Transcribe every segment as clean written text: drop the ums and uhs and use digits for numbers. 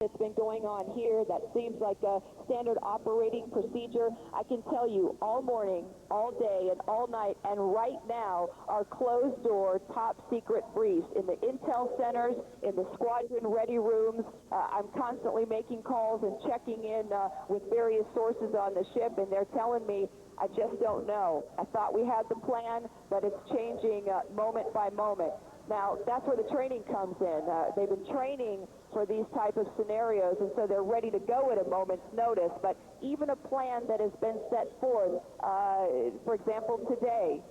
that's been going on here. That seems like a standard operating procedure. I can tell you all morning, all day, and all night, and right now are closed-door, top-secret briefs in the intel centers, in the squadron-ready rooms. I'm constantly making calls and checking in with various sources on the ship, and they're telling me, I just don't know. I thought we had the plan, but it's changing moment by moment. Now, that's where the training comes in. They've been training for these type of scenarios, and so they're ready to go at a moment's notice. But even a plan that has been set forth, for example, today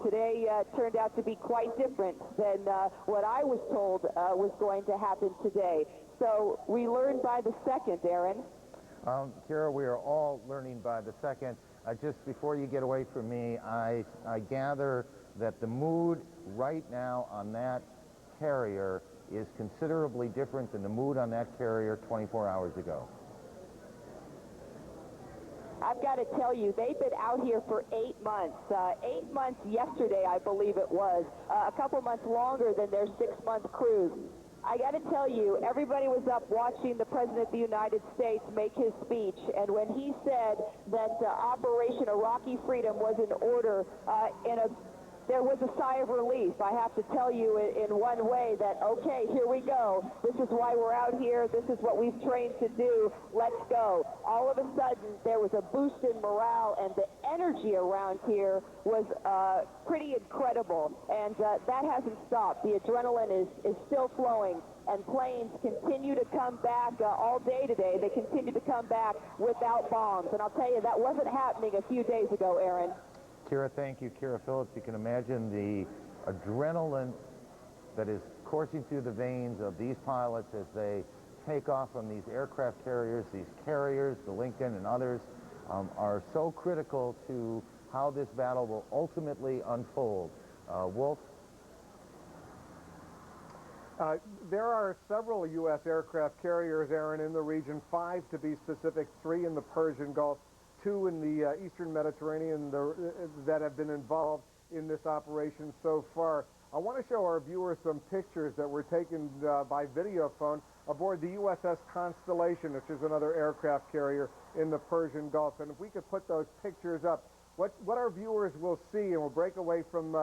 turned out to be quite different than what I was told was going to happen today. So we learn by the second, Aaron. Kira, we are all learning by the second. Just before you get away from me, I gather that the mood right now on that carrier is considerably different than the mood on that carrier 24 hours ago. I've got to tell you, they've been out here for 8 months. 8 months yesterday, I believe it was. A couple months longer than their 6-month cruise. I got to tell you, everybody was up watching the President of the United States make his speech, and when he said that Operation Iraqi Freedom was in order, there was a sigh of relief. I have to tell you in one way that, okay, here we go. This is why we're out here. This is what we've trained to do. Let's go. All of a sudden, there was a boost in morale, and the energy around here was pretty incredible. And that hasn't stopped. The adrenaline is still flowing, and planes continue to come back all day today. They continue to come back without bombs. And I'll tell you, that wasn't happening a few days ago, Aaron. Kira, thank you. Kira Phillips, you can imagine the adrenaline that is coursing through the veins of these pilots as they take off from these aircraft carriers. These carriers, the Lincoln and others, are so critical to how this battle will ultimately unfold. Wolf? There are several U.S. aircraft carriers, Aaron, in the region, 5 to be specific, 3 in the Persian Gulf, 2 in the Eastern Mediterranean that have been involved in this operation so far. I want to show our viewers some pictures that were taken by video phone aboard the USS Constellation, which is another aircraft carrier in the Persian Gulf. And if we could put those pictures up, what our viewers will see, and we'll break away from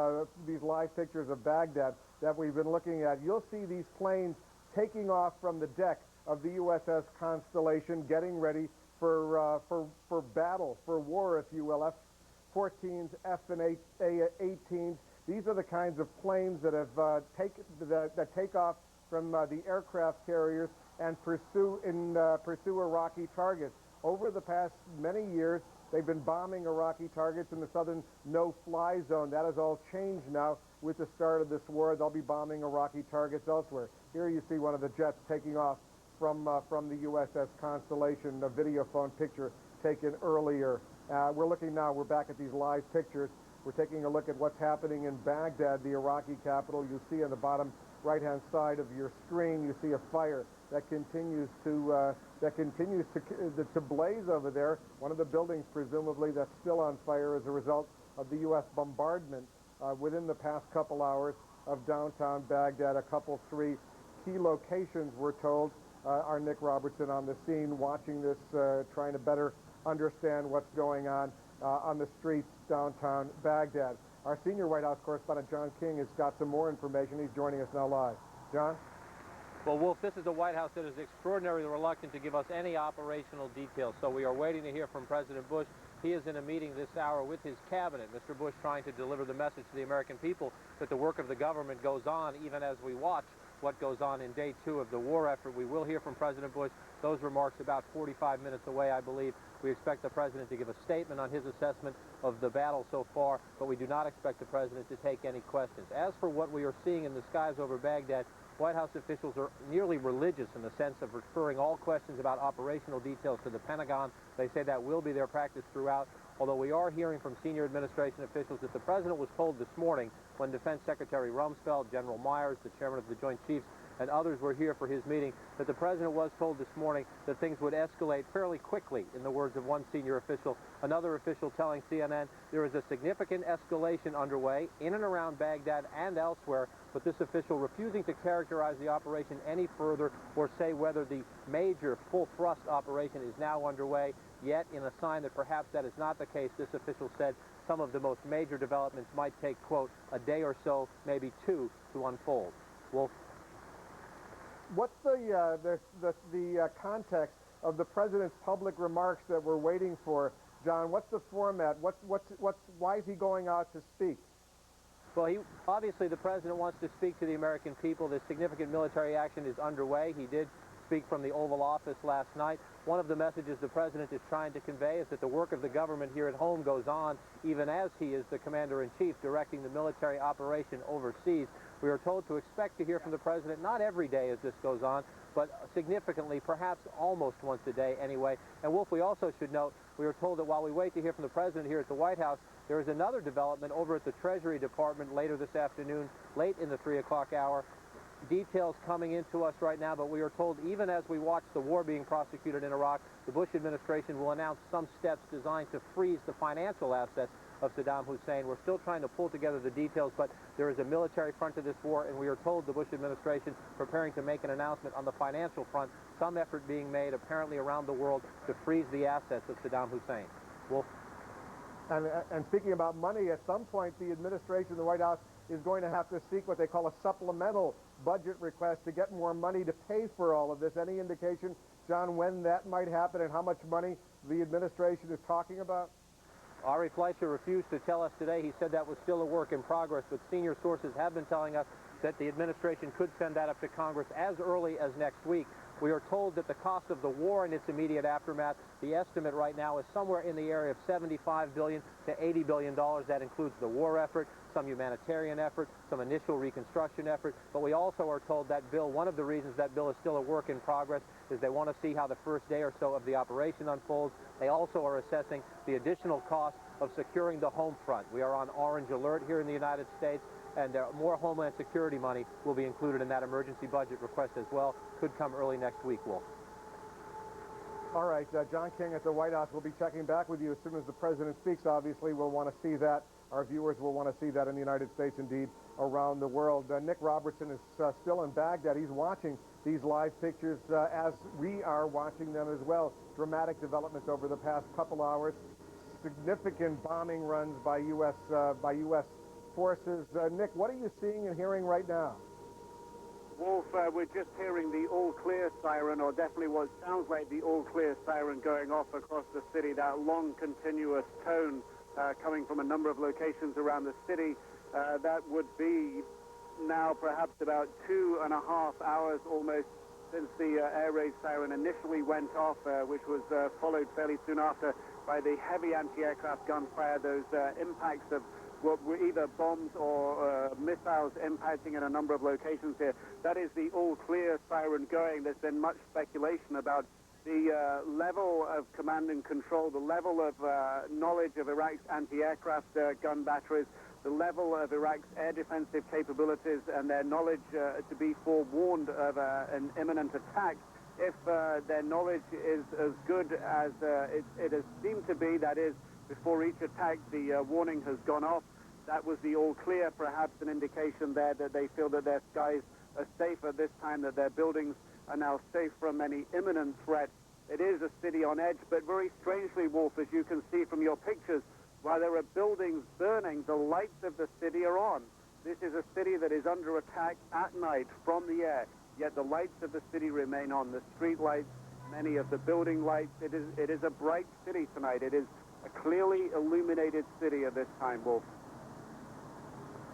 these live pictures of Baghdad that we've been looking at, you'll see these planes taking off from the deck of the USS Constellation, getting ready for battle, for war, if you will. F-14s, F and A-18s. These are the kinds of planes that have that take off from the aircraft carriers and pursue Iraqi targets. Over the past many years, they've been bombing Iraqi targets in the southern no-fly zone. That has all changed now with the start of this war. They'll be bombing Iraqi targets elsewhere. Here you see one of the jets taking off from the USS Constellation, a video phone picture taken earlier. We're looking now, we're back at these live pictures. We're taking a look at what's happening in Baghdad, the Iraqi capital. You see on the bottom right-hand side of your screen, you see a fire that continues to blaze over there. One of the buildings, presumably, that's still on fire as a result of the U.S. bombardment within the past couple hours of downtown Baghdad. 3 key locations, we're told. Our Nick Robertson on the scene, watching this, trying to better understand what's going on the streets downtown Baghdad. Our senior White House correspondent, John King, has got some more information. He's joining us now live. John? Well, Wolf, this is a White House that is extraordinarily reluctant to give us any operational details, so we are waiting to hear from President Bush. He is in a meeting this hour with his cabinet. Mr. Bush trying to deliver the message to the American people that the work of the government goes on even as we watch what goes on in day 2 of the war effort. We will hear from President Bush. Those remarks about 45 minutes away, I believe. We expect the President to give a statement on his assessment of the battle so far, but we do not expect the President to take any questions. As for what we are seeing in the skies over Baghdad, White House officials are nearly religious in the sense of referring all questions about operational details to the Pentagon. They say that will be their practice throughout, although we are hearing from senior administration officials that the President was told this morning when Defense Secretary Rumsfeld, General Myers, the chairman of the Joint Chiefs, and others were here for his meeting, that the president was told this morning that things would escalate fairly quickly, in the words of one senior official. Another official telling CNN there is a significant escalation underway in and around Baghdad and elsewhere, but this official refusing to characterize the operation any further or say whether the major full-thrust operation is now underway. Yet, in a sign that perhaps that is not the case, this official said some of the most major developments might take, quote, a day or so, maybe two, to unfold. Wolf? What's the context of the president's public remarks that we're waiting for, John? What's the format? Why is he going out to speak? Well, obviously the president wants to speak to the American people. This significant military action is underway. He did speak from the Oval Office last night. One of the messages the president is trying to convey is that the work of the government here at home goes on, even as he is the commander-in-chief directing the military operation overseas. We are told to expect to hear from the president not every day as this goes on, but significantly, perhaps almost once a day anyway. And Wolf, we also should note, we are told that while we wait to hear from the president here at the White House, there is another development over at the Treasury Department later this afternoon, late in the 3 o'clock hour. Details coming into us right now, but we are told even as we watch the war being prosecuted in Iraq, the Bush administration will announce some steps designed to freeze the financial assets of Saddam Hussein. We're still trying to pull together the details, but there is a military front to this war, and we are told the Bush administration preparing to make an announcement on the financial front, some effort being made apparently around the world to freeze the assets of Saddam Hussein. Wolf? And speaking about money, at some point the administration, the White House, is going to have to seek what they call a supplemental budget request to get more money to pay for all of this. Any indication, John, when that might happen and how much money the administration is talking about? Ari Fleischer refused to tell us today. He said that was still a work in progress, but senior sources have been telling us that the administration could send that up to Congress as early as next week. We are told that the cost of the war and its immediate aftermath, the estimate right now is somewhere in the area of $75 billion to $80 billion. That includes the war effort, some humanitarian effort, some initial reconstruction effort. But we also are told that bill, one of the reasons that bill is still a work in progress is they want to see how the first day or so of the operation unfolds. They also are assessing the additional cost of securing the home front. We are on orange alert here in the United States, and more Homeland Security money will be included in that emergency budget request as well. Could come early next week, Wolf. All right, John King at the White House. We'll be checking back with you as soon as the president speaks. Obviously, we'll want to see that. Our viewers will want to see that in the United States, indeed, around the world. Nick Robertson is still in Baghdad. He's watching these live pictures as we are watching them as well. Dramatic developments over the past couple hours. Significant bombing runs by U.S. forces. Nick, what are you seeing and hearing right now? Wolf, we're just hearing the all-clear siren, or definitely what sounds like the all-clear siren going off across the city, that long, continuous tone coming from a number of locations around the city. That would be now perhaps about 2.5 hours almost since the air raid siren initially went off, which was followed fairly soon after by the heavy anti-aircraft gunfire, those impacts of what were either bombs or missiles impacting in a number of locations here. That is the all-clear siren going. There's been much speculation about the level of command and control, the level of knowledge of Iraq's anti-aircraft gun batteries, the level of Iraq's air defensive capabilities, and their knowledge to be forewarned of an imminent attack. If their knowledge is as good as it has seemed to be, that is, before each attack, the warning has gone off. That was the all-clear, perhaps an indication there that they feel that their skies are safe at this time, that their buildings are now safe from any imminent threat. It is a city on edge, but very strangely, Wolf, as you can see from your pictures, while there are buildings burning, the lights of the city are on. This is a city that is under attack at night from the air, yet the lights of the city remain on. The street lights, many of the building lights. It is a bright city tonight. It is a clearly illuminated city at this time, Wolf.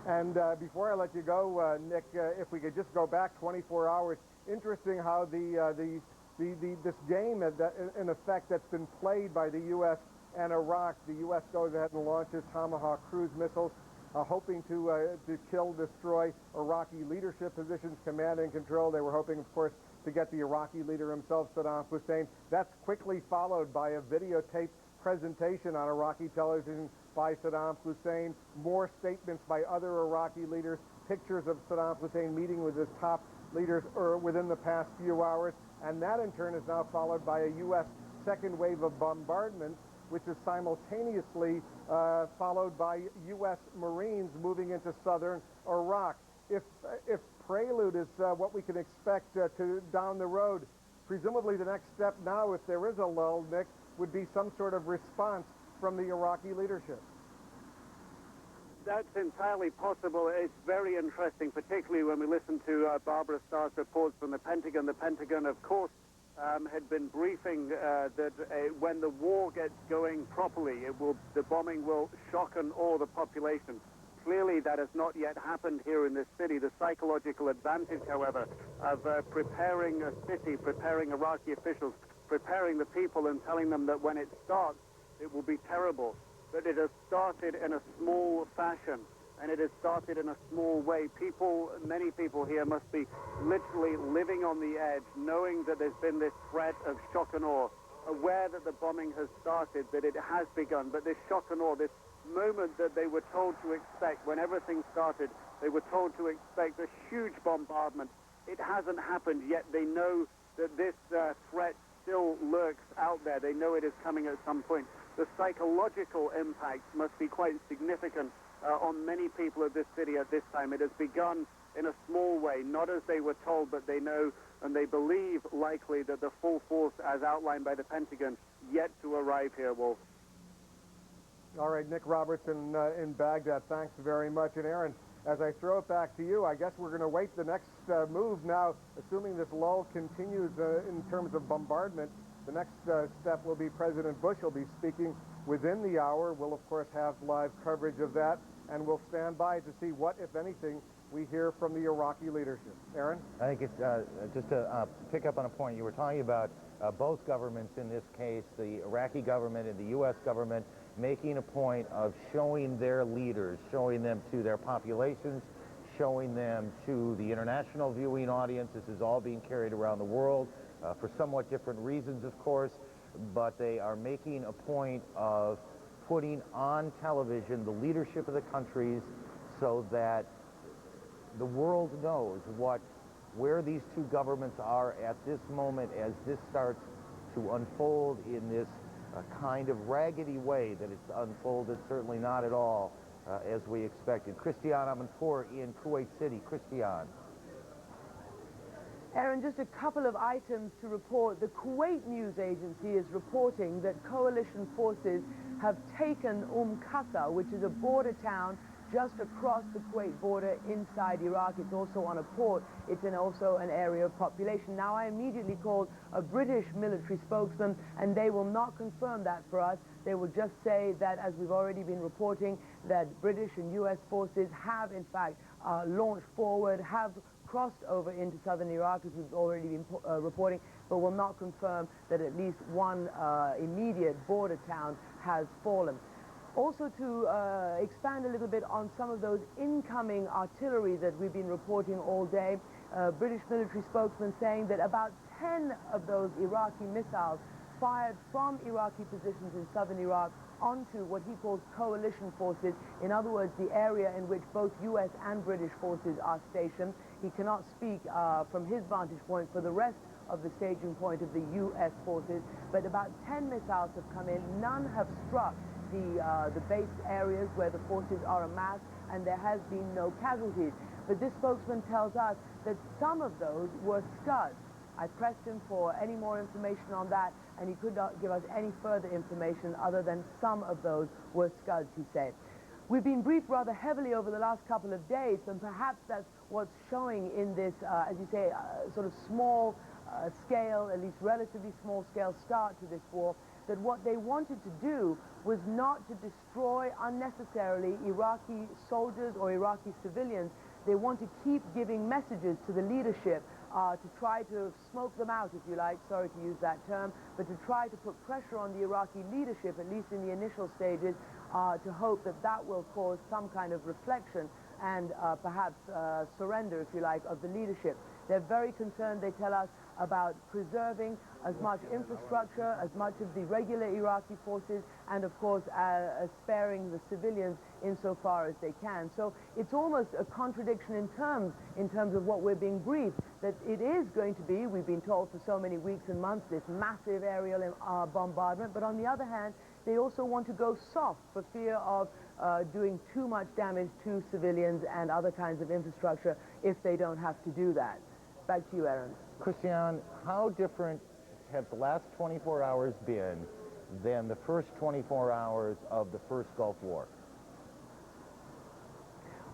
And before I let you go, Nick, if we could just go back 24 hours, interesting how this game, in effect, that's been played by the U.S. and Iraq. The U.S. goes ahead and launches Tomahawk cruise missiles, hoping to kill, destroy Iraqi leadership positions, command and control. They were hoping, of course, to get the Iraqi leader himself, Saddam Hussein. That's quickly followed by a videotaped presentation on Iraqi television by Saddam Hussein, more statements by other Iraqi leaders, pictures of Saddam Hussein meeting with his top leaders within the past few hours, and that in turn is now followed by a U.S. second wave of bombardments, which is simultaneously followed by U.S. Marines moving into southern Iraq. If prelude is what we can expect to down the road, presumably the next step now, if there is a lull, Nick, would be some sort of response from the Iraqi leadership. That's entirely possible. It's very interesting, particularly when we listen to Barbara Starr's reports from the Pentagon. The Pentagon, of course, had been briefing that when the war gets going properly, the bombing will shock and awe the population. Clearly, that has not yet happened here in this city. The psychological advantage, however, of preparing a city, preparing Iraqi officials, preparing the people and telling them that when it starts, it will be terrible. But it has started in a small fashion, and it has started in a small way. Many people here must be literally living on the edge, knowing that there's been this threat of shock and awe, aware that the bombing has started, that it has begun. But this shock and awe, this moment that they were told to expect when everything started, they were told to expect a huge bombardment. It hasn't happened yet. They know that this threat still lurks out there. They know it is coming at some point. The psychological impact must be quite significant on many people of this city at this time. It has begun in a small way, not as they were told, but they know and they believe likely that the full force, as outlined by the Pentagon, yet to arrive here, Wolf. All right, Nick Robertson in Baghdad, thanks very much. And Aaron, as I throw it back to you, I guess we're going to wait the next move now, assuming this lull continues in terms of bombardment. The next step will be President Bush will be speaking within the hour. We'll, of course, have live coverage of that, and we'll stand by to see what, if anything, we hear from the Iraqi leadership. Aaron? I think it's just to pick up on a point you were talking about, both governments in this case, the Iraqi government and the U.S. government, making a point of showing their leaders, showing them to their populations, showing them to the international viewing audience. This is all being carried around the world for somewhat different reasons, of course, but they are making a point of putting on television the leadership of the countries so that the world knows where these two governments are at this moment as this starts to unfold in this kind of raggedy way that it's unfolded, certainly not at all as we expected. Christiane Amanpour in Kuwait City. Christiane. Aaron, just a couple of items to report. The Kuwait news agency is reporting that coalition forces have taken Qasr, which is a border town just across the Kuwait border inside Iraq. It's also on a port. It's also an area of population. Now, I immediately called a British military spokesman, and they will not confirm that for us. They will just say that, as we've already been reporting, that British and U.S. forces have, in fact, launched forward, have crossed over into southern Iraq, as we've already been reporting, but will not confirm that at least one immediate border town has fallen. Also, to expand a little bit on some of those incoming artillery that we've been reporting all day, British military spokesman saying that about 10 of those Iraqi missiles fired from Iraqi positions in southern Iraq onto what he calls coalition forces, in other words, the area in which both U.S. and British forces are stationed. He cannot speak from his vantage point for the rest of the staging point of the U.S. forces, but about 10 missiles have come in. None have struck the base areas where the forces are amassed, and there has been no casualties. But this spokesman tells us that some of those were Scuds. I pressed him for any more information on that, and he could not give us any further information other than some of those were Scuds, he said. We've been briefed rather heavily over the last couple of days, and perhaps that's what's showing in this, as you say, sort of small scale, at least relatively small scale start to this war, that what they wanted to do was not to destroy unnecessarily Iraqi soldiers or Iraqi civilians. They want to keep giving messages to the leadership to try to smoke them out, if you like, sorry to use that term, but to try to put pressure on the Iraqi leadership, at least in the initial stages, to hope that that will cause some kind of reflection and perhaps surrender, if you like, of the leadership. They're very concerned, they tell us, about preserving as much infrastructure, as much of the regular Iraqi forces, and of course sparing the civilians insofar as they can. So it's almost a contradiction in terms of what we're being briefed, that it is going to be, we've been told for so many weeks and months, this massive aerial bombardment, but on the other hand, they also want to go soft for fear of doing too much damage to civilians and other kinds of infrastructure if they don't have to do that. Back to you, Aaron. Christiane, how different have the last 24 hours been than the first 24 hours of the first Gulf War?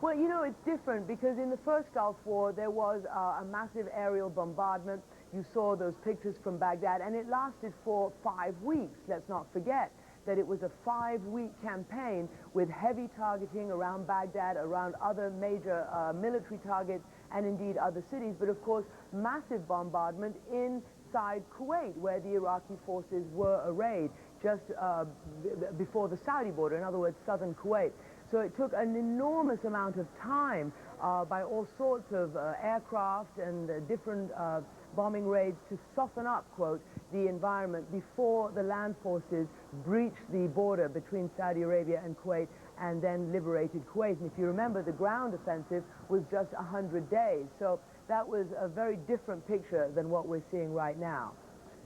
Well, you know, it's different because in the first Gulf War, there was a massive aerial bombardment. You saw those pictures from Baghdad, and it lasted for 5 weeks. Let's not forget that it was a 5-week campaign with heavy targeting around Baghdad, around other major military targets, and indeed other cities, but of course massive bombardment inside Kuwait, where the Iraqi forces were arrayed just before the Saudi border, in other words, southern Kuwait. So it took an enormous amount of time by all sorts of aircraft and different bombing raids to soften up, quote, the environment before the land forces breached the border between Saudi Arabia and Kuwait and then liberated Kuwait. And if you remember, the ground offensive was just 100 days. So that was a very different picture than what we're seeing right now.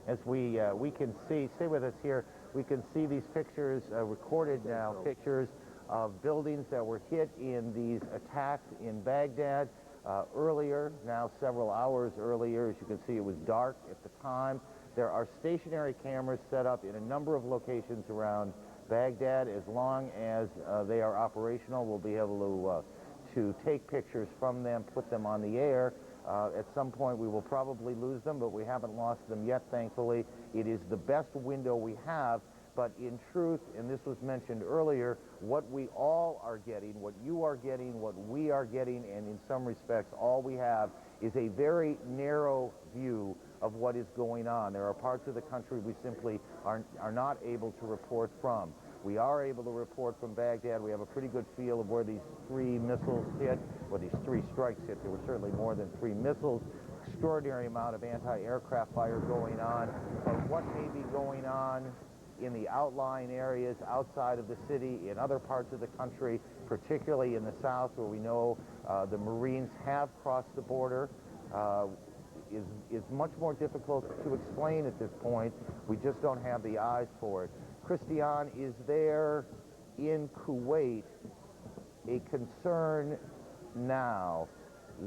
As we can see, stay with us here, we can see these pictures, recorded now, pictures of buildings that were hit in these attacks in Baghdad earlier, now several hours earlier. As you can see, it was dark at the time. There are stationary cameras set up in a number of locations around Baghdad. As long as they are operational, we'll be able to take pictures from them, put them on the air. At some point, we will probably lose them, but we haven't lost them yet, thankfully. It is the best window we have. But in truth, and this was mentioned earlier, what we all are getting, what you are getting, what we are getting, and in some respects all we have is a very narrow view of what is going on. There are parts of the country we simply are not able to report from. We are able to report from Baghdad. We have a pretty good feel of where these 3 missiles hit, or these 3 strikes hit. There were certainly more than 3 missiles. Extraordinary amount of anti-aircraft fire going on. But what may be going on in the outlying areas outside of the city, in other parts of the country, particularly in the south where we know the Marines have crossed the border, is much more difficult to explain at this point. We just don't have the eyes for it. Christiane, is there in Kuwait a concern now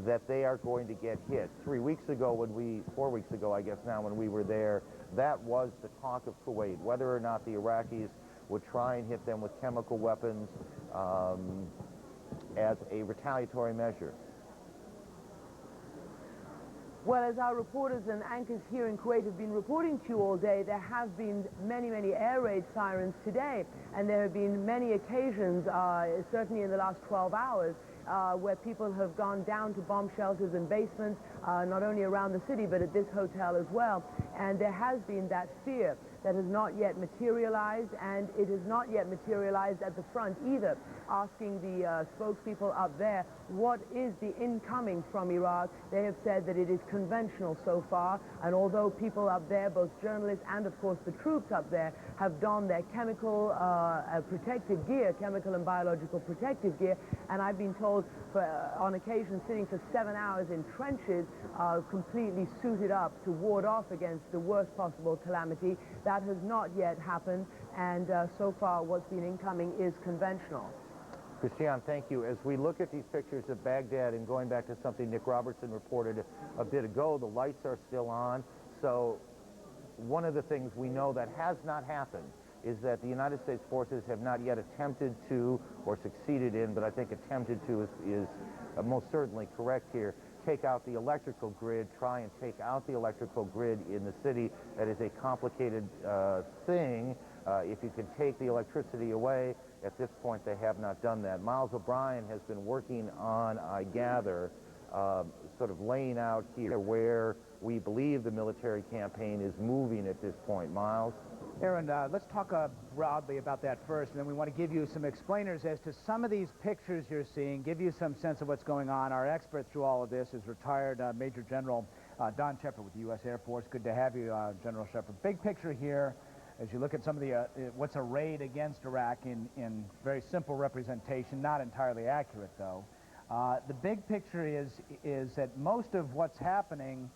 that they are going to get hit? 4 weeks ago, I guess now, when we were there, that was the talk of Kuwait, whether or not the Iraqis would try and hit them with chemical weapons as a retaliatory measure. Well, as our reporters and anchors here in Kuwait have been reporting to you all day, there have been many, many air raid sirens today, and there have been many occasions, certainly in the last 12 hours, where people have gone down to bomb shelters and basements, not only around the city, but at this hotel as well. And there has been that fear that has not yet materialized, and it has not yet materialized at the front either. Asking the spokespeople up there, what is the incoming from Iraq? They have said that it is conventional so far, and although people up there, both journalists and of course the troops up there, have donned their chemical protective gear, chemical and biological protective gear, and I've been told on occasion sitting for 7 hours in trenches, completely suited up to ward off against the worst possible calamity. That has not yet happened, and so far what's been incoming is conventional. Christiane, thank you. As we look at these pictures of Baghdad, and going back to something Nick Robertson reported a bit ago, the lights are still on. So one of the things we know that has not happened is that the United States forces have not yet attempted to, or succeeded in, but I think attempted to is most certainly correct here, take out the electrical grid, try and take out the electrical grid in the city. That is a complicated thing. If you can take the electricity away, at this point they have not done that. Miles O'Brien has been working on, I gather, sort of laying out here where we believe the military campaign is moving at this point. Miles? Aaron, let's talk broadly about that first, and then we want to give you some explainers as to some of these pictures you're seeing, give you some sense of what's going on. Our expert through all of this is retired Major General Don Shepard with the U.S. Air Force. Good to have you, General Shepard. Big picture here, as you look at some of the, what's a raid against Iraq in very simple representation, not entirely accurate, though. The big picture is that most of what's happening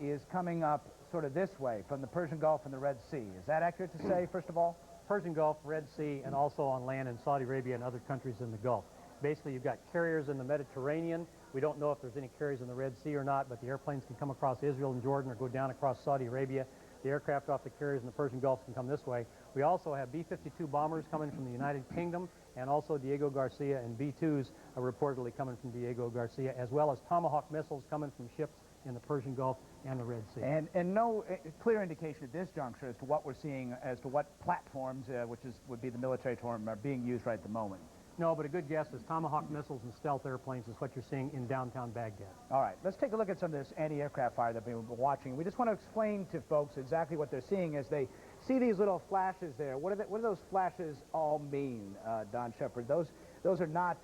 is coming up sort of this way, from the Persian Gulf and the Red Sea. Is that accurate to say, first of all? Persian Gulf, Red Sea, and also on land in Saudi Arabia and other countries in the Gulf. Basically, you've got carriers in the Mediterranean. We don't know if there's any carriers in the Red Sea or not, but the airplanes can come across Israel and Jordan or go down across Saudi Arabia. The aircraft off the carriers in the Persian Gulf can come this way. We also have B-52 bombers coming from the United Kingdom, and also Diego Garcia, and B-2s are reportedly coming from Diego Garcia, as well as Tomahawk missiles coming from ships in the Persian Gulf and the Red Sea. And no clear indication at this juncture as to what we're seeing, as to what platforms, would be the military term, are being used right at the moment. No, but a good guess is Tomahawk missiles and stealth airplanes is what you're seeing in downtown Baghdad. All right, let's take a look at some of this anti-aircraft fire that we've been watching. We just want to explain to folks exactly what they're seeing as they see these little flashes there. What do those flashes all mean, Don Shepard? Those are not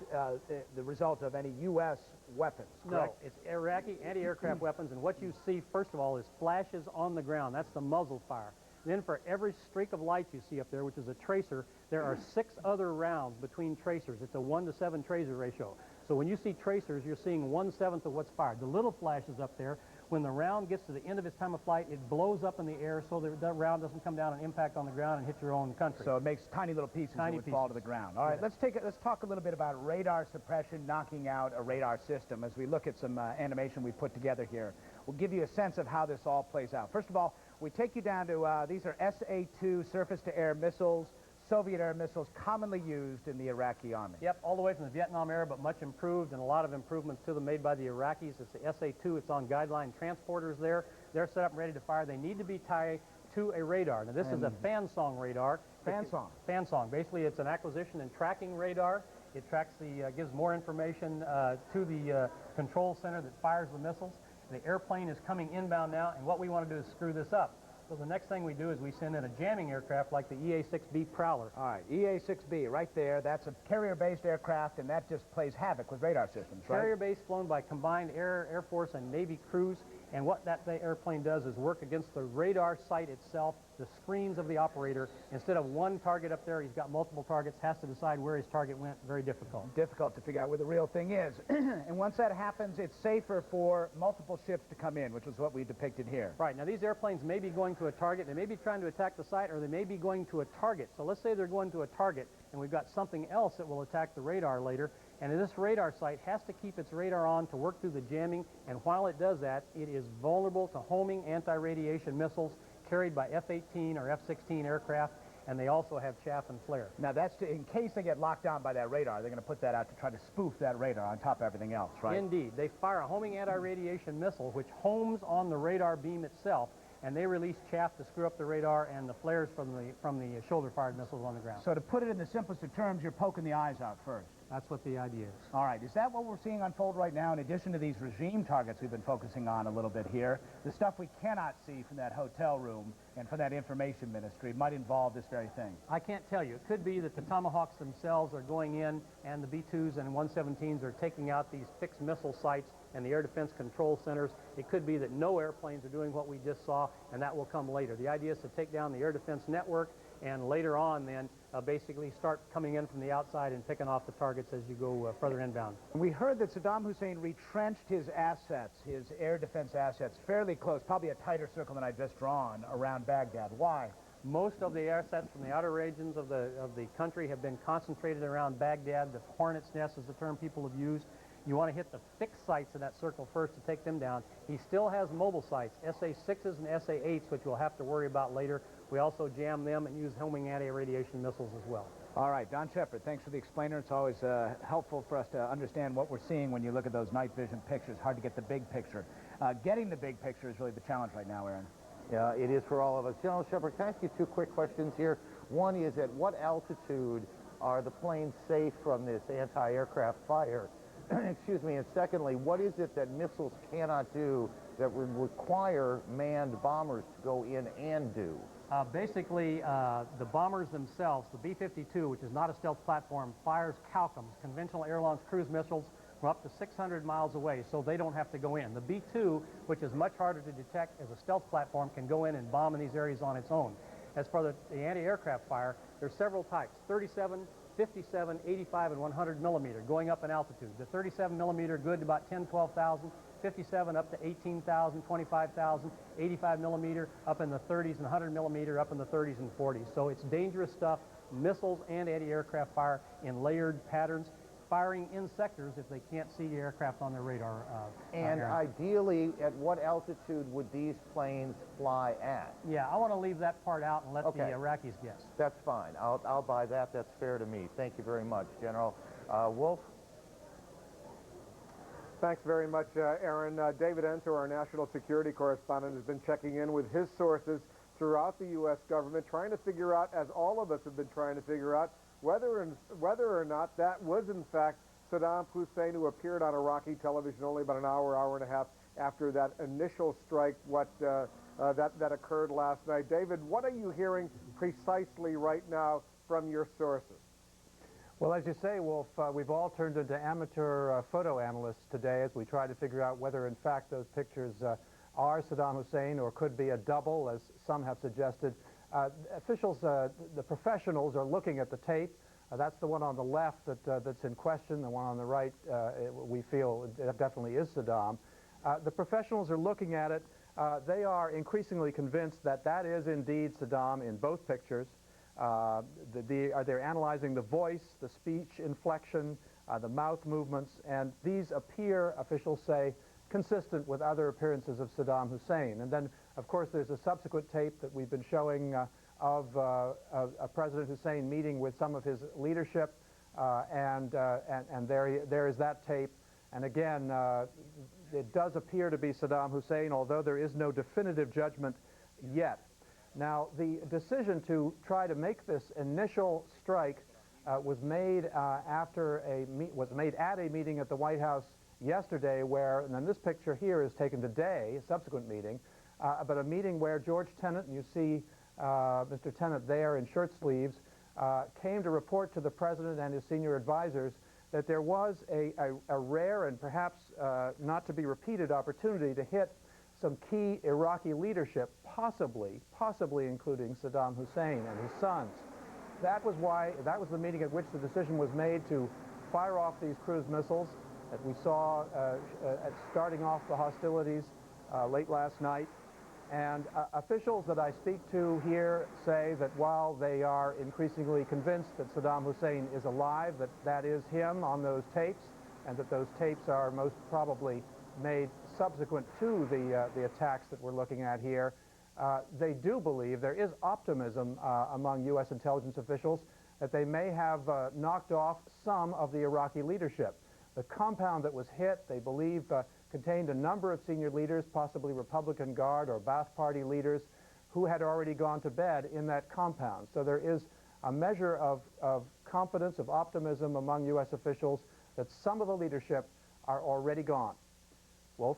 the result of any U.S. weapons, correct? No, it's Iraqi anti-aircraft weapons, and what you see, first of all, is flashes on the ground. That's the muzzle fire. Then for every streak of light you see up there, which is a tracer, there are 6 other rounds between tracers. It's a 1-to-7 tracer ratio. So when you see tracers, you're seeing 1/7 of what's fired. The little flashes up there, when the round gets to the end of its time of flight, it blows up in the air so that round doesn't come down and impact on the ground and hit your own country. So it makes tiny little pieces that would fall to the ground. All right, let's talk a little bit about radar suppression, knocking out a radar system. As we look at some animation we put together here, we'll give you a sense of how this all plays out. First of all, we take you down to, these are SA-2 surface-to-air missiles, Soviet air missiles commonly used in the Iraqi army. Yep, all the way from the Vietnam era, but much improved, and a lot of improvements to them made by the Iraqis. It's the SA-2. It's on guideline transporters there. They're set up and ready to fire. They need to be tied to a radar. Now, this is a FANSONG radar. FANSONG? FANSONG. Basically, it's an acquisition and tracking radar. It tracks gives more information to the control center that fires the missiles. The airplane is coming inbound now, and what we want to do is screw this up. So the next thing we do is we send in a jamming aircraft like the EA-6B Prowler. All right, EA-6B, right there. That's a carrier-based aircraft, and that just plays havoc with radar systems, right? Carrier-based, flown by combined Air Force and Navy crews, and what that airplane does is work against the radar site itself, the screens of the operator. Instead of one target up there, he's got multiple targets, has to decide where his target went. Very difficult. Difficult to figure out where the real thing is. And once that happens, it's safer for multiple ships to come in, which is what we depicted here. Right. Now, these airplanes may be going to a target. They may be trying to attack the site, or they may be going to a target. So let's say they're going to a target, and we've got something else that will attack the radar later. And this radar site has to keep its radar on to work through the jamming, and while it does that, it is vulnerable to homing anti-radiation missiles carried by F-18 or F-16 aircraft, and they also have chaff and flare. Now, that's in case they get locked down by that radar, they're going to put that out to try to spoof that radar on top of everything else, right? Indeed. They fire a homing anti-radiation missile, which homes on the radar beam itself, and they release chaff to screw up the radar and the flares from the shoulder-fired missiles on the ground. So to put it in the simplest of terms, you're poking the eyes out first. That's what the idea is. All right. Is that what we're seeing unfold right now, in addition to these regime targets we've been focusing on a little bit here? The stuff we cannot see from that hotel room and from that information ministry might involve this very thing. I can't tell you. It could be that the Tomahawks themselves are going in, and the B-2s and 117s are taking out these fixed missile sites and the air defense control centers. It could be that no airplanes are doing what we just saw, and that will come later. The idea is to take down the air defense network, and later on then basically start coming in from the outside and picking off the targets as you go further inbound. We heard that Saddam Hussein retrenched his assets, his air defense assets, fairly close, probably a tighter circle than I've just drawn, around Baghdad. Why? Most of the assets from the outer regions of the country have been concentrated around Baghdad. The hornet's nest is the term people have used. You want to hit the fixed sites in that circle first to take them down. He still has mobile sites, SA-6s and SA-8s, which we'll have to worry about later. We also jam them and use homing anti-radiation missiles as well. All right, Don Shepard, thanks for the explainer. It's always helpful for us to understand what we're seeing when you look at those night vision pictures. Hard to get the big picture. Getting the big picture is really the challenge right now, Aaron. Yeah, it is for all of us. General Shepard, can I ask you 2 quick questions here? One is, at what altitude are the planes safe from this anti-aircraft fire? Excuse me. And secondly, what is it that missiles cannot do that would require manned bombers to go in and do? Basically, the bombers themselves, the B-52, which is not a stealth platform, fires CALCMs, conventional air-launched cruise missiles, from up to 600 miles away, so they don't have to go in. The B-2, which is much harder to detect as a stealth platform, can go in and bomb in these areas on its own. As for the anti-aircraft fire, there's several types, 37, 57, 85, and 100 millimeter, going up in altitude. The 37 millimeter good to about 10, 12,000, 57 up to 18,000, 25,000, 85 millimeter up in the 30s, and 100 millimeter up in the 30s and 40s. So it's dangerous stuff, missiles and anti-aircraft fire in layered patterns, firing in sectors if they can't see the aircraft on their radar. And ideally, at what altitude would these planes fly at? Yeah, I want to leave that part out and let the Iraqis guess. That's fine. I'll buy that. That's fair to me. Thank you very much, General. Wolf? Thanks very much, Aaron. David Enter, our national security correspondent, has been checking in with his sources throughout the U.S. government, trying to figure out, as all of us have been trying to figure out, whether or not that was, in fact, Saddam Hussein, who appeared on Iraqi television only about an hour and a half after that initial strike, that occurred last night. David, what are you hearing precisely right now from your sources? Well, as you say, Wolf, we've all turned into amateur photo analysts today as we try to figure out whether, in fact, those pictures are Saddam Hussein or could be a double, as some have suggested. Officials, the professionals, are looking at the tape. That's the one on the left that's in question. The one on the right, we feel it definitely is Saddam. The professionals are looking at it. They are increasingly convinced that that is indeed Saddam in both pictures. They're analyzing the voice, the speech inflection, the mouth movements, and these appear, officials say, consistent with other appearances of Saddam Hussein. And then, of course, there's a subsequent tape that we've been showing of President Hussein meeting with some of his leadership, and there is that tape. And again, it does appear to be Saddam Hussein, although there is no definitive judgment yet. Now, the decision to try to make this initial strike was made at a meeting at the White House yesterday, where, and then this picture here is taken today, a subsequent meeting, but a meeting where George Tenet, and you see Mr. Tenet there in shirt sleeves, came to report to the president and his senior advisors that there was a rare and perhaps not to be repeated opportunity to hit some key Iraqi leadership, possibly including Saddam Hussein and his sons. That was the meeting at which the decision was made to fire off these cruise missiles that we saw at starting off the hostilities late last night. And officials that I speak to here say that while they are increasingly convinced that Saddam Hussein is alive, that is him on those tapes, and that those tapes are most probably made subsequent to the attacks that we're looking at here, they do believe there is optimism among U.S. intelligence officials that they may have knocked off some of the Iraqi leadership. The compound that was hit, they believe, contained a number of senior leaders, possibly Republican Guard or Ba'ath Party leaders, who had already gone to bed in that compound. So there is a measure of confidence, of optimism among U.S. officials that some of the leadership are already gone. Wolf?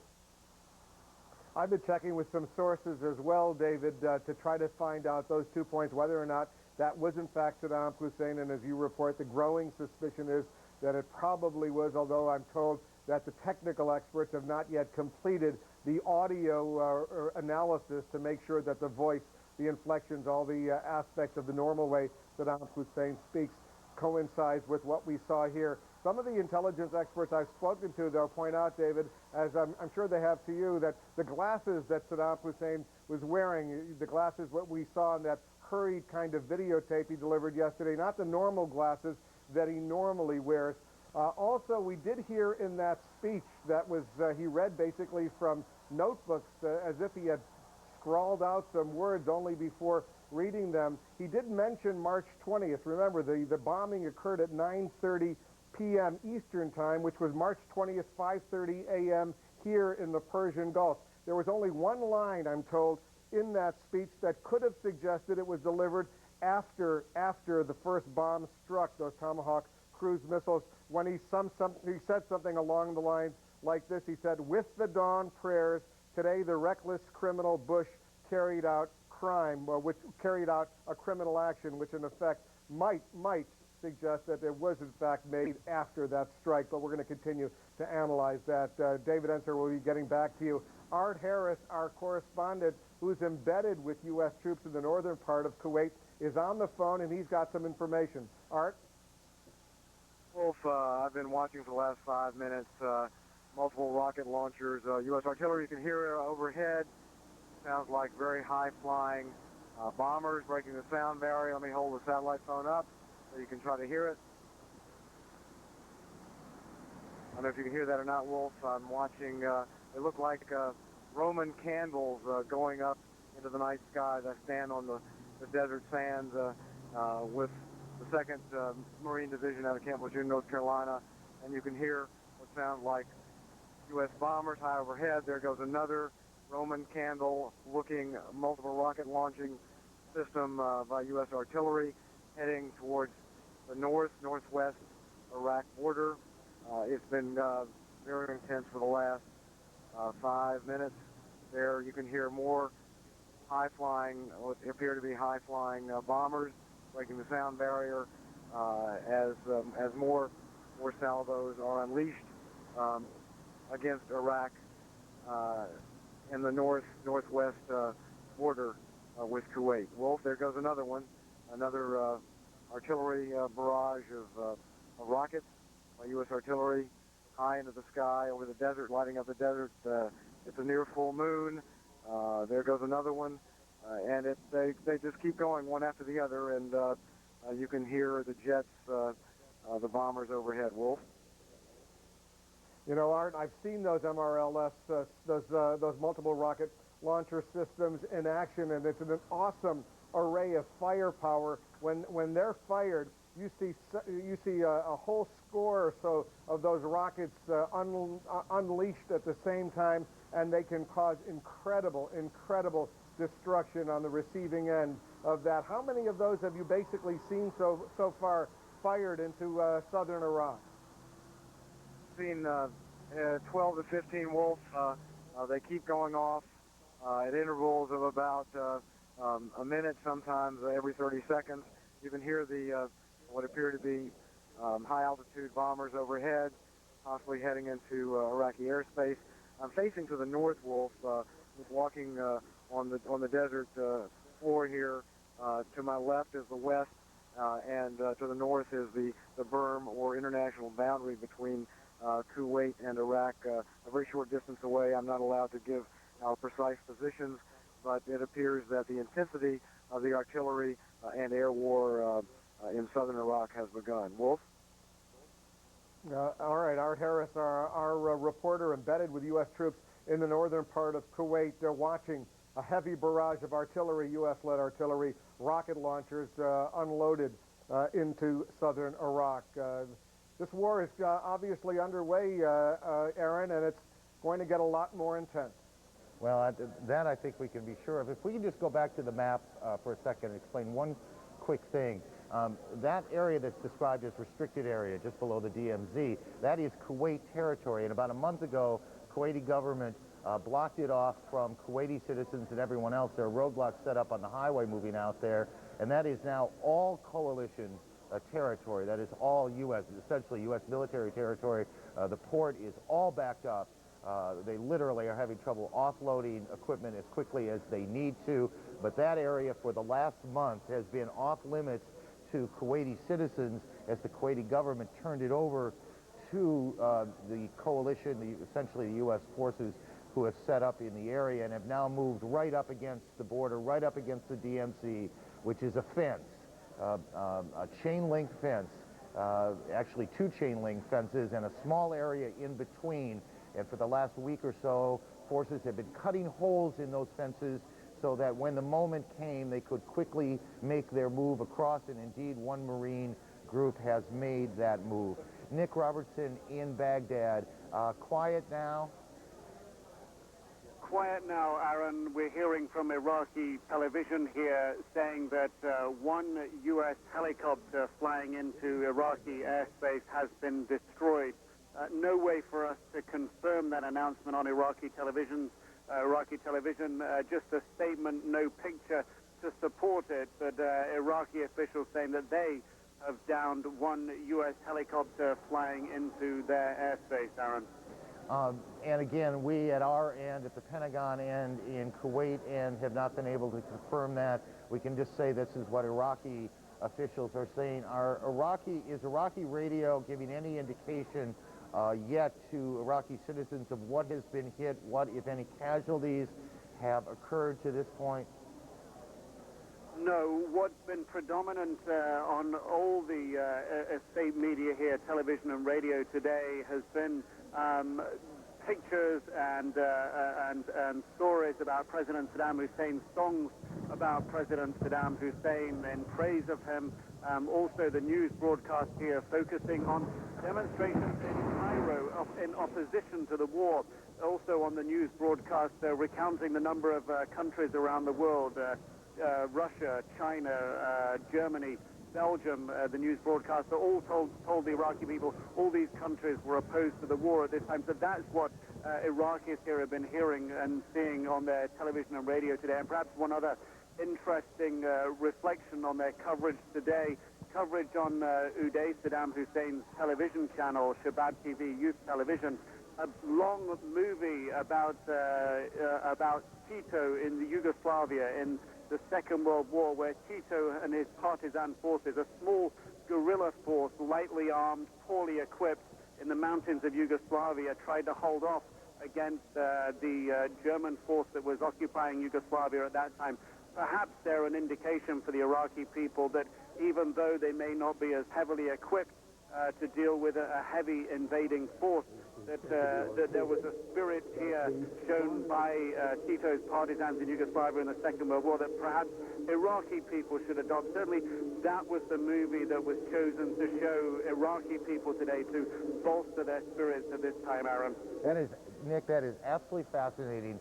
I've been checking with some sources as well, David, to try to find out those 2 points, whether or not that was in fact Saddam Hussein, and as you report, the growing suspicion is that it probably was, although I'm told that the technical experts have not yet completed the audio analysis to make sure that the voice, the inflections, all the aspects of the normal way Saddam Hussein speaks coincides with what we saw here. Some of the intelligence experts I've spoken to, they'll point out, David, as I'm sure they have to you, that the glasses that Saddam Hussein was wearing, the glasses what we saw in that hurried kind of videotape he delivered yesterday, not the normal glasses that he normally wears. Also, we did hear in that speech that was, he read basically from notebooks as if he had scrawled out some words only before reading them. He did mention March 20th. Remember, the bombing occurred at 9:30 p.m. Eastern Time, which was March 20th, 5:30 a.m. here in the Persian Gulf. There was only one line, I'm told, in that speech that could have suggested it was delivered after the first bomb struck, those Tomahawk cruise missiles, when he said something along the lines like this. He said, "With the dawn prayers, today the reckless criminal Bush carried out a criminal action which in effect might suggest that it was in fact made after that strike, but we're going to continue to analyze that. David Enser will be getting back to you. Art Harris, our correspondent, who's embedded with U.S. troops in the northern part of Kuwait, is on the phone, and he's got some information. Art? Wolf, I've been watching for the last 5 minutes. Multiple rocket launchers, U.S. artillery. You can hear overhead. Sounds like very high-flying bombers breaking the sound barrier. Let me hold the satellite phone up so you can try to hear it. I don't know if you can hear that or not, Wolf. I'm watching, they look like Roman candles going up into the night sky. I stand on the desert sands with the 2nd Marine Division out of Camp Lejeune, North Carolina, and you can hear what sounds like U.S. bombers high overhead. There goes another Roman candle-looking multiple rocket launching system by U.S. artillery heading towards the northwest Iraq border. It's been very intense for the last 5 minutes. There you can hear more high-flying, what appear to be high-flying bombers breaking the sound barrier as more salvos are unleashed against Iraq in the northwest border with Kuwait. Wolf, there goes another one, another artillery barrage of rockets by U.S. artillery high into the sky over the desert, lighting up the desert. It's a near full moon. There goes another one, and they just keep going one after the other, and you can hear the jets, the bombers overhead. Wolf? You know, Art, I've seen those MRLS, those multiple rocket launcher systems in action, and it's an awesome array of firepower. When they're fired, you see a whole score or so of those rockets unleashed at the same time, and they can cause incredible destruction on the receiving end of that. How many of those have you basically seen so far fired into southern Iraq? Seen 12 to 15, Wolf. They keep going off at intervals of about a minute, sometimes every 30 seconds. You can hear the what appear to be high-altitude bombers overhead, possibly heading into Iraqi airspace. I'm facing to the north, Wolf, just walking on the desert floor here. To my left is the west, and to the north is the berm or international boundary between Kuwait and Iraq, a very short distance away. I'm not allowed to give our precise positions, but it appears that the intensity of the artillery and air war in southern Iraq has begun. Wolf? All right, Art Harris, our reporter embedded with U.S. troops in the northern part of Kuwait. They're watching a heavy barrage of artillery, U.S.-led artillery, rocket launchers unloaded into southern Iraq. This war is obviously underway, Aaron, and it's going to get a lot more intense. Well, that I think we can be sure of. If we can just go back to the map for a second and explain one quick thing. That area that's described as restricted area just below the DMZ, that is Kuwait territory. And about a month ago, Kuwaiti government blocked it off from Kuwaiti citizens and everyone else. There are roadblocks set up on the highway moving out there. And that is now all coalition territory. That is all U.S., essentially U.S. military territory. The port is all backed up. They literally are having trouble offloading equipment as quickly as they need to. But that area for the last month has been off limits to Kuwaiti citizens as the Kuwaiti government turned it over to the coalition, essentially the U.S. forces who have set up in the area and have now moved right up against the border, right up against the DMZ, which is a fence, a chain-link fence, actually two chain-link fences and a small area in between. And for the last week or so, forces have been cutting holes in those fences so that when the moment came, they could quickly make their move across, and indeed one Marine group has made that move. Nick Robertson in Baghdad. Quiet now? Quiet now, Aaron. We're hearing from Iraqi television here saying that one U.S. helicopter flying into Iraqi airspace has been destroyed. No way for us to confirm that announcement on Iraqi television, just a statement, no picture to support it, but Iraqi officials saying that they have downed one U.S. helicopter flying into their airspace, Aaron. And again, we at our end, at the Pentagon end, in Kuwait end, have not been able to confirm that. We can just say this is what Iraqi officials are saying. Is Iraqi radio giving any indication yet to Iraqi citizens of what has been hit, what, if any, casualties have occurred to this point? No, what's been predominant on all the state media here, television and radio today, has been pictures and stories about President Saddam Hussein, songs about President Saddam Hussein in praise of him. Also the news broadcast here focusing on demonstrations in Cairo in opposition to the war. Also on the news broadcast recounting the number of countries around the world, Russia, China, Germany, Belgium, the news broadcaster, all told the Iraqi people all these countries were opposed to the war at this time. So that's what Iraqis here have been hearing and seeing on their television and radio today. And perhaps one other interesting reflection on their coverage today, coverage on Uday, Saddam Hussein's television channel, Shabab TV, youth television, a long movie about Tito in the Yugoslavia in the Second World War, where Tito and his partisan forces, a small guerrilla force, lightly armed, poorly equipped, in the mountains of Yugoslavia, tried to hold off against the German force that was occupying Yugoslavia at that time. Perhaps they're an indication for the Iraqi people that even though they may not be as heavily equipped to deal with a heavy invading force, that there was a spirit here shown by Tito's partisans in Yugoslavia in the Second World War that perhaps Iraqi people should adopt. Certainly that was the movie that was chosen to show Iraqi people today to bolster their spirits at this time, Aaron. That is, Nick, that is absolutely fascinating.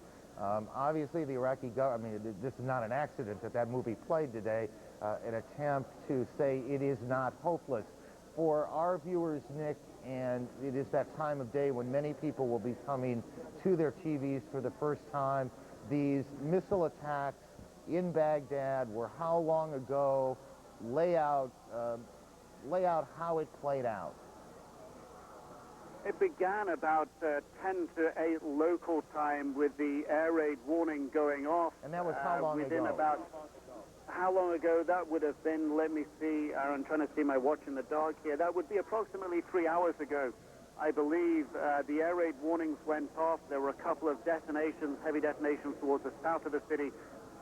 Obviously, the Iraqi government, I mean, this is not an accident that movie played today, an attempt to say it is not hopeless. For our viewers, Nick, and it is that time of day when many people will be coming to their TVs for the first time, these missile attacks in Baghdad were how long ago? Lay out how it played out. It began about 10 to 8 local time with the air raid warning going off. And that was how long within ago? About how long ago? That would have been, let me see, I'm trying to see my watch in the dark here. That would be approximately 3 hours ago, I believe. The air raid warnings went off. There were a couple of detonations, heavy detonations towards the south of the city.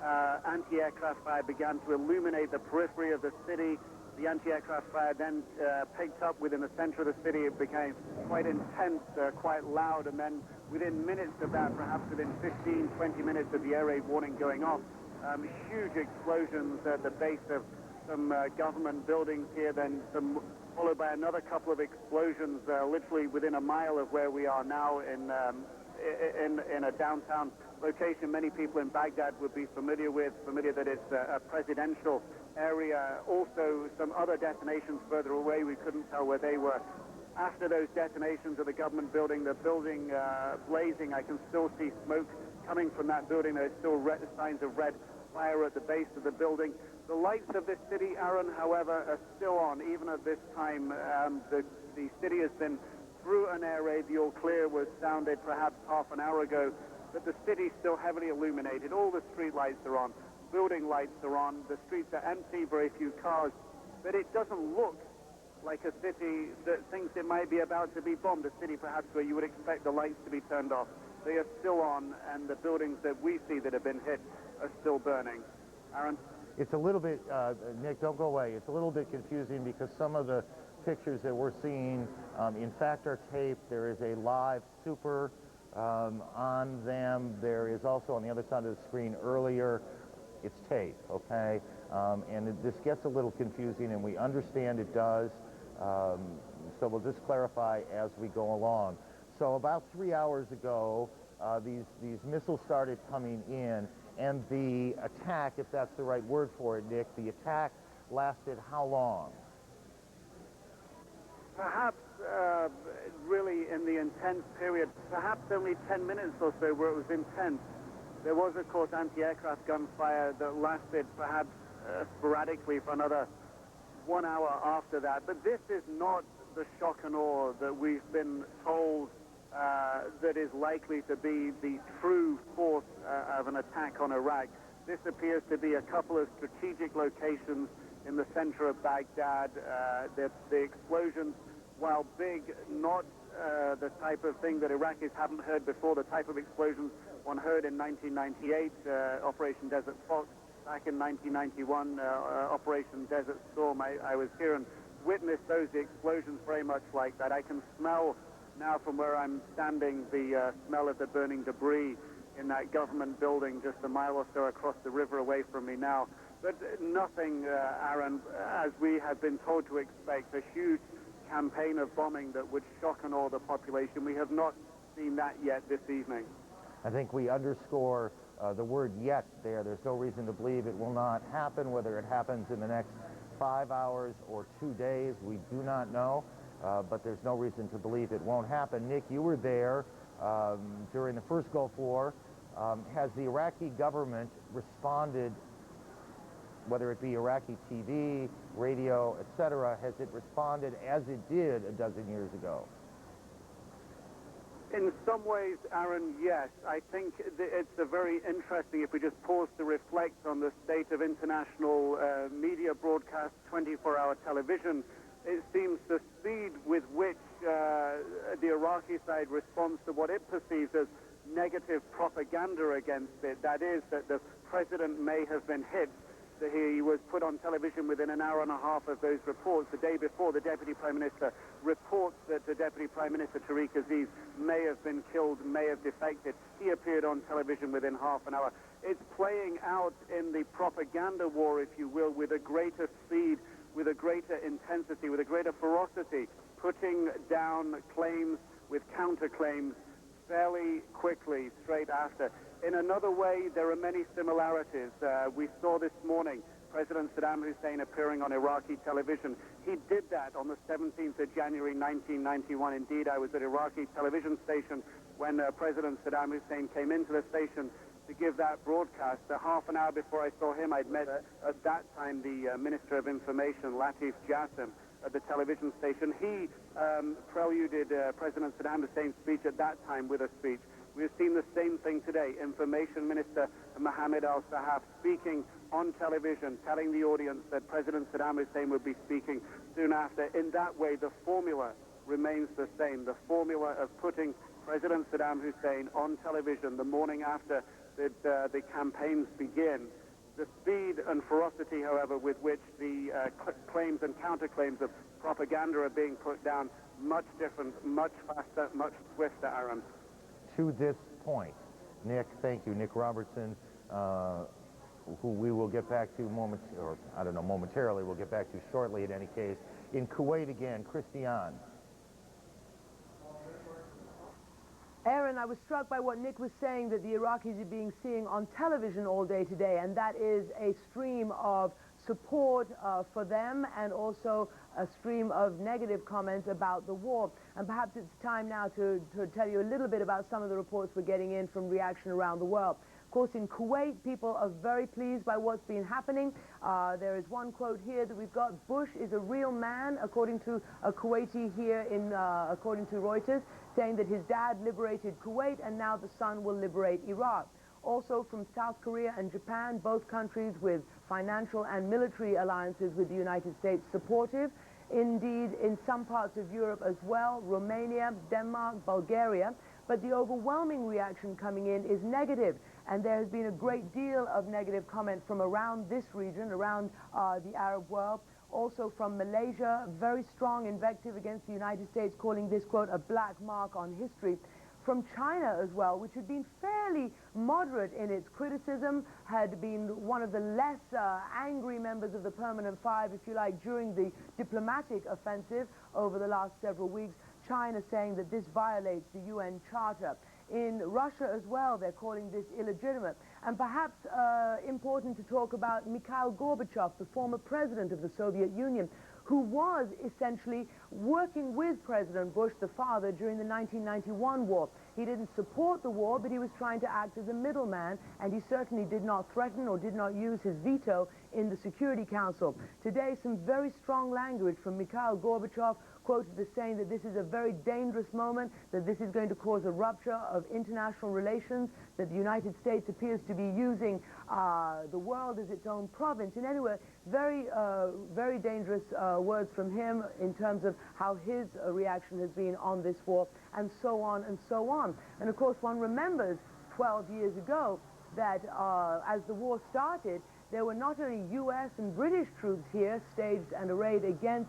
Anti-aircraft fire began to illuminate the periphery of the city. The anti-aircraft fire then picked up within the center of the city. It became quite intense, quite loud, and then within minutes of that, perhaps within 15, 20 minutes of the air raid warning going off, huge explosions at the base of some government buildings here, then followed by another couple of explosions literally within a mile of where we are now in a downtown location many people in Baghdad would be familiar that it's a presidential area. Also, some other detonations further away, we couldn't tell where they were. After those detonations of the government building, the building blazing, I can still see smoke coming from that building. There's still signs of red fire at the base of the building. The lights of this city, Aaron, however, are still on, even at this time. The city has been through an air raid. The all clear was sounded perhaps half an hour ago, but the city's still heavily illuminated. All the street lights are on. Building lights are on. The streets are empty, very few cars. But it doesn't look like a city that thinks it might be about to be bombed, a city perhaps where you would expect the lights to be turned off. They are still on, and the buildings that we see that have been hit are still burning. Aaron? It's a little bit, Nick, don't go away. It's a little bit confusing because some of the pictures that we're seeing, in fact, are taped. There is a live super on them. There is also on the other side of the screen earlier, it's tape, okay? And this gets a little confusing, and we understand it does. So we'll just clarify as we go along. So about 3 hours ago, these missiles started coming in, and the attack, if that's the right word for it, Nick, the attack lasted how long? Perhaps really in the intense period, perhaps only 10 minutes or so where it was intense. There was, of course, anti-aircraft gunfire that lasted perhaps sporadically for another 1 hour after that. But this is not the shock and awe that we've been told that is likely to be the true force of an attack on Iraq. This appears to be a couple of strategic locations in the center of Baghdad. The explosions, while big, not the type of thing that Iraqis haven't heard before, the type of explosions one heard in 1998, Operation Desert Fox, back in 1991, Operation Desert Storm. I was here and witnessed those explosions very much like that. I can smell now from where I'm standing the smell of the burning debris in that government building just a mile or so across the river away from me now. But nothing, Aaron, as we have been told to expect, a huge campaign of bombing that would shock and awe the population. We have not seen that yet this evening. I think we underscore the word yet there. There's no reason to believe it will not happen. Whether it happens in the next 5 hours or 2 days, we do not know. But there's no reason to believe it won't happen. Nick, you were there during the first Gulf War. Has the Iraqi government responded, whether it be Iraqi TV, radio, etc., has it responded as it did a dozen years ago? In some ways, Aaron, yes. I think it's a very interesting, if we just pause to reflect on the state of international media broadcast, 24-hour television, it seems the speed with which the Iraqi side responds to what it perceives as negative propaganda against it, that is, that the president may have been hit. He was put on television within an hour and a half of those reports. The day before, the Deputy Prime Minister reports that the Deputy Prime Minister, Tariq Aziz, may have been killed, may have defected. He appeared on television within half an hour. It's playing out in the propaganda war, if you will, with a greater speed, with a greater intensity, with a greater ferocity, putting down claims with counterclaims fairly quickly, straight after. In another way, there are many similarities. We saw this morning President Saddam Hussein appearing on Iraqi television. He did that on the 17th of January 1991. Indeed, I was at Iraqi television station when President Saddam Hussein came into the station to give that broadcast. Half an hour before I saw him, I'd met at that time the Minister of Information, Latif Jassim, at the television station. He preluded President Saddam Hussein's speech at that time with a speech. We've seen the same thing today. Information Minister Mohammed al-Sahaf speaking on television, telling the audience that President Saddam Hussein would be speaking soon after. In that way, the formula remains the same. The formula of putting President Saddam Hussein on television the morning after the campaigns begin. The speed and ferocity, however, with which the claims and counterclaims of propaganda are being put down, much different, much faster, much swifter, Aaron. To this point, Nick, thank you. Nick Robertson, who we will get back to momentarily, we'll get back to shortly in any case. In Kuwait again, Christiane. Aaron, I was struck by what Nick was saying, that the Iraqis are seeing on television all day today, and that is a stream of support for them and also a stream of negative comments about the war. And perhaps it's time now to tell you a little bit about some of the reports we're getting in from reaction around the world. Of course, in Kuwait, people are very pleased by what's been happening. There is one quote here that we've got: Bush is a real man, according to a Kuwaiti here, according to Reuters, saying that his dad liberated Kuwait and now the son will liberate Iraq. Also from South Korea and Japan, both countries with financial and military alliances with the United States, supportive. Indeed, in some parts of Europe as well, Romania, Denmark, Bulgaria. But the overwhelming reaction coming in is negative. And there has been a great deal of negative comment from around this region, around the Arab world. Also from Malaysia, very strong invective against the United States, calling this, quote, a black mark on history. From China as well, which had been fairly moderate in its criticism, had been one of the less angry members of the Permanent Five, if you like, during the diplomatic offensive over the last several weeks. China saying that this violates the UN Charter. In Russia as well, they're calling this illegitimate. And perhaps important to talk about Mikhail Gorbachev, the former president of the Soviet Union, who was essentially working with President Bush, the father, during the 1991 war. He didn't support the war, but he was trying to act as a middleman, and he certainly did not threaten or did not use his veto in the Security Council. Today, some very strong language from Mikhail Gorbachev, quoted as saying that this is a very dangerous moment, that this is going to cause a rupture of international relations, that the United States appears to be using the world as its own province. In any way, very dangerous words from him in terms of how his reaction has been on this war, and so on and so on. And of course, one remembers 12 years ago that as the war started, there were not only U.S. and British troops here staged and arrayed against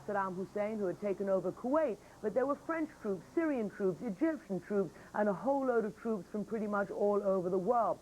Saddam Hussein, who had taken over Kuwait, but there were French troops, Syrian troops, Egyptian troops, and a whole load of troops from pretty much all over the world.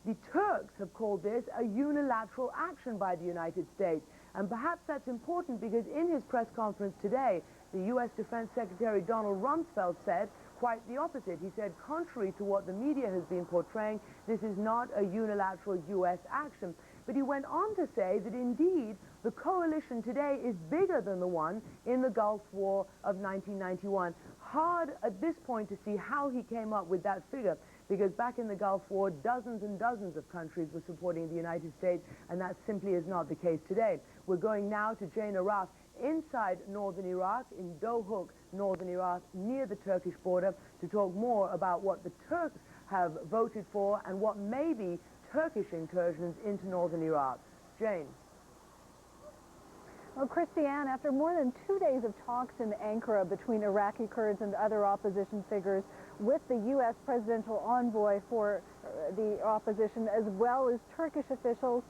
The Turks have called this a unilateral action by the United States, and perhaps that's important because in his press conference today, the U.S. Defense Secretary Donald Rumsfeld said quite the opposite. He said, contrary to what the media has been portraying, this is not a unilateral U.S. action. But he went on to say that indeed the coalition today is bigger than the one in the Gulf War of 1991. Hard at this point to see how he came up with that figure, because back in the Gulf War, dozens and dozens of countries were supporting the United States, and that simply is not the case today. We're going now to Jane Araf inside northern Iraq, in Dohuk, northern Iraq, near the Turkish border, to talk more about what the Turks have voted for and what may be Turkish incursions into northern Iraq. Jane. Well, Christiane, after more than 2 days of talks in Ankara between Iraqi Kurds and other opposition figures with the U.S. presidential envoy for the opposition, as well as Turkish officials,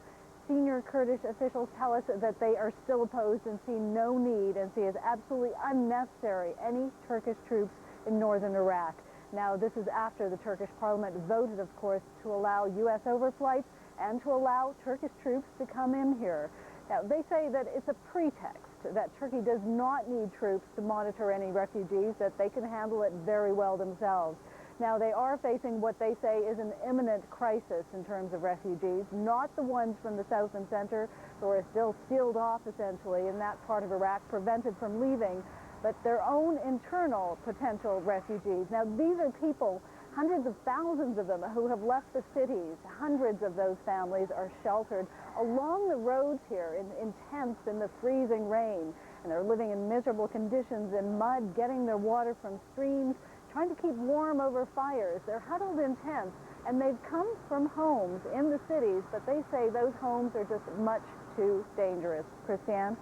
senior Kurdish officials tell us that they are still opposed and see no need and see as absolutely unnecessary any Turkish troops in northern Iraq. Now, this is after the Turkish parliament voted, of course, to allow U.S. overflights and to allow Turkish troops to come in here. Now, they say that it's a pretext, that Turkey does not need troops to monitor any refugees, that they can handle it very well themselves. Now, they are facing what they say is an imminent crisis in terms of refugees, not the ones from the south and center who are still sealed off, essentially, in that part of Iraq, prevented from leaving, but their own internal potential refugees. Now, these are people, hundreds of thousands of them, who have left the cities. Hundreds of those families are sheltered along the roads here in tents in the freezing rain, and they're living in miserable conditions in mud, getting their water from streams, trying to keep warm over fires. They're huddled in tents, and they've come from homes in the cities, but they say those homes are just much too dangerous. Christiane?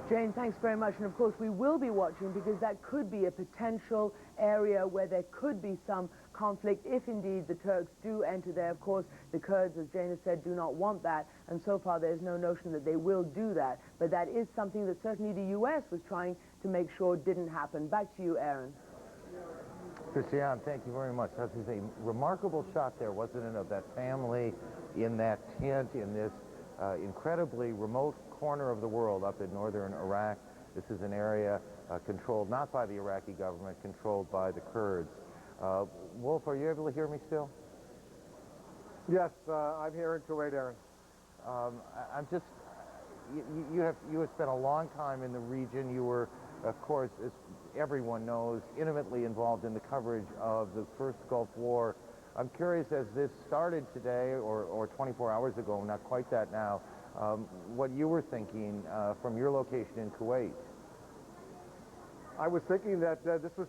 Jane, thanks very much. And of course, we will be watching, because that could be a potential area where there could be some conflict if indeed the Turks do enter there. Of course, the Kurds, as Jane has said, do not want that. And so far, there's no notion that they will do that. But that is something that certainly the U.S. was trying to make sure didn't happen. Back to you, Aaron. Christiane, thank you very much. That was a remarkable shot there, wasn't it, of that family in that tent in this incredibly remote corner of the world up in northern Iraq. This is an area controlled not by the Iraqi government, controlled by the Kurds. Wolf, are you able to hear me still? Yes, I'm here in Kuwait, Aaron. I'm just, you have spent a long time in the region. You were, of course, as everyone knows, intimately involved in the coverage of the first Gulf War. I'm curious, as this started today, or 24 hours ago, not quite that now, what you were thinking from your location in Kuwait. I was thinking that this was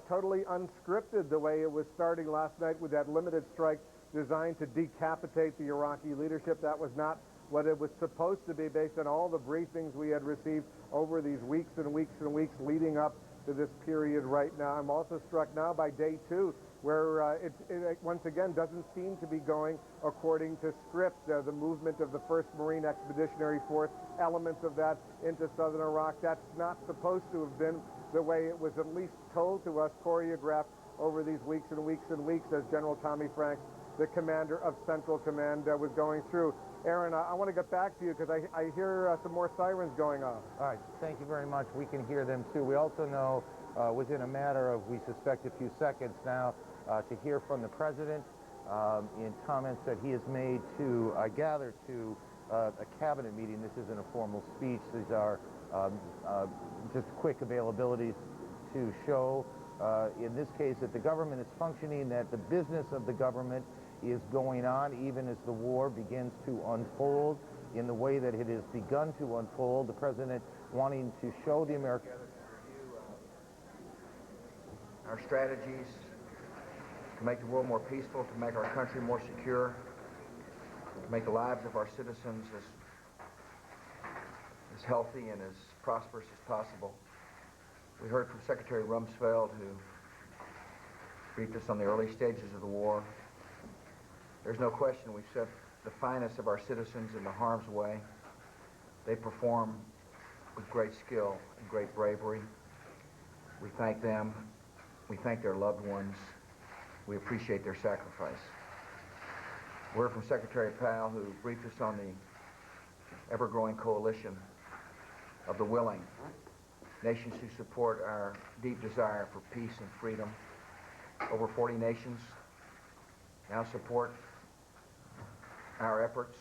totally unscripted, the way it was starting last night with that limited strike designed to decapitate the Iraqi leadership. That was not what it was supposed to be, based on all the briefings we had received over these weeks and weeks and weeks leading up to this period right now. I'm also struck now by day two, where it once again doesn't seem to be going according to script. The movement of the 1st Marine Expeditionary Force, elements of that into southern Iraq, that's not supposed to have been the way it was at least told to us, choreographed over these weeks and weeks and weeks, as General Tommy Franks, the commander of Central Command, was going through. Aaron, I want to get back to you because I hear some more sirens going off. All right, thank you very much. We can hear them too. We also know within a matter of, we suspect, a few seconds now, to hear from the president in comments that he has made to, I gather, to a cabinet meeting. This isn't a formal speech. These are just quick availabilities to show, in this case, that the government is functioning, that the business of the government is going on even as the war begins to unfold in the way that it has begun to unfold. The president wanting to show the American our strategies to make the world more peaceful, to make our country more secure, to make the lives of our citizens as healthy and as prosperous as possible. We heard from Secretary Rumsfeld, who briefed us on the early stages of the war. There's no question we've set the finest of our citizens into harm's way. They perform with great skill and great bravery. We thank them. We thank their loved ones. We appreciate their sacrifice. We heard from Secretary Powell, who briefed us on the ever-growing coalition of the willing nations who support our deep desire for peace and freedom. Over 40 nations now support our efforts.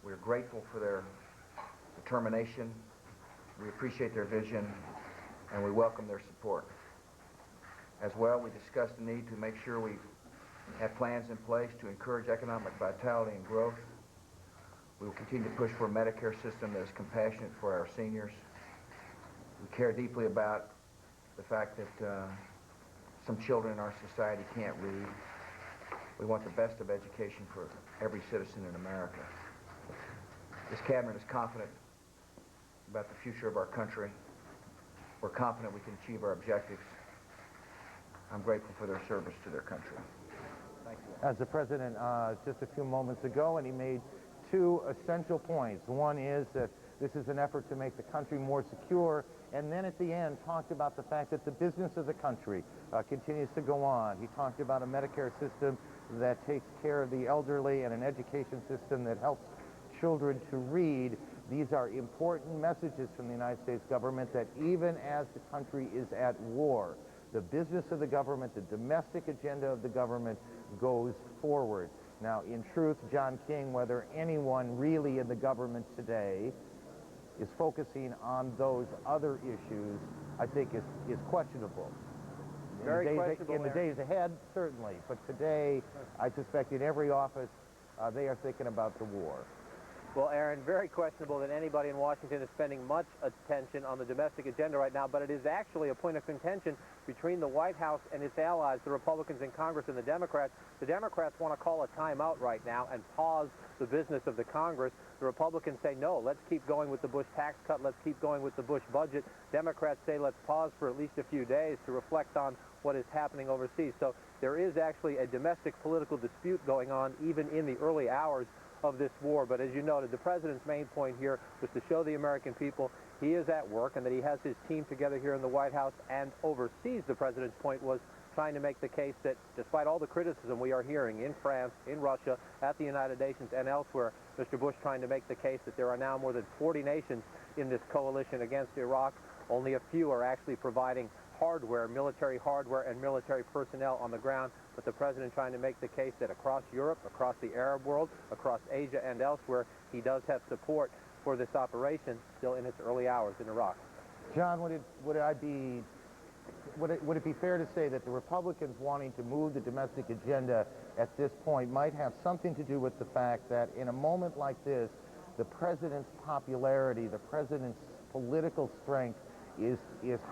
We're grateful for their determination. We appreciate their vision, and we welcome their support. As well, we discussed the need to make sure we have plans in place to encourage economic vitality and growth. We will continue to push for a Medicare system that is compassionate for our seniors. We care deeply about the fact that some children in our society can't read. We want the best of education for every citizen in America. This cabinet is confident about the future of our country. We're confident we can achieve our objectives. I'm grateful for their service to their country. Thank you. As the president just a few moments ago, and he made two essential points. One is that this is an effort to make the country more secure, and then at the end talked about the fact that the business of the country continues to go on. He talked about a Medicare system that takes care of the elderly and an education system that helps children to read. These are important messages from the United States government that even as the country is at war, the business of the government, the domestic agenda of the government goes forward. Now, in truth, John King, whether anyone really in the government today is focusing on those other issues, I think is questionable. Very questionable. In the days ahead, certainly. But today, I suspect in every office, they are thinking about the war. Well, Aaron, very questionable that anybody in Washington is spending much attention on the domestic agenda right now, but it is actually a point of contention between the White House and its allies, the Republicans in Congress and the Democrats. The Democrats want to call a timeout right now and pause the business of the Congress. The Republicans say, no, let's keep going with the Bush tax cut, let's keep going with the Bush budget. Democrats say, let's pause for at least a few days to reflect on what is happening overseas. So there is actually a domestic political dispute going on even in the early hours of this war. But as you noted, the president's main point here was to show the American people he is at work and that he has his team together here in the White House and overseas. The president's point was trying to make the case that despite all the criticism we are hearing in France, in Russia, at the United Nations and elsewhere, Mr. Bush trying to make the case that there are now more than 40 nations in this coalition against Iraq. Only a few are actually providing hardware, military hardware and military personnel on the ground, but the president trying to make the case that across Europe, across the Arab world, across Asia and elsewhere, he does have support for this operation still in its early hours in Iraq. John, would it be fair to say that the Republicans wanting to move the domestic agenda at this point might have something to do with the fact that in a moment like this, the president's popularity, the president's political strength is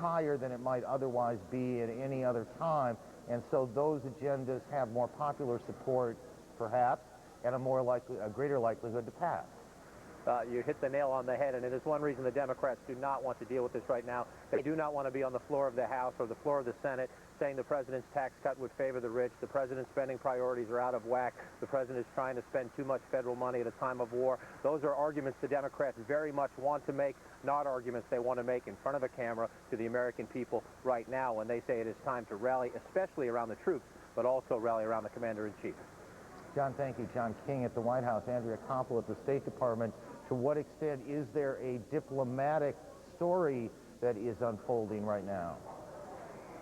higher than it might otherwise be at any other time, and so those agendas have more popular support, perhaps, and a greater likelihood to pass? You hit the nail on the head, and it is one reason the Democrats do not want to deal with this right now. They do not want to be on the floor of the House or the floor of the Senate saying the president's tax cut would favor the rich, the president's spending priorities are out of whack, the president is trying to spend too much federal money at a time of war. Those are arguments the Democrats very much want to make, not arguments they want to make in front of a camera to the American people right now when they say it is time to rally, especially around the troops, but also rally around the commander-in-chief. John, thank you. John King at the White House, Andrea Koppel at the State Department. To what extent is there a diplomatic story that is unfolding right now?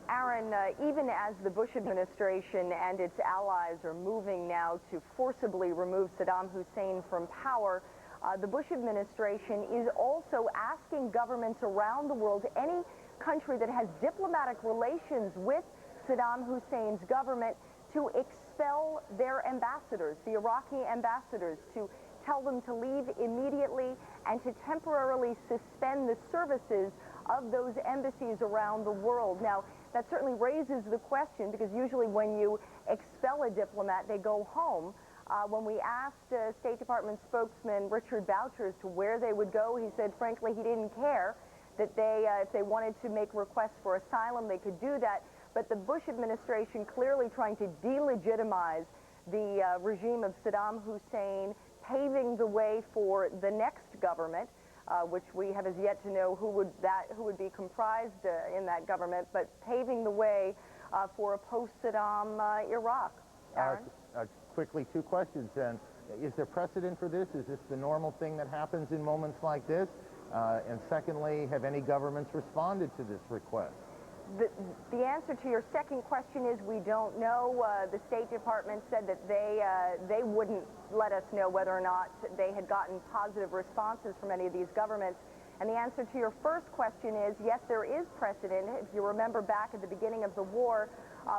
Aaron, even as the Bush administration and its allies are moving now to forcibly remove Saddam Hussein from power, the Bush administration is also asking governments around the world, any country that has diplomatic relations with Saddam Hussein's government, to expel their ambassadors, the Iraqi ambassadors, to tell them to leave immediately and to temporarily suspend the services of those embassies around the world. Now, that certainly raises the question, because usually when you expel a diplomat, they go home. When we asked State Department spokesman Richard Boucher as to where they would go, he said, frankly, he didn't care, that if they wanted to make requests for asylum, they could do that. But the Bush administration clearly trying to delegitimize the regime of Saddam Hussein, paving the way for the next government, which we have as yet to know who would be comprised in that government, but paving the way for a post-Saddam Iraq. Aaron? Quickly, two questions then. Is there precedent for this? Is this the normal thing that happens in moments like this? And secondly, have any governments responded to this request? The answer to your second question is we don't know. The State Department said that they wouldn't let us know whether or not they had gotten positive responses from any of these governments. And the answer to your first question is, yes, there is precedent. If you remember back at the beginning of the war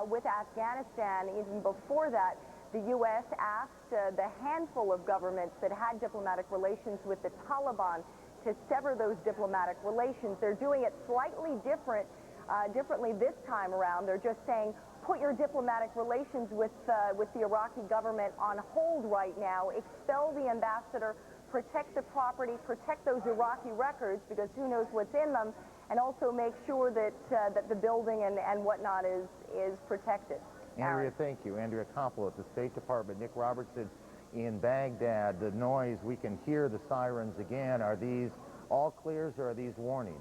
with Afghanistan, even before that, the U.S. asked the handful of governments that had diplomatic relations with the Taliban to sever those diplomatic relations. They're doing it slightly differently this time around. They're just saying, put your diplomatic relations with the Iraqi government on hold right now, expel the ambassador, protect the property, protect those Iraqi records, because who knows what's in them, and also make sure that that the building and whatnot is protected. Andrea, thank you. Andrea Komplo at the State Department. Nick Robertson in Baghdad. The noise, we can hear the sirens again. Are these all clears or are these warnings?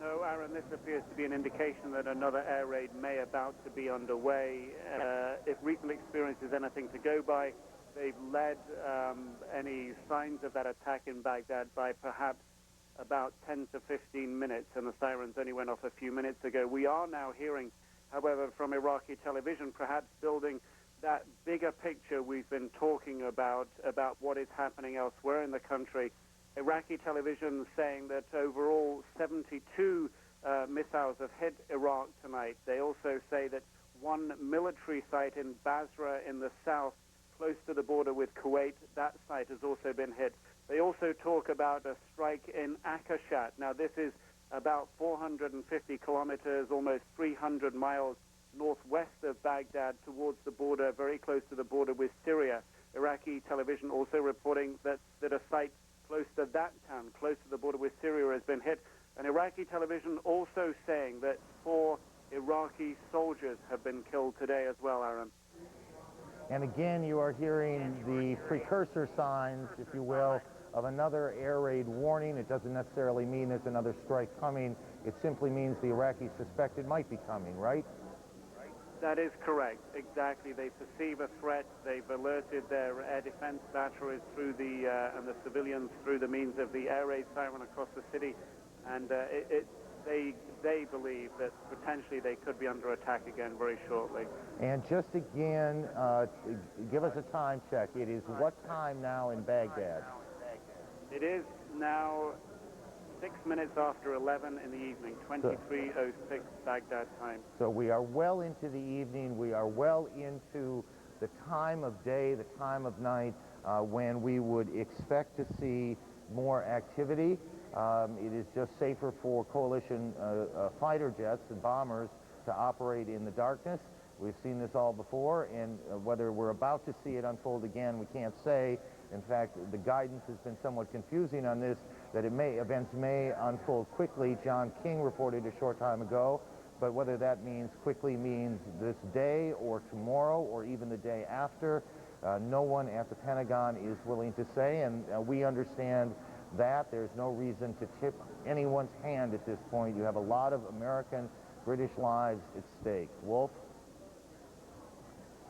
No, Aaron, this appears to be an indication that another air raid may about to be underway. If recent experience is anything to go by, they've led any signs of that attack in Baghdad by perhaps about 10 to 15 minutes, and the sirens only went off a few minutes ago. We are now hearing, however, from Iraqi television, perhaps building that bigger picture we've been talking about what is happening elsewhere in the country. Iraqi television saying that overall 72 missiles have hit Iraq tonight. They also say that one military site in Basra in the south, close to the border with Kuwait, that site has also been hit. They also talk about a strike in Akashat. Now, this is about 450 kilometers, almost 300 miles northwest of Baghdad towards the border, very close to the border with Syria. Iraqi television also reporting that a site close to that town, close to the border with Syria, has been hit. And Iraqi television also saying that 4 Iraqi soldiers have been killed today as well, Aaron. And again, you are hearing the precursor signs, if you will, of another air raid warning. It doesn't necessarily mean there's another strike coming. It simply means the Iraqis suspect it might be coming, right? That is correct, exactly. They perceive a threat. They've alerted their air defense batteries through and the civilians through the means of the air raid siren across the city. And they believe that potentially they could be under attack again very shortly. And just again, give us a time check. It is what time now in Baghdad? It is now 6 minutes after 11 in the evening, 23:06 Baghdad time. So we are well into the evening. We are well into the time of day, the time of night, when we would expect to see more activity. It is just safer for coalition fighter jets and bombers to operate in the darkness. We've seen this all before, and whether we're about to see it unfold again, we can't say. In fact, the guidance has been somewhat confusing on this, that events may unfold quickly. John King reported a short time ago, but whether that means quickly means this day or tomorrow or even the day after, no one at the Pentagon is willing to say, and we understand that. There's no reason to tip anyone's hand at this point. You have a lot of American, British lives at stake. Wolf?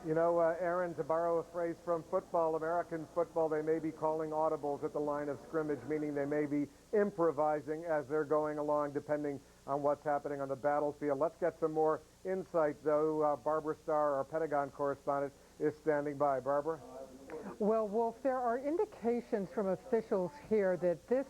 You know, Aaron, to borrow a phrase from football, American football, they may be calling audibles at the line of scrimmage, meaning they may be improvising as they're going along, depending on what's happening on the battlefield. Let's get some more insight, though. Barbara Starr, our Pentagon correspondent, is standing by. Barbara? Well, Wolf, there are indications from officials here that this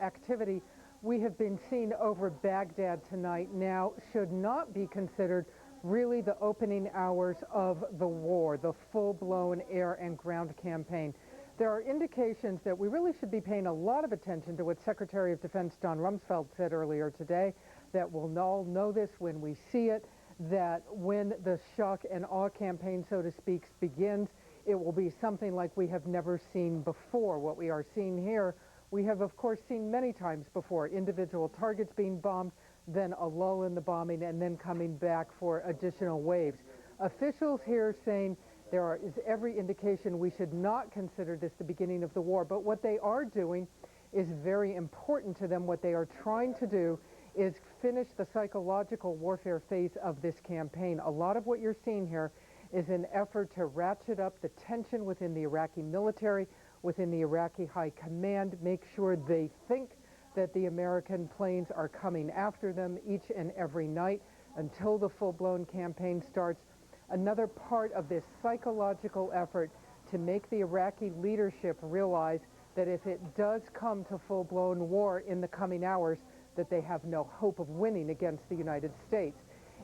activity we have been seeing over Baghdad tonight now should not be considered really the opening hours of the war, the full-blown air and ground campaign. There are indications that we really should be paying a lot of attention to what Secretary of Defense Don Rumsfeld said earlier today, that we'll all know this when we see it, that when the shock and awe campaign, so to speak, begins, it will be something like we have never seen before. What we are seeing here, we have, of course, seen many times before, individual targets being bombed, then a lull in the bombing, and then coming back for additional waves. Officials here saying there is every indication we should not consider this the beginning of the war, but what they are doing is very important to them. What they are trying to do is finish the psychological warfare phase of this campaign. A lot of what you're seeing here is an effort to ratchet up the tension within the Iraqi military, within the Iraqi high command, make sure they think that the American planes are coming after them each and every night until the full-blown campaign starts. Another part of this psychological effort to make the Iraqi leadership realize that if it does come to full-blown war in the coming hours, that they have no hope of winning against the United States.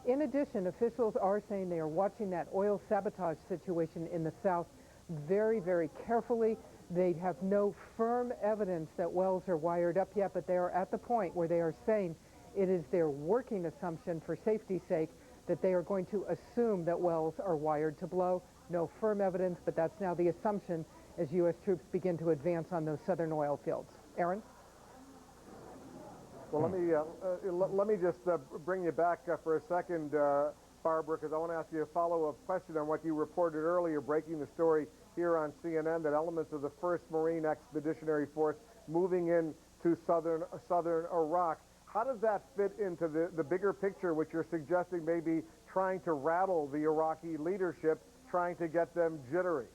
In addition, officials are saying they are watching that oil sabotage situation in the south very, very carefully. They have no firm evidence that wells are wired up yet, but they are at the point where they are saying it is their working assumption for safety's sake that they are going to assume that wells are wired to blow. No firm evidence, but that's now the assumption as U.S. troops begin to advance on those southern oil fields. Aaron? Well, let me just bring you back for a second, Barbara, because I want to ask you a follow-up question on what you reported earlier, breaking the story here on CNN, that elements of the 1st Marine Expeditionary Force moving into southern Iraq. How does that fit into the bigger picture, which you're suggesting maybe trying to rattle the Iraqi leadership, trying to get them jittery?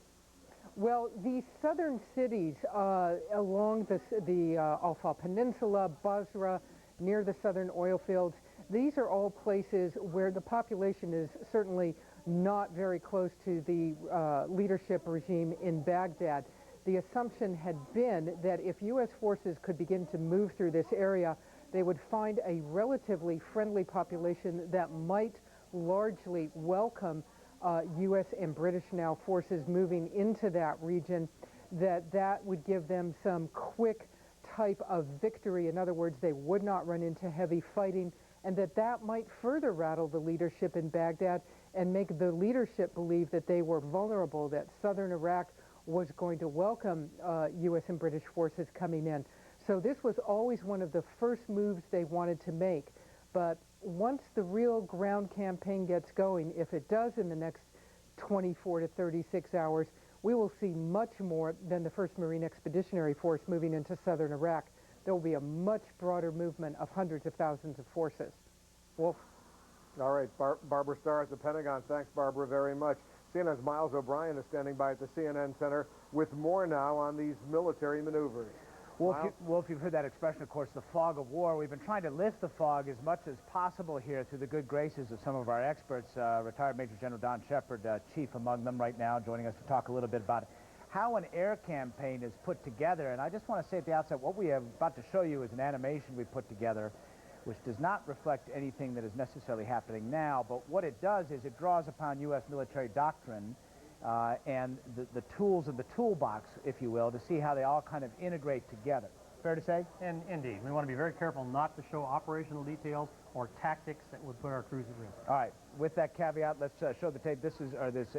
Well, these southern cities along the Al-Fa Peninsula, Basra, near the southern oil fields, these are all places where the population is certainly not very close to the leadership regime in Baghdad. The assumption had been that if U.S. forces could begin to move through this area, they would find a relatively friendly population that might largely welcome U.S. and British now forces moving into that region, that would give them some quick type of victory. In other words, they would not run into heavy fighting, and that might further rattle the leadership in Baghdad and make the leadership believe that they were vulnerable, that southern Iraq was going to welcome U.S. and British forces coming in. So this was always one of the first moves they wanted to make. But once the real ground campaign gets going, if it does in the next 24 to 36 hours, we will see much more than the 1st Marine Expeditionary Force moving into southern Iraq. There will be a much broader movement of hundreds of thousands of forces. Wolf? All right, Barbara Starr at the Pentagon. Thanks, Barbara, very much. CNN's Miles O'Brien is standing by at the CNN Center with more now on these military maneuvers. Wolf, you've heard that expression, of course, the fog of war. We've been trying to lift the fog as much as possible here through the good graces of some of our experts. Retired Major General Don Shepard, chief among them right now, joining us to talk a little bit about how an air campaign is put together. And I just want to say at the outset, what we are about to show you is an animation we put together, which does not reflect anything that is necessarily happening now, but what it does is it draws upon U.S. military doctrine and the tools of the toolbox, if you will, to see how they all kind of integrate together. Fair to say? And indeed, we want to be very careful not to show operational details or tactics that would put our crews at risk. All right, with that caveat, let's show the tape. This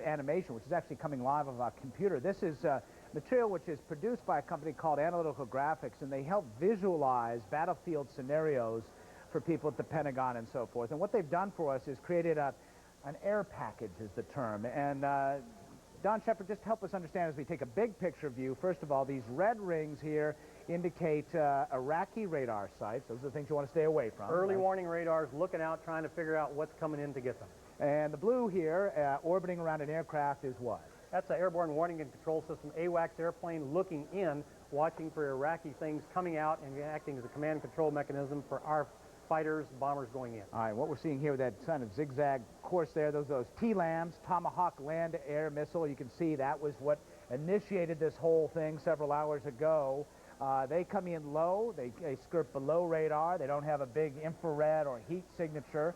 animation, which is actually coming live on our computer. This is material which is produced by a company called Analytical Graphics, and they help visualize battlefield scenarios for people at the Pentagon and so forth. And what they've done for us is created an air package, is the term. And Don Shepard, just help us understand as we take a big picture view. First of all, these red rings here indicate Iraqi radar sites. Those are the things you want to stay away from. Early warning radars looking out, trying to figure out what's coming in to get them. And the blue here, orbiting around an aircraft, is what? That's an airborne warning and control system, AWACS airplane looking in, watching for Iraqi things coming out and acting as a command and control mechanism for our fighters, bombers going in. All right, what we're seeing here with that kind of zigzag course there, those TLAMs, Tomahawk land-air missile, you can see that was what initiated this whole thing several hours ago. They come in low, they skirt below radar, they don't have a big infrared or heat signature.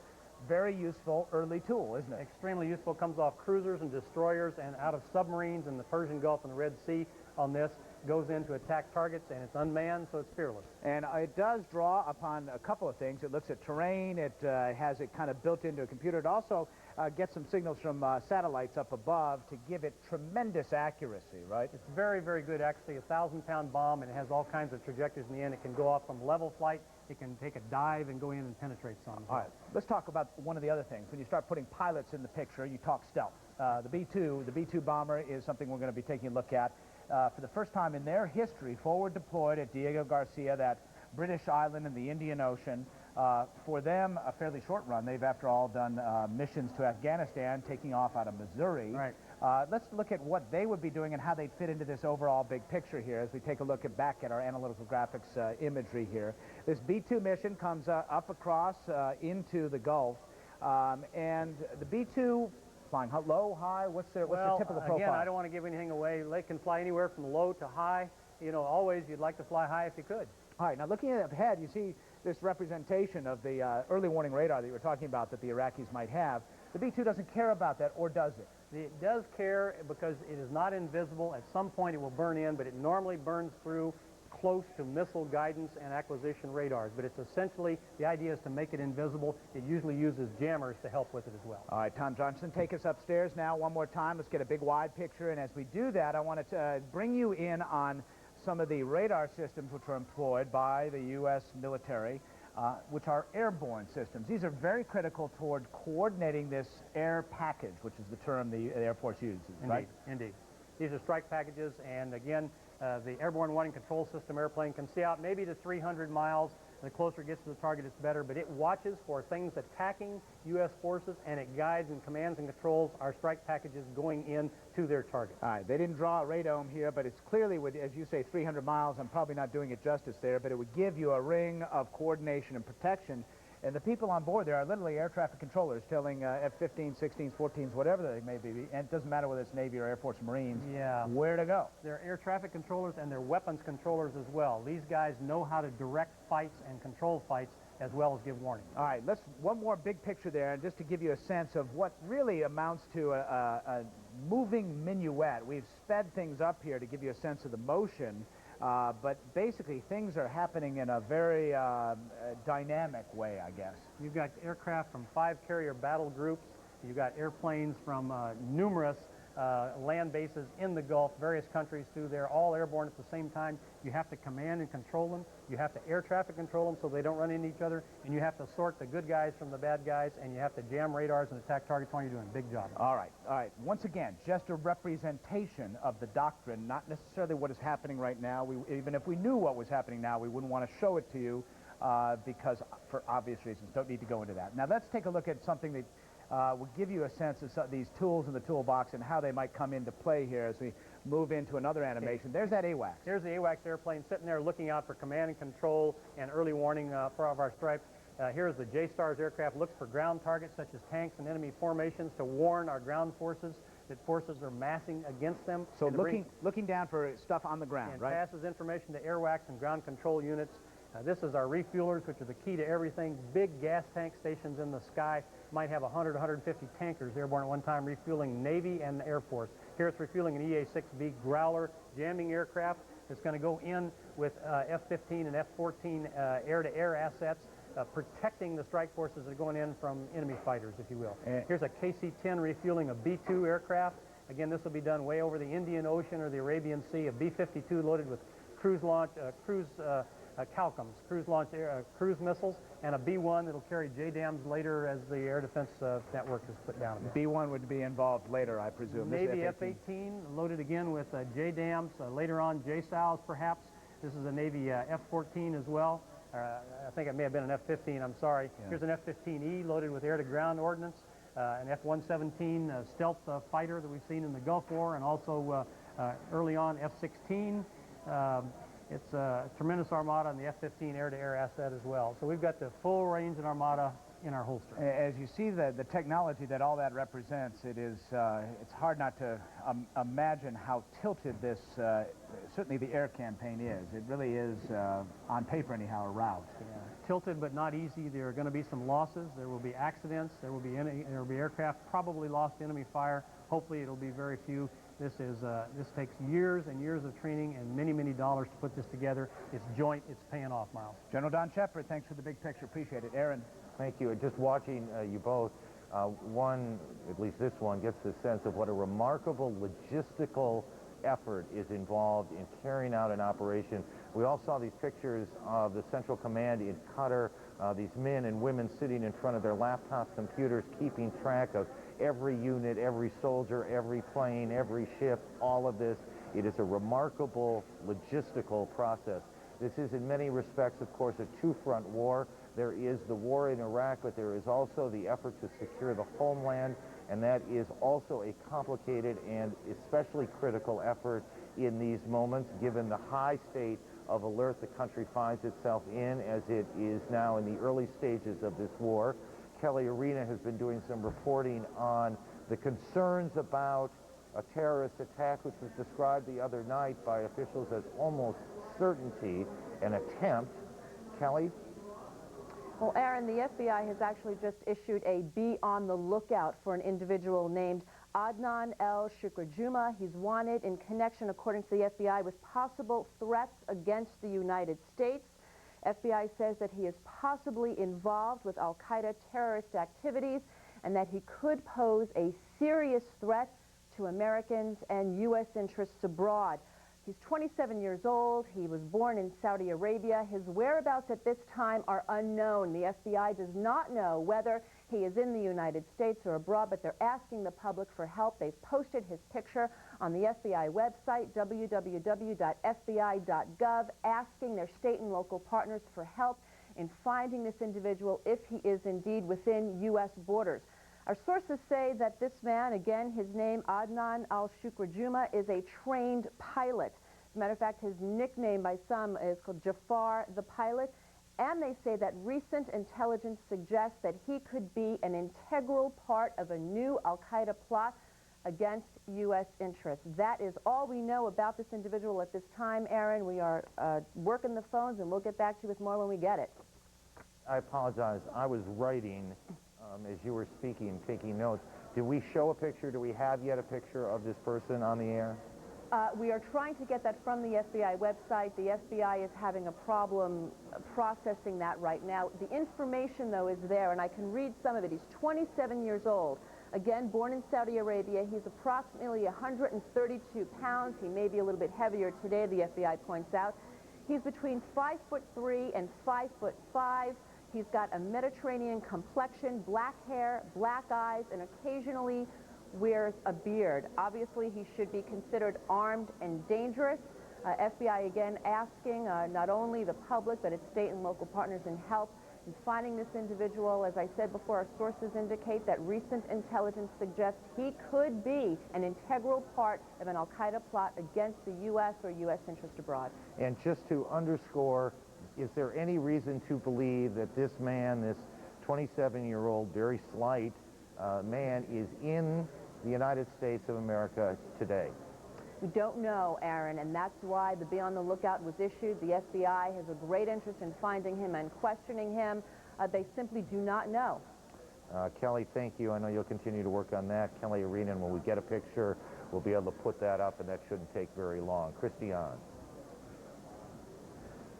Very useful early tool, isn't it? Extremely useful. Comes off cruisers and destroyers and out of submarines in the Persian Gulf and the Red Sea on this. Goes in to attack targets, and it's unmanned, so it's fearless. And it does draw upon a couple of things. It looks at terrain. It has it kind of built into a computer. It also gets some signals from satellites up above to give it tremendous accuracy, right? It's very, very good, actually. A 1,000-pound bomb, and it has all kinds of trajectories in the end. It can go off from level flight. It can take a dive and go in and penetrate some. All right, let's talk about one of the other things. When you start putting pilots in the picture, you talk stealth. The B-2 bomber is something we're going to be taking a look at. For the first time in their history, forward deployed at Diego Garcia, that British island in the Indian Ocean. For them, a fairly short run. They've, after all, done missions to Afghanistan, taking off out of Missouri. Right. Let's look at what they would be doing and how they'd fit into this overall big picture here as we take a look back at our analytical graphics imagery here. This B-2 mission comes up across into the Gulf, and the B-2 flying low, high, what's their typical profile? Again, I don't want to give anything away. They can fly anywhere from low to high. You know, always you'd like to fly high if you could. All right, now looking ahead, you see this representation of the early warning radar that you were talking about that the Iraqis might have. The B-2 doesn't care about that, or does it? It does care because it is not invisible. At some point it will burn in, but it normally burns through close to missile guidance and acquisition radars. But it's essentially, the idea is to make it invisible. It usually uses jammers to help with it as well. All right, Tom Johnson, take us upstairs now one more time. Let's get a big wide picture. And as we do that, I want to bring you in on some of the radar systems which are employed by the U.S. military, which are airborne systems. These are very critical toward coordinating this air package, which is the term the Air Force uses, right? Indeed. These are strike packages, and again, the airborne warning control system airplane can see out maybe to 300 miles. The closer it gets to the target, it's better, but it watches for things attacking U.S. forces, and it guides and commands and controls our strike packages going in to their target. All right, they didn't draw a radome here, but it's clearly, as you say, 300 miles. I'm probably not doing it justice there, but it would give you a ring of coordination and protection. And the people on board there are literally air traffic controllers telling F-15s, 16s, 14s, whatever they may be, and it doesn't matter whether it's Navy or Air Force Marines, where to go. They're air traffic controllers and they're weapons controllers as well. These guys know how to direct fights and control fights as well as give warning. All right, one more big picture there, and just to give you a sense of what really amounts to a moving minuet. We've sped things up here to give you a sense of the motion. But basically, things are happening in a very dynamic way, I guess. You've got aircraft from 5 carrier battle groups. You've got airplanes from numerous land bases in the Gulf, various countries too. They're all airborne at the same time. You have to command and control them. You have to air traffic control them so they don't run into each other. And you have to sort the good guys from the bad guys. And you have to jam radars and attack targets while you're doing a big job. All right. Once again, just a representation of the doctrine, not necessarily what is happening right now. Even if we knew what was happening now, we wouldn't want to show it to you because, for obvious reasons, don't need to go into that. Now, let's take a look at something that will give you a sense of these tools in the toolbox and how they might come into play here as we move into another animation. There's that AWACS. There's the AWACS airplane sitting there looking out for command and control and early warning for all of our stripes. Here's the J-STARS aircraft, looks for ground targets such as tanks and enemy formations to warn our ground forces that forces are massing against them. So looking down for stuff on the ground, and right? Passes information to AWACS and ground control units. This is our refuelers, which are the key to everything. Big gas tank stations in the sky. Might have 100, 150 tankers airborne at one time refueling Navy and the Air Force. Here it's refueling an EA-6B Growler jamming aircraft that's going to go in with F-15 and F-14 air-to-air assets, protecting the strike forces that are going in from enemy fighters, if you will. Here's a KC-10 refueling a B-2 aircraft. Again, this will be done way over the Indian Ocean or the Arabian Sea. A B-52 loaded with Calcums, cruise missiles, and a B-1 that'll carry JDAMs later as the air defense network is put down. B-1 would be involved later, I presume. Navy F-18 loaded again with JDAMs, later on JSOWs perhaps. This is a Navy F-14 as well. I think it may have been an F-15, I'm sorry. Yeah. Here's an F-15E loaded with air-to-ground ordnance, an F-117 stealth fighter that we've seen in the Gulf War, and also early on F-16. It's a tremendous armada and the F-15 air-to-air asset as well. So we've got the full range in Armada in our holster. As you see the technology that all that represents, it's hard not to imagine how tilted this, certainly the air campaign is. It really is, on paper anyhow, a rout. Yeah. Tilted but not easy. There are going to be some losses. There will be accidents. There will be aircraft probably lost to enemy fire. Hopefully it'll be very few. This takes years and years of training and many, many dollars to put this together. It's joint. It's paying off, Miles. General Don Shepard, thanks for the big picture. Appreciate it. Aaron. Thank you. Just watching you both, one, at least this one, gets the sense of what a remarkable logistical effort is involved in carrying out an operation. We all saw these pictures of the Central Command in Qatar, these men and women sitting in front of their laptop computers, keeping track of every unit, every soldier, every plane, every ship, all of this. It is a remarkable logistical process. This is in many respects, of course, a two-front war. There is the war in Iraq, but there is also the effort to secure the homeland, and that is also a complicated and especially critical effort in these moments, given the high state of alert the country finds itself in as it is now in the early stages of this war. Kelly Arena has been doing some reporting on the concerns about a terrorist attack, which was described the other night by officials as almost certainty, an attempt. Kelly? Well, Aaron, the FBI has actually just issued a be on the lookout for an individual named Adnan El-Shukrajuma. He's wanted in connection, according to the FBI, with possible threats against the United States. FBI says that he is possibly involved with al-Qaeda terrorist activities and that he could pose a serious threat to Americans and U.S. interests abroad. He's 27 years old. He was born in Saudi Arabia. His whereabouts at this time are unknown. The FBI does not know whether he is in the United States or abroad, but they're asking the public for help. They've posted his picture on the FBI website, www.fbi.gov, asking their state and local partners for help in finding this individual if he is indeed within U.S. borders. Our sources say that this man, again, his name, Adnan Al-Shukrajuma, is a trained pilot. As a matter of fact, his nickname by some is called Jafar the Pilot. And they say that recent intelligence suggests that he could be an integral part of a new al-Qaeda plot against U.S. interests. That is all we know about this individual at this time, Aaron. We are working the phones, and we'll get back to you with more when we get it. I apologize. I was writing as you were speaking, taking notes. Do we show a picture? Do we have yet a picture of this person on the air? We are trying to get that from the FBI website. The FBI is having a problem processing that right now. The information, though, is there, and I can read some of it. He's 27 years old. Again, born in Saudi Arabia. He's approximately 132 pounds. He may be a little bit heavier today, the FBI points out. He's between 5'3" and 5'5". He's got a Mediterranean complexion, black hair, black eyes, and occasionally wears a beard. Obviously, he should be considered armed and dangerous. FBI again asking not only the public, but its state and local partners in help in finding this individual. As I said before, our sources indicate that recent intelligence suggests he could be an integral part of an al-Qaeda plot against the U.S. or U.S. interest abroad. And just to underscore, is there any reason to believe that this man, this 27-year-old, very slight man, is in the United States of America today? We don't know, Aaron, and that's why the Be on the Lookout was issued. The FBI has a great interest in finding him and questioning him. They simply do not know. Kelly, thank you. I know you'll continue to work on that. Kelly Arena, and when we get a picture, we'll be able to put that up, and that shouldn't take very long. Christiane.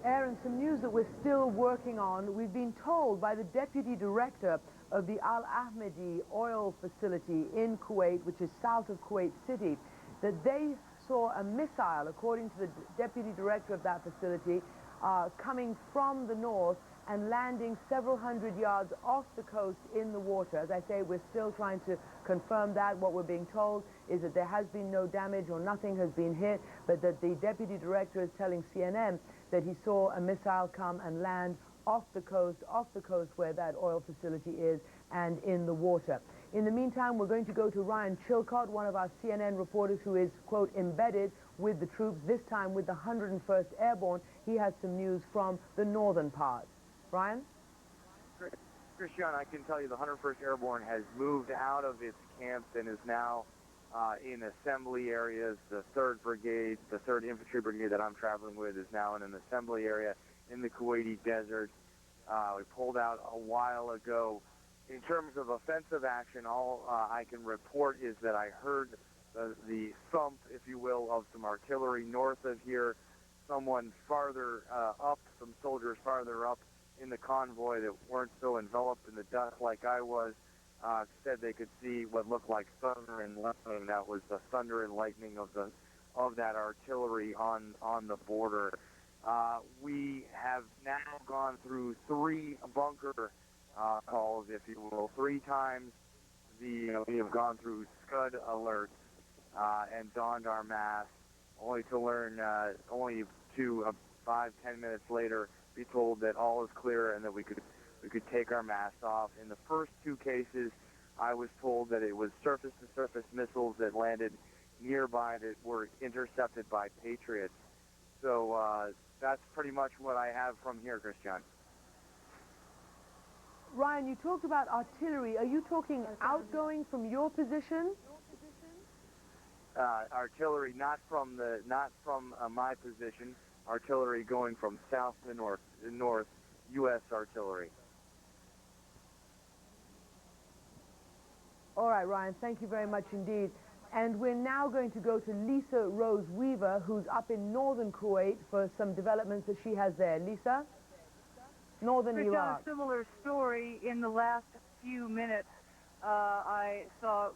Aaron, some news that we're still working on. We've been told by the deputy director of the Al Ahmadi oil facility in Kuwait, which is south of Kuwait City, that they saw a missile, according to the deputy director of that facility, coming from the north and landing several hundred yards off the coast in the water. As I say, we're still trying to confirm that. What we're being told is that there has been no damage or nothing has been hit, but that the deputy director is telling CNN that he saw a missile come and land off the coast where that oil facility is and in the water. In the meantime, we're going to go to Ryan Chilcott, one of our CNN reporters who is, quote, embedded with the troops, this time with the 101st Airborne. He has some news from the northern part. Ryan? Christiane, I can tell you the 101st Airborne has moved out of its camps and is now in assembly areas. The 3rd Brigade, the 3rd Infantry Brigade that I'm traveling with is now in an assembly area in the Kuwaiti desert. We pulled out a while ago. In terms of offensive action, all I can report is that I heard the thump, if you will, of some artillery north of here. Someone farther up, some soldiers farther up in the convoy that weren't so enveloped in the dust like I was, said they could see what looked like thunder and lightning. That was the thunder and lightning of that artillery on the border. We have now gone through 3 bunker calls, if you will, 3 times. We have gone through Scud alerts and donned our masks, only to learn, only to 5-10 minutes later, be told that all is clear and that we could take our masks off. In the first 2 cases, I was told that it was surface-to-surface missiles that landed nearby that were intercepted by Patriots. So that's pretty much what I have from here, Christiane. Ryan, you talked about artillery. Are you talking outgoing from your position? Artillery, not from my position. Artillery going from south to north, U.S. artillery. All right, Ryan, thank you very much indeed. And we're now going to go to Lisa Rose Weaver, who's up in northern Kuwait, for some developments that she has there. Lisa? Northern Iraq. A similar story. In the last few minutes, I saw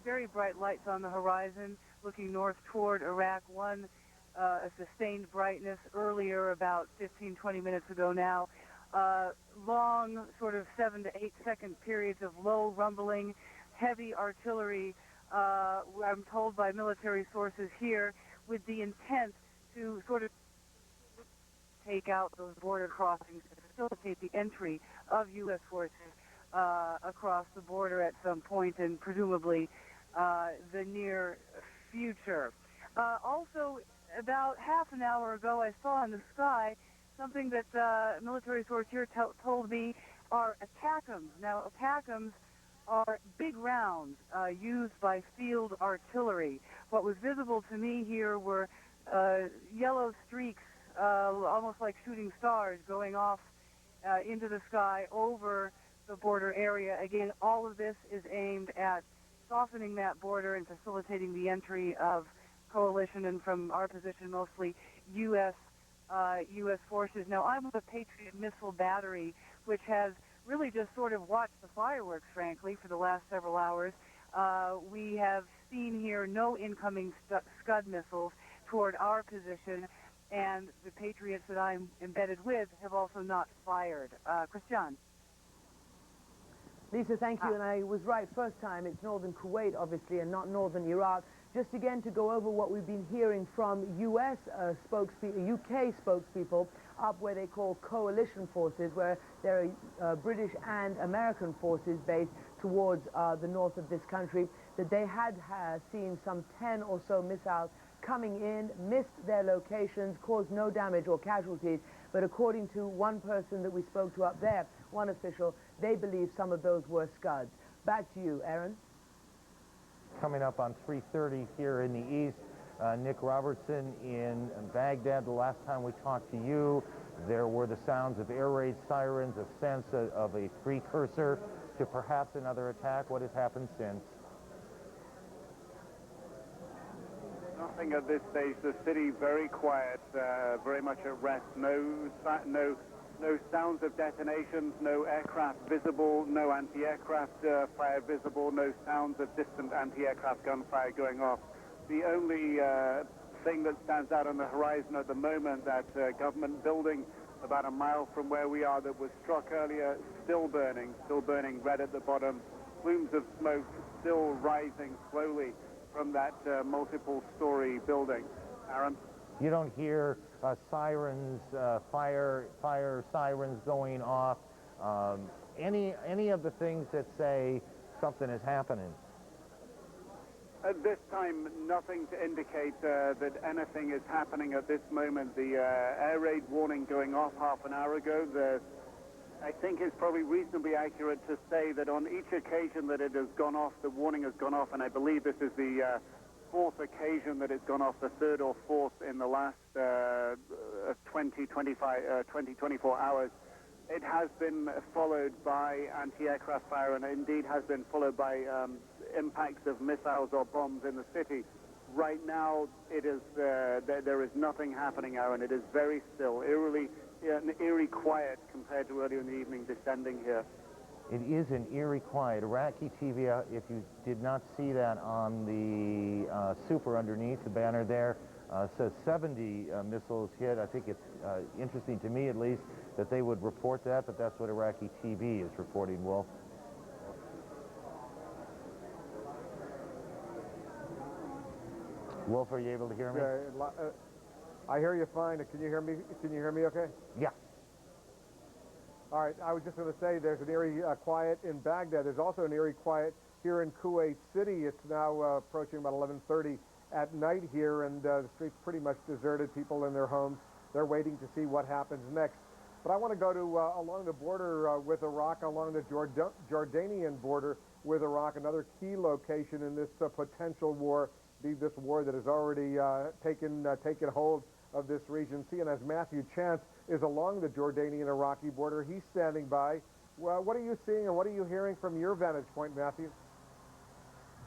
very bright lights on the horizon looking north toward Iraq. One, a sustained brightness earlier, about 15-20 minutes ago now. Long, sort of 7 to 8 second periods of low rumbling, heavy artillery, I'm told by military sources here, with the intent to sort of take out those border crossings to facilitate the entry of U.S. forces across the border at some point, and presumably the near future. Also, about half an hour ago, I saw in the sky something that a military source here told me are ATACMs. Now, ATACMs are big rounds used by field artillery. What was visible to me here were yellow streaks, almost like shooting stars, going off into the sky over the border area. Again, all of this is aimed at softening that border and facilitating the entry of coalition, and from our position, mostly U.S. forces. Now, I'm with a Patriot missile battery, which has really just sort of watched the fireworks, frankly, for the last several hours. We have seen here no incoming Scud missiles toward our position, and the Patriots that I'm embedded with have also not fired. Christiane. Lisa, thank you, and I was right first time. It's northern Kuwait, obviously, and not northern Iraq. Just again to go over what we've been hearing from UK spokespeople up where they call coalition forces, where there are British and American forces based towards the north of this country, that they had seen some 10 or so missiles coming in, missed their locations, caused no damage or casualties. But according to one person that we spoke to up there, one official, they believe some of those were Scuds. Back to you, Aaron. Coming up on 3:30 here in the east, Nick Robertson in Baghdad. The last time we talked to you, there were the sounds of air raid sirens, a sense of a precursor to perhaps another attack. What has happened since? Nothing at this stage. The city very quiet, very much at rest. No sounds of detonations, no aircraft visible, no anti-aircraft fire visible, no sounds of distant anti-aircraft gunfire going off. The only thing that stands out on the horizon at the moment, that government building about a mile from where we are that was struck earlier, still burning red at the bottom. Plumes of smoke still rising slowly from that multiple-story building. Aaron? You don't hear sirens, fire sirens going off, any of the things that say something is happening? At this time, nothing to indicate that anything is happening at this moment. The air raid warning going off half an hour ago, I think it's probably reasonably accurate to say that on each occasion that it has gone off, the warning has gone off, and I believe this is the fourth occasion that it's gone off, the third or fourth in the last 24 hours. It has been followed by anti-aircraft fire, and indeed has been followed by impacts of missiles or bombs in the city. Right now, it is there is nothing happening, Aaron. It is very still, an eerie quiet compared to earlier in the evening descending here. It is an eerie quiet. Iraqi TV, if you did not see that on the super underneath the banner there, says 70 missiles hit. I think it's interesting to me, at least, that they would report that, but that's what Iraqi TV is reporting, Wolf. Wolf, are you able to hear me? I hear you fine. Can you hear me? Can you hear me okay? Yeah. All right. I was just going to say there's an eerie quiet in Baghdad. There's also an eerie quiet here in Kuwait City. It's now approaching about 11:30 at night here, and the streets pretty much deserted. People in their homes. They're waiting to see what happens next. But I want to go to along the border with Iraq, along the Jordanian border with Iraq, another key location in this potential war. This war that has already taken hold of this region. CNN's Matthew Chance is along the Jordanian-Iraqi border. He's standing by. Well, what are you seeing and what are you hearing from your vantage point, Matthew?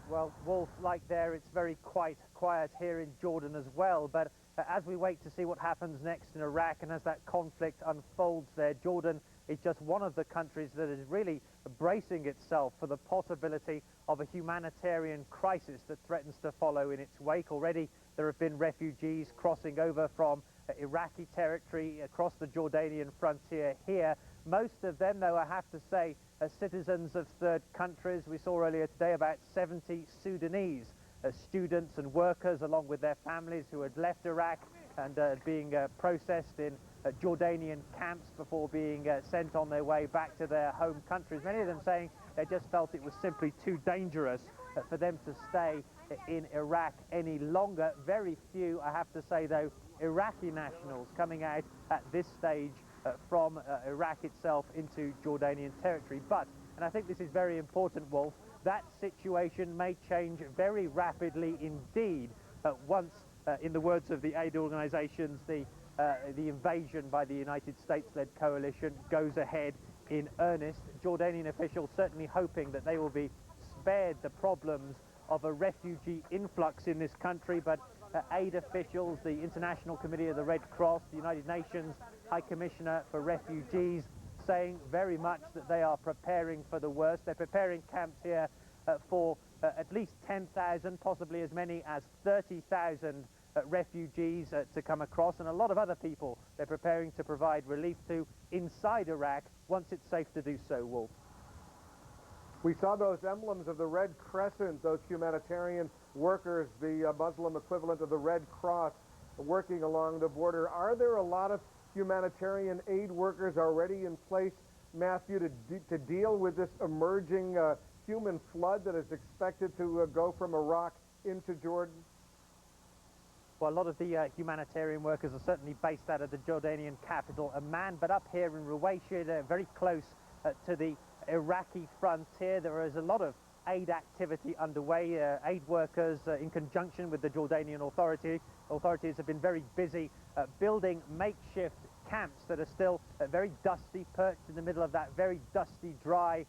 Well, Wolf, like there, it's very quiet here in Jordan as well. But as we wait to see what happens next in Iraq and as that conflict unfolds there, Jordan is just one of the countries that is really bracing itself for the possibility of a humanitarian crisis that threatens to follow in its wake. Already there have been refugees crossing over from Iraqi territory across the Jordanian frontier here. Most of them, though, I have to say, are citizens of third countries. We saw earlier today about 70 Sudanese students and workers along with their families who had left Iraq and being processed in Jordanian camps before being sent on their way back to their home countries. Many of them saying they just felt it was simply too dangerous for them to stay in Iraq any longer. Very few, I have to say, though, Iraqi nationals coming out at this stage from Iraq itself into Jordanian territory. But, and I think this is very important, Wolf, that situation may change very rapidly indeed once, in the words of the aid organizations, the invasion by the United States-led coalition goes ahead in earnest. Jordanian officials certainly hoping that they will be spared the problems of a refugee influx in this country, but aid officials, the International Committee of the Red Cross, the United Nations High Commissioner for Refugees, saying very much that they are preparing for the worst. They're preparing camps here for at least 10,000, possibly as many as 30,000 refugees to come across, and a lot of other people they're preparing to provide relief to inside Iraq once it's safe to do so, Wolf. We saw those emblems of the Red Crescent, those humanitarian workers, the Muslim equivalent of the Red Cross, working along the border. Are there a lot of humanitarian aid workers already in place, Matthew, to deal with this emerging human flood that is expected to go from Iraq into Jordan? Well, a lot of the humanitarian workers are certainly based out of the Jordanian capital, Amman, but up here in Ruwayshah, they're very close to the Iraqi frontier. There is a lot of aid activity underway. Aid workers, in conjunction with the Jordanian authorities, have been very busy building makeshift camps that are still very dusty, perched in the middle of that very dusty, dry,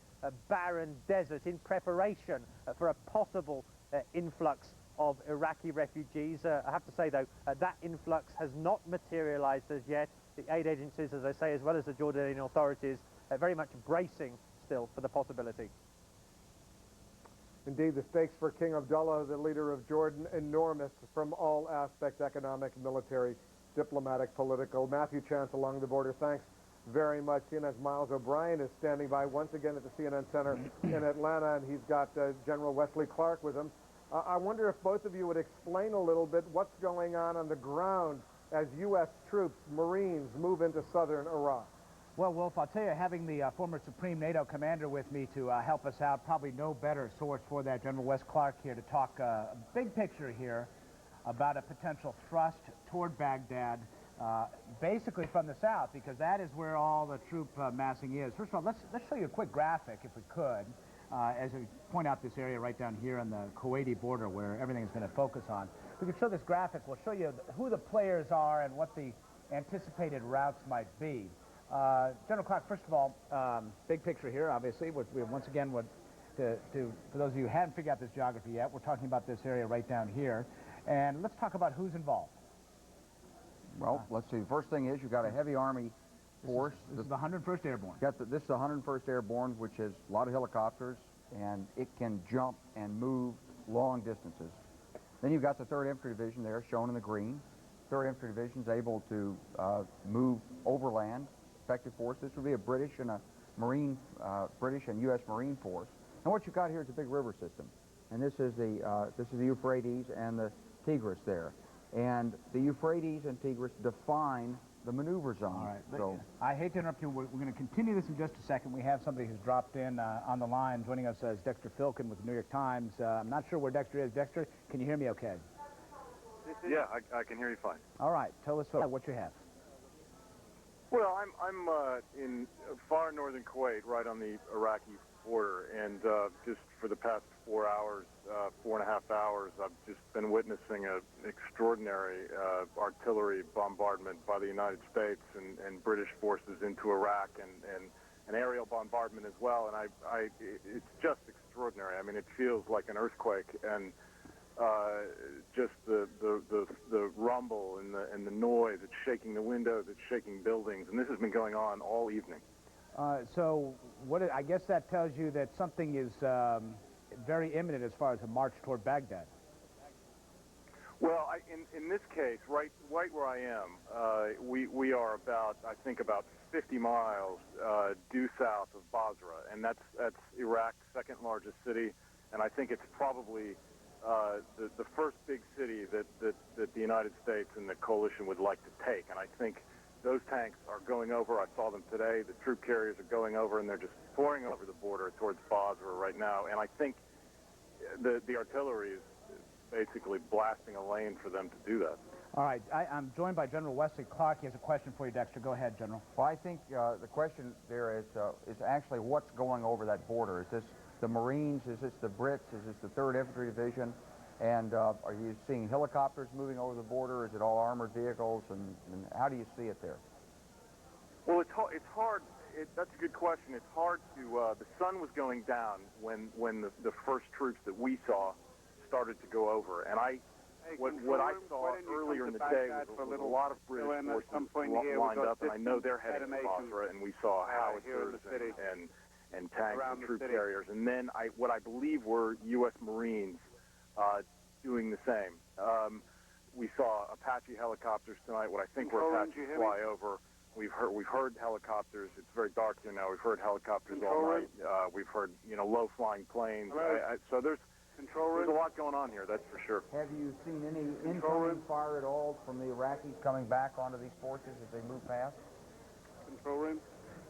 barren desert in preparation for a possible influx of Iraqi refugees. I have to say, though, that influx has not materialized as yet. The aid agencies, as I say, as well as the Jordanian authorities, are very much bracing still for the possibility. Indeed, the stakes for King Abdullah, the leader of Jordan, enormous from all aspects: economic, military, diplomatic, political. Matthew Chance along the border, thanks very much. CNN's Miles O'Brien is standing by once again at the CNN Center in Atlanta, and he's got General Wesley Clark with him. I wonder if both of you would explain a little bit what's going on the ground as U.S. troops, Marines, move into southern Iraq. Well, Wolf, I'll tell you, having the former Supreme NATO commander with me to help us out, probably no better source for that, General Wes Clark here, to talk big picture here about a potential thrust toward Baghdad basically from the south, because that is where all the troop massing is. First of all, let's show you a quick graphic, if we could, as we point out this area right down here on the Kuwaiti border where everything is going to focus on. We can show this graphic. We'll show you who the players are and what the anticipated routes might be. General Clark, first of all, big picture here, obviously. We once again would, for those of you who haven't figured out this geography yet, we're talking about this area right down here. And let's talk about who's involved. Well, let's see. The first thing is you've got a heavy Army force. This is the 101st Airborne. This is the 101st Airborne, which has a lot of helicopters, and it can jump and move long distances. Then you've got the 3rd Infantry Division there, shown in the green. 3rd Infantry Division is able to move overland, effective force. This would be a British and a Marine, British and U.S. Marine force. And what you've got here is a big river system, and this is the Euphrates and the Tigris there. And the Euphrates and Tigris define the maneuver zone. All right. So I hate to interrupt you. We're going to continue this in just a second. We have somebody who's dropped in on the line. Joining us is Dexter Filkin with the New York Times. I'm not sure where Dexter is. Dexter, can you hear me okay? Yeah, I can hear you fine. All right. Tell us what you have. Well, I'm in far northern Kuwait, right on the Iraqi border, and just for the past 4 hours, 4.5 hours, I've just been witnessing an extraordinary artillery bombardment by the United States and British forces into Iraq, and an aerial bombardment as well. And it's just extraordinary. I mean, it feels like an earthquake, and just the rumble and the noise. It's shaking the windows. It's shaking buildings, and this has been going on all evening. So I guess that tells you that something is very imminent as far as a march toward Baghdad. Well, in this case, right where I am, we are about, I think, about 50 miles due south of Basra, and that's Iraq's 2nd largest city, and I think it's probably the first big city that the United States and the coalition would like to take. And I think those tanks are going over. I saw them today. The troop carriers are going over, and they're just pouring over the border towards Basra right now. And I think the artillery is basically blasting a lane for them to do that. All right. I'm joined by General Wesley Clark. He has a question for you, Dexter. Go ahead, General. Well, I think the question there is actually what's going over that border. Is this the Marines? Is this the Brits? Is this the 3rd Infantry Division? And are you seeing helicopters moving over the border? Is it all armored vehicles? And how do you see it there? Well, it's hard. That's a good question. It's hard to. The sun was going down when the first troops that we saw started to go over, and what I saw earlier in the day was a lot of British forces lined up, and I know they're heading to Basra, and we saw howitzers and tanks and troop carriers, and then what I believe were U.S. Marines doing the same. We saw Apache helicopters tonight, what I think were Apaches fly over. We've heard helicopters. It's very dark here now. We've heard helicopters all night. We've heard low-flying planes. So there's a lot going on here, that's for sure. Have you seen any incoming fire at all from the Iraqis coming back onto these forces as they move past? Control room?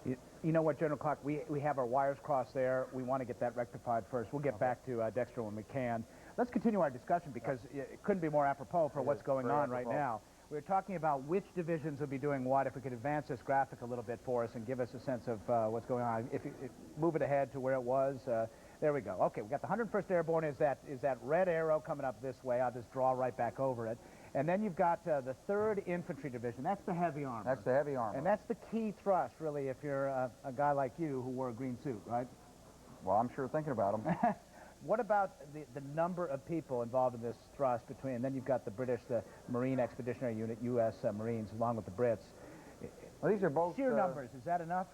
You know what, General Clark, we have our wires crossed there. We want to get that rectified first. We'll get back to Dexter when we can. Let's continue our discussion because it couldn't be more apropos for what's going on right now. We're talking about which divisions will be doing what. If we could advance this graphic a little bit for us and give us a sense of what's going on. If you move it ahead to where it was, there we go. Okay, we got the 101st Airborne is that red arrow coming up this way. I'll just draw right back over it. And then you've got the 3rd Infantry Division. That's the heavy armor. That's the heavy armor. And that's the key thrust, really, if you're a guy like you who wore a green suit, right? Well, I'm sure thinking about them. What about the number of people involved in this thrust between, and then you've got the British, the Marine Expeditionary Unit, U.S. Marines, along with the Brits. Well, these are both... Sheer numbers, is that enough?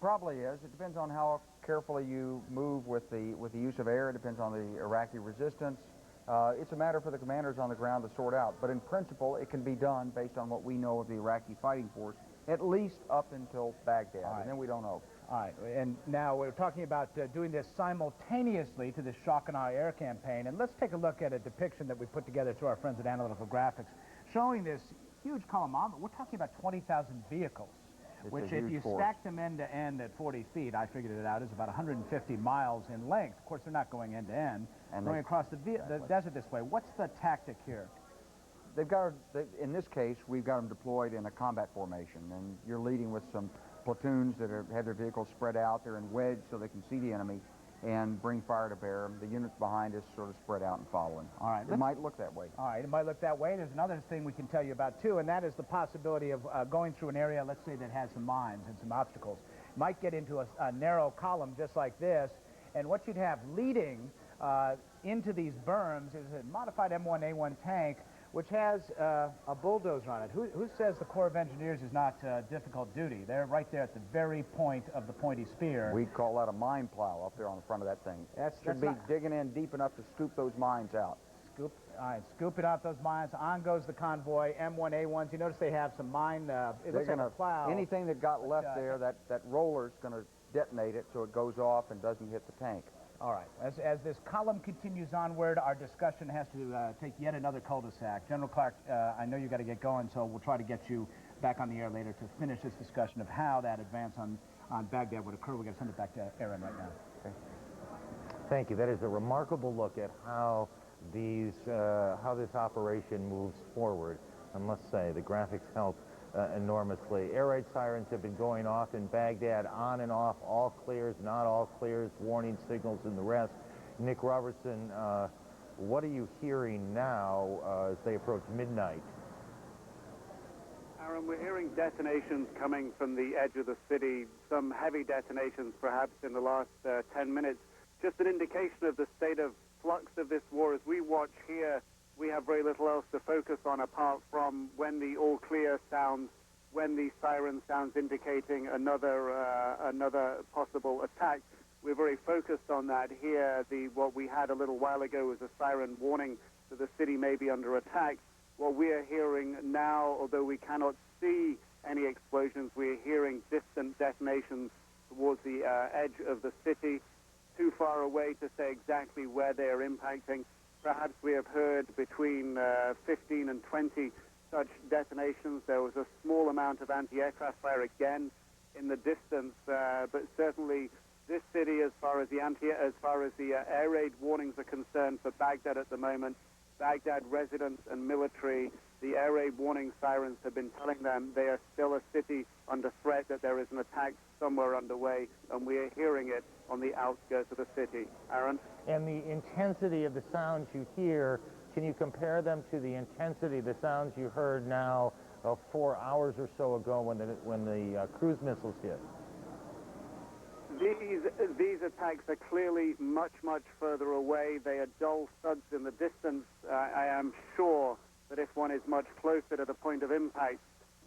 Probably is. It depends on how carefully you move with the use of air. It depends on the Iraqi resistance. It's a matter for the commanders on the ground to sort out. But in principle, it can be done based on what we know of the Iraqi fighting force, at least up until Baghdad, and then we don't know. All right, and now we're talking about doing this simultaneously to the shock and awe air campaign, and let's take a look at a depiction that we put together to our friends at Analytical Graphics, showing this huge column. We're talking about 20,000 vehicles, which if you stack them end to end at 40 feet, I figured it out, is about 150 miles in length. Of course, they're not going end to end, and going across the desert this way. What's the tactic here? in this case, we've got them deployed in a combat formation, and you're leading with some platoons that have their vehicles spread out. They're in wedge so they can see the enemy and bring fire to bear. The units behind us sort of spread out and following. All right. It might look that way. All right, it might look that way. There's another thing we can tell you about, too, and that is the possibility of going through an area, let's say, that has some mines and some obstacles. Might get into a narrow column just like this, and what you'd have leading into these berms is a modified M1A1 tank, which has a bulldozer on it. Who says the Corps of Engineers is not difficult duty? They're right there at the very point of the pointy spear. We call that a mine plow up there on the front of that thing. Should be digging in deep enough to scoop those mines out. All right, scooping out those mines. On goes the convoy, M1A1s. You notice they have some mine, it looks like a plow. Anything that got left there, that roller's going to detonate it so it goes off and doesn't hit the tank. All right. As this column continues onward, our discussion has to take yet another cul-de-sac. General Clark, I know you've got to get going, so we'll try to get you back on the air later to finish this discussion of how that advance on Baghdad would occur. We've got to send it back to Aaron right now. Okay. Thank you. That is a remarkable look at how this operation moves forward. I must say, the graphics help enormously. Air raid sirens have been going off in Baghdad, on and off, all clears, not all clears, warning signals and the rest. Nick Robertson, what are you hearing now as they approach midnight? Aaron, we're hearing detonations coming from the edge of the city, some heavy detonations perhaps in the last 10 minutes. Just an indication of the state of flux of this war. As we watch here, we have very little else to focus on apart from when the all clear sounds, when the siren sounds indicating another possible attack. We're very focused on that here. What we had a little while ago was a siren warning that the city may be under attack. What we are hearing now, although we cannot see any explosions, we are hearing distant detonations towards the edge of the city, too far away to say exactly where they are impacting. Perhaps we have heard between 15 and 20 such detonations. There was a small amount of anti-aircraft fire again in the distance, but certainly this city, as far as the air raid warnings are concerned for Baghdad at the moment, Baghdad residents and military, the air raid warning sirens have been telling them they are still a city under threat, that there is an attack somewhere underway, and we are hearing it on the outskirts of the city. Aaron? And the intensity of the sounds you hear, can you compare them to the intensity of the sounds you heard now 4 hours or so ago when the cruise missiles hit? These attacks are clearly much, much further away. They are dull thuds in the distance. I am sure that if one is much closer to the point of impact,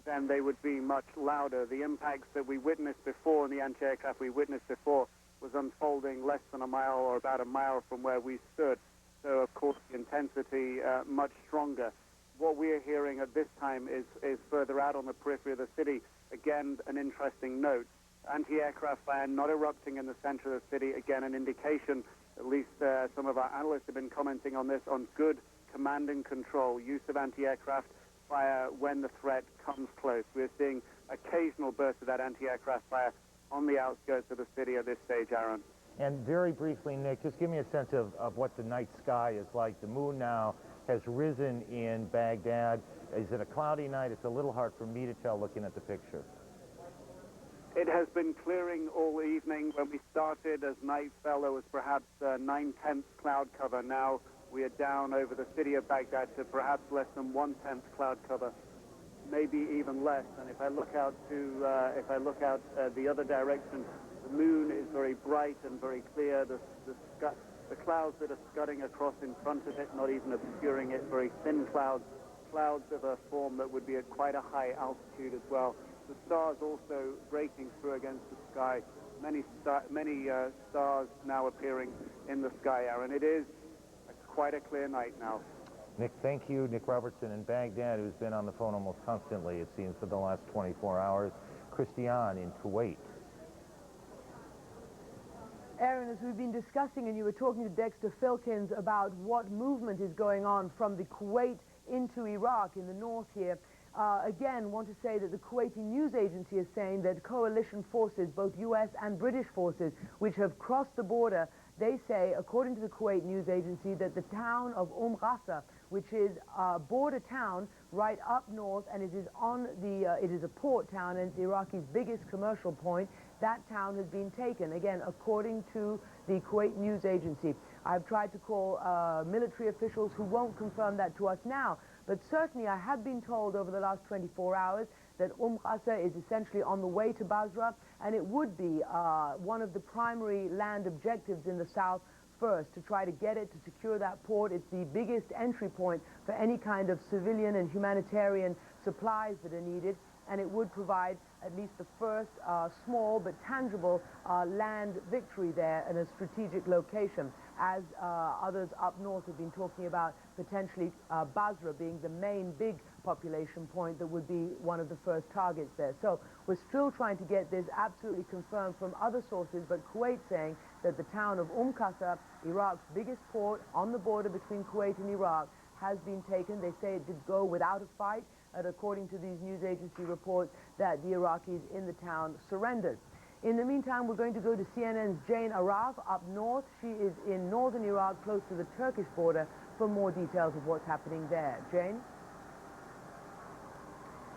then they would be much louder. The impacts that we witnessed before, and the anti-aircraft we witnessed before, was unfolding less than a mile or about a mile from where we stood. So, of course, the intensity much stronger. What we are hearing at this time is further out on the periphery of the city. Again, an interesting note. Anti-aircraft fire not erupting in the center of the city. Again, an indication, at least some of our analysts have been commenting on this, on good command and control, use of anti-aircraft fire when the threat comes close. We're seeing occasional bursts of that anti-aircraft fire on the outskirts of the city at this stage, Aaron. And very briefly, Nick, just give me a sense of what the night sky is like. The moon now has risen in Baghdad. Is it a cloudy night? It's a little hard for me to tell looking at the picture. It has been clearing all evening. When we started, as night fell, there was perhaps 9/10 cloud cover. Now we are down over the city of Baghdad to perhaps less than 1/10 cloud cover, maybe even less. And if I look out the other direction, the moon is very bright and very clear. The clouds that are scudding across in front of it, not even obscuring it, very thin clouds of a form that would be at quite a high altitude as well. The stars also breaking through against the sky. Many stars now appearing in the sky, Aaron. It is quite a clear night now. Nick, thank you. Nick Robertson in Baghdad, who's been on the phone almost constantly, it seems, for the last 24 hours. Christiane in Kuwait. Aaron, as we've been discussing, and you were talking to Dexter Filkins about what movement is going on from the Kuwait into Iraq in the north here, again, want to say that the Kuwaiti news agency is saying that coalition forces, both U.S. and British forces, which have crossed the border, they say, according to the Kuwait news agency, that the town of Qasa, which is a border town right up north, and it is on the, it is a port town, and it's Iraq's biggest commercial point. That town has been taken, again, according to the Kuwait news agency. I've tried to call military officials who won't confirm that to us now, but certainly I have been told over the last 24 hours that Qasr is essentially on the way to Basra, and it would be one of the primary land objectives in the south first, to try to get it, to secure that port. It's the biggest entry point for any kind of civilian and humanitarian supplies that are needed, and it would provide at least the first small but tangible land victory there in a strategic location, as others up north have been talking about potentially Basra being the main big population point that would be one of the first targets there. So we're still trying to get this absolutely confirmed from other sources, but Kuwait saying that the town of Qasr, Iraq's biggest port on the border between Kuwait and Iraq, has been taken. They say it did go without a fight, and according to these news agency reports, that the Iraqis in the town surrendered. In the meantime, we're going to go to CNN's Jane Araf up north. She is in northern Iraq, close to the Turkish border, for more details of what's happening there. Jane?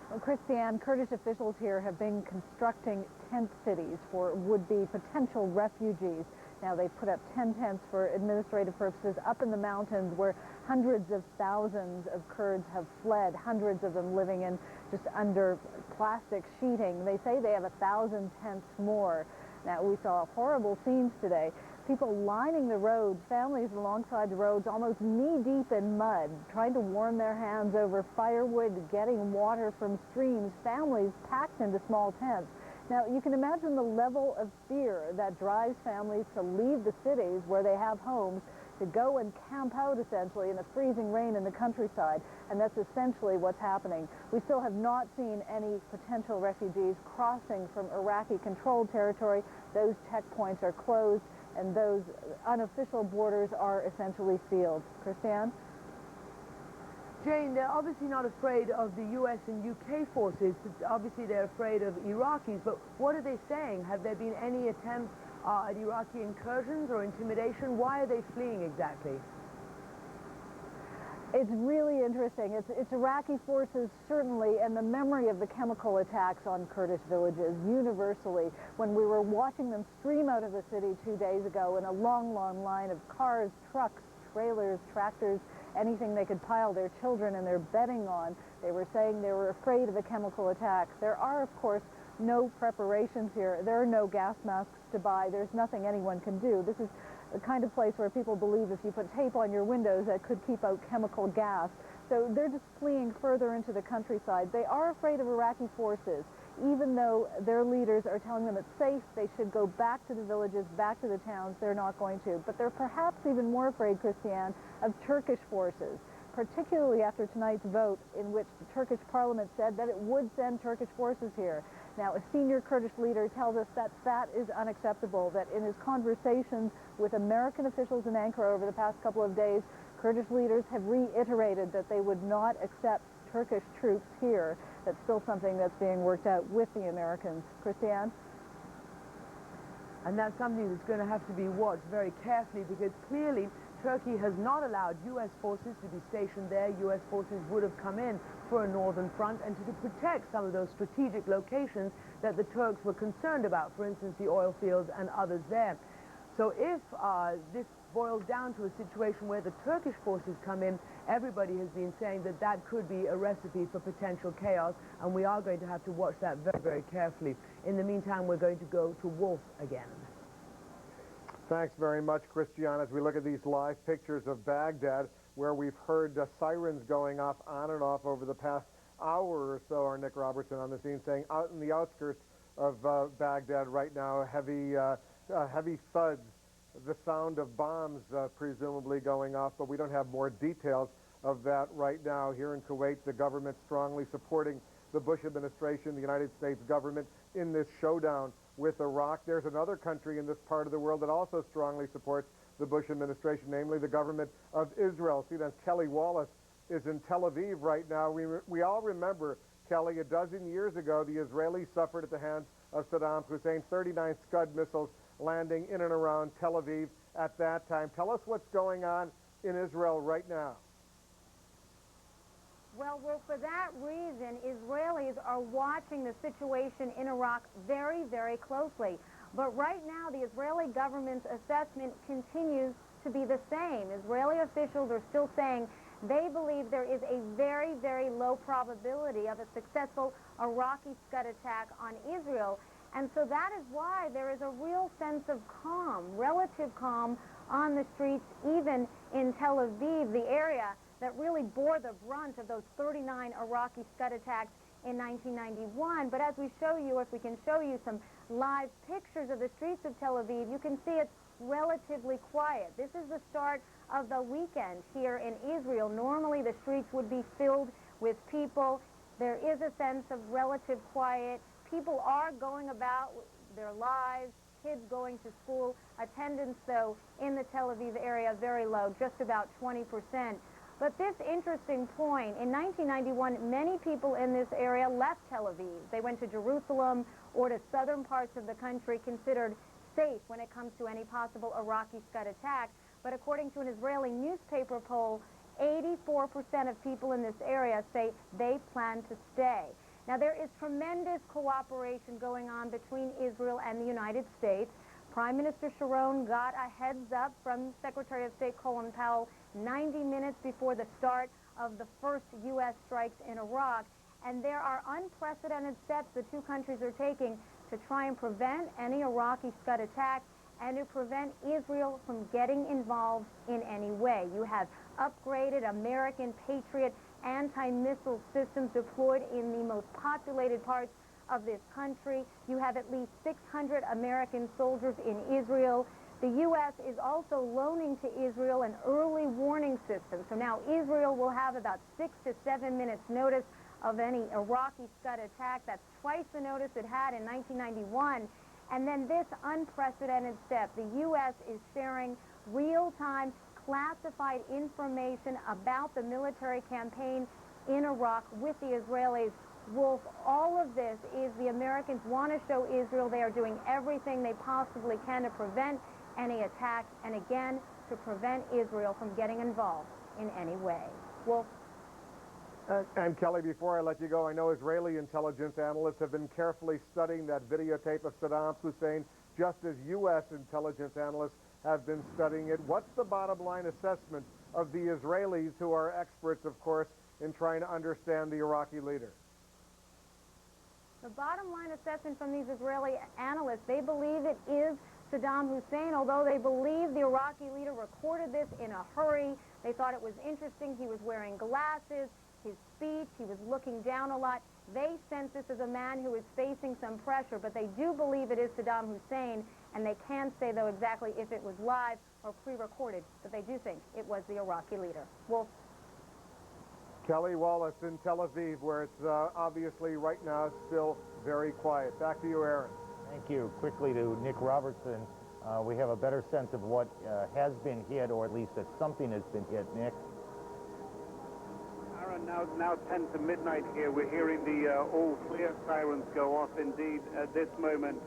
Well, Christiane, Kurdish officials here have been constructing tent cities for would-be potential refugees. Now, they put up 10 tents for administrative purposes up in the mountains where hundreds of thousands of Kurds have fled, hundreds of them living in just under plastic sheeting. They say they have 1,000 tents more. Now, we saw horrible scenes today. People lining the roads, families alongside the roads, almost knee-deep in mud, trying to warm their hands over firewood, getting water from streams, families packed into small tents. Now, you can imagine the level of fear that drives families to leave the cities where they have homes to go and camp out, essentially, in the freezing rain in the countryside, and that's essentially what's happening. We still have not seen any potential refugees crossing from Iraqi-controlled territory. Those checkpoints are closed, and those unofficial borders are essentially sealed. Christiane? Jane, they're obviously not afraid of the U.S. and U.K. forces. Obviously, they're afraid of Iraqis, but what are they saying? Have there been any attempts at Iraqi incursions or intimidation? Why are they fleeing exactly? It's really interesting. It's Iraqi forces, certainly, and the memory of the chemical attacks on Kurdish villages universally. When we were watching them stream out of the city 2 days ago in a long, long line of cars, trucks, trailers, tractors, anything they could pile their children and their bedding on, they were saying they were afraid of a chemical attack. There are, of course, no preparations here. There are no gas masks to buy. There's nothing anyone can do. This is the kind of place where people believe if you put tape on your windows that could keep out chemical gas. So they're just fleeing further into the countryside. They are afraid of Iraqi forces. Even though their leaders are telling them it's safe, they should go back to the villages, back to the towns, they're not going to. But they're perhaps even more afraid, Christiane, of Turkish forces, particularly after tonight's vote in which the Turkish parliament said that it would send Turkish forces here. Now, a senior Kurdish leader tells us that that is unacceptable, that in his conversations with American officials in Ankara over the past couple of days, Kurdish leaders have reiterated that they would not accept Turkish troops here. That's still something that's being worked out with the Americans. Christiane? And that's something that's going to have to be watched very carefully, because clearly Turkey has not allowed U.S. forces to be stationed there. U.S. forces would have come in for a northern front and to protect some of those strategic locations that the Turks were concerned about, for instance, the oil fields and others there. So if this boils down to a situation where the Turkish forces come in, everybody has been saying that that could be a recipe for potential chaos, and we are going to have to watch that very, very carefully. In the meantime, we're going to go to Wolf again. Thanks very much, Christiane. As we look at these live pictures of Baghdad, where we've heard sirens going off on and off over the past hour or so, our Nick Robertson on the scene saying out in the outskirts of Baghdad right now, heavy thuds, the sound of bombs presumably going off, but we don't have more details of that right now. Here in Kuwait, the government strongly supporting the Bush administration, the United States government, in this showdown with Iraq. There's another country in this part of the world that also strongly supports the Bush administration, namely the government of Israel. See, that Kelly Wallace is in Tel Aviv right now. We all remember, Kelly, a dozen years ago, the Israelis suffered at the hands of Saddam Hussein, 39 Scud missiles landing in and around Tel Aviv at that time. Tell us what's going on in Israel right now. Well, for that reason, Israelis are watching the situation in Iraq very, very closely. But right now, the Israeli government's assessment continues to be the same. Israeli officials are still saying they believe there is a very, very low probability of a successful Iraqi Scud attack on Israel. And so that is why there is a real sense of calm, relative calm, on the streets, even in Tel Aviv, the area that really bore the brunt of those 39 Iraqi Scud attacks in 1991. But as we show you, if we can show you some live pictures of the streets of Tel Aviv, you can see it's relatively quiet. This is the start of the weekend here in Israel. Normally the streets would be filled with people. There is a sense of relative quiet. People are going about their lives, kids going to school. Attendance, though, in the Tel Aviv area, very low, just about 20%. But this interesting point, in 1991, many people in this area left Tel Aviv. They went to Jerusalem or to southern parts of the country considered safe when it comes to any possible Iraqi Scud attack. But according to an Israeli newspaper poll, 84% of people in this area say they plan to stay. Now, there is tremendous cooperation going on between Israel and the United States. Prime Minister Sharon got a heads up from Secretary of State Colin Powell 90 minutes before the start of the first U.S. strikes in Iraq. And there are unprecedented steps the two countries are taking to try and prevent any Iraqi Scud attack and to prevent Israel from getting involved in any way. You have upgraded American Patriot anti-missile systems deployed in the most populated parts of this country. You have at least 600 American soldiers in Israel. The U.S. is also loaning to Israel an early warning system. So now Israel will have about 6 to 7 minutes notice of any Iraqi Scud attack. That's twice the notice it had in 1991. And then this unprecedented step, the U.S. is sharing real-time classified information about the military campaign in Iraq with the Israelis. Wolf, all of this is the Americans want to show Israel they are doing everything they possibly can to prevent any attacks and, again, to prevent Israel from getting involved in any way. Wolf? And Kelly, before I let you go, I know Israeli intelligence analysts have been carefully studying that videotape of Saddam Hussein, just as U.S. intelligence analysts have been studying it. What's the bottom line assessment of the Israelis, who are experts, of course, in trying to understand the Iraqi leader? The bottom line assessment from these Israeli analysts, they believe it is Saddam Hussein, although they believe the Iraqi leader recorded this in a hurry. They thought it was interesting. He was wearing glasses. His speech, he was looking down a lot. They sense this as a man who is facing some pressure, but they do believe it is Saddam Hussein, and they can't say, though, exactly if it was live or pre-recorded, but they do think it was the Iraqi leader. Wolf? Kelly Wallace in Tel Aviv, where it's obviously right now still very quiet. Back to you, Aaron. Thank you. Quickly to Nick Robertson. We have a better sense of what has been hit, or at least that something has been hit. Nick? Aaron, now 10 to midnight here. We're hearing the all-clear sirens go off indeed at this moment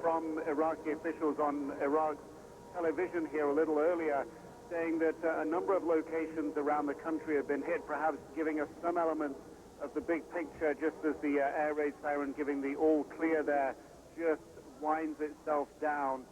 from Iraqi officials on Iraq's television here a little earlier, saying that a number of locations around the country have been hit, perhaps giving us some elements of the big picture, just as the air raid siren giving the all-clear there just winds itself down.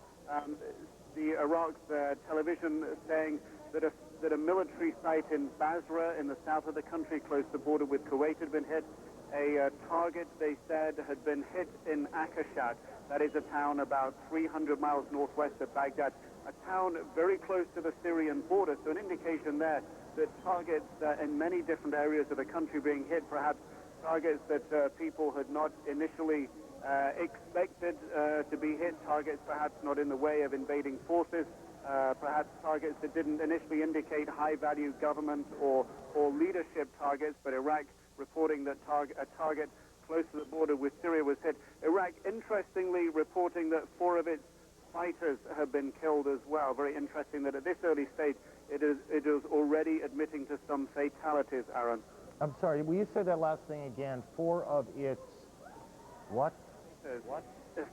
The Iraq's television saying that a military site in Basra in the south of the country, close to the border with Kuwait, had been hit. A target, they said, had been hit in Akashat. That is a town about 300 miles northwest of Baghdad, a town very close to the Syrian border. So an indication there that targets in many different areas of the country being hit, perhaps targets that people had not initially expected to be hit, targets perhaps not in the way of invading forces, perhaps targets that didn't initially indicate high-value government or leadership targets, but Iraq reporting that a target close to the border with Syria was hit. Iraq, interestingly, reporting that 4 of its fighters have been killed as well. Very interesting that at this early stage, it is already admitting to some fatalities, Aaron. I'm sorry, will you say that last thing again? 4 of its what? What?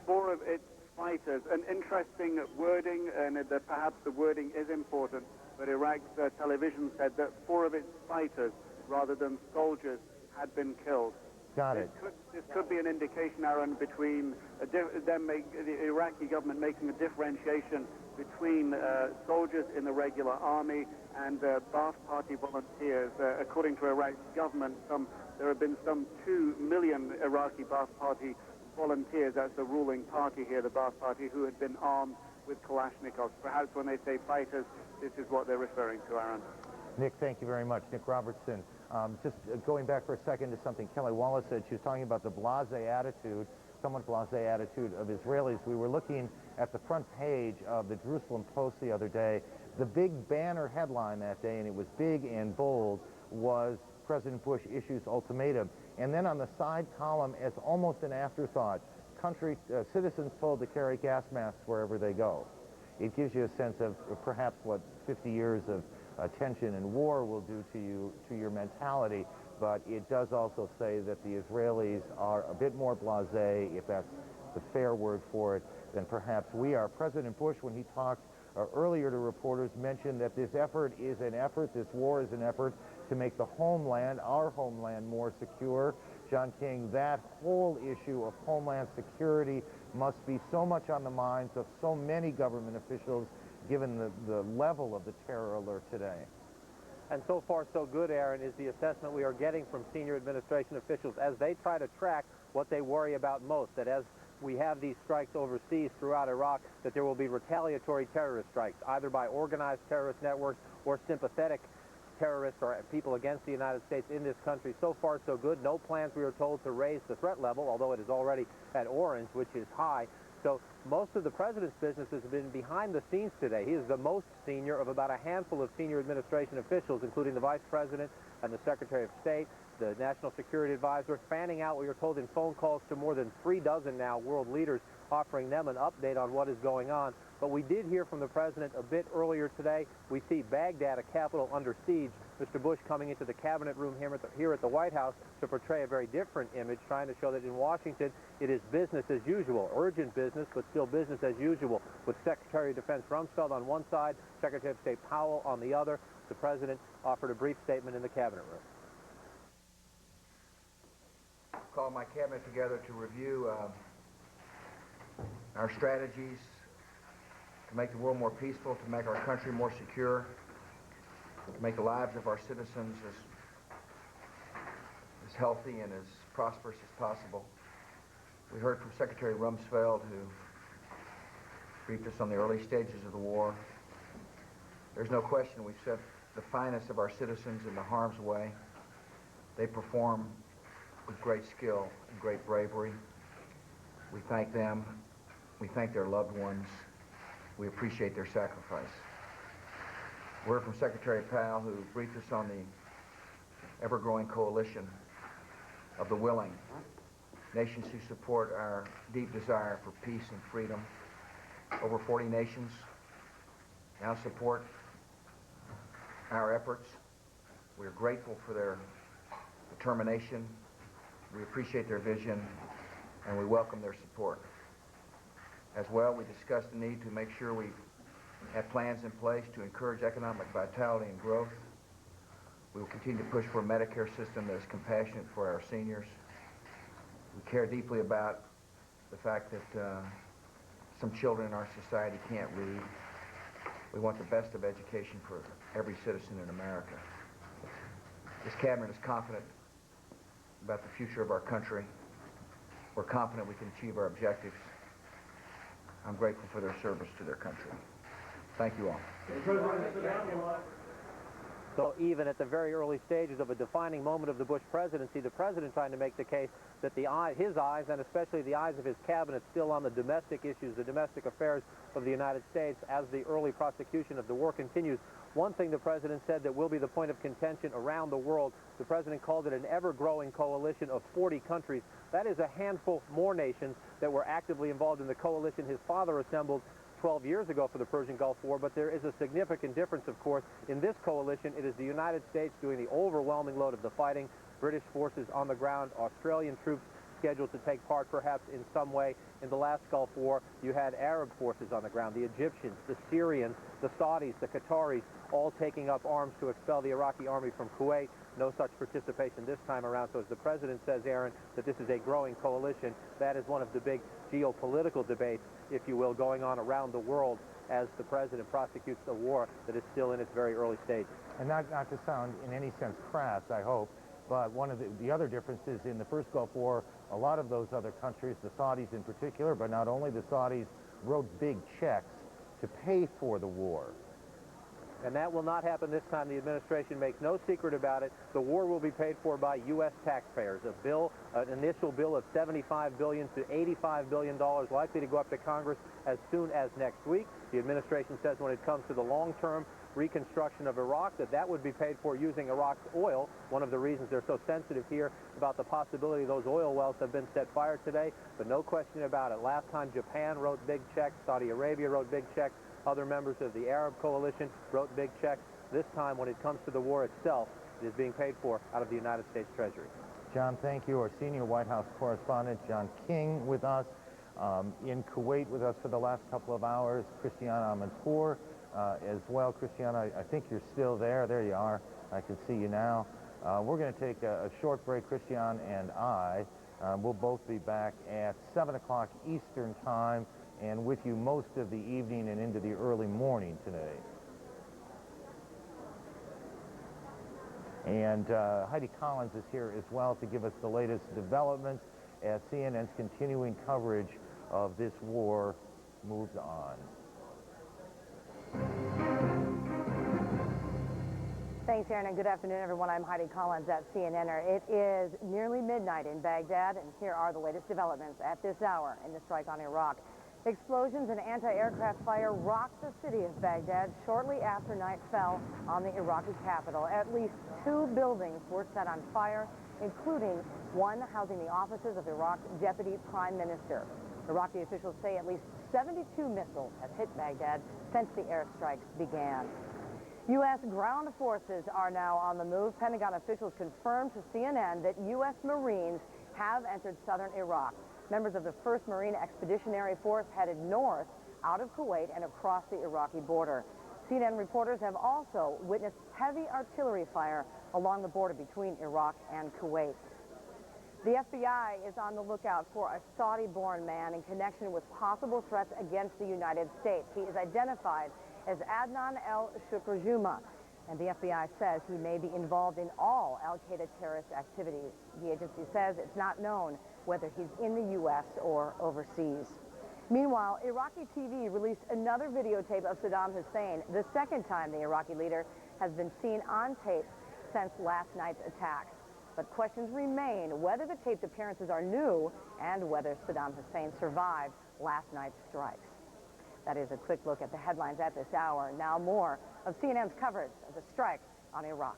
4 of its fighters. An interesting wording, and perhaps the wording is important, but Iraq's television said that 4 of its fighters rather than soldiers had been killed. Got it. This could be an indication, Aaron, between the Iraqi government making a differentiation between soldiers in the regular army and Ba'ath Party volunteers. According to Iraq's government, there have been some 2 million Iraqi Ba'ath Party volunteers, that's the ruling party here, the Ba'ath Party, who had been armed with Kalashnikovs. Perhaps when they say fighters, this is what they're referring to, Aaron. Nick, thank you very much. Nick Robertson. Just going back for a second to something Kelly Wallace said, she was talking about the blasé attitude, somewhat blasé attitude of Israelis. We were looking at the front page of the Jerusalem Post the other day. The big banner headline that day, and it was big and bold, was President Bush issues ultimatum. And then on the side column, as almost an afterthought, citizens told to carry gas masks wherever they go. It gives you a sense of perhaps what 50 years of tension and war will do to your mentality, but it does also say that the Israelis are a bit more blasé, if that's the fair word for it, than perhaps we are. President Bush, when he talked earlier to reporters, mentioned that this effort is an effort, this war is an effort to make the homeland, our homeland, more secure. John King, that whole issue of homeland security must be so much on the minds of so many government officials, given the level of the terror alert today. And so far so good, Aaron, is the assessment we are getting from senior administration officials as they try to track what they worry about most, that as we have these strikes overseas throughout Iraq, that there will be retaliatory terrorist strikes, either by organized terrorist networks or sympathetic terrorists or people against the United States in this country. So far so good. No plans, we are told, to raise the threat level, although it is already at orange, which is high. So most of the president's business has been behind the scenes today. He is the most senior of about a handful of senior administration officials, including the vice president and the secretary of state, the national security advisor, fanning out, we are told, in phone calls to more than 3 dozen now world leaders, offering them an update on what is going on. But we did hear from the president a bit earlier today. We see Baghdad, a capital, under siege. Mr. Bush coming into the cabinet room here at the White House to portray a very different image, trying to show that in Washington it is business as usual, urgent business, but still business as usual, with Secretary of Defense Rumsfeld on one side, Secretary of State Powell on the other. The president offered a brief statement in the cabinet room. Called my cabinet together to review our strategies to make the world more peaceful, to make our country more secure, to make the lives of our citizens as healthy and as prosperous as possible. We heard from Secretary Rumsfeld, who briefed us on the early stages of the war. There's no question we've set the finest of our citizens into harm's way. They perform with great skill and great bravery. We thank them. We thank their loved ones. We appreciate their sacrifice. We heard from Secretary Powell, who briefed us on the ever-growing coalition of the willing, nations who support our deep desire for peace and freedom. Over 40 nations now support our efforts. We are grateful for their determination. We appreciate their vision, and we welcome their support. As well, we discussed the need to make sure we have plans in place to encourage economic vitality and growth. We will continue to push for a Medicare system that is compassionate for our seniors. We care deeply about the fact that some children in our society can't read. We want the best of education for every citizen in America. This cabinet is confident about the future of our country. We're confident we can achieve our objectives. I'm grateful for their service to their country. Thank you all. So even at the very early stages of a defining moment of the Bush presidency, the president trying to make the case that his eyes, and especially the eyes of his cabinet, still on the domestic issues, the domestic affairs of the United States as the early prosecution of the war continues. One thing the president said that will be the point of contention around the world, the president called it an ever-growing coalition of 40 countries. That is a handful more nations that were actively involved in the coalition his father assembled 12 years ago for the Persian Gulf War, but there is a significant difference, of course. In this coalition, it is the United States doing the overwhelming load of the fighting, British forces on the ground, Australian troops scheduled to take part perhaps in some way. In the last Gulf War, you had Arab forces on the ground, the Egyptians, the Syrians, the Saudis, the Qataris, all taking up arms to expel the Iraqi army from Kuwait. no such participation this time around. So as the president says, Aaron, that this is a growing coalition, that is one of the big geopolitical debates, if you will, going on around the world as the president prosecutes a war that is still in its very early stages. And not to sound in any sense crass, I hope, but one of the other differences in the first Gulf War, a lot of those other countries, the Saudis in particular, but not only the Saudis, wrote big checks to pay for the war. And that will not happen this time. The administration makes no secret about it. The war will be paid for by U.S. taxpayers. A bill, an initial bill of $75 billion to $85 billion, likely to go up to Congress as soon as next week. The administration says when it comes to the long-term reconstruction of Iraq, that would be paid for using Iraq's oil. One of the reasons they're so sensitive here about the possibility those oil wells have been set fire today, but no question about it. Last time Japan wrote big checks, Saudi Arabia wrote big checks, other members of the Arab coalition wrote big checks. This time, when it comes to the war itself, it is being paid for out of the United States Treasury. John, thank you. Our senior White House correspondent, John King, with us. In Kuwait with us for the last couple of hours, Christiane Amanpour as well. Christiane, I think you're still there. There you are. I can see you now. We're going to take a short break, Christiane and I. We'll both be back at 7 o'clock Eastern Time and with you most of the evening and into the early morning today. And Heidi Collins is here as well to give us the latest developments as CNN's continuing coverage of this war moves on. Thanks, Aaron, and good afternoon, everyone. I'm Heidi Collins at CNNer. It is nearly midnight in Baghdad, and here are the latest developments at this hour in the strike on Iraq. Explosions and anti-aircraft fire rocked the city of Baghdad shortly after night fell on the Iraqi capital. At least 2 buildings were set on fire, including one housing the offices of Iraq's deputy prime minister. Iraqi officials say at least 72 missiles have hit Baghdad since the airstrikes began. U.S. ground forces are now on the move. Pentagon officials confirmed to CNN that U.S. Marines have entered southern Iraq. Members of the 1st Marine Expeditionary Force headed north out of Kuwait and across the Iraqi border. CNN reporters have also witnessed heavy artillery fire along the border between Iraq and Kuwait. The FBI is on the lookout for a Saudi-born man in connection with possible threats against the United States. He is identified as Adnan El-Shukrjuma, and the FBI says he may be involved in all al-Qaeda terrorist activities. The agency says it's not known whether he's in the U.S. or overseas. Meanwhile, Iraqi TV released another videotape of Saddam Hussein, the second time the Iraqi leader has been seen on tape since last night's attacks. But questions remain whether the taped appearances are new and whether Saddam Hussein survived last night's strikes. That is a quick look at the headlines at this hour. Now more of CNN's coverage of the strike on Iraq.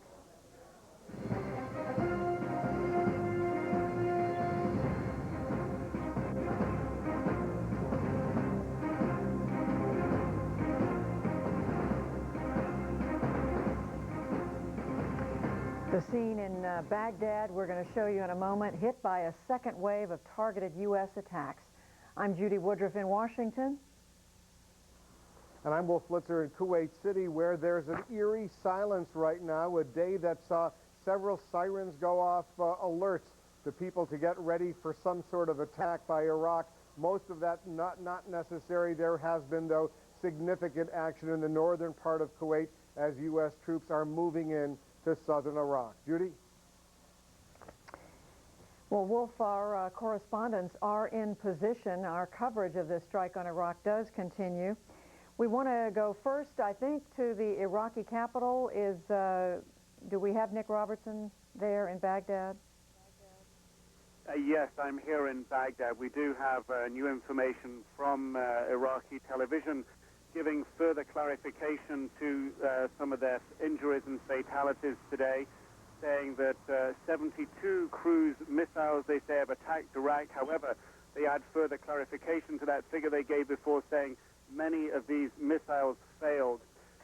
The scene in Baghdad we're going to show you in a moment, hit by a second wave of targeted U.S. attacks. I'm Judy Woodruff in Washington. And I'm Wolf Blitzer in Kuwait City, where there's an eerie silence right now, a day that saw several sirens go off, alerts to people to get ready for some sort of attack by Iraq. Most of that not necessary. There has been, though, significant action in the northern part of Kuwait as U.S. troops are moving in to southern Iraq. Judy? Well, Wolf, our correspondents are in position. Our coverage of this strike on Iraq does continue. We want to go first, I think, to the Iraqi capital. Do we have Nick Robertson there in Baghdad? Yes, I'm here in Baghdad. We do have new information from Iraqi television giving further clarification to some of their injuries and fatalities today, saying that 72 cruise missiles, they say, have attacked Iraq. However, they add further clarification to that figure they gave before, saying many of these missiles failed.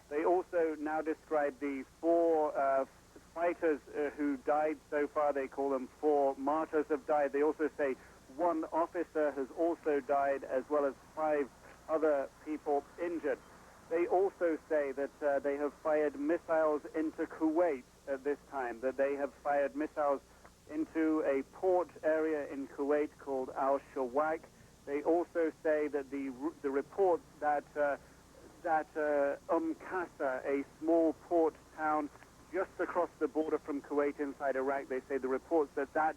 They also now describe the 4 fighters who died so far. They call them 4 martyrs have died. They also say 1 officer has also died, as well as 5 other people injured. They also say that they have fired missiles into Kuwait, at this time, that they have fired missiles into a port area in Kuwait called Al-Shawak. They also say that the reports that Qasr, a small port town just across the border from Kuwait inside Iraq, they say the reports that had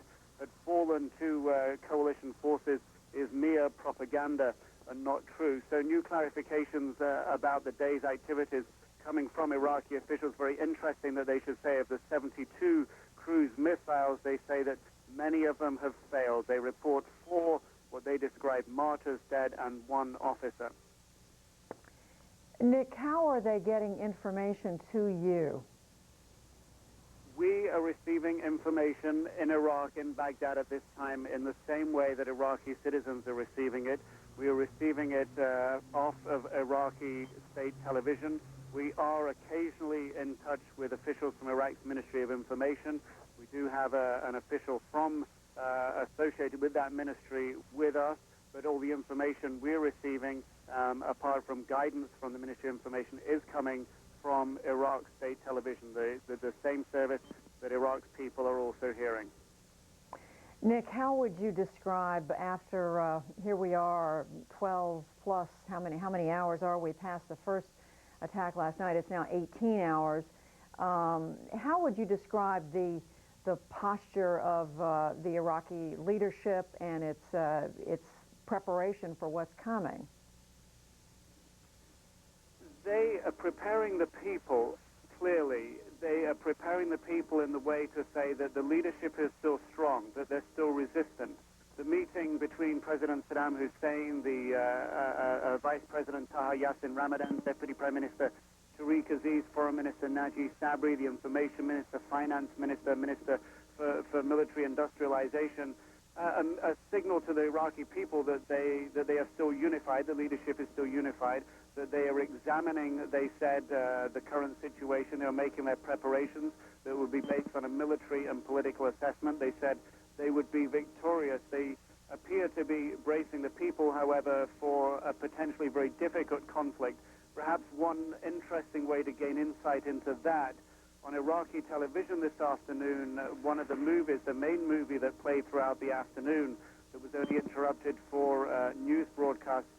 fallen to coalition forces is mere propaganda and not true. So new clarifications about the day's activities coming from Iraqi officials. Very interesting that they should say of the 72 cruise missiles, they say that many of them have failed. They report 4 what they describe martyrs dead and 1 officer. Nick, how are they getting information to you? We are receiving information in Iraq, in Baghdad at this time, in the same way that Iraqi citizens are receiving it. We are receiving it off of Iraqi state television. We are occasionally in touch with officials from Iraq's Ministry of Information. We do have an official from associated with that ministry with us, but all the information we're receiving, apart from guidance from the Ministry of Information, is coming from Iraq state television, the same service that Iraq's people are also hearing. Nick, how would you describe after, here we are, 12 plus, how many hours are we past the first attack last night? It's now 18 hours. How would you describe the posture of the Iraqi leadership and its preparation for what's coming? They are preparing the people, clearly. They are preparing the people in the way to say that the leadership is still strong, that they're still resistant. The meeting between President Saddam Hussein, the Vice President Taha Yassin Ramadan, Deputy Prime Minister Tariq Aziz, Foreign Minister Naji Sabri, the Information Minister, Finance Minister, Minister for Military Industrialization, a signal to the Iraqi people that they are still unified, the leadership is still unified, that they are examining, they said, the current situation. They are making their preparations that would be based on a military and political assessment. They said they would be victorious. They appear to be bracing the people, however, for a potentially very difficult conflict. Perhaps one interesting way to gain insight into that, on Iraqi television this afternoon, one of the movies, the main movie that played throughout the afternoon, that was only interrupted for news broadcasts,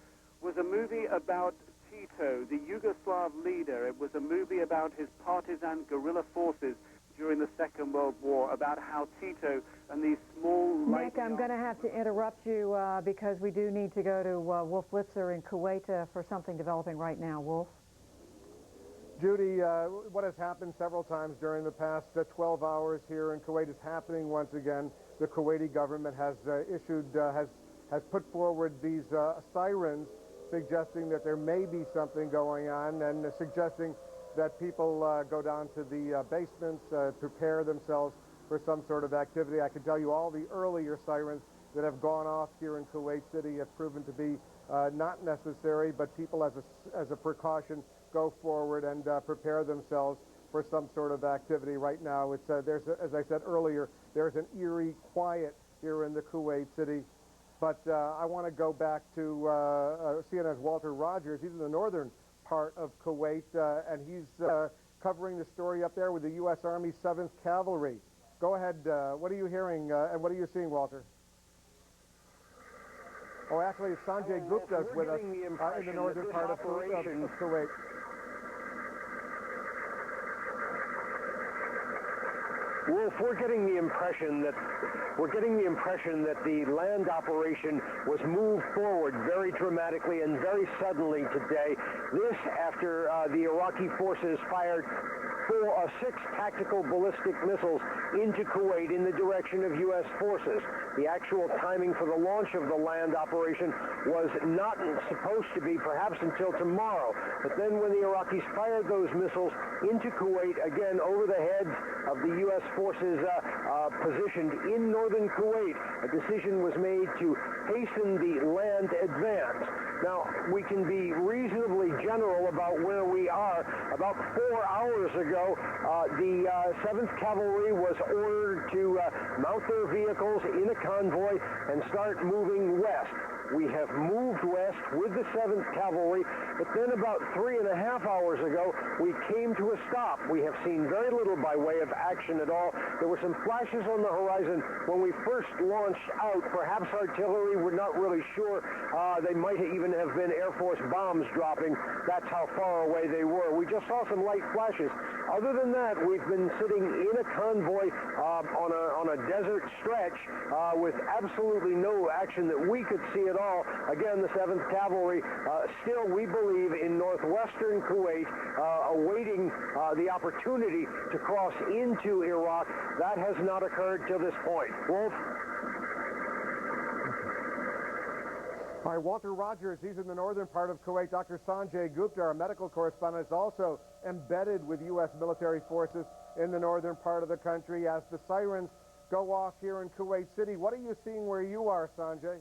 was a movie about Tito, the Yugoslav leader. It was a movie about his partisan guerrilla forces during the Second World War, about how Tito and these small... Nick, I'm going to have to interrupt you because we do need to go to Wolf Blitzer in Kuwait for something developing right now. Wolf? Judy, what has happened several times during the past 12 hours here in Kuwait is happening once again. The Kuwaiti government has has put forward these sirens, suggesting that there may be something going on, and suggesting that people go down to the basements, prepare themselves for some sort of activity. I can tell you all the earlier sirens that have gone off here in Kuwait City have proven to be not necessary, but people as a precaution go forward and prepare themselves for some sort of activity. Right now, it's there's, as I said earlier, there's an eerie quiet here in the Kuwait City. But I want to go back to CNN's Walter Rogers. He's in the northern part of Kuwait, and he's covering the story up there with the U.S. Army 7th Cavalry. Go ahead. What are you hearing and what are you seeing, Walter? Oh, actually, Sanjay Gupta is with us in the northern part of Kuwait. Wolf, we're getting the impression that the land operation was moved forward very dramatically and very suddenly today. This after the Iraqi forces fired 6 tactical ballistic missiles into Kuwait in the direction of U.S. forces. The actual timing for the launch of the land operation was not supposed to be perhaps until tomorrow. But then when the Iraqis fired those missiles into Kuwait, again over the heads of the U.S. forces positioned in northern Kuwait, a decision was made to hasten the land advance. Now, we can be reasonably general about where we are. About 4 hours ago, the 7th Cavalry was ordered to mount their vehicles in a convoy and start moving west. We have moved west with the 7th Cavalry, but then about 3.5 hours ago, we came to a stop. We have seen very little by way of action at all. There were some flashes on the horizon when we first launched out. Perhaps artillery, we're not really sure. They might even have been Air Force bombs dropping. That's how far away they were. We just saw some light flashes. Other than that, we've been sitting in a convoy on a desert stretch with absolutely no action that we could see at all. Again, the 7th Cavalry still, we believe, in northwestern Kuwait, awaiting the opportunity to cross into Iraq. That has not occurred till this point. Wolf? All right, Walter Rogers, he's in the northern part of Kuwait. Dr. Sanjay Gupta, our medical correspondent, is also embedded with U.S. military forces in the northern part of the country. As the sirens go off here in Kuwait City, what are you seeing where you are, Sanjay?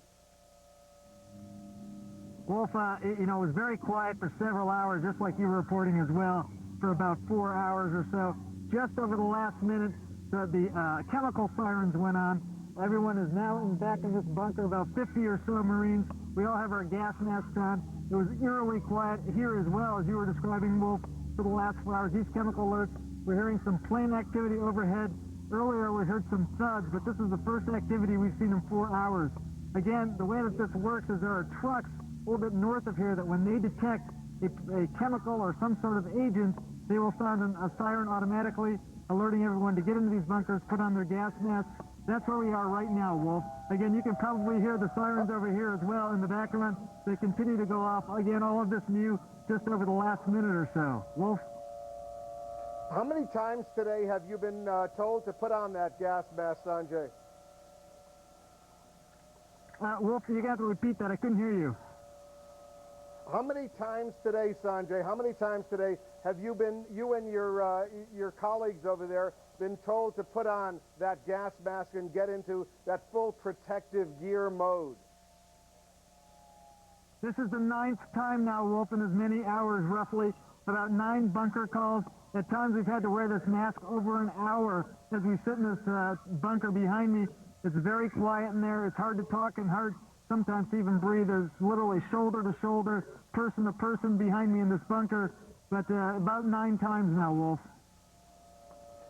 Wolf, you know, it was very quiet for several hours, just like you were reporting as well, for about 4 hours or so. Just over the last minute, the chemical sirens went on. Everyone is now back in this bunker, about 50 or so Marines. We all have our gas masks on. It was eerily quiet here as well, as you were describing, Wolf, for the last 4 hours. These chemical alerts, we're hearing some plane activity overhead. Earlier, we heard some thuds, but this is the first activity we've seen in 4 hours. Again, the way that this works is there are trucks a little bit north of here that when they detect a chemical or some sort of agent, they will sound a siren automatically, alerting everyone to get into these bunkers, put on their gas masks. That's where we are right now, Wolf. Again, you can probably hear the sirens over here as well in the background. They continue to go off. Again, all of this new just over the last minute or so. Wolf? How many times today have you been told to put on that gas mask, Sanjay? Wolf, you got to repeat that. I couldn't hear you. How many times today, Sanjay, how many times today have you and your colleagues over there been told to put on that gas mask and get into that full protective gear mode? This is the 9th time now, Wolf, in as many hours, roughly. About 9 bunker calls. At times we've had to wear this mask over an hour as we sit in this bunker behind me. It's very quiet in there. It's hard to talk and hard sometimes to even breathe. There's literally shoulder to shoulder, person to person behind me in this bunker. But about 9 times now, Wolf.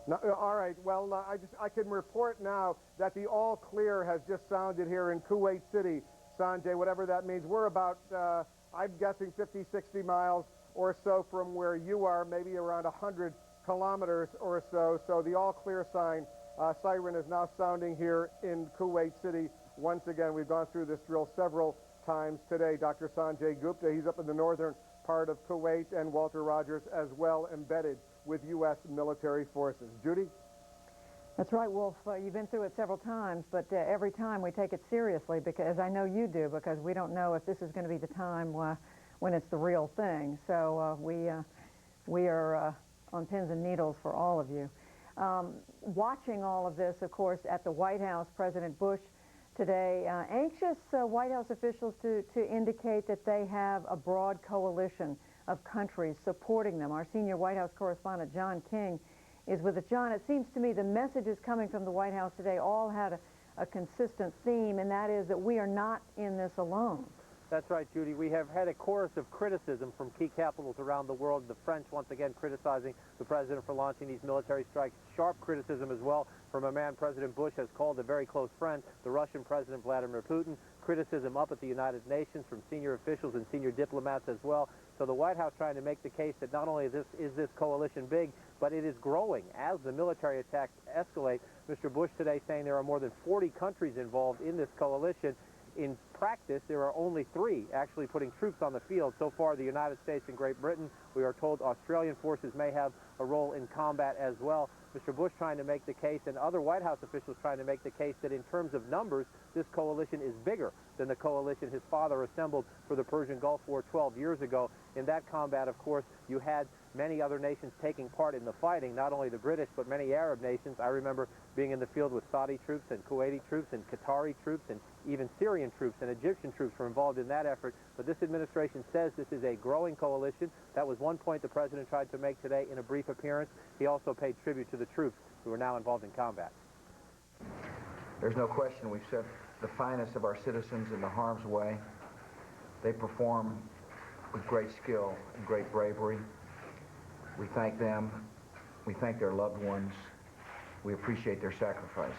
No, all right. Well, I can report now that the all clear has just sounded here in Kuwait City, Sanjay, whatever that means. We're about, I'm guessing, 50, 60 miles or so from where you are, maybe around 100 kilometers or so. So the all clear siren is now sounding here in Kuwait City. Once again, we've gone through this drill several times today. Dr. Sanjay Gupta, he's up in the northern part of Kuwait, and Walter Rogers as well, embedded with U.S. military forces. Judy? That's right, Wolf. You've been through it several times, but every time we take it seriously, because I know you do, because we don't know if this is going to be the time when it's the real thing. So we are on pins and needles for all of you. Watching all of this, of course, at the White House, President Bush today, anxious White House officials to indicate that they have a broad coalition of countries supporting them. Our senior White House correspondent, John King, is with us. John, it seems to me the messages coming from the White House today all had a consistent theme, and that is that we are not in this alone. That's right, Judy. We have had a chorus of criticism from key capitals around the world. The French, once again, criticizing the president for launching these military strikes. Sharp criticism as well from a man President Bush has called a very close friend, the Russian President Vladimir Putin. Criticism up at the United Nations from senior officials and senior diplomats as well. So the White House trying to make the case that not only is this coalition big, but it is growing as the military attacks escalate. Mr. Bush today saying there are more than 40 countries involved in this coalition. In practice, there are only 3 actually putting troops on the field. So far, the United States and Great Britain. We are told Australian forces may have a role in combat as well. Mr. Bush trying to make the case, and other White House officials trying to make the case that in terms of numbers, this coalition is bigger than the coalition his father assembled for the Persian Gulf War 12 years ago. In that combat, of course, you had many other nations taking part in the fighting, not only the British, but many Arab nations. I remember being in the field with Saudi troops and Kuwaiti troops and Qatari troops, and even Syrian troops and Egyptian troops were involved in that effort. But this administration says this is a growing coalition. That was one point the president tried to make today in a brief appearance. He also paid tribute to the troops who are now involved in combat. There's no question we've set the finest of our citizens into harm's way. They perform with great skill and great bravery. We thank them. We thank their loved ones. We appreciate their sacrifice.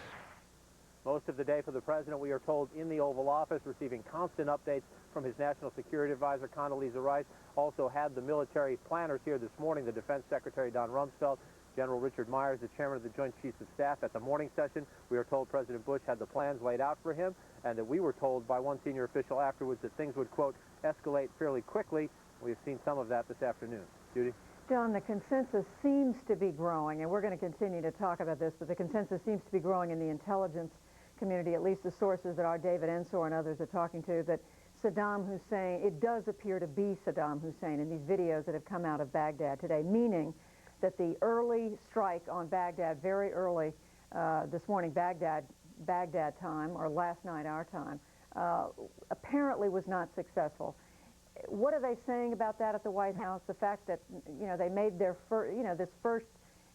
Most of the day for the president, we are told, in the Oval Office, receiving constant updates from his National Security Advisor, Condoleezza Rice. Also had the military planners here this morning, the Defense Secretary Don Rumsfeld, General Richard Myers, the chairman of the Joint Chiefs of Staff. At the morning session, we are told President Bush had the plans laid out for him, and that we were told by one senior official afterwards that things would, quote, escalate fairly quickly. We have seen some of that this afternoon. Judy? John, the consensus seems to be growing, and we're going to continue to talk about this, but the consensus seems to be growing in the intelligence community, at least the sources that our David Ensor and others are talking to, that Saddam Hussein, it does appear to be Saddam Hussein in these videos that have come out of Baghdad today, meaning that the early strike on Baghdad, very early this morning, Baghdad time, or last night our time, apparently was not successful. What are they saying about that at the White House? The fact that, you know, they made their this first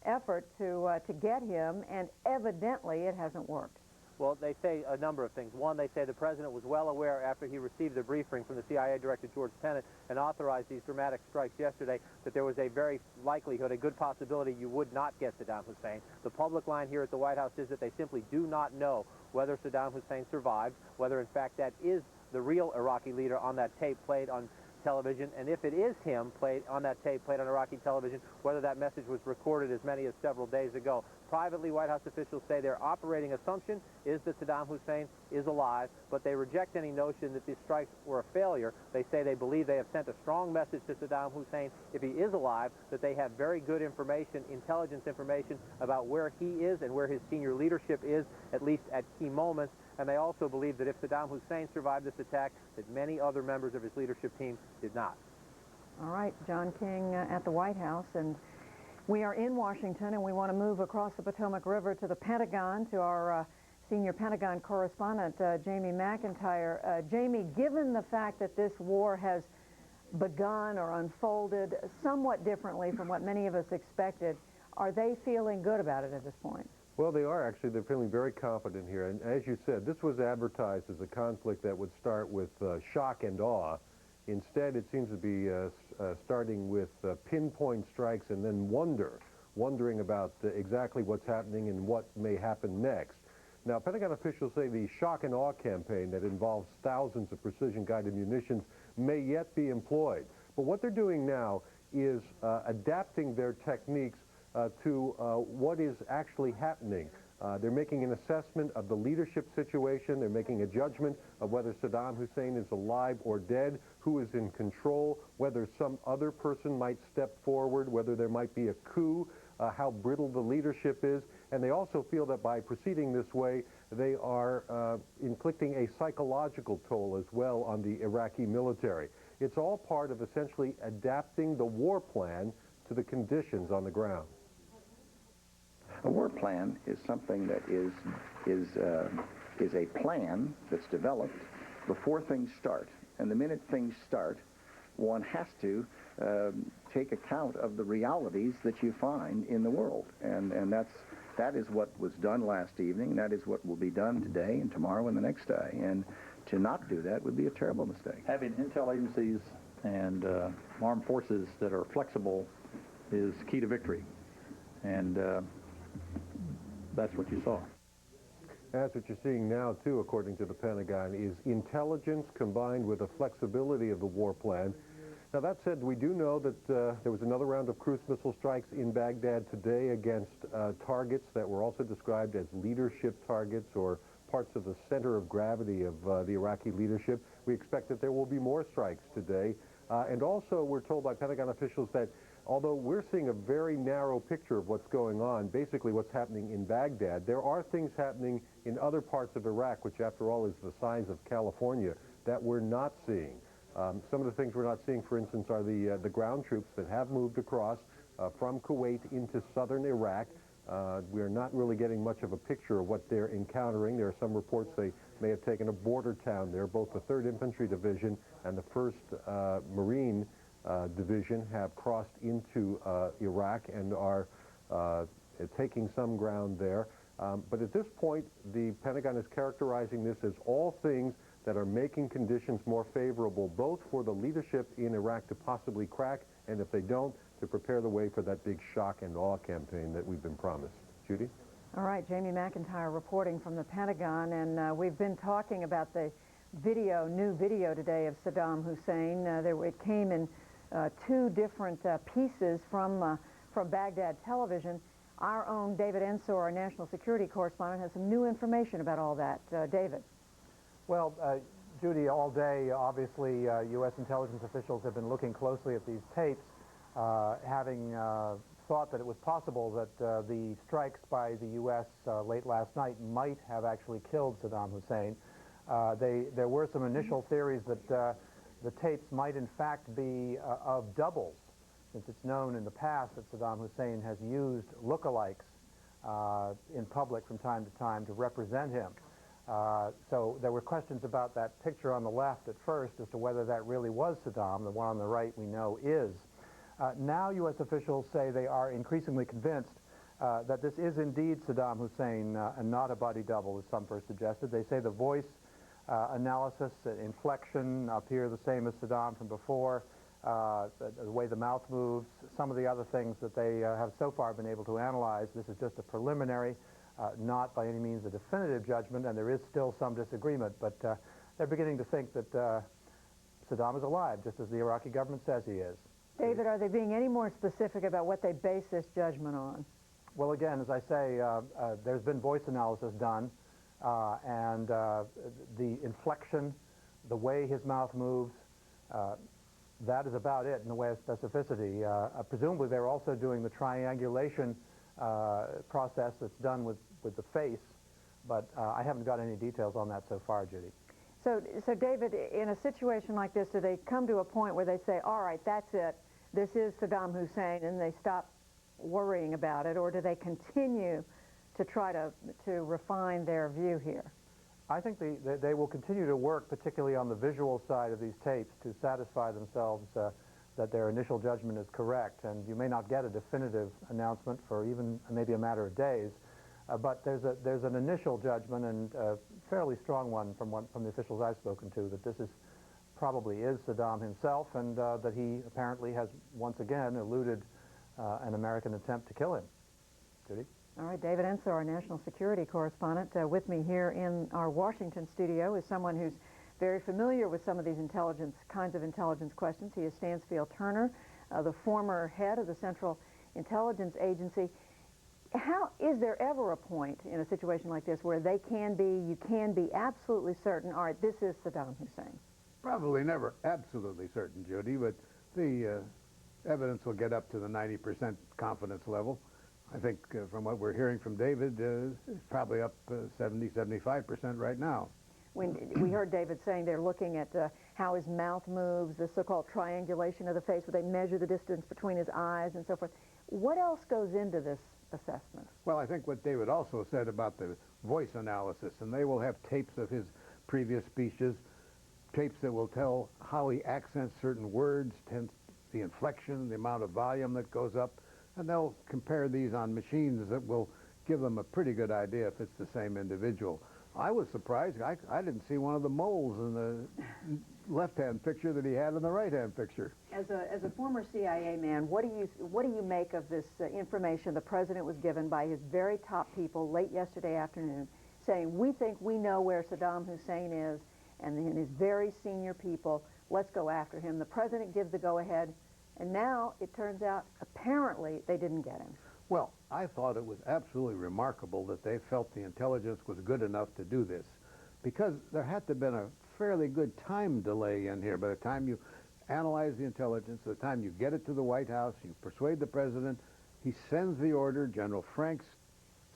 effort to get him, and evidently it hasn't worked. Well, they say a number of things. One, they say the president was well aware after he received the briefing from the CIA Director George Tenet and authorized these dramatic strikes yesterday that there was a very likelihood, a good possibility you would not get Saddam Hussein. The public line here at the White House is that they simply do not know whether Saddam Hussein survived, whether in fact that is the real Iraqi leader on that tape played on television, and if it is him played on that tape played on Iraqi television, whether that message was recorded as many as several days ago. Privately, White House officials say their operating assumption is that Saddam Hussein is alive, but they reject any notion that these strikes were a failure. They say they believe they have sent a strong message to Saddam Hussein, if he is alive, that they have very good information, intelligence information about where he is and where his senior leadership is, at least at key moments. And they also believe that if Saddam Hussein survived this attack, that many other members of his leadership team did not. All right, John King at the White House, and we are in Washington, and we want to move across the Potomac River to the Pentagon, to our senior Pentagon correspondent, Jamie McIntyre. Jamie, given the fact that this war has begun or unfolded somewhat differently from what many of us expected, are they feeling good about it at this point? Well, they are actually. They're feeling very confident here. And as you said, this was advertised as a conflict that would start with shock and awe. Instead, it seems to be starting with pinpoint strikes and then wondering about exactly what's happening and what may happen next. Now, Pentagon officials say the shock and awe campaign that involves thousands of precision-guided munitions may yet be employed. But what they're doing now is adapting their techniques to what is actually happening. They're making an assessment of the leadership situation. They're making a judgment of whether Saddam Hussein is alive or dead, who is in control, whether some other person might step forward, whether there might be a coup, how brittle the leadership is. And they also feel that by proceeding this way, they are inflicting a psychological toll as well on the Iraqi military. It's all part of essentially adapting the war plan to the conditions on the ground. A war plan is something that is a plan that's developed before things start. And the minute things start, one has to take account of the realities that you find in the world. And that is what was done last evening. That is what will be done today and tomorrow and the next day. And to not do that would be a terrible mistake. Having intel agencies and armed forces that are flexible is key to victory. And that's what you saw. That's what you're seeing now, too, according to the Pentagon, is intelligence combined with the flexibility of the war plan. Now, that said, we do know that there was another round of cruise missile strikes in Baghdad today against targets that were also described as leadership targets or parts of the center of gravity of the Iraqi leadership. We expect that there will be more strikes today. And also, we're told by Pentagon officials that although we're seeing a very narrow picture of what's going on, basically what's happening in Baghdad, there are things happening in other parts of Iraq, which after all is the size of California, that we're not seeing. Some of the things we're not seeing, for instance, are the ground troops that have moved across from Kuwait into southern Iraq. We're not really getting much of a picture of what they're encountering. There are some reports they may have taken a border town there. Both the 3rd Infantry Division and the 1st Marine Division have crossed into Iraq and are taking some ground there. But at this point, the Pentagon is characterizing this as all things that are making conditions more favorable, both for the leadership in Iraq to possibly crack, and if they don't, to prepare the way for that big shock and awe campaign that we've been promised. Judy? All right, Jamie McIntyre reporting from the Pentagon, and we've been talking about the new video today of Saddam Hussein. It came in two different pieces from Baghdad television. Our own David Ensor, our national security correspondent, has some new information about all that. David. Well, Judy, all day, obviously, U.S. intelligence officials have been looking closely at these tapes, having thought that it was possible that the strikes by the U.S. Late last night might have actually killed Saddam Hussein. There were some initial theories that the tapes might in fact be of doubles, since it's known in the past that Saddam Hussein has used lookalikes in public from time to time to represent him. So there were questions about that picture on the left at first as to whether that really was Saddam. The one on the right we know is. Now U.S. officials say they are increasingly convinced that this is indeed Saddam Hussein and not a body double, as some first suggested. They say the voice analysis, inflection appear the same as Saddam from before, the way the mouth moves, some of the other things that they have so far been able to analyze. This is just a preliminary, not by any means a definitive judgment, and there is still some disagreement, but they're beginning to think that Saddam is alive, just as the Iraqi government says he is. David, are they being any more specific about what they base this judgment on? Well, again, as I say, there's been voice analysis done, and the inflection, the way his mouth moves, that is about it in the way of specificity. Presumably they're also doing the triangulation process that's done with the face, but I haven't got any details on that so far, Judy. So David, in a situation like this, do they come to a point where they say, all right, that's it, this is Saddam Hussein, and they stop worrying about it, or do they continue to try to refine their view here? I think they will continue to work, particularly on the visual side of these tapes, to satisfy themselves that their initial judgment is correct. And you may not get a definitive announcement for even maybe a matter of days, but there's an initial judgment, and a fairly strong one from the officials I've spoken to, that this probably is Saddam himself, and that he apparently has once again eluded an American attempt to kill him. Judy? All right, David Ensor, our national security correspondent, with me here in our Washington studio is someone who's very familiar with some of these kinds of intelligence questions. He is Stansfield Turner, the former head of the Central Intelligence Agency. Is there ever a point in a situation like this where you can be absolutely certain, all right, this is Saddam Hussein? Probably never absolutely certain, Judy, but the evidence will get up to the 90% confidence level. I think from what we're hearing from David, it's probably up 70, 75% right now. We heard David saying they're looking at how his mouth moves, the so-called triangulation of the face, where they measure the distance between his eyes and so forth. What else goes into this assessment? Well, I think what David also said about the voice analysis, and they will have tapes of his previous speeches, tapes that will tell how he accents certain words, the inflection, the amount of volume that goes up, and they'll compare these on machines that will give them a pretty good idea if it's the same individual. I was surprised. I didn't see one of the moles in the left-hand picture that he had in the right-hand picture. As a former CIA man, what do you make of this information the president was given by his very top people late yesterday afternoon, saying, we think we know where Saddam Hussein is, and his very senior people, let's go after him. The president gives the go-ahead, and now it turns out apparently they didn't get him. Well, I thought it was absolutely remarkable that they felt the intelligence was good enough to do this, because there had to have been a fairly good time delay in here. By the time you analyze the intelligence, by the time you get it to the White House, you persuade the president, he sends the order, General Franks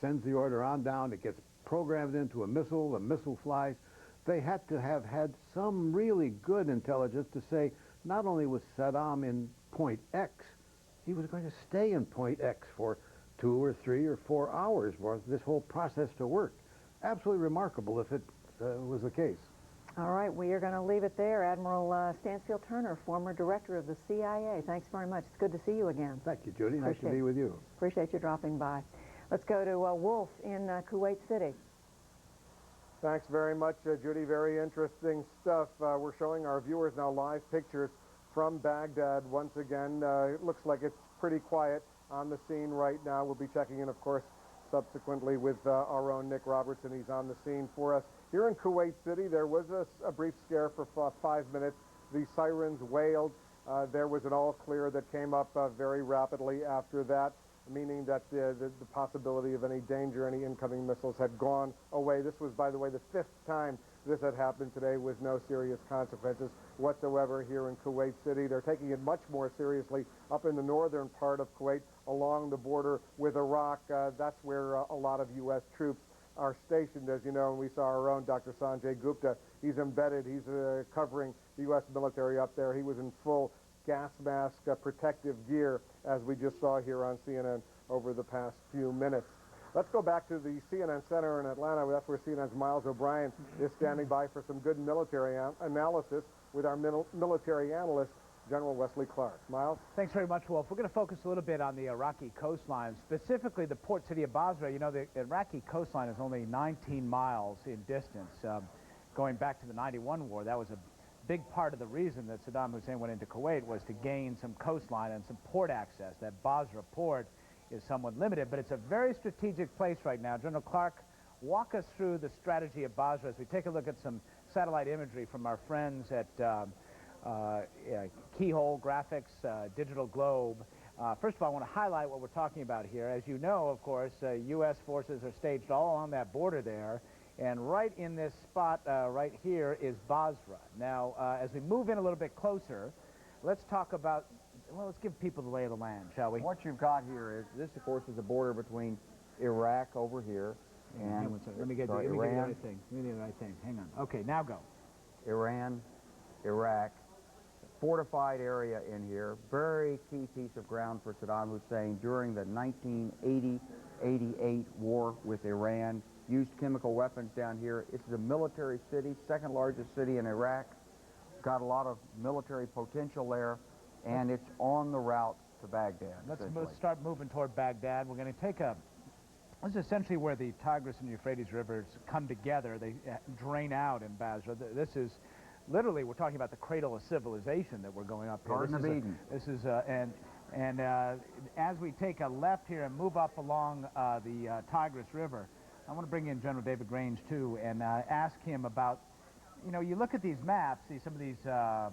sends the order on down, it gets programmed into a missile, the missile flies. They had to have had some really good intelligence to say not only was Saddam in point X, he was going to stay in point X for 2 or 3 or 4 hours for this whole process to work. Absolutely remarkable if it was the case. All right, we are going to leave it there. Admiral Stansfield Turner, former director of the CIA. Thanks very much. It's good to see you again. Thank you, Judy. Nice to be with you. Appreciate you dropping by. Let's go to Wolf in Kuwait City. Thanks very much, Judy. Very interesting stuff. We're showing our viewers now live pictures from Baghdad once again. It looks like it's pretty quiet on the scene right now. We'll be checking in, of course, subsequently with our own Nick Robertson. He's on the scene for us. Here in Kuwait City, there was a brief scare for 5 minutes. The sirens wailed. There was an all clear that came up very rapidly after that, meaning that the possibility of any danger, any incoming missiles had gone away. This was, by the way, the 5th time this had happened today with no serious consequences whatsoever here in Kuwait City. They're taking it much more seriously up in the northern part of Kuwait along the border with Iraq. That's where a lot of U.S. troops are stationed, as you know, and we saw our own Dr. Sanjay Gupta. He's embedded. He's covering the U.S. military up there. He was in full gas mask protective gear, as we just saw here on CNN over the past few minutes. Let's go back to the CNN Center in Atlanta. That's where CNN's Miles O'Brien is standing by for some good military analysis with our military analyst, General Wesley Clark. Miles? Thanks very much, Wolf. We're going to focus a little bit on the Iraqi coastline, specifically the port city of Basra. You know, the Iraqi coastline is only 19 miles in distance. Going back to the '91 war, that was a big part of the reason that Saddam Hussein went into Kuwait was to gain some coastline and some port access. That Basra port is somewhat limited, but it's a very strategic place right now. General Clark, walk us through the strategy of Basra as we take a look at some satellite imagery from our friends at Keyhole Graphics, Digital Globe. First of all, I want to highlight what we're talking about here. As you know, of course, U.S. forces are staged all along that border there, and right in this spot right here is Basra. Now, as we move in a little bit closer, let's talk about, well, let's give people the lay of the land, shall we? What you've got here is, this, of course, is the border between Iraq over here and let me get the right thing. Let me get the right thing. Hang on. Okay, now go. Iran, Iraq, fortified area in here, very key piece of ground for Saddam Hussein during the 1980-88 war with Iran. Used chemical weapons down here. It's a military city, second largest city in Iraq. Got a lot of military potential there, and it's on the route to Baghdad. Let's start moving toward Baghdad. We're going to take a, this is essentially where the Tigris and Euphrates rivers come together. They drain out in Basra. This is literally, we're talking about the cradle of civilization that we're going up here. Garden of Eden. This is, and as we take a left here and move up along the Tigris River, I want to bring in General David Grange, too, and ask him about, you know, you look at these maps, some of these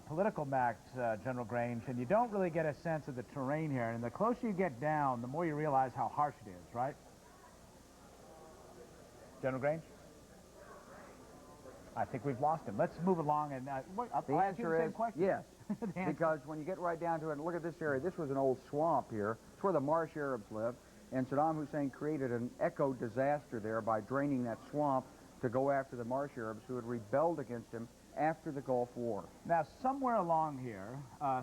political maps, General Grange, and you don't really get a sense of the terrain here. And the closer you get down, the more you realize how harsh it is, right? General Grange? I think we've lost him. Let's move along and the answer is yes. Because when you get right down to it, and look at this area, this was an old swamp here. It's where the Marsh Arabs lived, and Saddam Hussein created an echo disaster there by draining that swamp to go after the Marsh Arabs who had rebelled against him after the Gulf War. Now, somewhere along here,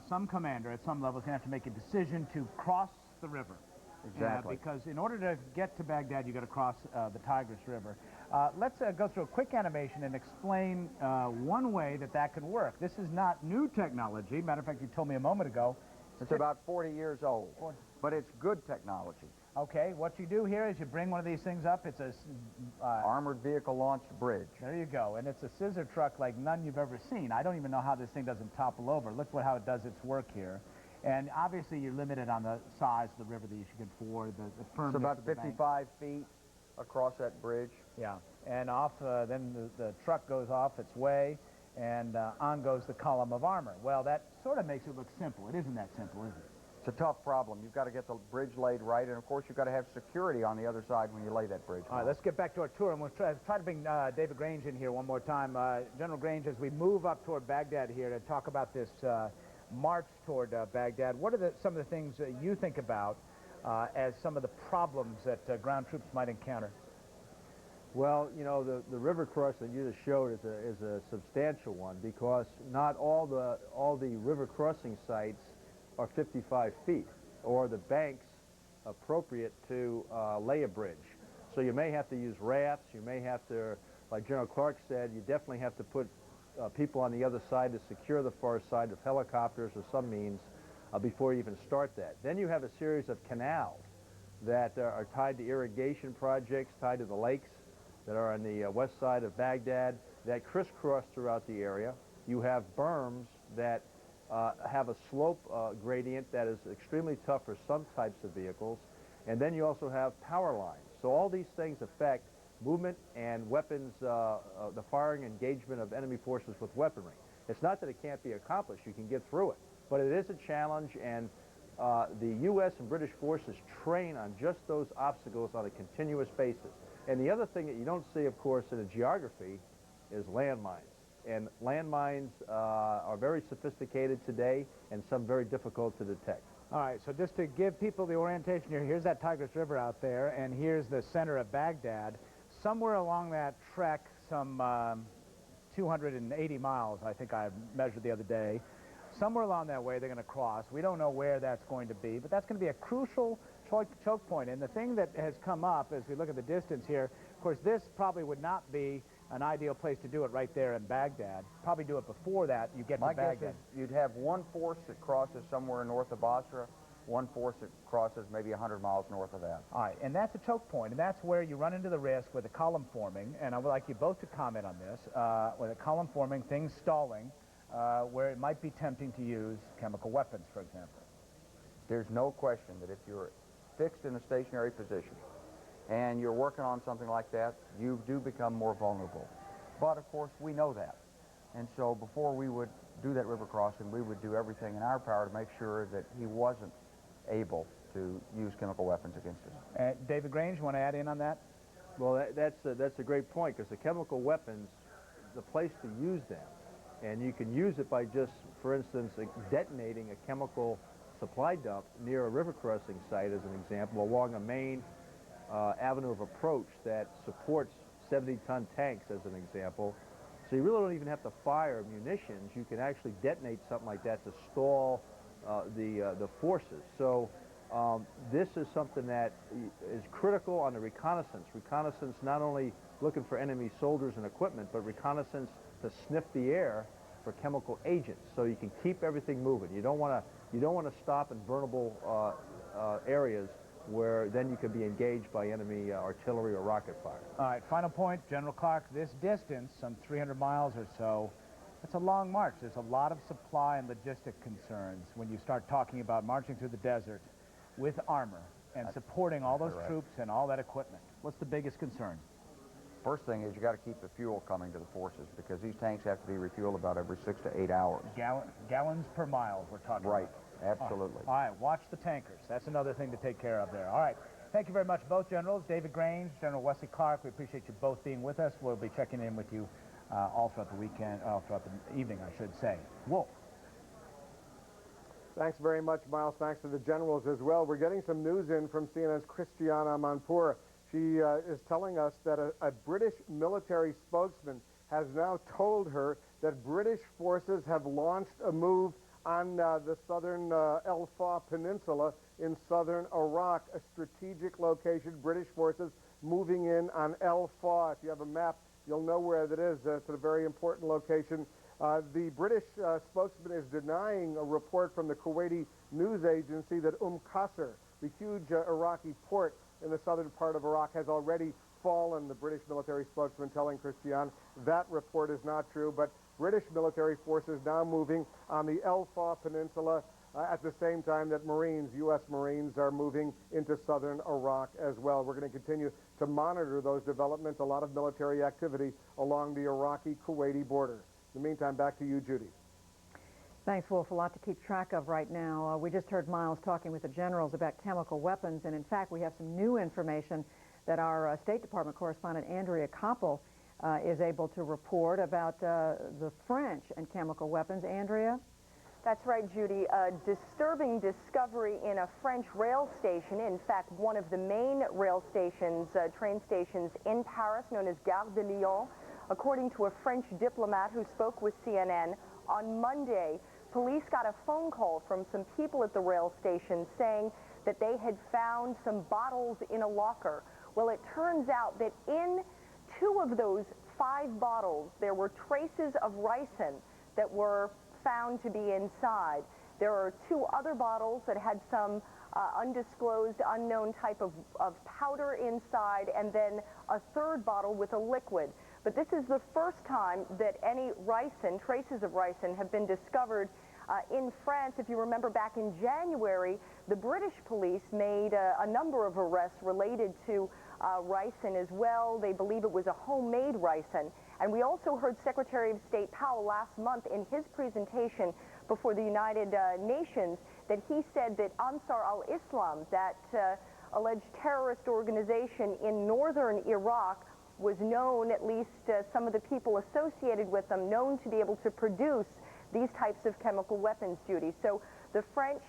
some commander at some level is going to have to make a decision to cross the river. Exactly. Because in order to get to Baghdad, you've got to cross the Tigris River. Let's go through a quick animation and explain one way that could work. This is not new technology. Matter of fact, you told me a moment ago. It's about 40 years old, but it's good technology. Okay, what you do here is you bring one of these things up. It's a armored vehicle launched bridge. There you go, and it's a scissor truck like none you've ever seen. I don't even know how this thing doesn't topple over. Look how it does its work here. And obviously you're limited on the size of the river that you should get for the firmness. It's about of the 55 feet across that bridge. Yeah, and off, then the truck goes off its way, and on goes the column of armor. Well, that sort of makes it look simple. It isn't that simple, is it? It's a tough problem. You've got to get the bridge laid right, and of course you've got to have security on the other side when you lay that bridge. All right, let's get back to our tour, and we'll try to bring David Grange in here one more time. General Grange, as we move up toward Baghdad here to talk about this march toward Baghdad, what are some of the things that you think about as some of the problems that ground troops might encounter? Well, you know, the river cross that you just showed is a substantial one, because not all the river crossing sites are 55 feet, or the banks appropriate to lay a bridge. So you may have to use rafts, you may have to, like General Clark said, you definitely have to put people on the other side to secure the far side with helicopters or some means before you even start that. Then you have a series of canals that are tied to irrigation projects, tied to the lakes that are on the west side of Baghdad, that crisscross throughout the area. You have berms that have a slope gradient that is extremely tough for some types of vehicles. And then you also have power lines. So all these things affect movement and weapons, the firing engagement of enemy forces with weaponry. It's not that it can't be accomplished. You can get through it. But it is a challenge, and the U.S. and British forces train on just those obstacles on a continuous basis. And the other thing that you don't see, of course, in the geography is landmines. And landmines are very sophisticated today and some very difficult to detect. All right, so just to give people the orientation here, here's that Tigris River out there, and here's the center of Baghdad. Somewhere along that trek, some 280 miles, I think I measured the other day, somewhere along that way they're going to cross. We don't know where that's going to be, but that's going to be a crucial choke point. And the thing that has come up as we look at the distance here, of course, this probably would not be an ideal place to do it right there in Baghdad. Probably do it before that you get to Baghdad. My guess is you'd have one force that crosses somewhere north of Basra, one force that crosses maybe 100 miles north of that. All right, and that's a choke point, and that's where you run into the risk with a column forming, and I would like you both to comment on this, with a column forming, things stalling, where it might be tempting to use chemical weapons, for example. There's no question that if you're fixed in a stationary position and you're working on something like that, you do become more vulnerable. But, of course, we know that. And so before we would do that river crossing, we would do everything in our power to make sure that he wasn't able to use chemical weapons against us. David Grange, you want to add in on that? Well, that's a great point, because the chemical weapons, the place to use them, and you can use it by just, for instance, detonating a chemical supply dump near a river crossing site, as an example, along a main avenue of approach that supports 70-ton tanks, as an example. So you really don't even have to fire munitions. You can actually detonate something like that to stall the forces. So this is something that is critical on the reconnaissance. Reconnaissance not only looking for enemy soldiers and equipment, but reconnaissance to sniff the air for chemical agents, so you can keep everything moving. You don't want to stop in vulnerable areas where then you could be engaged by enemy artillery or rocket fire. All right, final point, General Clark, this distance, some 300 miles or so, it's a long march. There's a lot of supply and logistic concerns when you start talking about marching through the desert with armor and supporting all those troops and all that equipment. What's the biggest concern? First thing is you got to keep the fuel coming to the forces, because these tanks have to be refueled about every 6 to 8 hours. Gallons per mile we're talking about. Right, absolutely. All right, watch the tankers. That's another thing to take care of there. All right, thank you very much, both generals. David Grange, General Wesley Clark, we appreciate you both being with us. We'll be checking in with you all throughout the weekend, throughout the evening, I should say. Wolf. Thanks very much, Miles. Thanks to the generals as well. We're getting some news in from CNN's Christiane Amanpour. She is telling us that a British military spokesman has now told her that British forces have launched a move on the southern El Fa Peninsula in southern Iraq, a strategic location. British forces moving in on El Fa. If you have a map, you'll know where that is. It's a very important location. The British spokesman is denying a report from the Kuwaiti news agency that Qasr, the huge Iraqi port in the southern part of Iraq, has already fallen. The British military spokesman telling Christiane that report is not true, but British military forces now moving on the El Fa Peninsula at the same time that Marines, U.S. Marines, are moving into southern Iraq as well. We're going to continue to monitor those developments, a lot of military activity along the Iraqi-Kuwaiti border. In the meantime, back to you, Judy. Thanks, Wolf. A lot to keep track of right now. We just heard Miles talking with the generals about chemical weapons, and in fact, we have some new information that our State Department correspondent Andrea Koppel is able to report about the French and chemical weapons. Andrea? That's right, Judy. A disturbing discovery in a French rail station. In fact, one of the main rail stations, train stations in Paris, known as Gare de Lyon. According to a French diplomat who spoke with CNN, on Monday, police got a phone call from some people at the rail station saying that they had found some bottles in a locker. Well, it turns out that in 2 of those 5 bottles, there were traces of ricin that were found to be inside. There are 2 other bottles that had some undisclosed, unknown type of powder inside, and then a third bottle with a liquid. But this is the first time that any ricin, traces of ricin, have been discovered in France. If you remember back in January, the British police made a number of arrests related to ricin as well. They believe it was a homemade ricin. And we also heard Secretary of State Powell last month in his presentation before the United Nations that he said that Ansar al-Islam, that alleged terrorist organization in northern Iraq, was known, at least some of the people associated with them, known to be able to produce these types of chemical weapons, Judy. So the French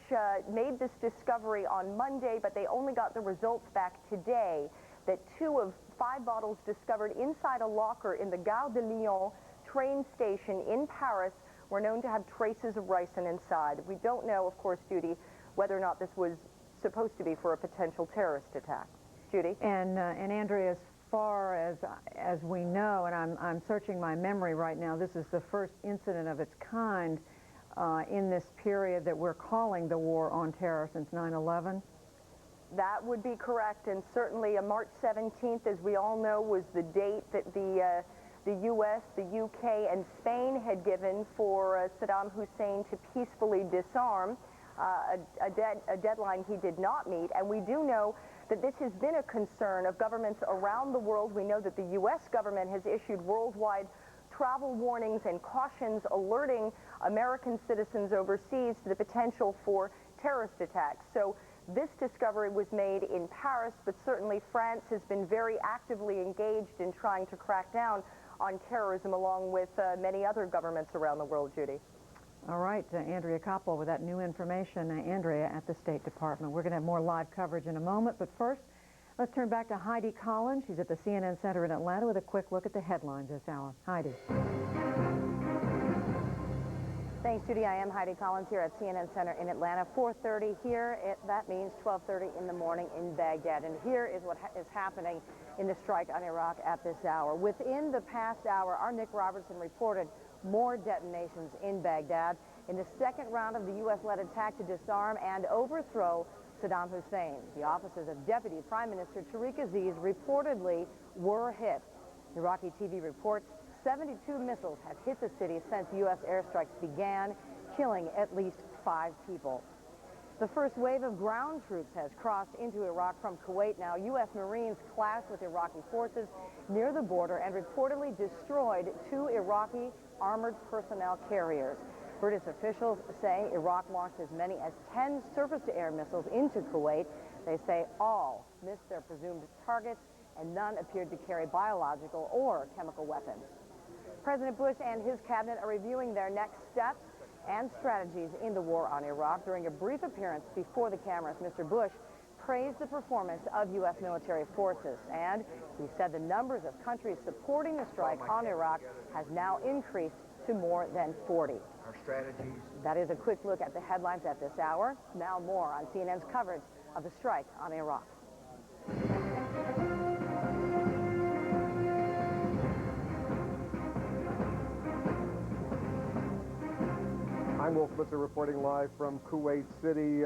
made this discovery on Monday, but they only got the results back today, that 2 of 5 bottles discovered inside a locker in the Gare de Lyon train station in Paris were known to have traces of ricin inside. We don't know, of course, Judy, whether or not this was supposed to be for a potential terrorist attack. Judy? And Andrea, as far as we know, and I'm searching my memory right now, this is the first incident of its kind in this period that we're calling the war on terror since 9/11. That would be correct, and certainly March 17th, as we all know, was the date that the U.S., the U.K., and Spain had given for Saddam Hussein to peacefully disarm, a deadline he did not meet. And we do know that this has been a concern of governments around the world. We know that the U.S. government has issued worldwide travel warnings and cautions alerting American citizens overseas to the potential for terrorist attacks. So this discovery was made in Paris, but certainly France has been very actively engaged in trying to crack down on terrorism, along with many other governments around the world, Judy. All right, Andrea Koppel with that new information. Andrea at the State Department. We're going to have more live coverage in a moment, but first, let's turn back to Heidi Collins. She's at the CNN Center in Atlanta with a quick look at the headlines this hour. Heidi. Thanks, Judy. I am Heidi Collins here at CNN Center in Atlanta. 4:30 here. That means 12:30 in the morning in Baghdad. And here is what is happening in the strike on Iraq at this hour. Within the past hour, our Nick Robertson reported more detonations in Baghdad in the second round of the U.S.-led attack to disarm and overthrow Saddam Hussein. The offices of Deputy Prime Minister Tariq Aziz reportedly were hit. Iraqi TV reports 72 missiles have hit the city since U.S. airstrikes began, killing at least 5 people. The first wave of ground troops has crossed into Iraq from Kuwait now. U.S. Marines clashed with Iraqi forces near the border and reportedly destroyed 2 Iraqi armored personnel carriers. British officials say Iraq launched as many as 10 surface-to-air missiles into Kuwait. They say all missed their presumed targets, and none appeared to carry biological or chemical weapons. President Bush and his cabinet are reviewing their next steps and strategies in the war on Iraq. During a brief appearance before the cameras, Mr. Bush praised the performance of U.S. military forces, and he said the numbers of countries supporting the strike on Iraq has now increased to more than 40. Our strategies. That is a quick look at the headlines at this hour. Now more on CNN's coverage of the strike on Iraq. I'm Wolf Blitzer reporting live from Kuwait City.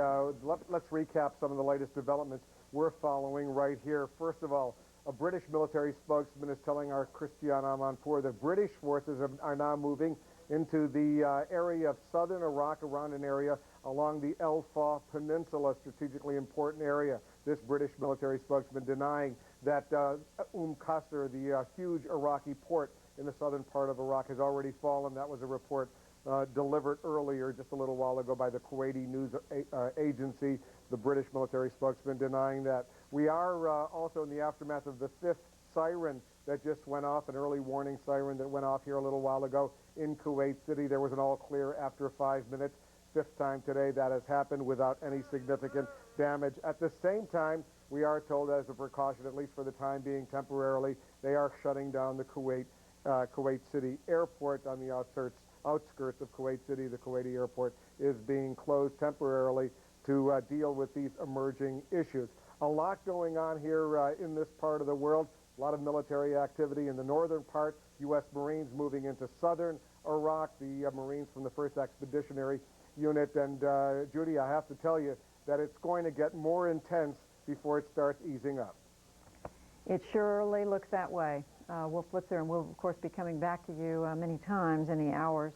Let's recap some of the latest developments we're following right here. First of all, a British military spokesman is telling our Christiane Amanpour that British forces are now moving into the area of southern Iraq, around an area along the El Fa Peninsula, strategically important area. This British military spokesman denying that Qasr, the huge Iraqi port in the southern part of Iraq, has already fallen. That was a report delivered earlier, just a little while ago, by the Kuwaiti news agency. The British military spokesman denying that. We are also in the aftermath of the 5th siren that just went off, an early warning siren that went off here a little while ago in Kuwait City. There was an all clear after 5 minutes. 5th time today that has happened without any significant damage. At the same time, we are told, as a precaution, at least for the time being, temporarily, they are shutting down the Kuwait City airport on the outskirts of Kuwait City. The Kuwaiti airport is being closed temporarily to deal with these emerging issues. A lot going on here in this part of the world. A lot of military activity in the northern part. U.S. Marines moving into southern Iraq. The Marines from the 1st Expeditionary Unit. And Judy, I have to tell you, that it's going to get more intense before it starts easing up. It surely looks that way. Wolf Blitzer, and we'll, of course, be coming back to you many times in the hours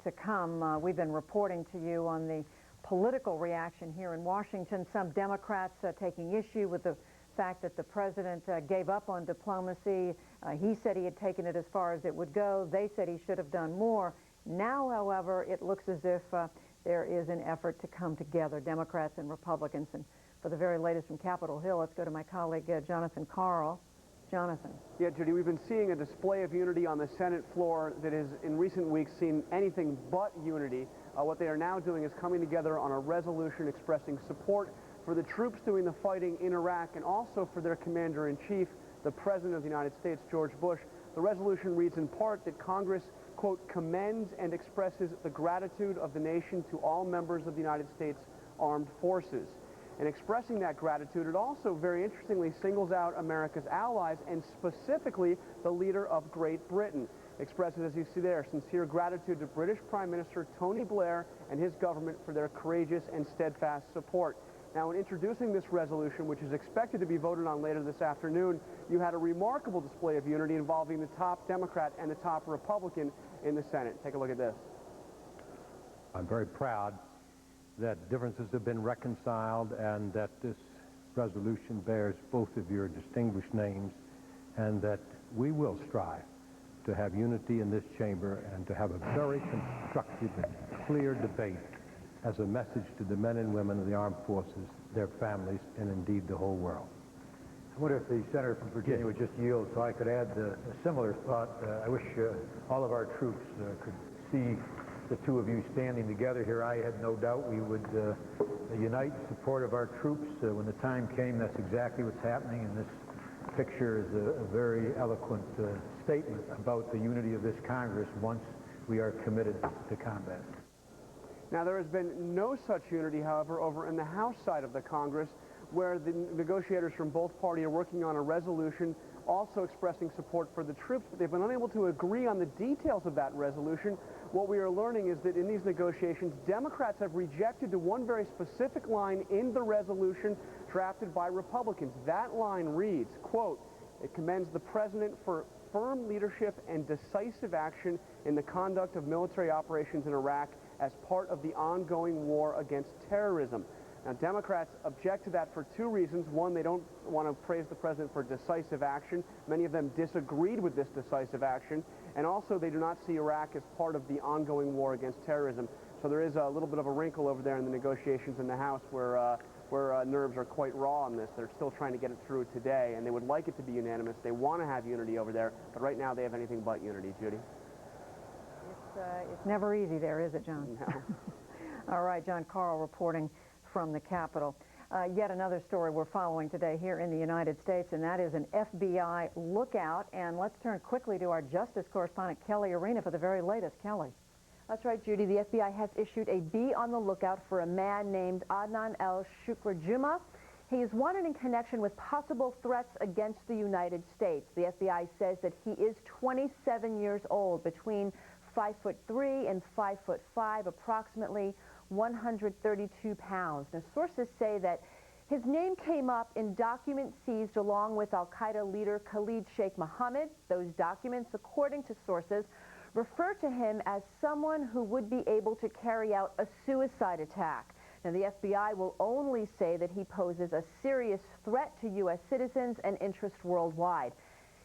to come. We've been reporting to you on the political reaction here in Washington. Some Democrats taking issue with the fact that the president gave up on diplomacy. He said he had taken it as far as it would go. They said he should have done more. Now, however, it looks as if there is an effort to come together, Democrats and Republicans. And for the very latest from Capitol Hill, let's go to my colleague, Jonathan Karl. Jonathan. Yeah, Judy, we've been seeing a display of unity on the Senate floor that has, in recent weeks, seen anything but unity. What they are now doing is coming together on a resolution expressing support for the troops doing the fighting in Iraq and also for their commander-in-chief, the President of the United States, George Bush. The resolution reads in part that Congress, quote, commends and expresses the gratitude of the nation to all members of the United States Armed Forces. And expressing that gratitude, it also very interestingly singles out America's allies and specifically the leader of Great Britain. Expresses, as you see there, sincere gratitude to British Prime Minister Tony Blair and his government for their courageous and steadfast support. Now, in introducing this resolution, which is expected to be voted on later this afternoon, you had a remarkable display of unity involving the top Democrat and the top Republican in the Senate. Take a look at this. I'm very proud that differences have been reconciled and that this resolution bears both of your distinguished names, and that we will strive to have unity in this chamber and to have a very constructive and clear debate as a message to the men and women of the armed forces, their families, and indeed the whole world. I wonder if the senator from Virginia would just yield so I could add a similar thought. I wish all of our troops could see the two of you standing together here. I had no doubt we would unite in support of our troops. When the time came, that's exactly what's happening, and this picture is a very eloquent statement about the unity of this Congress once we are committed to combat. Now, there has been no such unity, however, over in the House side of the Congress, where the negotiators from both parties are working on a resolution also expressing support for the troops, but they've been unable to agree on the details of that resolution. What we are learning is that in these negotiations, Democrats have rejected to one very specific line in the resolution drafted by Republicans. That line reads, quote, it commends the president for firm leadership and decisive action in the conduct of military operations in Iraq as part of the ongoing war against terrorism. Now, Democrats object to that for two reasons. One, they don't want to praise the president for decisive action. Many of them disagreed with this decisive action. And also, they do not see Iraq as part of the ongoing war against terrorism. So there is a little bit of a wrinkle over there in the negotiations in the House where nerves are quite raw on this. They're still trying to get it through today, and they would like it to be unanimous. They want to have unity over there, but right now they have anything but unity. Judy? It's never easy there, is it, John? No. All right, John Karl reporting from the Capitol. Yet another story we're following today here in the United States, and that is an FBI lookout. And let's turn quickly to our justice correspondent, Kelly Arena, for the very latest. Kelly. That's right, Judy. The FBI has issued a be on the lookout for a man named Adnan El-Shukrajuma. He is wanted in connection with possible threats against the United States. The FBI says that he is 27 years old, between 5'3" and 5'5", approximately 132 pounds. Now, sources say that his name came up in documents seized along with al-Qaeda leader Khalid Sheikh Mohammed. Those documents, according to sources, refer to him as someone who would be able to carry out a suicide attack. Now, the FBI will only say that he poses a serious threat to U.S. citizens and interests worldwide.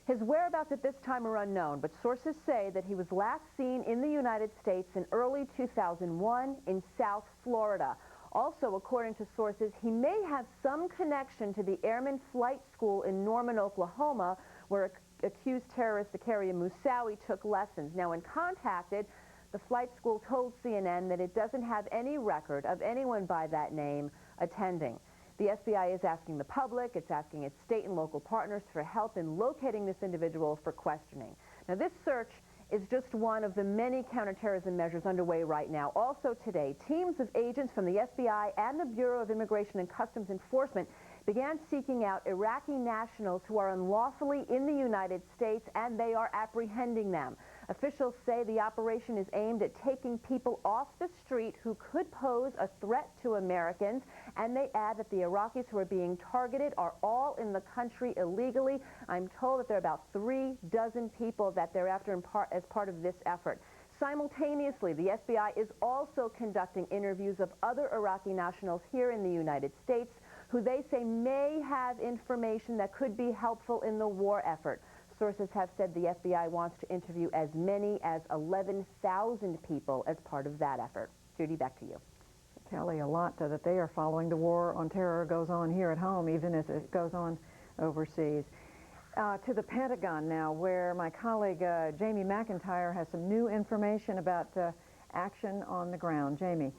His whereabouts at this time are unknown, but sources say that he was last seen in the United States in early 2001 in South Florida. Also, according to sources, he may have some connection to the Airman Flight School in Norman, Oklahoma, where accused terrorist Zakaria Moussaoui took lessons. Now, when contacted, the flight school told CNN that it doesn't have any record of anyone by that name attending. The FBI is asking the public, it's asking its state and local partners for help in locating this individual for questioning. Now, this search is just one of the many counterterrorism measures underway right now. Also today, teams of agents from the FBI and the Bureau of Immigration and Customs Enforcement began seeking out Iraqi nationals who are unlawfully in the United States, and they are apprehending them. Officials say the operation is aimed at taking people off the street who could pose a threat to Americans, and they add that the Iraqis who are being targeted are all in the country illegally. I'm told that there are about 3 dozen people that they're after as part of this effort. Simultaneously, the FBI is also conducting interviews of other Iraqi nationals here in the United States who they say may have information that could be helpful in the war effort. Sources have said the FBI wants to interview as many as 11,000 people as part of that effort. Judy, back to you. Kelly, a lot that they are following. The war on terror goes on here at home, even as it goes on overseas. To the Pentagon now, where my colleague Jamie McIntyre has some new information about action on the ground. Jamie.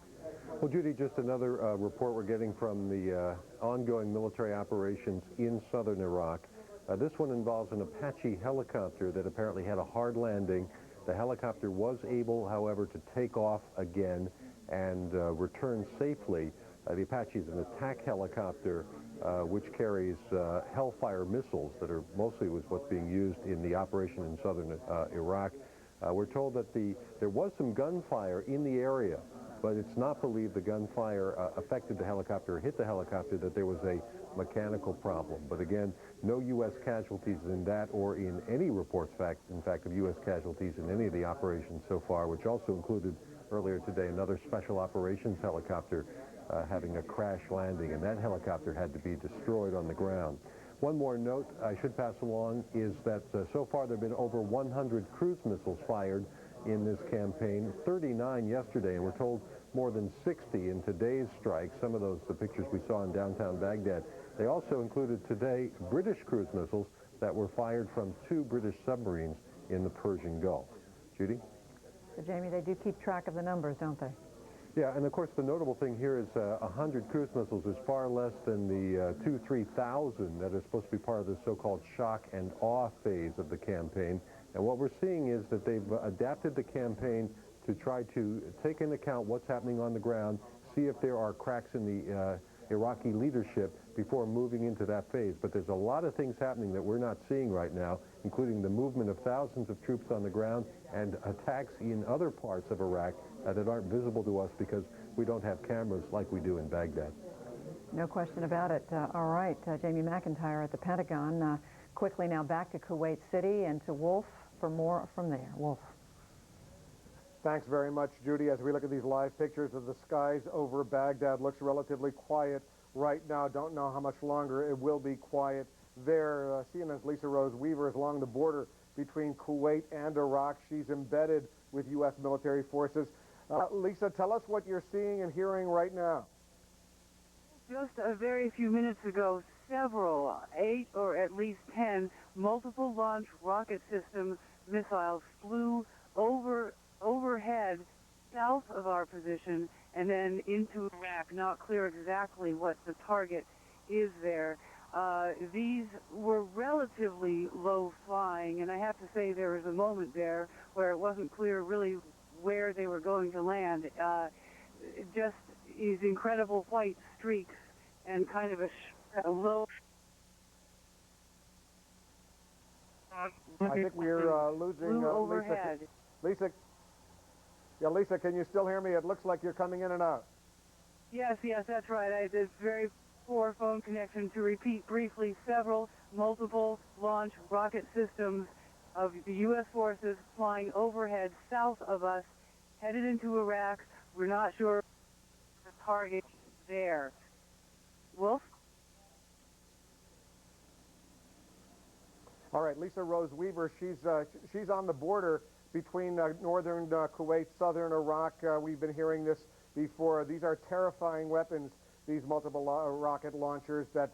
Well, Judy, just another report we're getting from the ongoing military operations in southern Iraq. This one involves an Apache helicopter that apparently had a hard landing. The helicopter was able, however, to take off again and return safely. The Apache is an attack helicopter which carries Hellfire missiles that are mostly what's being used in the operation in southern Iraq. We're told that there was some gunfire in the area, but it's not believed the gunfire affected the helicopter or hit the helicopter, that there was a mechanical problem. But again, no U.S. casualties in that or in any reports, in fact, of U.S. casualties in any of the operations so far, which also included earlier today another special operations helicopter having a crash landing, and that helicopter had to be destroyed on the ground. One more note I should pass along is that so far there have been over 100 cruise missiles fired in this campaign, 39 yesterday, and we're told more than 60 in today's strike. Some of those, the pictures we saw in downtown Baghdad. They also included today British cruise missiles that were fired from 2 British submarines in the Persian Gulf. Judy? So, Jamie, they do keep track of the numbers, don't they? Yeah, and of course the notable thing here is 100 cruise missiles is far less than the 2,000-3,000 that are supposed to be part of the so-called shock and awe phase of the campaign. And what we're seeing is that they've adapted the campaign to try to take into account what's happening on the ground, see if there are cracks in the Iraqi leadership before moving into that phase. But there's a lot of things happening that we're not seeing right now, including the movement of thousands of troops on the ground and attacks in other parts of Iraq that aren't visible to us because we don't have cameras like we do in Baghdad. No question about it. All right, Jamie McIntyre at the Pentagon. Quickly now back to Kuwait City and to Wolf for more from there. Wolf. Thanks very much, Judy. As we look at these live pictures of the skies over Baghdad, looks relatively quiet right now. Don't know how much longer it will be quiet there. CNN's Lisa Rose Weaver is along the border between Kuwait and Iraq. She's embedded with U.S. military forces. Lisa, tell us what you're seeing and hearing right now. Just a very few minutes ago, several, 8 or at least 10, multiple launch rocket system missiles flew overhead south of our position and then into Iraq. Not clear exactly what the target is there. These were relatively low flying, and I have to say there was a moment there where it wasn't clear really where they were going to land. Just these incredible white streaks and kind of a low... I think we're losing overhead. Lisa. Yeah, Lisa, can you still hear me? It looks like you're coming in and out. Yes, that's right. It's very poor phone connection. To repeat briefly, multiple launch rocket systems of the U.S. forces flying overhead south of us, headed into Iraq. We're not sure the target there. Wolf? All right, Lisa Rose Weaver, she's on the border between northern Kuwait, southern Iraq. We've been hearing this before. These are terrifying weapons, these multiple rocket launchers that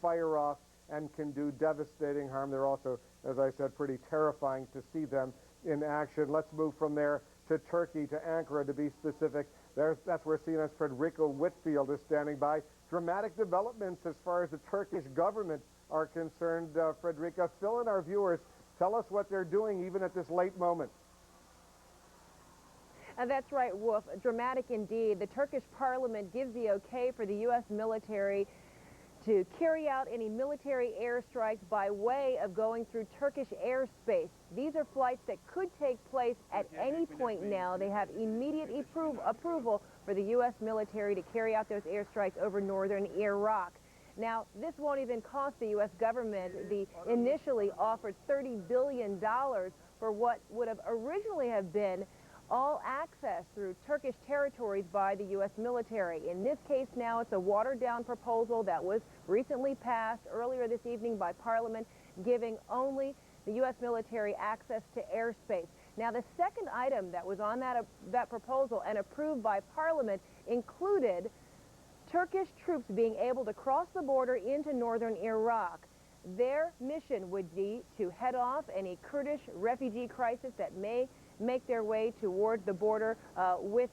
fire off and can do devastating harm. They're also, as I said, pretty terrifying to see them in action. Let's move from there to Turkey, to Ankara to be specific. That's where CNN's Frederica Whitfield is standing by. Dramatic developments as far as the Turkish government are concerned. Frederica, fill in our viewers. Tell us what they're doing even at this late moment. That's right, Wolf. Dramatic indeed. The Turkish parliament gives the okay for the U.S. military to carry out any military airstrikes by way of going through Turkish airspace. These are flights that could take place at any point now. They have immediate approval for the U.S. military to carry out those airstrikes over northern Iraq. Now, this won't even cost the U.S. government the initially offered $30 billion for what would have originally have been all access through Turkish territories by the U.S. military. In this case now, it's a watered-down proposal that was recently passed earlier this evening by Parliament, giving only the U.S. military access to airspace. Now, the second item that was on that proposal and approved by Parliament included Turkish troops being able to cross the border into northern Iraq. Their mission would be to head off any Kurdish refugee crisis that may make their way toward the border with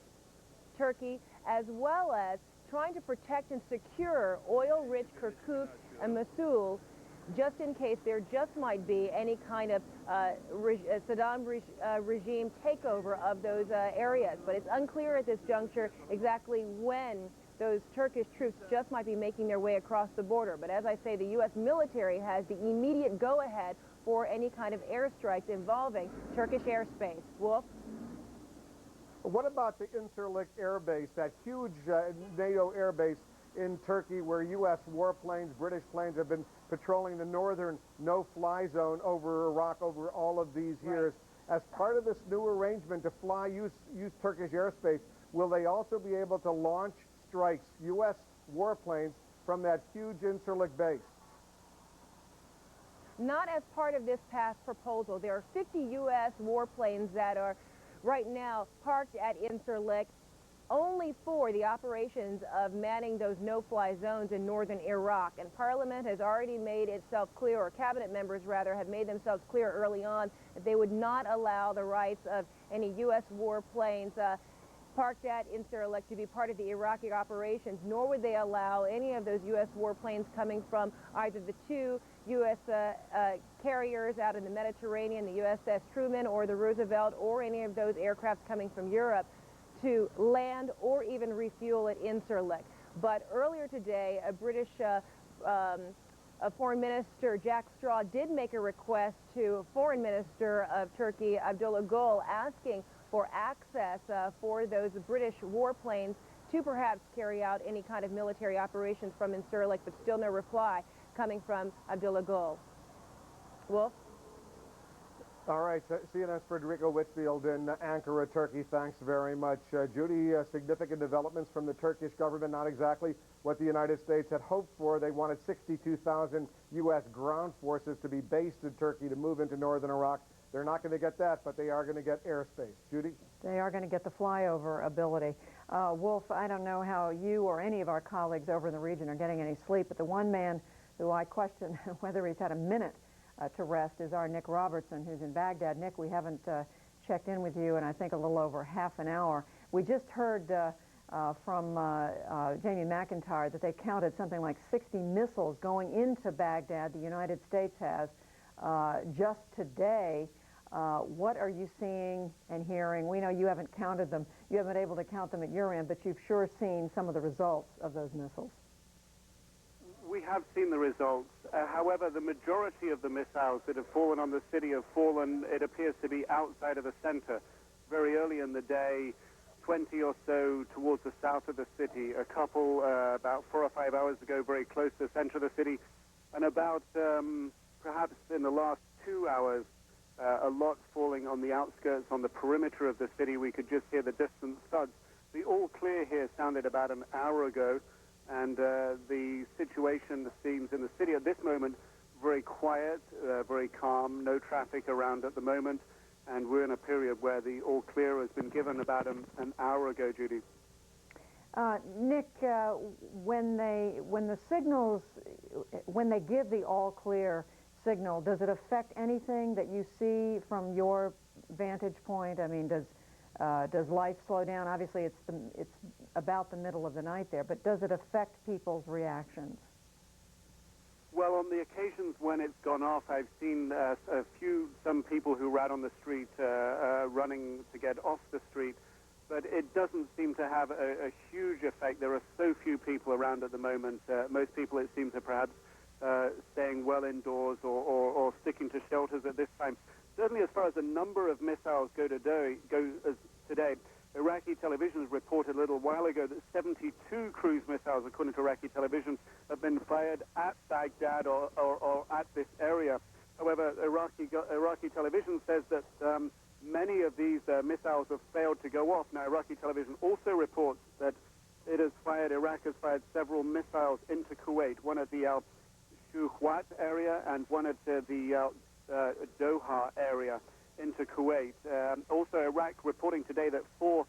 Turkey, as well as trying to protect and secure oil-rich Kirkuk and Mosul, just in case there just might be any kind of Saddam regime takeover of those areas. But it's unclear at this juncture exactly when those Turkish troops just might be making their way across the border. But as I say, the U.S. military has the immediate go-ahead for any kind of airstrikes involving Turkish airspace. Wolf? What about the Incirlik Air Base, that huge NATO air base in Turkey where U.S. warplanes, British planes have been patrolling the northern no-fly zone over Iraq over all of these years? As part of this new arrangement to use Turkish airspace, will they also be able to launch strikes, U.S. warplanes, from that huge Incirlik base? Not as part of this past proposal. There are 50 U.S. warplanes that are right now parked at Incirlik only for the operations of manning those no-fly zones in northern Iraq. And Parliament has already made itself clear, or cabinet members rather, have made themselves clear early on that they would not allow the rights of any U.S. warplanes parked at Incirlik to be part of the Iraqi operations, nor would they allow any of those U.S. warplanes coming from either the two U.S. Carriers out in the Mediterranean, the USS Truman or the Roosevelt, or any of those aircraft coming from Europe to land or even refuel at Incirlik. But earlier today, a British Foreign Minister, Jack Straw, did make a request to Foreign Minister of Turkey, Abdullah Gül, asking for access for those British warplanes to perhaps carry out any kind of military operations from Incirlik, but still no reply coming from Abdullah Gül. Wolf? All right, CNN's Federico Whitfield in Ankara, Turkey. Thanks very much. Judy, significant developments from the Turkish government, not exactly what the United States had hoped for. They wanted 62,000 U.S. ground forces to be based in Turkey to move into northern Iraq. They're not going to get that, but they are going to get airspace. Judy? They are going to get the flyover ability. Wolf, I don't know how you or any of our colleagues over in the region are getting any sleep, but the one man who I question whether he's had a minute to rest is our Nick Robertson, who's in Baghdad. Nick, we haven't checked in with you in, I think, a little over half an hour. We just heard from Jamie McIntyre that they counted something like 60 missiles going into Baghdad, the United States has, just today. What are you seeing and hearing? We know you haven't counted them. You haven't been able to count them at your end, but you've sure seen some of the results of those missiles. We have seen the results. However, the majority of the missiles that have fallen on the city have fallen, it appears to be outside of the center. Very early in the day, 20 or so towards the south of the city, a couple about 4 or 5 hours ago very close to the center of the city, and about perhaps in the last 2 hours, a lot falling on the outskirts, on the perimeter of the city. We could just hear the distant thuds. The all clear here sounded about an hour ago, and the situation, the scenes in the city at this moment, very quiet, very calm, no traffic around at the moment, and we're in a period where the all clear has been given about an hour ago, Judy. Nick, when they give the all clear signal, does it affect anything that you see from your vantage point? I mean, does life slow down? Obviously, it's about the middle of the night there, but does it affect people's reactions? Well, on the occasions when it's gone off, I've seen some people who were out on the street running to get off the street. but it doesn't seem to have a huge effect. There are so few people around at the moment. Most people, it seems, are perhaps staying well indoors or sticking to shelters at this time. Certainly, as far as the number of missiles go today, Iraqi television has reported a little while ago that 72 cruise missiles, according to Iraqi television, have been fired at Baghdad or at this area. However, Iraqi television says that many of these missiles have failed to go off. Now, Iraqi television also reports that Iraq has fired several missiles into Kuwait, one at the Al-Shuhwat area and one at the Doha area into Kuwait. Also, Iraq reporting today that four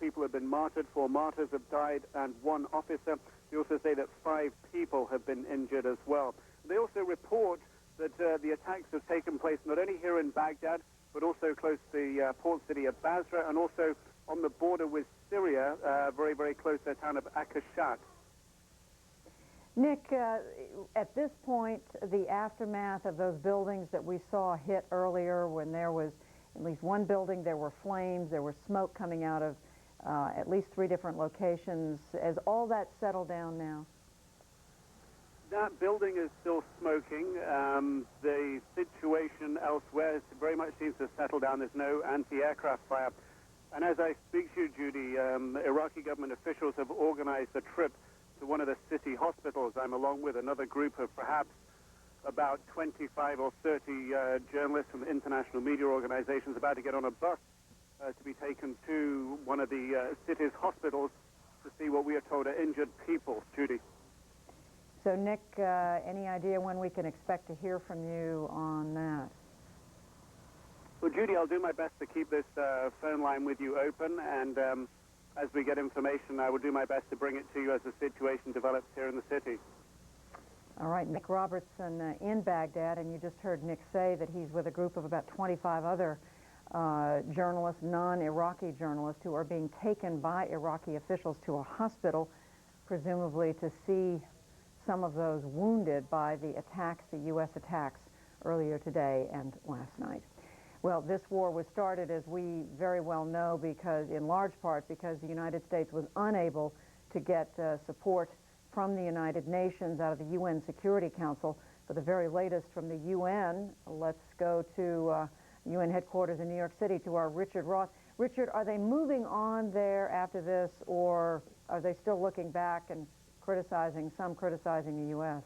people have been martyred, 4 martyrs have died, and 1 officer. They also say that 5 people have been injured as well. They also report that the attacks have taken place not only here in Baghdad, but also close to the port city of Basra, and also on the border with Syria, very, very close to the town of Akashat. Nick, at this point, the aftermath of those buildings that we saw hit earlier, when there was at least one building, there were flames, there was smoke coming out of at least 3 different locations. Has all that settled down now? That building is still smoking. The situation elsewhere very much seems to settle down. There's no anti-aircraft fire. And as I speak to you, Judy, Iraqi government officials have organized a trip to one of the city hospitals. I'm along with another group of perhaps about 25 or 30 journalists from international media organizations about to get on a bus to be taken to one of the city's hospitals to see what we are told are injured people. Judy. So, Nick, any idea when we can expect to hear from you on that? Well, Judy, I'll do my best to keep this phone line with you open, and as we get information, I will do my best to bring it to you as the situation develops here in the city. All right, Nick Robertson in Baghdad, and you just heard Nick say that he's with a group of about 25 other journalists, non-Iraqi journalists, who are being taken by Iraqi officials to a hospital, presumably to see some of those wounded by the attacks, the U.S. attacks earlier today and last night. Well, this war was started, as we very well know, because, in large part, because the United States was unable to get support from the United Nations out of the UN Security Council. For the very latest from the UN, let's go to UN headquarters in New York City to our Richard Roth. Richard, are they moving on there after this, or are they still looking back and criticizing the U.S.?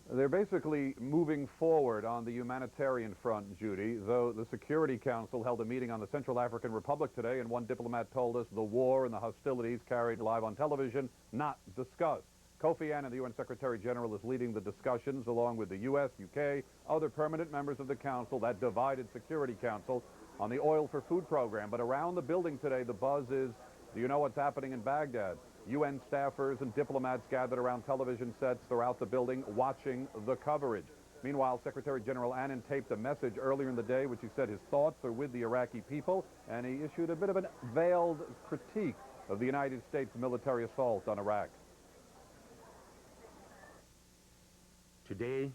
They're basically moving forward on the humanitarian front, Judy, though the Security Council held a meeting on the Central African Republic today, and one diplomat told us the war and the hostilities carried live on television, not discussed. Kofi Annan, the UN Secretary General, is leading the discussions along with the U.S., UK, other permanent members of the Council, that divided Security Council, on the Oil for Food program. But around the building today, the buzz is, do you know what's happening in Baghdad? UN staffers and diplomats gathered around television sets throughout the building watching the coverage. Meanwhile, Secretary General Annan taped a message earlier in the day which he said his thoughts are with the Iraqi people, and he issued a bit of a veiled critique of the United States military assault on Iraq. Today,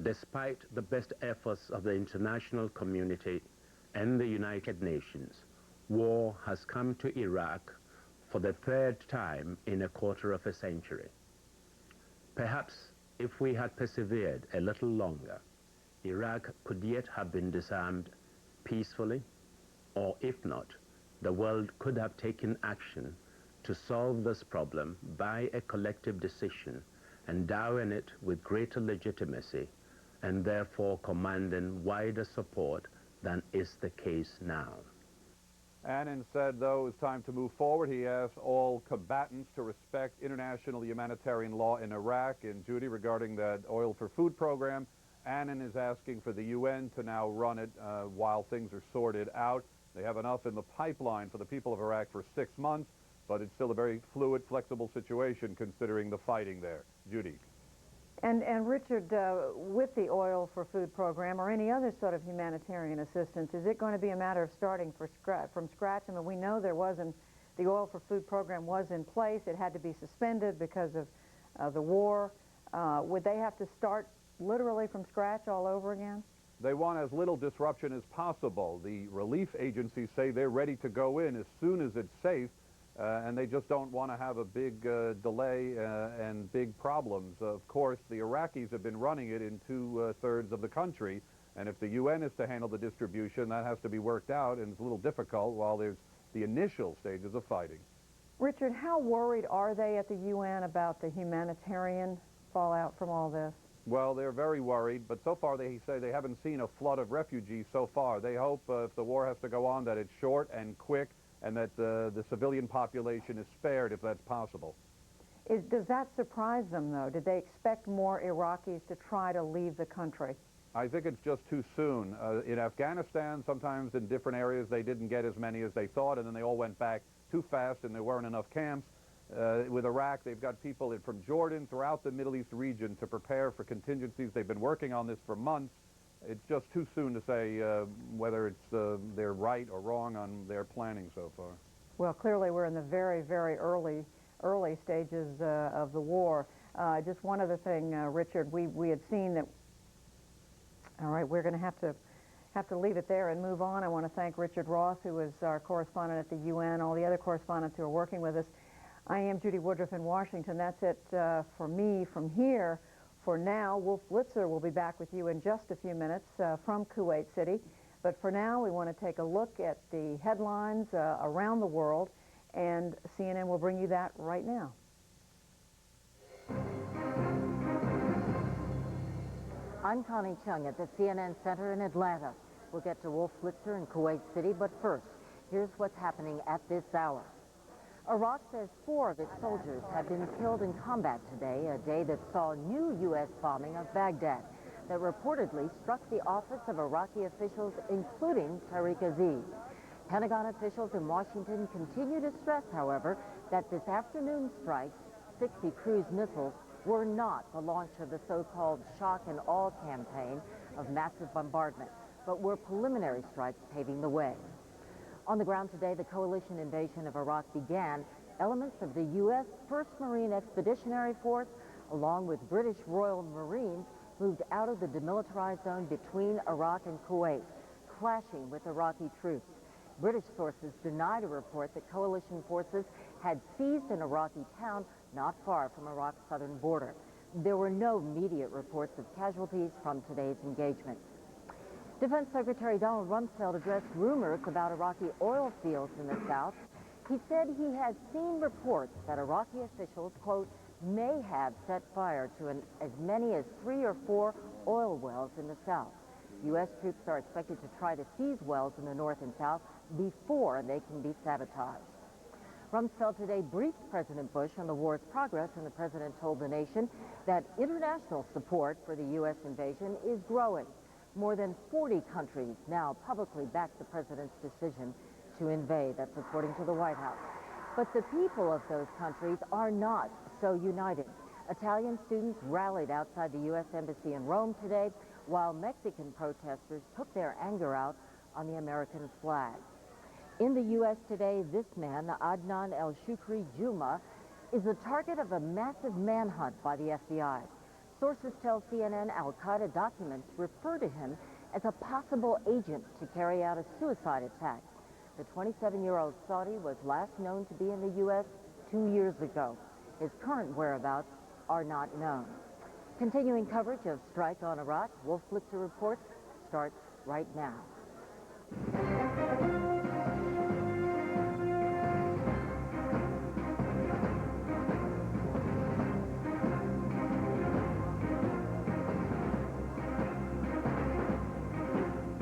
despite the best efforts of the international community and the United Nations, war has come to Iraq for the 3rd time in a quarter of a century. Perhaps if we had persevered a little longer, Iraq could yet have been disarmed peacefully, or if not, the world could have taken action to solve this problem by a collective decision, endowing it with greater legitimacy, and therefore commanding wider support than is the case now. Annan said, though, it's time to move forward. He asked all combatants to respect international humanitarian law in Iraq. And Judy, regarding that Oil for Food program, Annan is asking for the UN to now run it while things are sorted out. They have enough in the pipeline for the people of Iraq for 6 months, but it's still a very fluid, flexible situation considering the fighting there. Judy. And Richard, with the Oil for Food program or any other sort of humanitarian assistance, is it going to be a matter of starting from scratch? I mean, we know the Oil for Food program was in place. It had to be suspended because of the war. Would they have to start literally from scratch all over again? They want as little disruption as possible. The relief agencies say they're ready to go in as soon as it's safe, and they just don't want to have a big delay and big problems. Of course, the Iraqis have been running it in 2/3 of the country, and if the UN is to handle the distribution, that has to be worked out, and it's a little difficult while there's the initial stages of fighting. Richard, how worried are they at the UN about the humanitarian fallout from all this? Well, they're very worried, but so far they say they haven't seen a flood of refugees so far. They hope if the war has to go on that it's short and quick and that the civilian population is spared if that's possible. Does that surprise them, though? Did they expect more Iraqis to try to leave the country? I think it's just too soon. In Afghanistan, sometimes in different areas, they didn't get as many as they thought, and then they all went back too fast, and there weren't enough camps. With Iraq, they've got people from Jordan throughout the Middle East region to prepare for contingencies. They've been working on this for months. It's just too soon to say whether it's they're right or wrong on their planning so far. Well, clearly we're in the very, very early stages of the war. Just one other thing, Richard, we had seen that. All right, we're going to have to leave it there and move on. I want to thank Richard Roth, who is our correspondent at the UN, all the other correspondents who are working with us. I am Judy Woodruff in Washington. That's it for me from here. For now, Wolf Blitzer will be back with you in just a few minutes from Kuwait City. But for now, we want to take a look at the headlines around the world, and CNN will bring you that right now. I'm Connie Chung at the CNN Center in Atlanta. We'll get to Wolf Blitzer in Kuwait City, but first, here's what's happening at this hour. Iraq says 4 of its soldiers have been killed in combat today, a day that saw new U.S. bombing of Baghdad that reportedly struck the office of Iraqi officials, including Tariq Aziz. Pentagon officials in Washington continue to stress, however, that this afternoon's strikes, 60 cruise missiles, were not the launch of the so-called shock and awe campaign of massive bombardment, but were preliminary strikes paving the way. On the ground today, the coalition invasion of Iraq began. Elements of the U.S. 1st Marine Expeditionary Force, along with British Royal Marines, moved out of the demilitarized zone between Iraq and Kuwait, clashing with Iraqi troops. British sources denied a report that coalition forces had seized an Iraqi town not far from Iraq's southern border. There were no immediate reports of casualties from today's engagement. Defense Secretary Donald Rumsfeld addressed rumors about Iraqi oil fields in the south. He said he had seen reports that Iraqi officials, quote, may have set fire to as many as 3 or 4 oil wells in the south. U.S. troops are expected to try to seize wells in the north and south before they can be sabotaged. Rumsfeld today briefed President Bush on the war's progress, and the president told the nation that international support for the U.S. invasion is growing. More than 40 countries now publicly back the president's decision to invade. That's according to the White House. But the people of those countries are not so united. Italian students rallied outside the U.S. Embassy in Rome today, while Mexican protesters took their anger out on the American flag. In the U.S. today, this man, Adnan El-Shukri Juma, is the target of a massive manhunt by the FBI. Sources tell CNN al-Qaeda documents refer to him as a possible agent to carry out a suicide attack. The 27-year-old Saudi was last known to be in the U.S. 2 years ago. His current whereabouts are not known. Continuing coverage of strike on Iraq, Wolf Blitzer reports starts right now.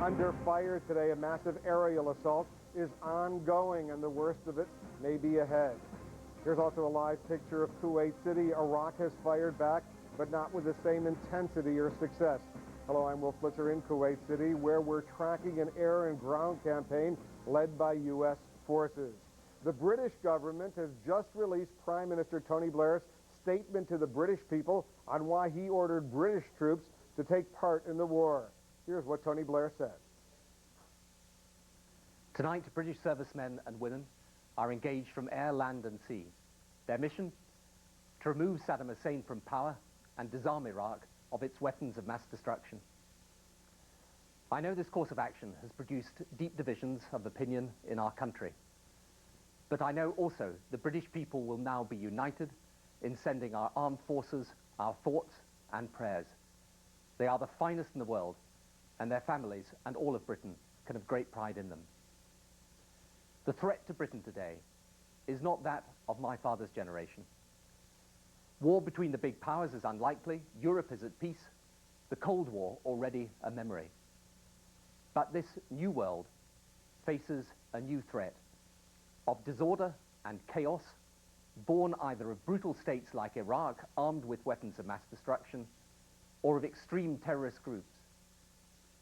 Under fire today, a massive aerial assault is ongoing, and the worst of it may be ahead. Here's also a live picture of Kuwait City. Iraq has fired back, but not with the same intensity or success. Hello, I'm Wolf Blitzer in Kuwait City, where we're tracking an air and ground campaign led by U.S. forces. The British government has just released Prime Minister Tony Blair's statement to the British people on why he ordered British troops to take part in the war. Here's what Tony Blair said. Tonight, British servicemen and women are engaged from air, land and sea. Their mission? To remove Saddam Hussein from power and disarm Iraq of its weapons of mass destruction. I know this course of action has produced deep divisions of opinion in our country. But I know also the British people will now be united in sending our armed forces our thoughts and prayers. They are the finest in the world, and their families and all of Britain can have great pride in them. The threat to Britain today is not that of my father's generation. War between the big powers is unlikely. Europe is at peace. The Cold War already a memory. But this new world faces a new threat of disorder and chaos, born either of brutal states like Iraq, armed with weapons of mass destruction, or of extreme terrorist groups.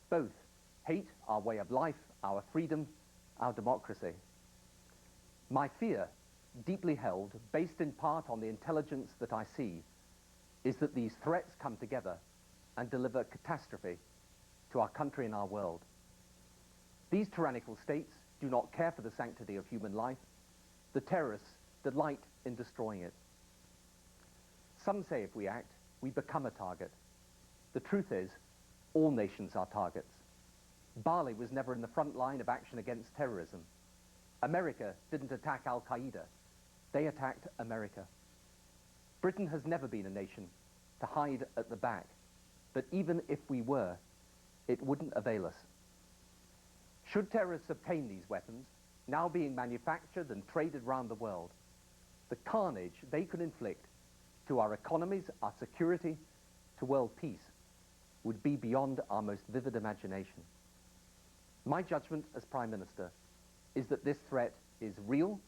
Both hate our way of life, our freedom, our democracy. My fear, deeply held, based in part on the intelligence that I see, is that these threats come together and deliver catastrophe to our country and our world. These tyrannical states do not care for the sanctity of human life. The terrorists delight in destroying it. Some say if we act, we become a target. The truth is, all nations are targets. Bali was never in the front line of action against terrorism. America didn't attack Al-Qaeda. They attacked America. Britain has never been a nation to hide at the back. But even if we were, it wouldn't avail us. Should terrorists obtain these weapons, now being manufactured and traded around the world, the carnage they could inflict to our economies, our security, to world peace, would be beyond our most vivid imagination. My judgment as Prime Minister is that this threat is real,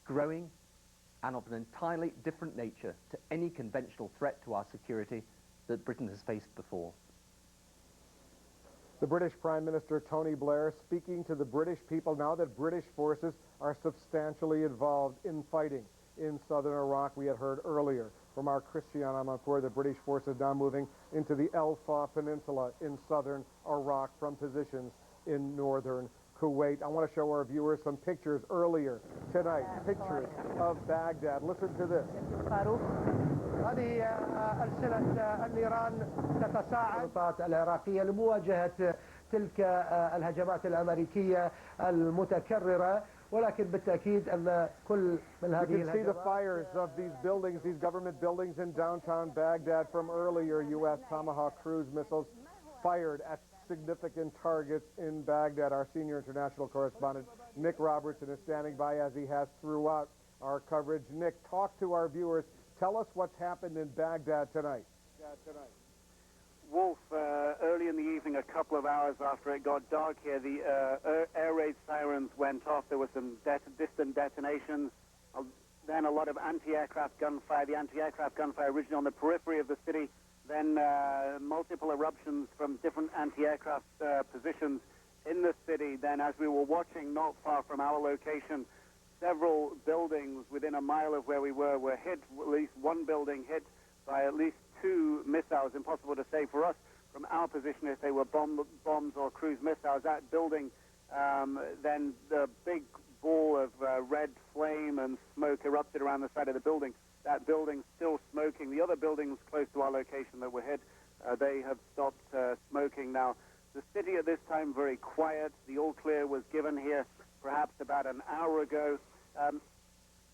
growing, and of an entirely different nature to any conventional threat to our security that Britain has faced before. The British Prime Minister Tony Blair speaking to the British people now that British forces are substantially involved in fighting in southern Iraq. We had heard earlier from our Christiane Amanpour, the British forces now moving into the El Fa Peninsula in southern Iraq from positions in northern Kuwait. I want to show our viewers some pictures earlier tonight, pictures of Baghdad. Listen to this. هذه ألسنة النيران تتصاعد السلطات العراقية لمواجهة تلك الهجمات الأمريكية المتكررة ولكن بالتأكيد أن كل من هذه You can see the fires of these buildings, these government buildings in downtown Baghdad from earlier U.S. Tomahawk cruise missiles fired at significant targets in Baghdad. Our senior international correspondent Nick Robertson is standing by as he has throughout our coverage. Nick, talk to our viewers. Tell us what's happened in Baghdad tonight. Wolf, early in the evening, a couple of hours after it got dark here, the air raid sirens went off. There were some distant detonations. Then a lot of anti-aircraft gunfire. The anti-aircraft gunfire originally on the periphery of the city. Then multiple eruptions from different anti-aircraft positions in the city. Then as we were watching not far from our location, several buildings within a mile of where we were hit. At least one building hit by at least 2 missiles. Impossible to say for us from our position if they were bombs or cruise missiles. That building, then the big ball of red flame and smoke erupted around the side of the building. That building still smoking. The other buildings close to our location that were hit, they have stopped smoking now. The city at this time very quiet. The all clear was given here perhaps about an hour ago.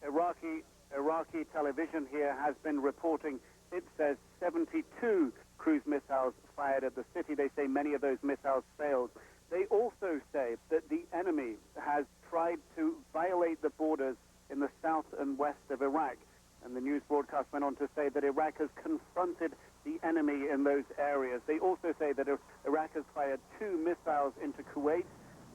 Iraqi television here has been reporting, it says 72 cruise missiles fired at the city. They say many of those missiles failed. They also say that the enemy has tried to violate the borders in the south and west of Iraq. And the news broadcast went on to say that Iraq has confronted the enemy in those areas. They also say that Iraq has fired 2 missiles into Kuwait,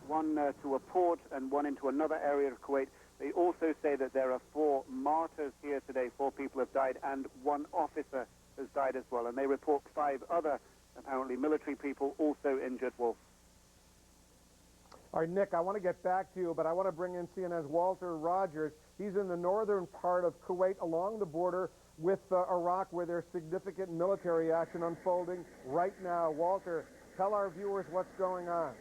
one to a port and one into another area of Kuwait. They also say that there are 4 martyrs here today. 4 people have died and 1 officer has died as well. And they report 5 other, apparently military people, also injured, Wolf. All right, Nick, I want to get back to you, but I want to bring in CNN's Walter Rogers. He's in the northern part of Kuwait along the border with Iraq, where there's significant military action unfolding right now. Walter, tell our viewers what's going on.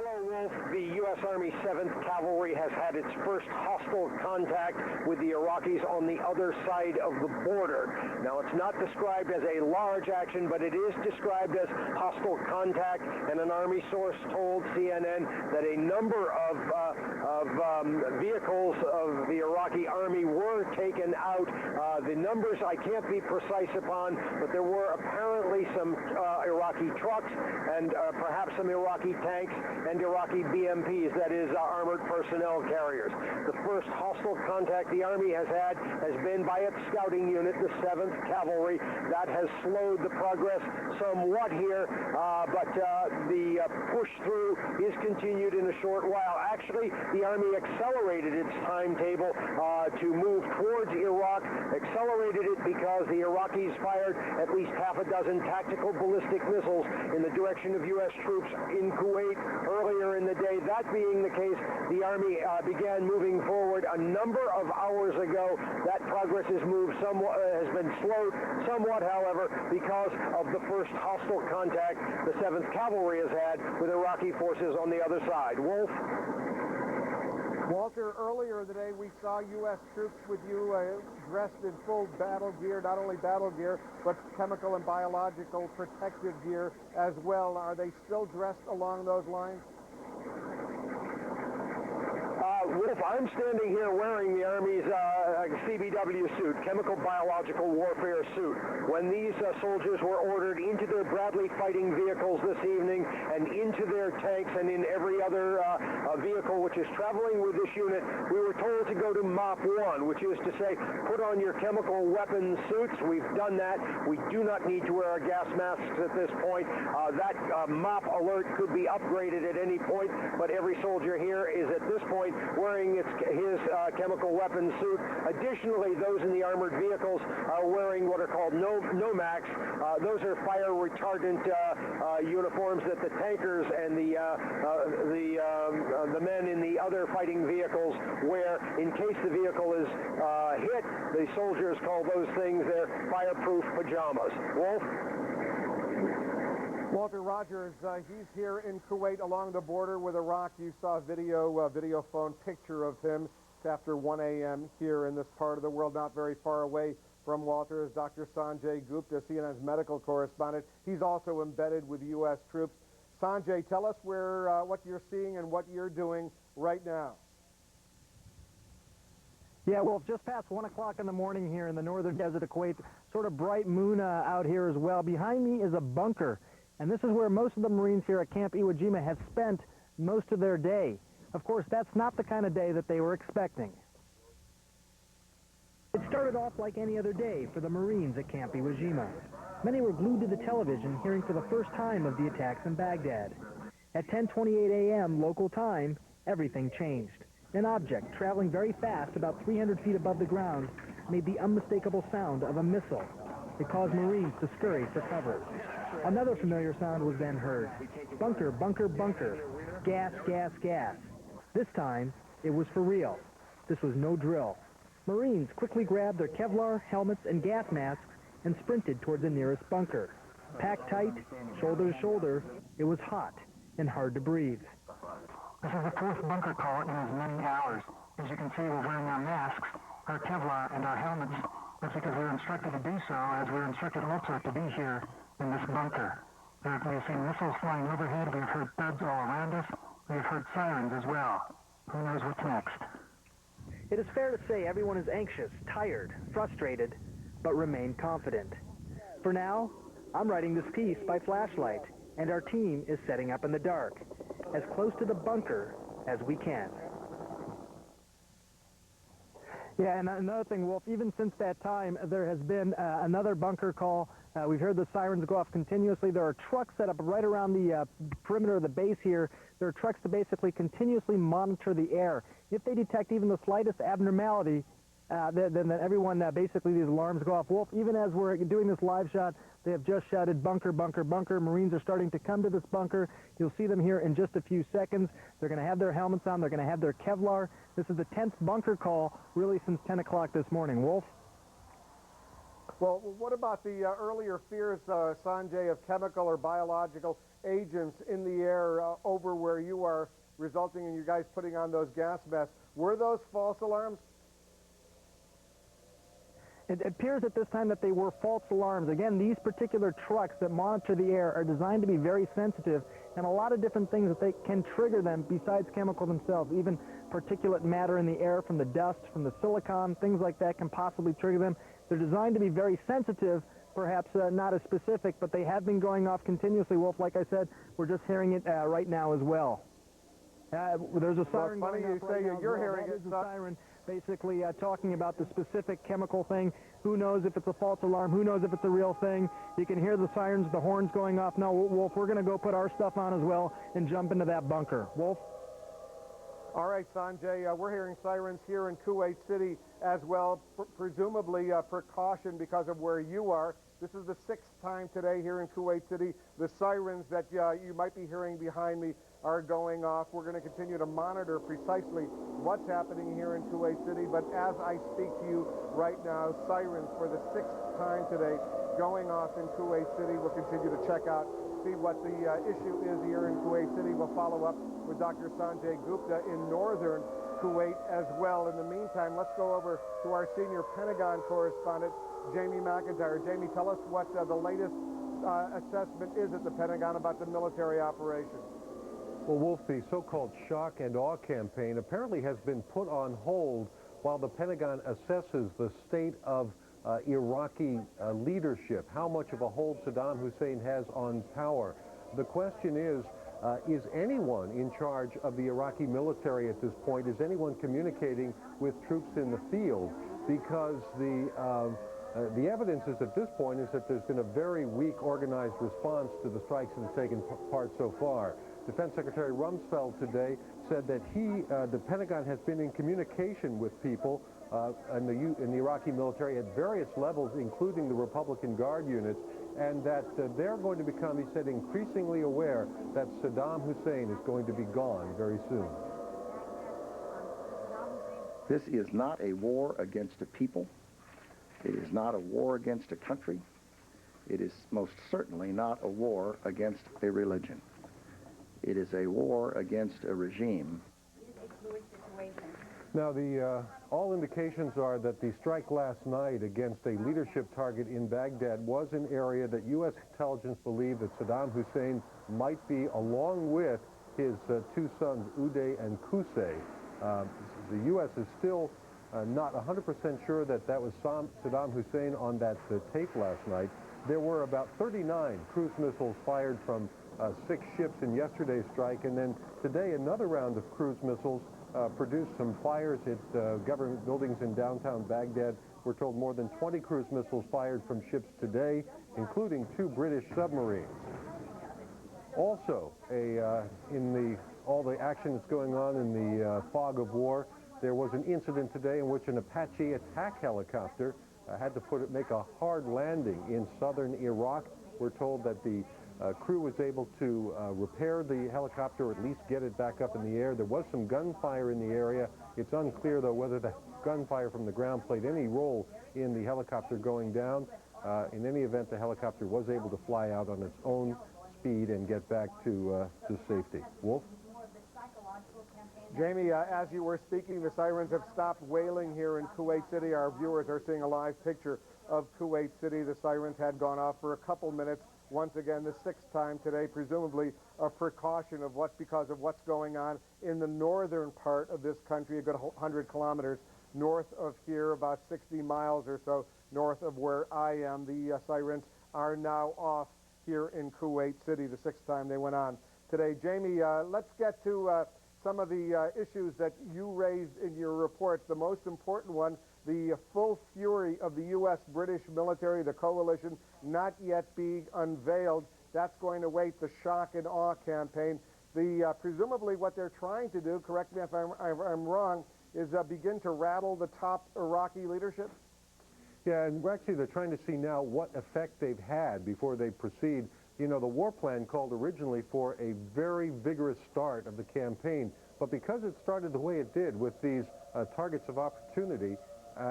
Hello, Wolf. The U.S. Army 7th Cavalry has had its first hostile contact with the Iraqis on the other side of the border. Now, it's not described as a large action, but it is described as hostile contact, and an Army source told CNN that a number of vehicles of the Iraqi Army were taken out. The numbers I can't be precise upon, but there were apparently some Iraqi trucks and perhaps some Iraqi tanks and Iraqi BMPs, that is, armored personnel carriers. The first hostile contact the Army has had has been by its scouting unit, the 7th Cavalry. That has slowed the progress somewhat here, but the push through is continued in a short while. Actually, the Army accelerated its timetable to move towards Iraq, accelerated it because the Iraqis fired at least half a dozen tactical ballistic missiles in the direction of U.S. troops in Kuwait earlier in the day. That being the case, the Army began moving forward a number of hours ago. That progress has moved somewhat, has been slowed somewhat, however, because of the first hostile contact the 7th Cavalry has had with Iraqi forces on the other side. Wolf? Walter, earlier today we saw U.S. troops with you dressed in full battle gear, not only battle gear, but chemical and biological protective gear as well. Are they still dressed along those lines? Wolf, I'm standing here wearing the Army's CBW suit, Chemical Biological Warfare suit. When these soldiers were ordered into their Bradley fighting vehicles this evening and into their tanks and in every other vehicle which is traveling with this unit, we were told to go to MOP 1, which is to say, put on your chemical weapons suits. We've done that. We do not need to wear our gas masks at this point. That MOP alert could be upgraded at any point, but every soldier here is at this point wearing his chemical weapons suit. Additionally, those in the armored vehicles are wearing what are called NOMACs. Those are fire retardant uniforms that the tankers and the men in the other fighting vehicles wear in case the vehicle is hit. The soldiers call those things their fireproof pajamas. Wolf? Walter Rogers, he's here in Kuwait along the border with Iraq. You saw a video phone picture of him. It's after 1 a.m. here in this part of the world, not very far away from Walter, is Dr. Sanjay Gupta, CNN's medical correspondent. He's also embedded with U.S. troops. Sanjay, tell us what you're seeing and what you're doing right now. Yeah, well, just past 1 o'clock in the morning here in the northern desert of Kuwait, sort of bright moon out here as well. Behind me is a bunker, and this is where most of the Marines here at Camp Iwo Jima have spent most of their day. Of course, that's not the kind of day that they were expecting. It started off like any other day for the Marines at Camp Iwo Jima. Many were glued to the television, hearing for the first time of the attacks in Baghdad. At 10:28 a.m. local time, everything changed. An object traveling very fast, about 300 feet above the ground, made the unmistakable sound of a missile. It caused Marines to scurry for cover. Another familiar sound was then heard. Bunker, bunker, bunker. Gas, gas, gas. This time, it was for real. This was no drill. Marines quickly grabbed their Kevlar, helmets, and gas masks and sprinted toward the nearest bunker. Packed tight, shoulder to shoulder, it was hot and hard to breathe. This is the fourth bunker call in as many hours. As you can see, we're wearing our masks, our Kevlar, and our helmets. That's because we were instructed to do so, as we were instructed also to be here in this bunker. We've seen missiles flying overhead. We've heard thuds all around us. We've heard sirens as well. Who knows what's next? It is fair to say everyone is anxious, tired, frustrated, but remain confident. For now, I'm writing this piece by flashlight, and our team is setting up in the dark, as close to the bunker as we can. Yeah, and another thing, Wolf, even since that time, there has been another bunker call. We've heard the sirens go off continuously. There are trucks set up right around the perimeter of the base here. There are trucks to basically continuously monitor the air. If they detect even the slightest abnormality, then everyone, basically these alarms go off. Wolf, even as we're doing this live shot, they have just shouted bunker, bunker, bunker. Marines are starting to come to this bunker. You'll see them here in just a few seconds. They're going to have their helmets on. They're going to have their Kevlar. This is the 10th bunker call, really, since 10 o'clock this morning. Wolf? Well, what about the earlier fears, Sanjay, of chemical or biological agents in the air over where you are, resulting in you guys putting on those gas masks. Were those false alarms? It appears at this time that they were false alarms. Again, these particular trucks that monitor the air are designed to be very sensitive, and a lot of different things that they can trigger them besides chemical themselves. Even particulate matter in the air from the dust, from the silicon, things like that can possibly trigger them. They're designed to be very sensitive, perhaps not as specific, but they have been going off continuously. Wolf, like I said, we're just hearing it right now as well. There's a siren funny going you off say right now. you're Well, hearing that it. is a siren basically talking about the specific chemical thing. Who knows if it's a false alarm? Who knows if it's a real thing? You can hear the sirens, the horns going off. No, Wolf, we're going to go put our stuff on as well and jump into that bunker. Wolf? All right, Sanjay, we're hearing sirens here in Kuwait City as well, presumably precaution because of where you are. This is the 6th time today here in Kuwait City. The sirens that you might be hearing behind me are going off. We're going to continue to monitor precisely what's happening here in Kuwait City. But as I speak to you right now, sirens for the 6th time today going off in Kuwait City. We'll continue to check out, see what the issue is here in Kuwait City. We'll follow up with Dr. Sanjay Gupta in northern Kuwait as well. In the meantime, let's go over to our senior Pentagon correspondent, Jamie McIntyre. Jamie, tell us what the latest assessment is at the Pentagon about the military operation. Well, Wolf, the so-called shock and awe campaign apparently has been put on hold while the Pentagon assesses the state of Iraqi leadership, how much of a hold Saddam Hussein has on power. The question is anyone in charge of the Iraqi military at this point? Is anyone communicating with troops in the field? Because the evidence is at this point is that there's been a very weak organized response to the strikes that have taken part so far. Defense Secretary Rumsfeld today said that the Pentagon has been in communication with people in the Iraqi military at various levels, including the Republican Guard units, and that they're going to become, he said, increasingly aware that Saddam Hussein is going to be gone very soon. This is not a war against a people. It is not a war against a country. It is most certainly not a war against a religion. It is a war against a regime. Now, all indications are that the strike last night against a leadership target in Baghdad was an area that U.S. intelligence believed that Saddam Hussein might be, along with his two sons, Uday and Qusay. The U.S. is still not 100% sure that that was Saddam Hussein on that tape last night. There were about 39 cruise missiles fired from 6 ships in yesterday's strike, and then today another round of cruise missiles produced some fires at government buildings in downtown Baghdad. We're told more than 20 cruise missiles fired from ships today, including 2 British submarines. Also, all the action that's going on in the fog of war, there was an incident today in which an Apache attack helicopter had to make a hard landing in southern Iraq. We're told that the crew was able to repair the helicopter, or at least get it back up in the air. There was some gunfire in the area. It's unclear, though, whether the gunfire from the ground played any role in the helicopter going down. In any event, the helicopter was able to fly out on its own speed and get back to safety. Wolf? Jamie, as you were speaking, the sirens have stopped wailing here in Kuwait City. Our viewers are seeing a live picture of Kuwait City. The sirens had gone off for a couple minutes. Once again, the 6th time today, presumably a precaution because of what's going on in the northern part of this country, a good 100 kilometers north of here, about 60 miles or so north of where I am. The sirens are now off here in Kuwait City, the 6th time they went on today. Jamie, let's get to some of the issues that you raised in your report. The most important one, the full fury of the U.S.-British military, the coalition, not yet being unveiled. That's going to wait, the shock and awe campaign. Presumably what they're trying to do, correct me if I'm wrong, is begin to rattle the top Iraqi leadership? Yeah, and actually they're trying to see now what effect they've had before they proceed. You know, the war plan called originally for a very vigorous start of the campaign, but because it started the way it did with these targets of opportunity,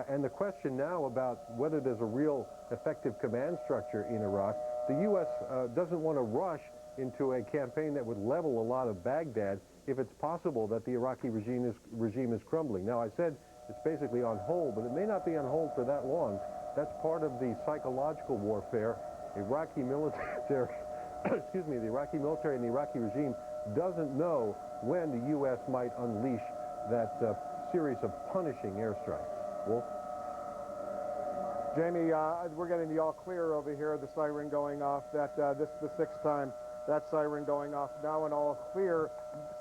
and the question now about whether there's a real effective command structure in Iraq, the U.S. doesn't want to rush into a campaign that would level a lot of Baghdad if it's possible that the Iraqi regime is crumbling. Now, I said it's basically on hold, but it may not be on hold for that long. That's part of the psychological warfare. Iraqi military, excuse me, the Iraqi military and the Iraqi regime doesn't know when the U.S. might unleash that series of punishing airstrikes. Wolf? Jamie, we're getting the all clear over here, the siren going off. This is the sixth time that siren going off. Now an all clear,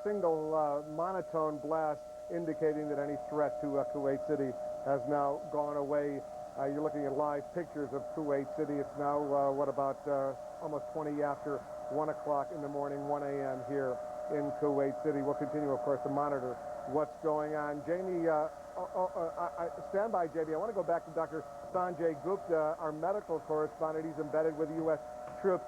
single monotone blast indicating that any threat to Kuwait City has now gone away. You're looking at live pictures of Kuwait City. It's now, almost 20 after 1 o'clock in the morning, 1 a.m. here in Kuwait City. We'll continue, of course, to monitor what's going on. Jamie, stand by, Jamie. I want to go back to Dr. Sanjay Gupta, our medical correspondent. He's embedded with U.S. troops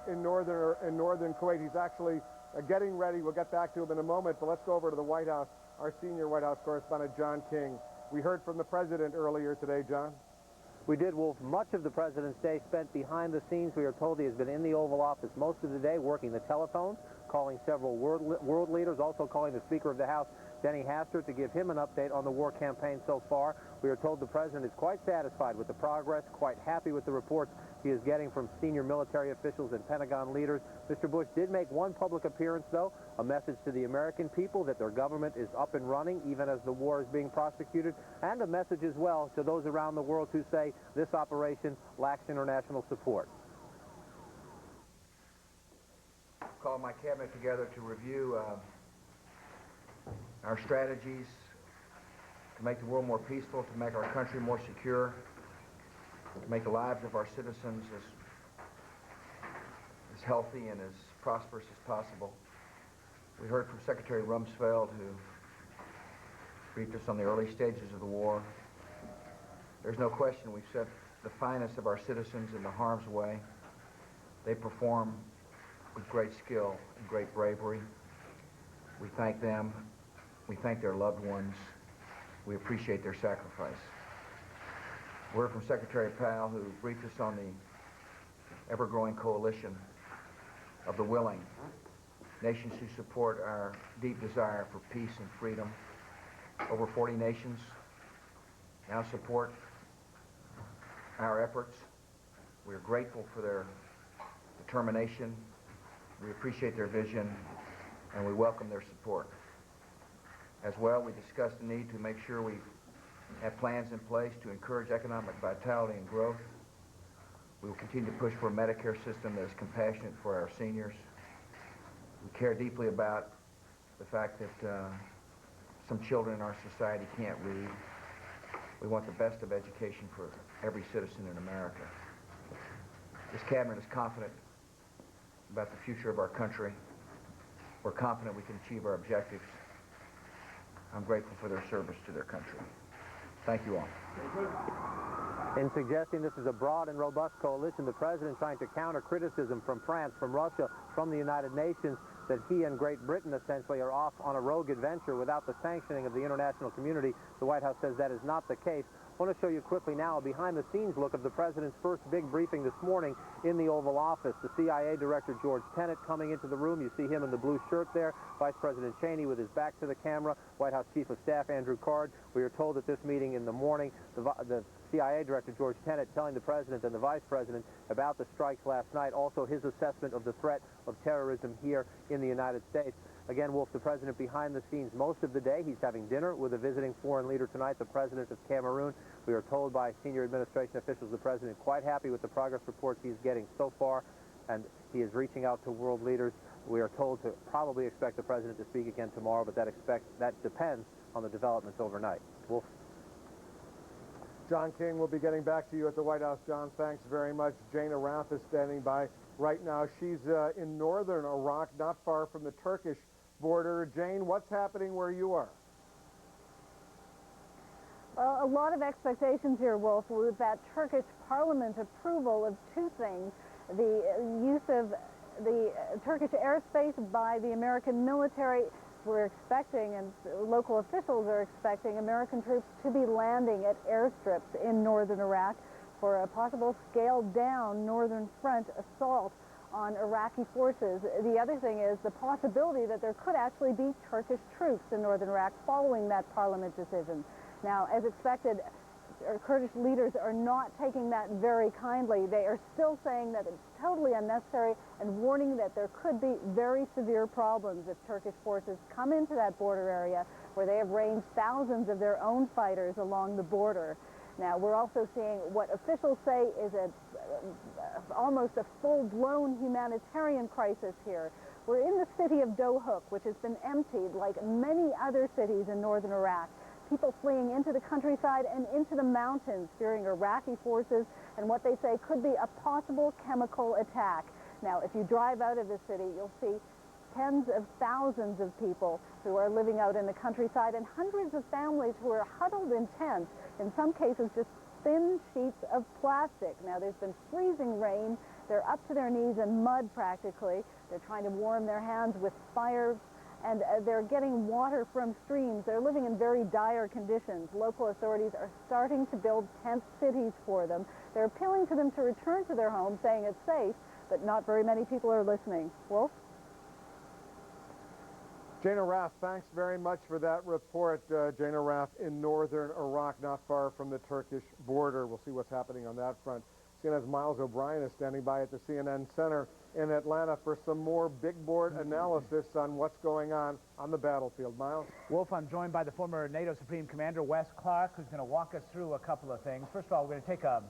in northern Kuwait. He's actually getting ready. We'll get back to him in a moment, but let's go over to the White House, our senior White House correspondent, John King. We heard from the president earlier today, John. We did, Wolf. Much of the president's day spent behind the scenes. We are told he has been in the Oval Office most of the day, working the telephones, calling several world leaders, also calling the Speaker of the House, Denny Hastert, to give him an update on the war campaign so far. We are told the president is quite satisfied with the progress, quite happy with the reports he is getting from senior military officials and Pentagon leaders. Mr. Bush did make one public appearance, though, a message to the American people that their government is up and running, even as the war is being prosecuted, and a message as well to those around the world who say this operation lacks international support. Call my cabinet together to review our strategies to make the world more peaceful, to make our country more secure, to make the lives of our citizens as healthy and as prosperous as possible. We heard from Secretary Rumsfeld, who briefed us on the early stages of the war. There's no question we've set the finest of our citizens in the harm's way. They perform with great skill and great bravery. We thank them. We thank their loved ones. We appreciate their sacrifice. Word from Secretary Powell, who briefed us on the ever-growing coalition of the willing nations who support our deep desire for peace and freedom. Over 40 nations now support our efforts. We are grateful for their determination. We appreciate their vision, and we welcome their support. As well, we discussed the need to make sure we have plans in place to encourage economic vitality and growth. We will continue to push for a Medicare system that is compassionate for our seniors. We care deeply about the fact that some children in our society can't read. We want the best of education for every citizen in America. This cabinet is confident about the future of our country. We're confident we can achieve our objectives. I'm grateful for their service to their country. Thank you all. In suggesting this is a broad and robust coalition, the president trying to counter criticism from France, from Russia, from the United Nations, that he and Great Britain essentially are off on a rogue adventure without the sanctioning of the international community. The White House says that is not the case. I want to show you quickly now a behind-the-scenes look of the president's first big briefing this morning in the Oval Office. The CIA Director George Tenet coming into the room. You see him in the blue shirt there. Vice President Cheney with his back to the camera. White House Chief of Staff Andrew Card. We are told at this meeting in the morning, the CIA Director George Tenet telling the president and the vice president about the strikes last night, also his assessment of the threat of terrorism here in the United States. Again, Wolf, the president behind the scenes most of the day. He's having dinner with a visiting foreign leader tonight, the president of Cameroon. We are told by senior administration officials the president quite happy with the progress reports he's getting so far, and he is reaching out to world leaders. We are told to probably expect the president to speak again tomorrow, but that depends on the developments overnight. Wolf? John King will be getting back to you at the White House. John, thanks very much. Jana Rath is standing by right now. She's in northern Iraq, not far from the Turkish border. Jane, what's happening where you are? Well, a lot of expectations here, Wolf, with that Turkish parliament approval of two things: the use of the Turkish airspace by the American military. We're expecting, and local officials are expecting, American troops to be landing at airstrips in northern Iraq for a possible scaled-down northern front assault on Iraqi forces. The other thing is the possibility that there could actually be Turkish troops in northern Iraq following that parliament decision. Now, as expected, Kurdish leaders are not taking that very kindly. They are still saying that it's totally unnecessary and warning that there could be very severe problems if Turkish forces come into that border area where they have ranged thousands of their own fighters along the border. Now, we're also seeing what officials say is almost a full-blown humanitarian crisis here. We're in the city of Dohuk, which has been emptied like many other cities in northern Iraq. People fleeing into the countryside and into the mountains, fearing Iraqi forces and what they say could be a possible chemical attack. Now, if you drive out of the city, you'll see tens of thousands of people who are living out in the countryside and hundreds of families who are huddled in tents, in some cases just thin sheets of plastic. Now, there's been freezing rain. They're up to their knees in mud practically. They're trying to warm their hands with fire, and they're getting water from streams. They're living in very dire conditions. Local authorities are starting to build tent cities for them. They're appealing to them to return to their homes, saying it's safe, but not very many people are listening. Wolf? Jana Raff, thanks very much for that report. Jana Raff in northern Iraq, not far from the Turkish border. We'll see what's happening on that front. CNN's Miles O'Brien is standing by at the CNN Center in Atlanta for some more big board analysis on what's going on the battlefield. Miles? Wolf, I'm joined by the former NATO Supreme Commander, Wes Clark, who's going to walk us through a couple of things. First of all, we're going to take a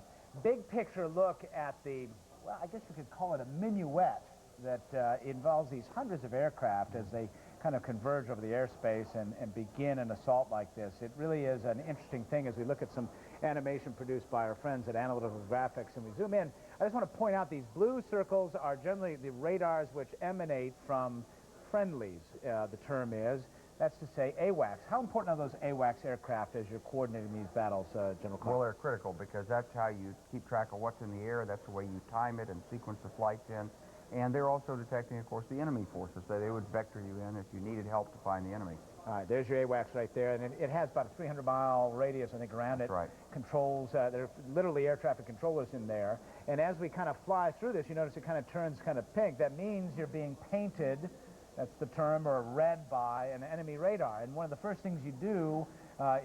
big picture look at the, well, I guess we could call it a minuet that involves these hundreds of aircraft as they kind of converge over the airspace and begin an assault like this. It really is an interesting thing as we look at some animation produced by our friends at Analytical Graphics, and we zoom in. I just want to point out these blue circles are generally the radars which emanate from friendlies, the term is. That's to say AWACS. How important are those AWACS aircraft as you're coordinating these battles, General Clark? Well, they're critical because that's how you keep track of what's in the air. That's the way you time it and sequence the flights in. And they're also detecting, of course, the enemy forces. So they would vector you in if you needed help to find the enemy. All right, there's your AWACS right there. And it has about a 300-mile radius, I think, around it. That's right. Controls, there are literally air traffic controllers in there. And as we kind of fly through this, you notice it kind of turns kind of pink. That means you're being painted, that's the term, or read by an enemy radar. And one of the first things you do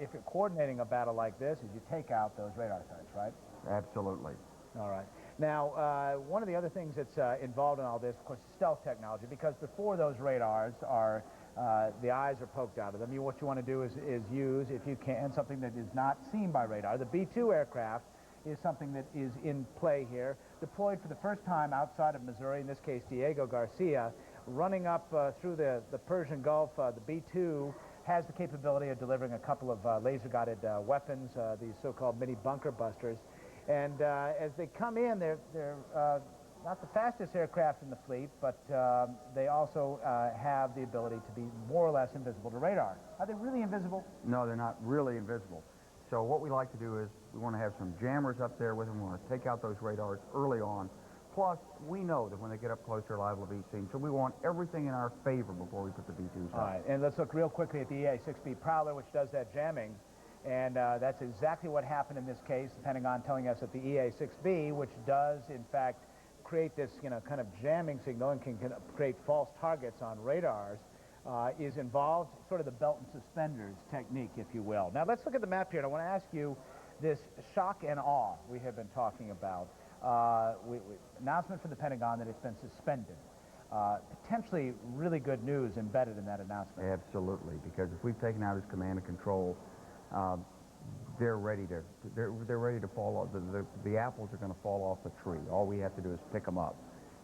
if you're coordinating a battle like this is you take out those radar sites, right? Absolutely. All right. Now, one of the other things that's involved in all this, of course, is stealth technology, because before those radars are, the eyes are poked out of them, what you want to do is use, if you can, something that is not seen by radar. The B-2 aircraft is something that is in play here, deployed for the first time outside of Missouri, in this case Diego Garcia, running up through the Persian Gulf. The B-2 has the capability of delivering a couple of laser-guided weapons, these so-called mini bunker busters. And as they come in, they're not the fastest aircraft in the fleet, but they also have the ability to be more or less invisible to radar. Are they really invisible? No, they're not really invisible. So what we like to do is we want to have some jammers up there with them. We want to take out those radars early on. Plus, we know that when they get up close, they're liable to be seen. So we want everything in our favor before we put the B-2s on. All right, and let's look real quickly at the EA-6B Prowler, which does that jamming. And that's exactly what happened in this case, the Pentagon telling us that the EA-6B, which does, in fact, create this, kind of jamming signal and can create false targets on radars, is involved, sort of the belt and suspenders technique, if you will. Now, let's look at the map here, and I want to ask you this shock and awe we have been talking about. Announcement from the Pentagon that it's been suspended. Potentially really good news embedded in that announcement. Absolutely, because if we've taken out his command and control, they're ready to fall off. The apples are going to fall off the tree. All we have to do is pick them up.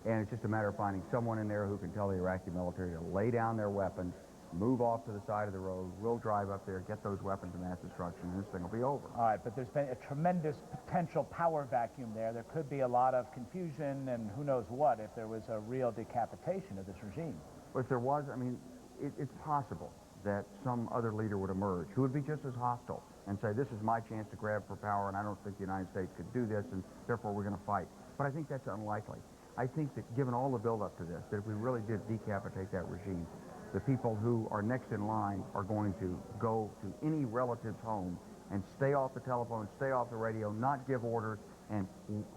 And it's just a matter of finding someone in there who can tell the Iraqi military to lay down their weapons, move off to the side of the road. We'll drive up there, get those weapons of mass destruction, and this thing will be over. All right, but there's been a tremendous potential power vacuum there. There could be a lot of confusion and who knows what if there was a real decapitation of this regime. Well, if there was, I mean, it's possible that some other leader would emerge who would be just as hostile and say, this is my chance to grab for power, and I don't think the United States could do this, and therefore we're going to fight. But I think that's unlikely. I think that given all the buildup to this, that if we really did decapitate that regime, the people who are next in line are going to go to any relative's home and stay off the telephone, stay off the radio, not give orders, and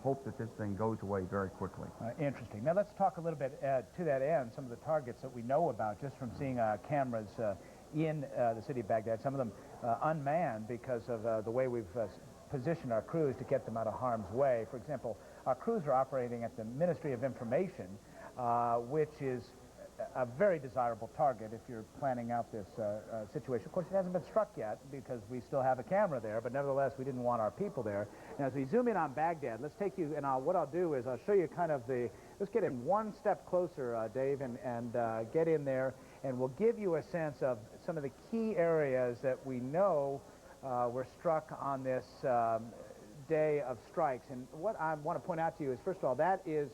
hope that this thing goes away very quickly. Interesting. Now let's talk a little bit to that end, some of the targets that we know about just from seeing cameras in the city of Baghdad, some of them unmanned because of the way we've positioned our crews to get them out of harm's way. For example, our crews are operating at the Ministry of Information, which is a very desirable target if you're planning out this situation. Of course, it hasn't been struck yet because we still have a camera there, but nevertheless, we didn't want our people there. Now, as we zoom in on Baghdad, let's take you, and what I'll do is I'll show you kind of let's get in one step closer, Dave, and get in there, and we'll give you a sense of some of the key areas that we know were struck on this day of strikes. And what I want to point out to you is, first of all, that is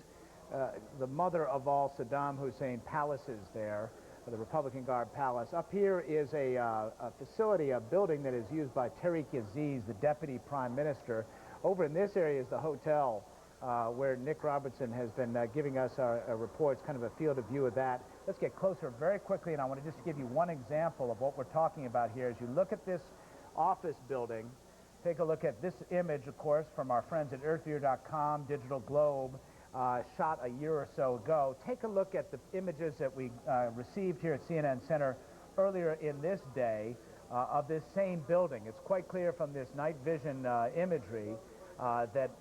the mother of all Saddam Hussein palaces there, the Republican Guard Palace. Up here is a facility, a building that is used by Tariq Aziz, the Deputy Prime Minister. Over in this area is the hotel where Nick Robertson has been giving us our reports, kind of a field of view of that. Let's get closer very quickly, and I want to just give you one example of what we're talking about here. As you look at this office building, take a look at this image, of course, from our friends at earthview.com, Digital Globe, shot a year or so ago. Take a look at the images that we received here at CNN Center earlier in this day of this same building. It's quite clear from this night vision imagery that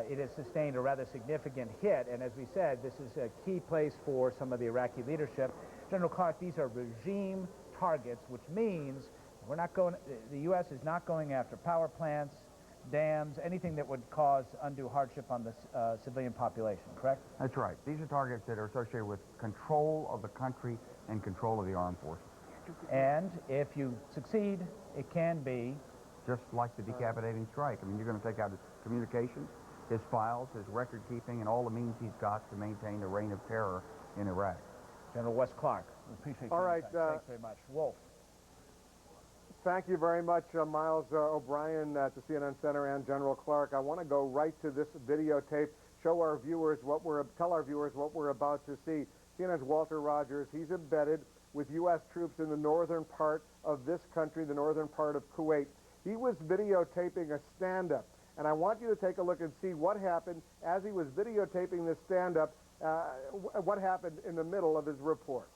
it has sustained a rather significant hit, and as we said, this is a key place for some of the Iraqi leadership. General Clark, these are regime targets, which means the U.S. is not going after power plants, dams, anything that would cause undue hardship on the civilian population, correct? That's right. These are targets that are associated with control of the country and control of the armed forces. And if you succeed, it can be just like the decapitating strike. I mean, you're going to take out his communications, his files, his record keeping, and all the means he's got to maintain a reign of terror in Iraq. General Wes Clark, we appreciate all right, thanks very much. Wolf. Thank you very much, Miles O'Brien at the CNN Center and General Clark. I want to go right to this videotape, tell our viewers what we're about to see. CNN's Walter Rogers, he's embedded with U.S. troops in the northern part of this country, the northern part of Kuwait. He was videotaping a stand-up, and I want you to take a look and see what happened as he was videotaping this stand-up, what happened in the middle of his report.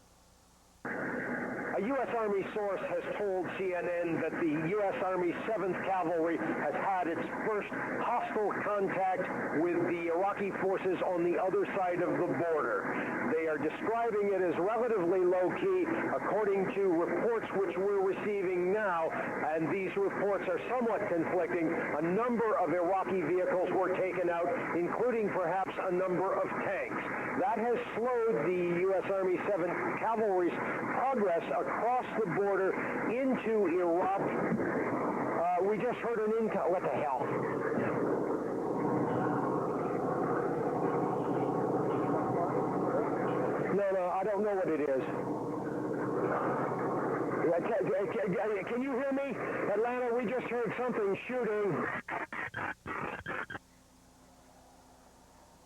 A U.S. Army source has told CNN that the U.S. Army 7th Cavalry has had its first hostile contact with the Iraqi forces on the other side of the border. They are describing it as relatively low-key, according to reports which we're receiving now, and these reports are somewhat conflicting. A number of Iraqi vehicles were taken out, including perhaps a number of tanks. That has slowed the U.S. Army 7th Cavalry's progress across the border into Iraq. We just heard an intel. What the hell? No, I don't know what it is. Can you hear me? Atlanta, we just heard something shooting.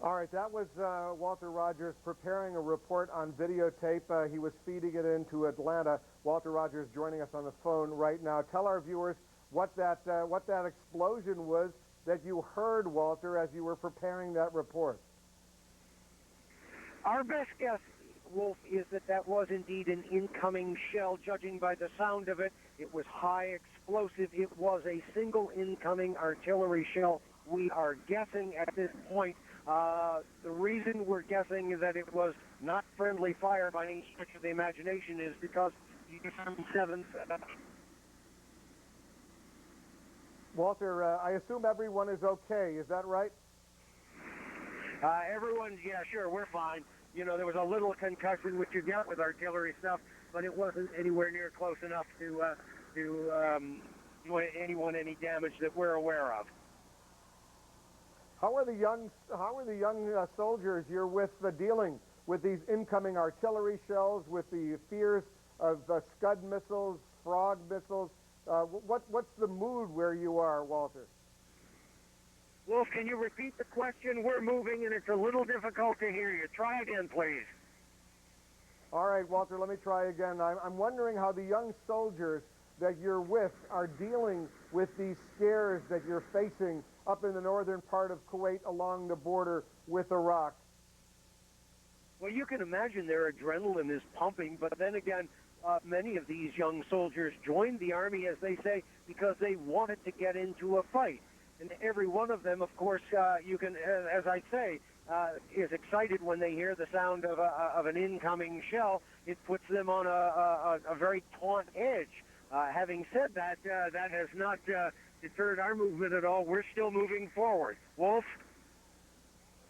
All right, that was Walter Rogers preparing a report on videotape. He was feeding it into Atlanta. Walter Rogers joining us on the phone right now. Tell our viewers what that explosion was that you heard, Walter, as you were preparing that report. Our best guess, Wolf, is that was indeed an incoming shell. Judging by the sound of it, it was high explosive. It was a single incoming artillery shell. We are guessing at this point. The reason we're guessing that it was not friendly fire by any stretch of the imagination is because the U.S. 7th... Walter, I assume everyone is okay. Is that right? Everyone's, yeah, sure, we're fine. You know, there was a little concussion, which you get with artillery stuff, but it wasn't anywhere near close enough to do anyone any damage that we're aware of. How are the young soldiers you're with dealing with these incoming artillery shells, with the fears of Scud missiles, Frog missiles? What's the mood where you are, Walter? Wolf, can you repeat the question? We're moving, and it's a little difficult to hear you. Try again, please. All right, Walter, let me try again. I'm wondering how the young soldiers that you're with are dealing with these scares that you're facing up in the northern part of Kuwait along the border with Iraq? Well, you can imagine their adrenaline is pumping, but then again, many of these young soldiers joined the Army, as they say, because they wanted to get into a fight. And every one of them, of course, you can, as I say, is excited when they hear the sound of an incoming shell. It puts them on a very taut edge. Having said that, that has not deterred our movement at all. We're still moving forward. Wolf?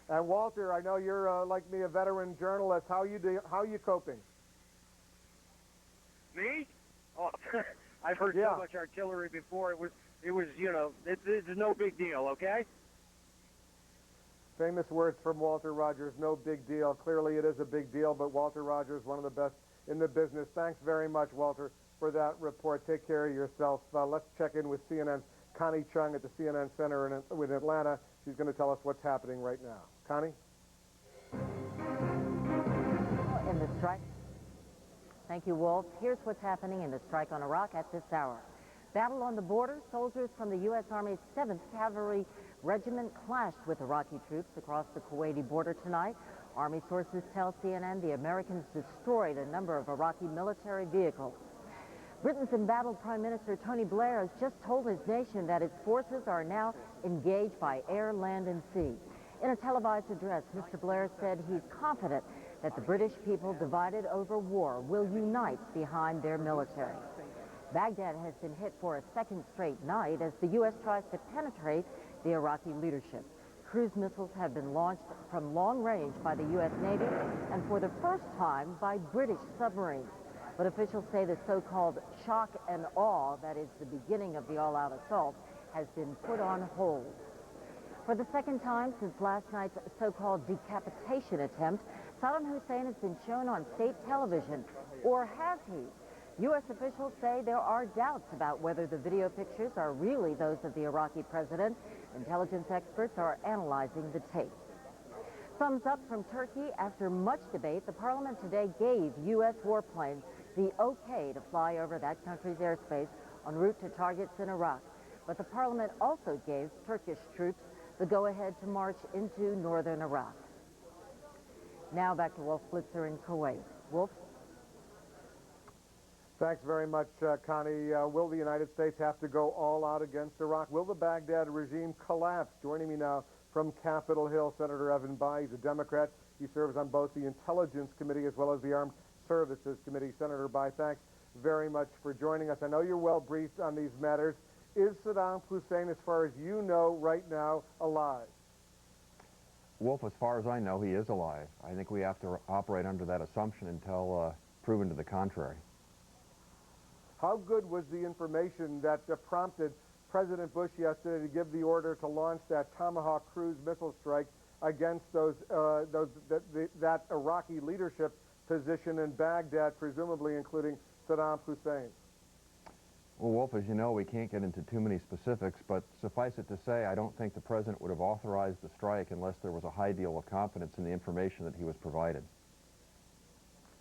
And Walter, I know you're like me, a veteran journalist. How are you coping? Me? Oh, I've heard so much artillery before. It was you know, it's no big deal, okay? Famous words from Walter Rogers, no big deal. Clearly it is a big deal, but Walter Rogers, one of the best in the business. Thanks very much, Walter, for that report. Take care of yourself. Let's check in with CNN's Connie Chung at the CNN Center in Atlanta. She's going to tell us what's happening right now. Connie? In the strike. Thank you, Wolf. Here's what's happening in the strike on Iraq at this hour. Battle on the border. Soldiers from the U.S. Army's 7th Cavalry Regiment clashed with Iraqi troops across the Kuwaiti border tonight. Army sources tell CNN the Americans destroyed a number of Iraqi military vehicles. Britain's embattled Prime Minister Tony Blair has just told his nation that its forces are now engaged by air, land, and sea. In a televised address, Mr. Blair said he's confident that the British people divided over war will unite behind their military. Baghdad has been hit for a second straight night as the U.S. tries to penetrate the Iraqi leadership. Cruise missiles have been launched from long range by the U.S. Navy and for the first time by British submarines. But officials say the so-called shock and awe, that is the beginning of the all-out assault, has been put on hold. For the second time since last night's so-called decapitation attempt, Saddam Hussein has been shown on state television. Or has he? U.S. officials say there are doubts about whether the video pictures are really those of the Iraqi president. Intelligence experts are analyzing the tape. Thumbs up from Turkey. After much debate, the parliament today gave U.S. warplanes the okay to fly over that country's airspace en route to targets in Iraq. But the parliament also gave Turkish troops the go-ahead to march into northern Iraq. Now back to Wolf Blitzer in Kuwait. Wolf? Thanks very much, Connie. Will the United States have to go all out against Iraq? Will the Baghdad regime collapse? Joining me now from Capitol Hill, Senator Evan Bayh. He's a Democrat. He serves on both the Intelligence Committee as well as the Armed Services Committee. Senator Bayh, thanks very much for joining us. I know you're well briefed on these matters. Is Saddam Hussein, as far as you know right now, alive? Wolf, as far as I know, he is alive. I think we have to operate under that assumption until proven to the contrary. How good was the information that prompted President Bush yesterday to give the order to launch that Tomahawk cruise missile strike against that Iraqi leadership position in Baghdad, presumably including Saddam Hussein? Well, Wolf, as you know, we can't get into too many specifics, but suffice it to say, I don't think the president would have authorized the strike unless there was a high deal of confidence in the information that he was provided.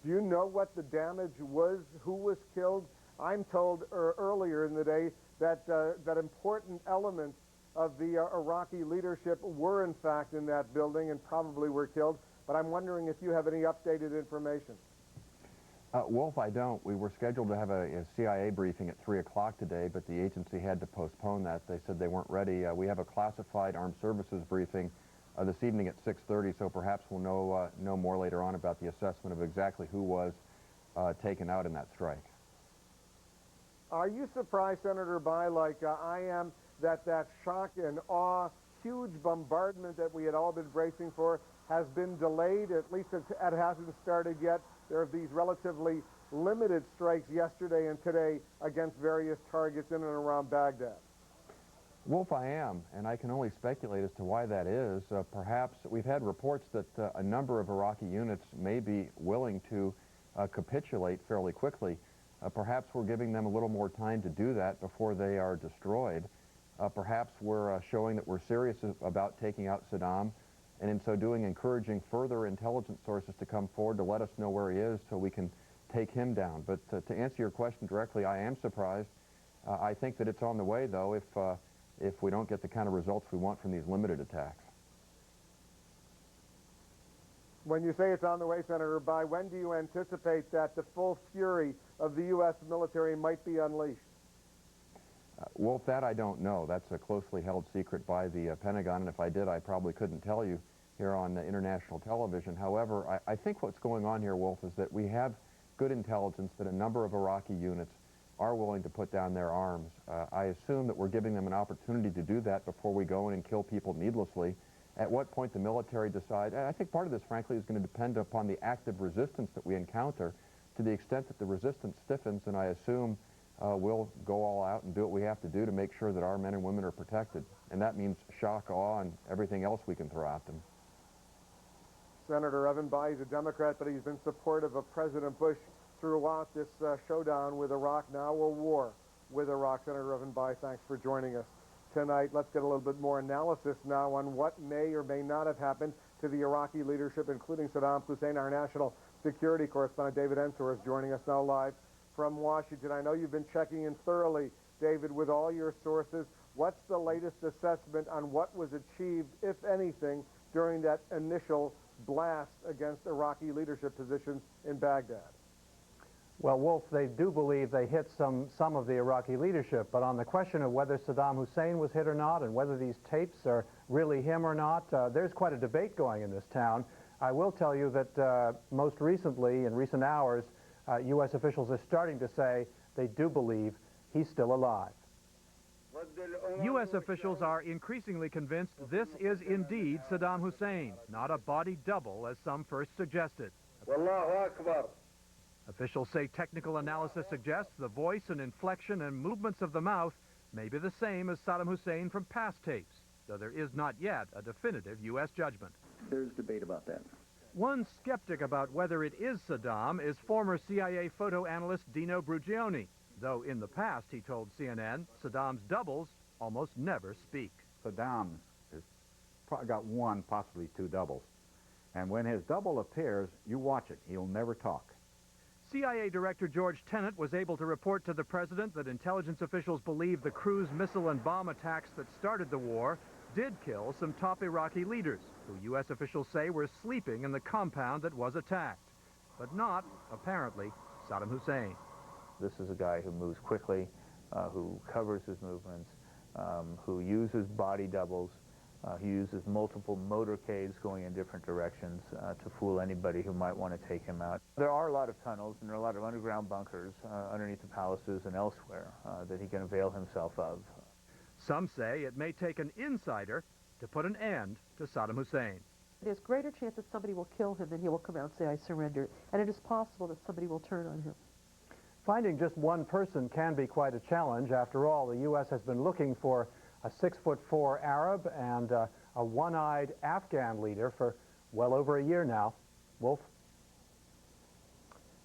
Do you know what the damage was? Who was killed? I'm told earlier in the day that that important elements of the Iraqi leadership were in fact in that building and probably were killed, but I'm wondering if you have any updated information. Wolf, I don't. We were scheduled to have a CIA briefing at 3 o'clock today, but the agency had to postpone that. They said they weren't ready. We have a classified armed services briefing this evening at 6:30, so perhaps we'll know more later on about the assessment of exactly who was taken out in that strike. Are you surprised, Senator Bayh, like I am, that shock and awe, huge bombardment that we had all been bracing for has been delayed? At least it hasn't started yet. There are these relatively limited strikes yesterday and today against various targets in and around Baghdad. Wolf, I am, and I can only speculate as to why that is. Perhaps we've had reports that a number of Iraqi units may be willing to capitulate fairly quickly. Perhaps we're giving them a little more time to do that before they are destroyed. Perhaps we're showing that we're serious about taking out Saddam, and in so doing encouraging further intelligence sources to come forward to let us know where he is so we can take him down. But to answer your question directly, I am surprised. I think that it's on the way, though, if we don't get the kind of results we want from these limited attacks. When you say it's on the way, Senator, by when do you anticipate that the full fury of the U.S. military might be unleashed? Wolf, that I don't know. That's a closely held secret by the Pentagon, and if I did, I probably couldn't tell you here on international television. However, I think what's going on here, Wolf, is that we have good intelligence that a number of Iraqi units are willing to put down their arms. I assume that we're giving them an opportunity to do that before we go in and kill people needlessly. At what point the military decides, and I think part of this, frankly, is going to depend upon the active resistance that we encounter. To the extent that the resistance stiffens, and I assume we'll go all out and do what we have to do to make sure that our men and women are protected. And that means shock, awe, and everything else we can throw at them. Senator Evan Bayh is a Democrat, but he's been supportive of President Bush throughout this showdown with Iraq, now a war with Iraq. Senator Evan Bayh, thanks for joining us tonight. Let's get a little bit more analysis now on what may or may not have happened to the Iraqi leadership, including Saddam Hussein. Our national security correspondent, David Ensor, is joining us now live from Washington. I know you've been checking in thoroughly, David, with all your sources. What's the latest assessment on what was achieved, if anything, during that initial blast against Iraqi leadership positions in Baghdad? Well, Wolf, they do believe they hit some of the Iraqi leadership, but on the question of whether Saddam Hussein was hit or not and whether these tapes are really him or not, there's quite a debate going in this town. I will tell you that most recently, in recent hours, U.S. officials are starting to say they do believe he's still alive. U.S. officials are increasingly convinced this is indeed Saddam Hussein, not a body double as some first suggested. Wallahu Akbar. Officials say technical analysis suggests the voice and inflection and movements of the mouth may be the same as Saddam Hussein from past tapes, though there is not yet a definitive U.S. judgment. There's debate about that. One skeptic about whether it is Saddam is former CIA photo analyst Dino Brugioni, though in the past, he told CNN, Saddam's doubles almost never speak. Saddam has probably got one, possibly two doubles. And when his double appears, you watch it. He'll never talk. CIA Director George Tenet was able to report to the president that intelligence officials believe the cruise missile and bomb attacks that started the war did kill some top Iraqi leaders, who U.S. officials say were sleeping in the compound that was attacked, but not, apparently, Saddam Hussein. This is a guy who moves quickly, who covers his movements, who uses body doubles. He uses multiple motorcades going in different directions to fool anybody who might want to take him out. There are a lot of tunnels and there are a lot of underground bunkers underneath the palaces and elsewhere that he can avail himself of. Some say it may take an insider to put an end to Saddam Hussein. There's greater chance that somebody will kill him than he will come out and say, I surrender. And it is possible that somebody will turn on him. Finding just one person can be quite a challenge. After all, the U.S. has been looking for a 6'4" Arab and a one-eyed Afghan leader for well over a year now. Wolf?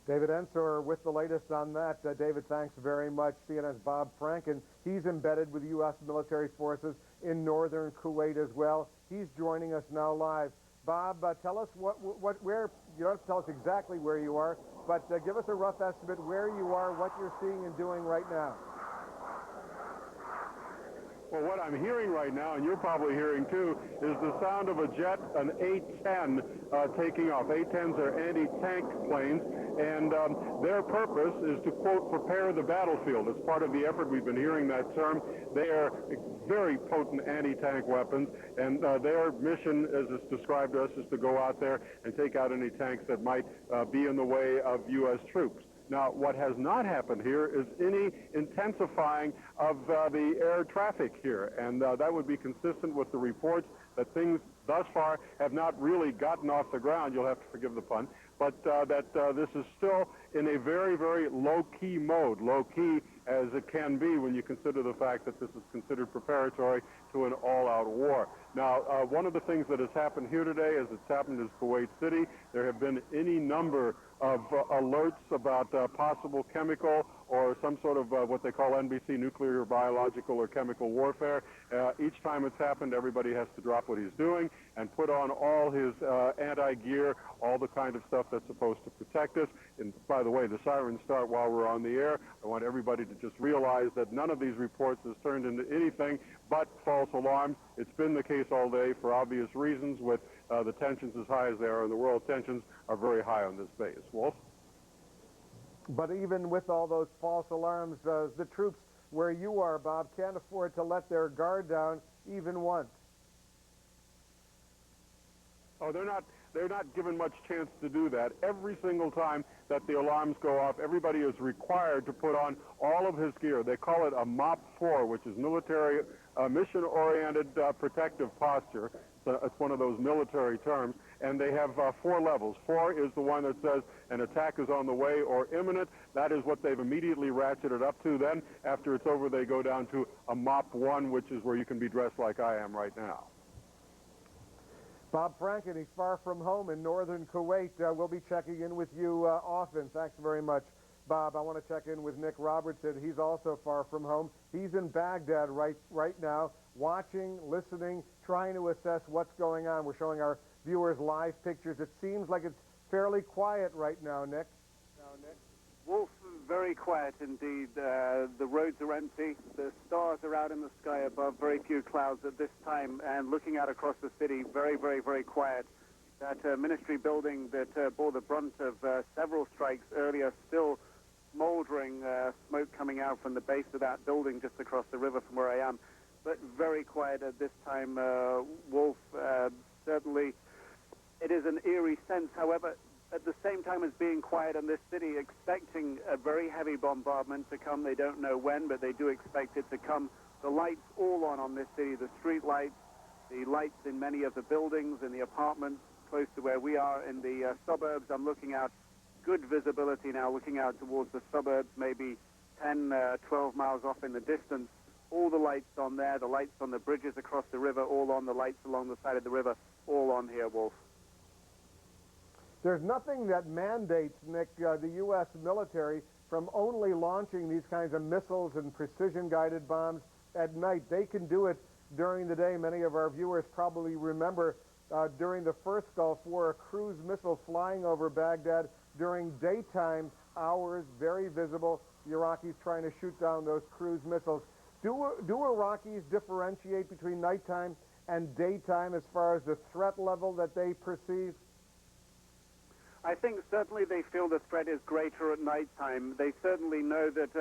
David Ensor with the latest on that. David, thanks very much. CNN's Bob Franken, he's embedded with U.S. military forces in northern Kuwait as well. He's joining us now live. Bob, tell us where, you don't have to tell us exactly where you are, but give us a rough estimate where you are, what you're seeing and doing right now. Well, what I'm hearing right now, and you're probably hearing too, is the sound of a jet, an A-10 taking off. A-10s are anti-tank planes, and their purpose is to, quote, prepare the battlefield. As part of the effort, we've been hearing that term. They are very potent anti-tank weapons, and their mission, as it's described to us, is to go out there and take out any tanks that might be in the way of U.S. troops. Now, what has not happened here is any intensifying of the air traffic here, and that would be consistent with the reports that things thus far have not really gotten off the ground. You'll have to forgive the pun, but that this is still in a very, very low-key mode, low-key as it can be when you consider the fact that this is considered preparatory to an all-out war. Now, one of the things that has happened here today, as it's happened in Kuwait City, there have been any number of alerts about possible chemical or some sort of what they call NBC, nuclear, biological, or chemical warfare. Each time it's happened, everybody has to drop what he's doing and put on all his anti-gear, all the kind of stuff that's supposed to protect us. And by the way, the sirens start while we're on the air. I want everybody to just realize that none of these reports has turned into anything but false alarms. It's been the case all day for obvious reasons, with the tensions as high as they are in the world. Tensions are very high on this base. Wolf? But even with all those false alarms, the troops where you are, Bob, can't afford to let their guard down even once. Oh, they're not given much chance to do that. Every single time that the alarms go off, everybody is required to put on all of his gear. They call it a MOP 4, which is military mission-oriented protective posture. It's one of those military terms, and they have 4 levels. 4 is the one that says an attack is on the way or imminent. That is what they've immediately ratcheted up to. Then, after it's over, they go down to a MOP 1, which is where you can be dressed like I am right now. Bob Franken, he's far from home in northern Kuwait. We'll be checking in with you often. Thanks very much, Bob. I want to check in with Nick Robertson. He's also far from home. He's in Baghdad right now, watching, listening, trying to assess what's going on. We're showing our viewers live pictures. It seems like it's fairly quiet right now, Nick. Wolf, very quiet indeed. The roads are empty. The stars are out in the sky above. Very few clouds at this time. And looking out across the city, very, very, very quiet. That ministry building that bore the brunt of several strikes earlier, still smoldering, smoke coming out from the base of that building just across the river from where I am. But very quiet at this time, Wolf. Certainly, it is an eerie sense. However, at the same time as being quiet in this city, expecting a very heavy bombardment to come. They don't know when, but they do expect it to come. The lights all on this city, the street lights, the lights in many of the buildings, in the apartments close to where we are in the suburbs. I'm looking out, good visibility now, looking out towards the suburbs, maybe 10, 12 miles off in the distance. All the lights on there, the lights on the bridges across the river, all on, the lights along the side of the river, all on here, Wolf. There's nothing that mandates, Nick, the U.S. military from only launching these kinds of missiles and precision-guided bombs at night. They can do it during the day. Many of our viewers probably remember during the first Gulf War, a cruise missile flying over Baghdad during daytime hours, very visible. The Iraqis trying to shoot down those cruise missiles. Do Iraqis differentiate between nighttime and daytime as far as the threat level that they perceive? I think certainly they feel the threat is greater at nighttime. They certainly know that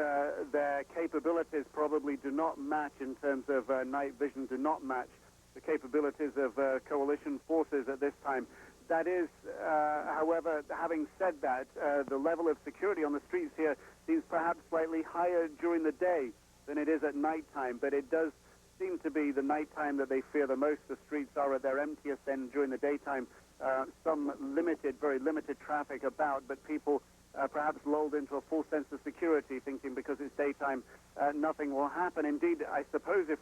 their capabilities probably do not match in terms of night vision, do not match the capabilities of coalition forces at this time. That is, however, having said that, the level of security on the streets here seems perhaps slightly higher during the day than it is at nighttime, but it does seem to be the nighttime that they fear the most. The streets are at their emptiest, and during the daytime, some limited, very limited traffic about, but people perhaps lulled into a false sense of security, thinking because it's daytime, nothing will happen. Indeed, I suppose if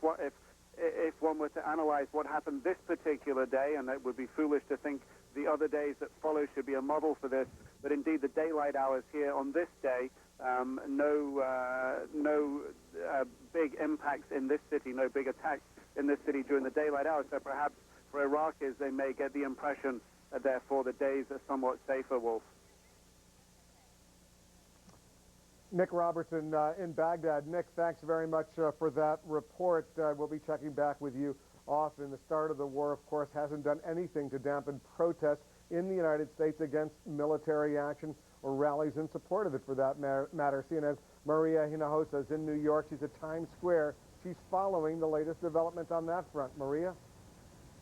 one were to analyze what happened this particular day, and it would be foolish to think the other days that follow should be a model for this, but indeed the daylight hours here on this day, no big impacts in this city, no big attacks in this city during the daylight hours, so perhaps for Iraqis, they may get the impression that therefore the days are somewhat safer, Wolf. Nick Robertson in Baghdad. Nick, thanks very much for that report. We'll be checking back with you often. The start of the war, of course, hasn't done anything to dampen protests in the United States against military action or rallies in support of it, for that matter. CNN's Maria Hinojosa is in New York. She's at Times Square. She's following the latest developments on that front. Maria?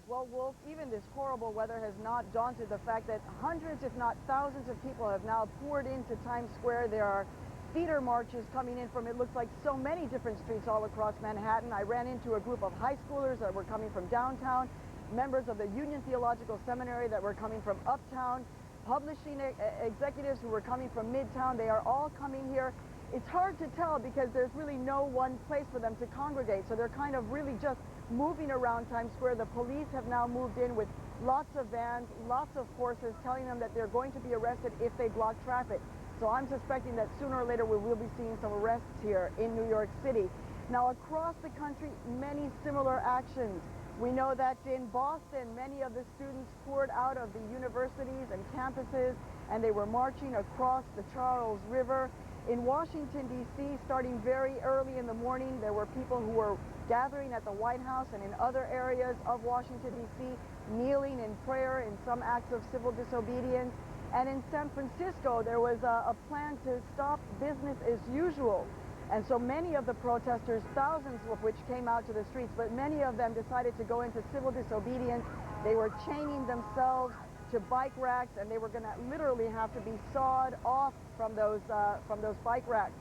Well, Wolf, even this horrible weather has not daunted the fact that hundreds, if not thousands of people have now poured into Times Square. There are feeder marches coming in from, it looks like, so many different streets all across Manhattan. I ran into a group of high schoolers that were coming from downtown, members of the Union Theological Seminary that were coming from uptown, publishing executives who were coming from midtown. They are all coming here. It's hard to tell because there's really no one place for them to congregate, so they're kind of really just moving around Times Square. The police have now moved in with lots of vans, lots of horses, telling them that they're going to be arrested if they block traffic. So I'm suspecting that sooner or later we will be seeing some arrests here in New York City. Now, across the country, many similar actions. We know that in Boston, many of the students poured out of the universities and campuses, and they were marching across the Charles River. In Washington, D.C., starting very early in the morning, there were people who were gathering at the White House and in other areas of Washington, D.C., kneeling in prayer in some acts of civil disobedience. And in San Francisco, there was a plan to stop business as usual. And so many of the protesters, thousands of which came out to the streets, but many of them decided to go into civil disobedience. They were chaining themselves to bike racks, and they were going to literally have to be sawed off from those bike racks.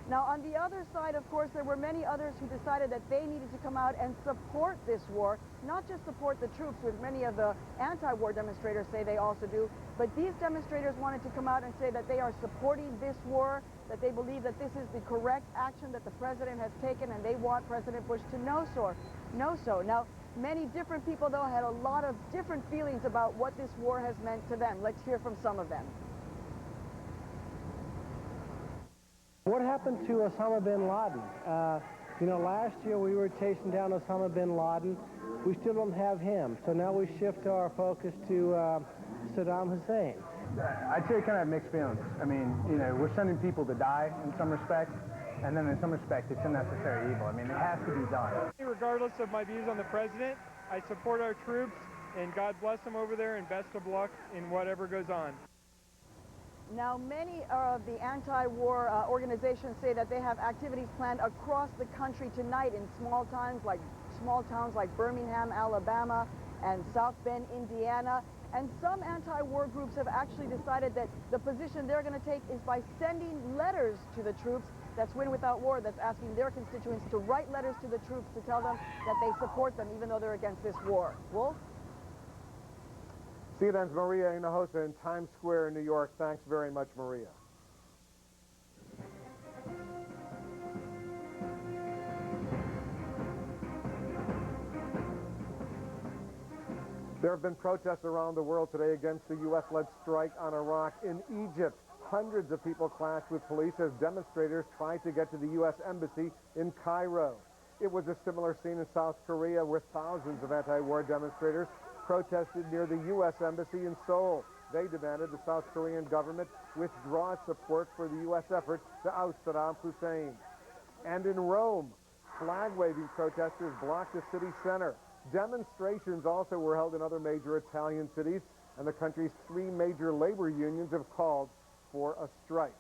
Now, on the other side, of course, there were many others who decided that they needed to come out and support this war, not just support the troops, which many of the anti-war demonstrators say they also do, but these demonstrators wanted to come out and say that they are supporting this war, that they believe that this is the correct action that the president has taken, and they want President Bush to know so. Now, many different people, though, had a lot of different feelings about what this war has meant to them. Let's hear from some of them. What happened to Osama bin Laden? You know, last year we were chasing down Osama bin Laden. We still don't have him, so now we shift our focus to Saddam Hussein. I'd say kind of mixed feelings. I mean, you know, we're sending people to die in some respects, and then in some respects it's unnecessary evil. I mean, it has to be done. Regardless of my views on the president, I support our troops, and God bless them over there, and best of luck in whatever goes on. Now, many of the anti-war organizations say that they have activities planned across the country tonight in small towns like Birmingham, Alabama, and South Bend, Indiana. And some anti-war groups have actually decided that the position they're going to take is by sending letters to the troops. That's Win Without War, that's asking their constituents to write letters to the troops to tell them that they support them, even though they're against this war. Wolf? CNN's Maria Hinojosa in Times Square in New York. Thanks very much, Maria. There have been protests around the world today against the U.S.-led strike on Iraq. In Egypt, hundreds of people clashed with police as demonstrators tried to get to the U.S. Embassy in Cairo. It was a similar scene in South Korea where thousands of anti-war demonstrators protested near the U.S. Embassy in Seoul. They demanded the South Korean government withdraw its support for the U.S. effort to oust Saddam Hussein. And in Rome, flag-waving protesters blocked the city center. Demonstrations also were held in other major Italian cities, and the country's three major labor unions have called for a strike.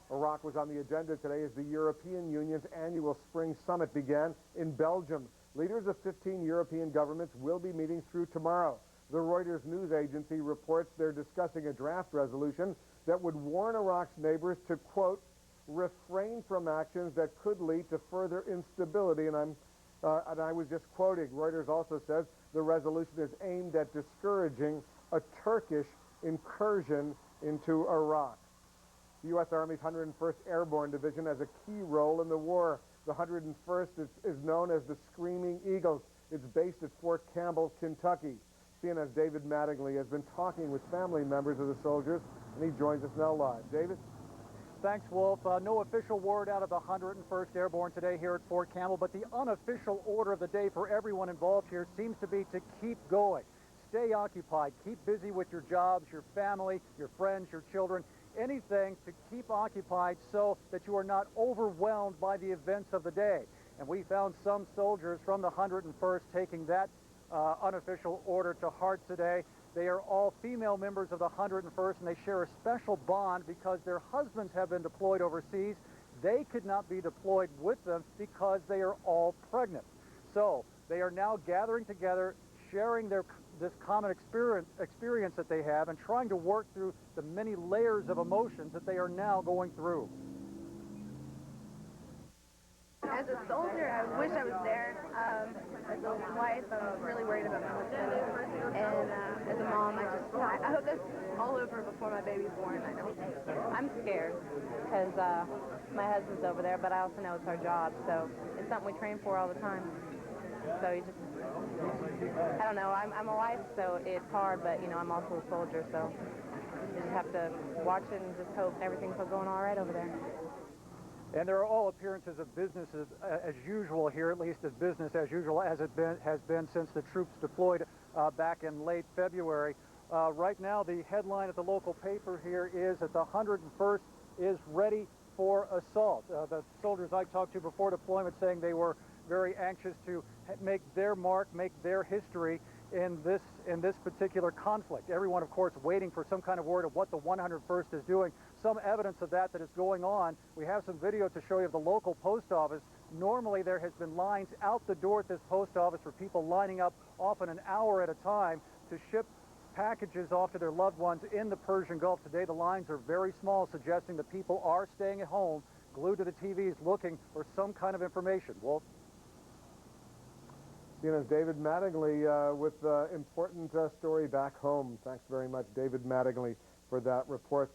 Iraq was on the agenda today as the European Union's annual spring summit began in Belgium. Leaders of 15 European governments will be meeting through tomorrow. The Reuters news agency reports they're discussing a draft resolution that would warn Iraq's neighbors to, quote, refrain from actions that could lead to further instability. And I was just quoting. Reuters also says the resolution is aimed at discouraging a Turkish incursion into Iraq. The U.S. Army's 101st Airborne Division has a key role in the war. The 101st is known as the Screaming Eagles. It's based at Fort Campbell, Kentucky. CNN's David Mattingly has been talking with family members of the soldiers, and he joins us now live. David? Thanks, Wolf. No official word out of the 101st Airborne today here at Fort Campbell, but the unofficial order of the day for everyone involved here seems to be to keep going. Stay occupied. Keep busy with your jobs, your family, your friends, your children, anything to keep occupied so that you are not overwhelmed by the events of the day. And we found some soldiers from the 101st taking that unofficial order to heart today. They are all female members of the 101st, and they share a special bond because their husbands have been deployed overseas. They could not be deployed with them because they are all pregnant. So they are now gathering together, sharing this common experience that they have, and trying to work through the many layers of emotions that they are now going through. As a soldier, I wish I was there. As a wife, I'm really worried about my husband. And as a mom, I hope that's all over before my baby's born. I'm scared because my husband's over there, but I also know it's our job, so it's something we train for all the time. So you just, I don't know, I'm a wife, so it's hard, but, you know, I'm also a soldier, so you just have to watch it and just hope everything's going all right over there. And there are all appearances of business as usual here, at least as business as usual as it has been since the troops deployed back in late February. Right now, the headline at the local paper here is that the 101st is ready for assault. The soldiers I talked to before deployment saying they were very anxious to make their mark, make their history in this particular conflict. Everyone, of course, waiting for some kind of word of what the 101st is doing. Some evidence of that is going on. We have some video to show you of the local post office. Normally, there has been lines out the door at this post office for people lining up often an hour at a time to ship packages off to their loved ones in the Persian Gulf. Today, the lines are very small, suggesting that people are staying at home, glued to the TVs, looking for some kind of information. Wolf? CNN's David Mattingly with the important story back home. Thanks very much, David Mattingly, for that report.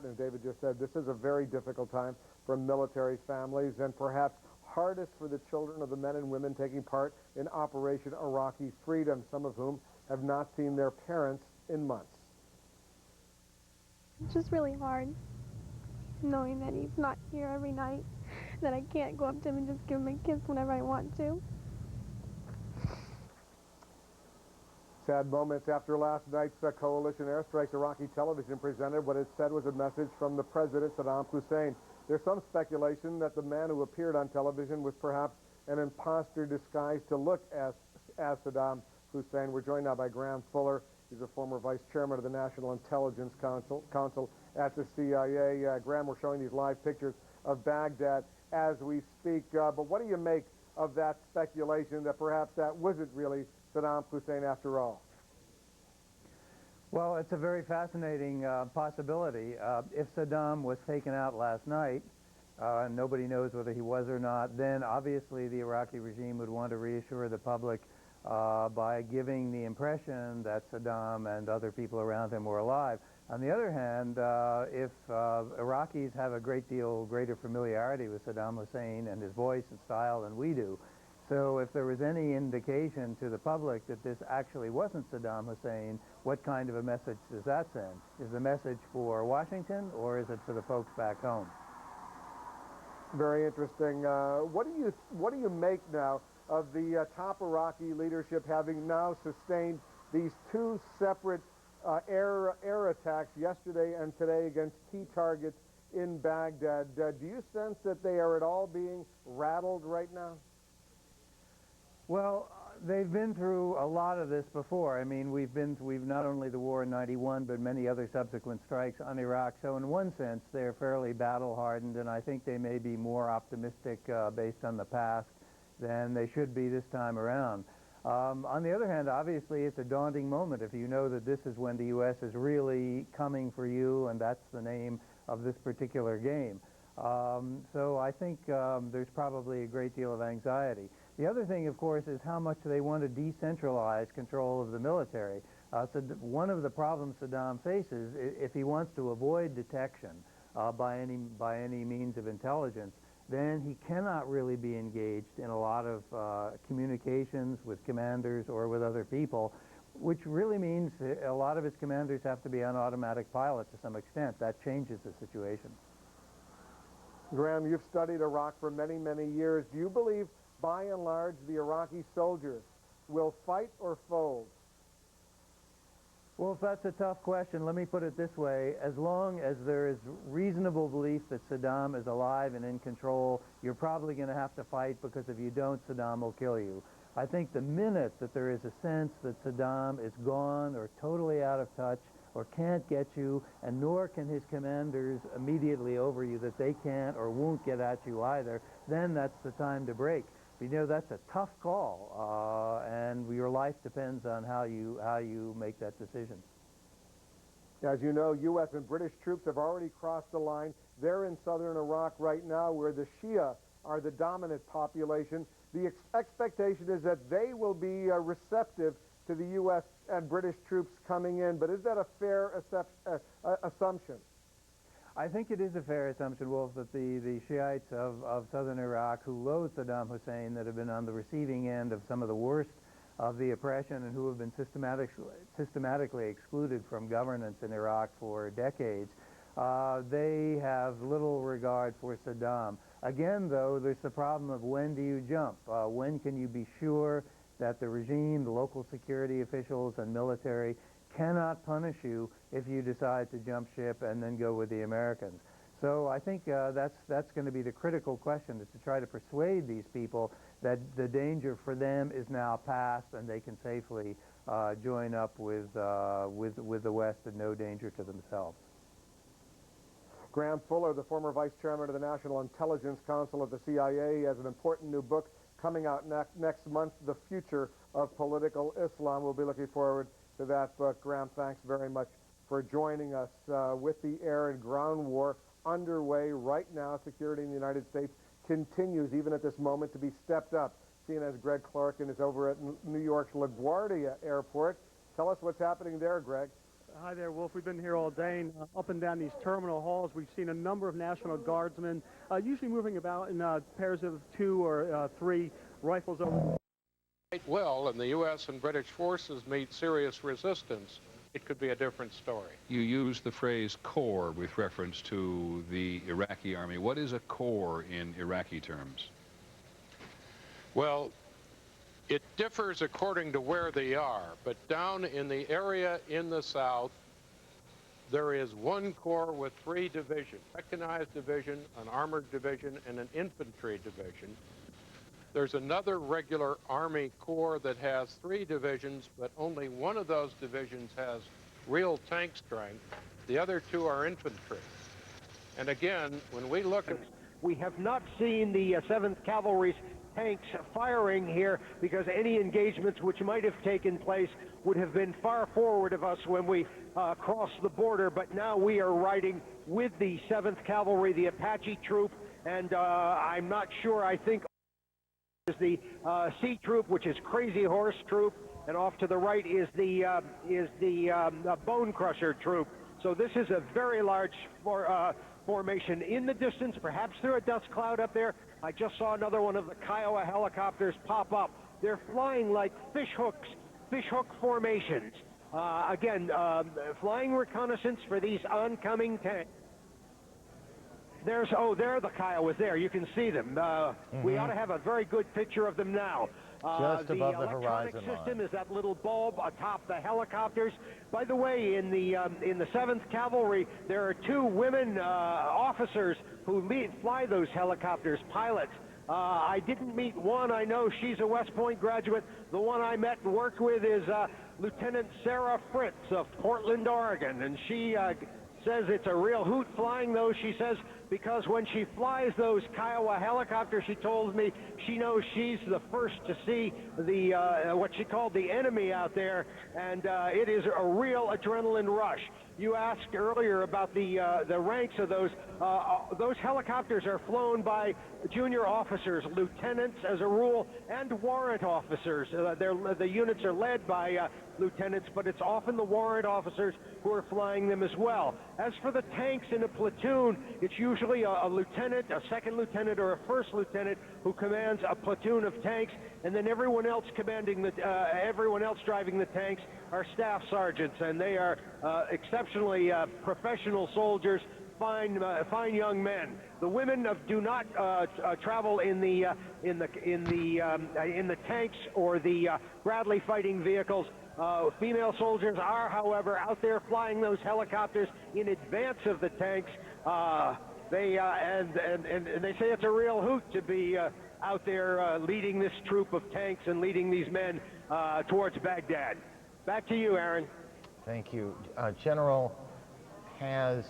And David just said this is a very difficult time for military families and perhaps hardest for the children of the men and women taking part in Operation Iraqi Freedom, some of whom have not seen their parents in months. It's just really hard knowing that he's not here every night, that I can't go up to him and just give him a kiss whenever I want to. Sad moments after last night's coalition airstrikes. Iraqi television presented what it said was a message from the president, Saddam Hussein. There's some speculation that the man who appeared on television was perhaps an imposter disguised to look as Saddam Hussein. We're joined now by Graham Fuller. He's a former vice chairman of the National Intelligence Council at the CIA. Graham, we're showing these live pictures of Baghdad as we speak. But what do you make of that speculation that perhaps that wasn't really Saddam Hussein after all? Well, it's a very fascinating possibility. If Saddam was taken out last night, nobody knows whether he was or not, then obviously the Iraqi regime would want to reassure the public by giving the impression that Saddam and other people around him were alive. On the other hand, if Iraqis have a great deal greater familiarity with Saddam Hussein and his voice and style than we do, so if there was any indication to the public that this actually wasn't Saddam Hussein, what kind of a message does that send? Is the message for Washington or is it for the folks back home? Very interesting. What do you make now of the top Iraqi leadership having now sustained these two separate air attacks yesterday and today against key targets in Baghdad? Do you sense that they are at all being rattled right now? Well, they've been through a lot of this before. I mean, we've not only the war in '91, but many other subsequent strikes on Iraq. So in one sense, they're fairly battle-hardened, and I think they may be more optimistic based on the past than they should be this time around. On the other hand, obviously, it's a daunting moment if you know that this is when the U.S. is really coming for you, and that's the name of this particular game. So I think there's probably a great deal of anxiety. The other thing, of course, is how much they want to decentralize control of the military. So one of the problems Saddam faces, if he wants to avoid detection by any means of intelligence, then he cannot really be engaged in a lot of communications with commanders or with other people, which really means a lot of his commanders have to be on automatic pilot to some extent. That changes the situation. Graham, you've studied Iraq for many, many years. Do you believe, by and large, the Iraqi soldiers will fight or fold? Well, if that's a tough question, let me put it this way. As long as there is reasonable belief that Saddam is alive and in control, you're probably going to have to fight, because if you don't, Saddam will kill you. I think the minute that there is a sense that Saddam is gone or totally out of touch or can't get you, and nor can his commanders immediately over you, that they can't or won't get at you either, then that's the time to break. You know, that's a tough call, and your life depends on how you make that decision. As you know, U.S. and British troops have already crossed the line. They're in southern Iraq right now, where the Shia are the dominant population. The expectation is that they will be receptive to the U.S. and British troops coming in. But is that a fair assumption? I think it is a fair assumption, Wolf, that the Shiites of southern Iraq who loathe Saddam Hussein, that have been on the receiving end of some of the worst of the oppression and who have been systematically excluded from governance in Iraq for decades, they have little regard for Saddam. Again, though, there's the problem of when do you jump? When can you be sure that the regime, the local security officials and military cannot punish you if you decide to jump ship and then go with the Americans? So I think that's going to be the critical question, is to try to persuade these people that the danger for them is now past and they can safely join up with the West at no danger to themselves. Graham Fuller, the former vice chairman of the National Intelligence Council of the CIA, has an important new book coming out next month, The Future of Political Islam. We'll be looking forward to that book. Graham, thanks very much for joining us. With the air and ground war underway right now, security in the United States continues, even at this moment, to be stepped up. CNN's Greg Clarkin is over at New York's LaGuardia Airport. Tell us what's happening there, Greg. Hi there, Wolf. We've been here all day, and up and down these terminal halls. We've seen a number of National Guardsmen, usually moving about in pairs of 2 or 3 rifles over. Well, and the U.S. and British forces meet serious resistance, it could be a different story. You use the phrase corps with reference to the Iraqi army. What is a corps in Iraqi terms? Well, it differs according to where they are, but down in the area in the south, there is one corps with 3 divisions: mechanized division, an armored division, and an infantry division. There's another regular Army corps that has 3 divisions, but only one of those divisions has real tank strength. The other 2 are infantry. And again, when we look at... We have not seen the 7th Cavalry's tanks firing here, because any engagements which might have taken place would have been far forward of us when we crossed the border. But now we are riding with the 7th Cavalry, the Apache troop, and I'm not sure, I think is the C troop, which is Crazy Horse troop, and off to the right is the Bone Crusher troop. So this is a very large formation. In the distance, perhaps through a dust cloud up there, I just saw another one of the Kiowa helicopters pop up. They're flying like fish hook formations. Again, flying reconnaissance for these oncoming tanks. There are the Kiowas there. You can see them. We ought to have a very good picture of them now. Just above the horizon line. The electronic system is that little bulb atop the helicopters. By the way, in the 7th Cavalry, there are 2 women officers who fly those helicopters, pilots. I didn't meet one. I know she's a West Point graduate. The one I met and worked with is Lieutenant Sarah Fritz of Portland, Oregon, and she says it's a real hoot flying those, she says, because when she flies those Kiowa helicopters, she told me she knows she's the first to see the what she called the enemy out there, and it is a real adrenaline rush. You asked earlier about the ranks of those. Those helicopters are flown by junior officers, lieutenants as a rule, and warrant officers. The units are led by lieutenants, but it's often the warrant officers who are flying them as well. As for the tanks in a platoon, it's usually a lieutenant, a second lieutenant, or a first lieutenant who commands a platoon of tanks, and then everyone else driving the tanks are staff sergeants, and they are exceptionally professional soldiers, fine young men. The women do not travel in the tanks or the Bradley fighting vehicles. Female soldiers are, however, out there flying those helicopters in advance of the tanks. They say it's a real hoot to be out there leading this troop of tanks and leading these men towards Baghdad. Back to you, Aaron. Thank you. General, has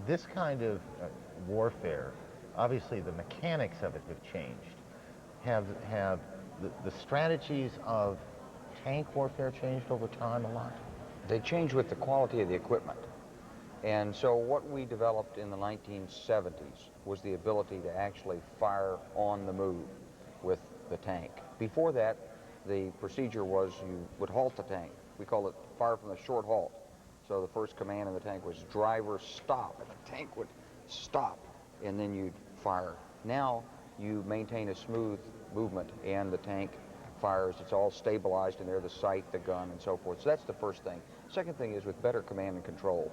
this kind of warfare, obviously the mechanics of it have changed. Have the strategies of tank warfare changed over time a lot? They changed with the quality of the equipment. And so what we developed in the 1970s was the ability to actually fire on the move with the tank. Before that, the procedure was you would halt the tank. We call it fire from the short halt. So the first command in the tank was driver stop, and the tank would stop, and then you'd fire. Now you maintain a smooth movement, and the tank fires. It's all stabilized in there, the sight, the gun, and so forth. So that's the first thing. Second thing is with better command and control,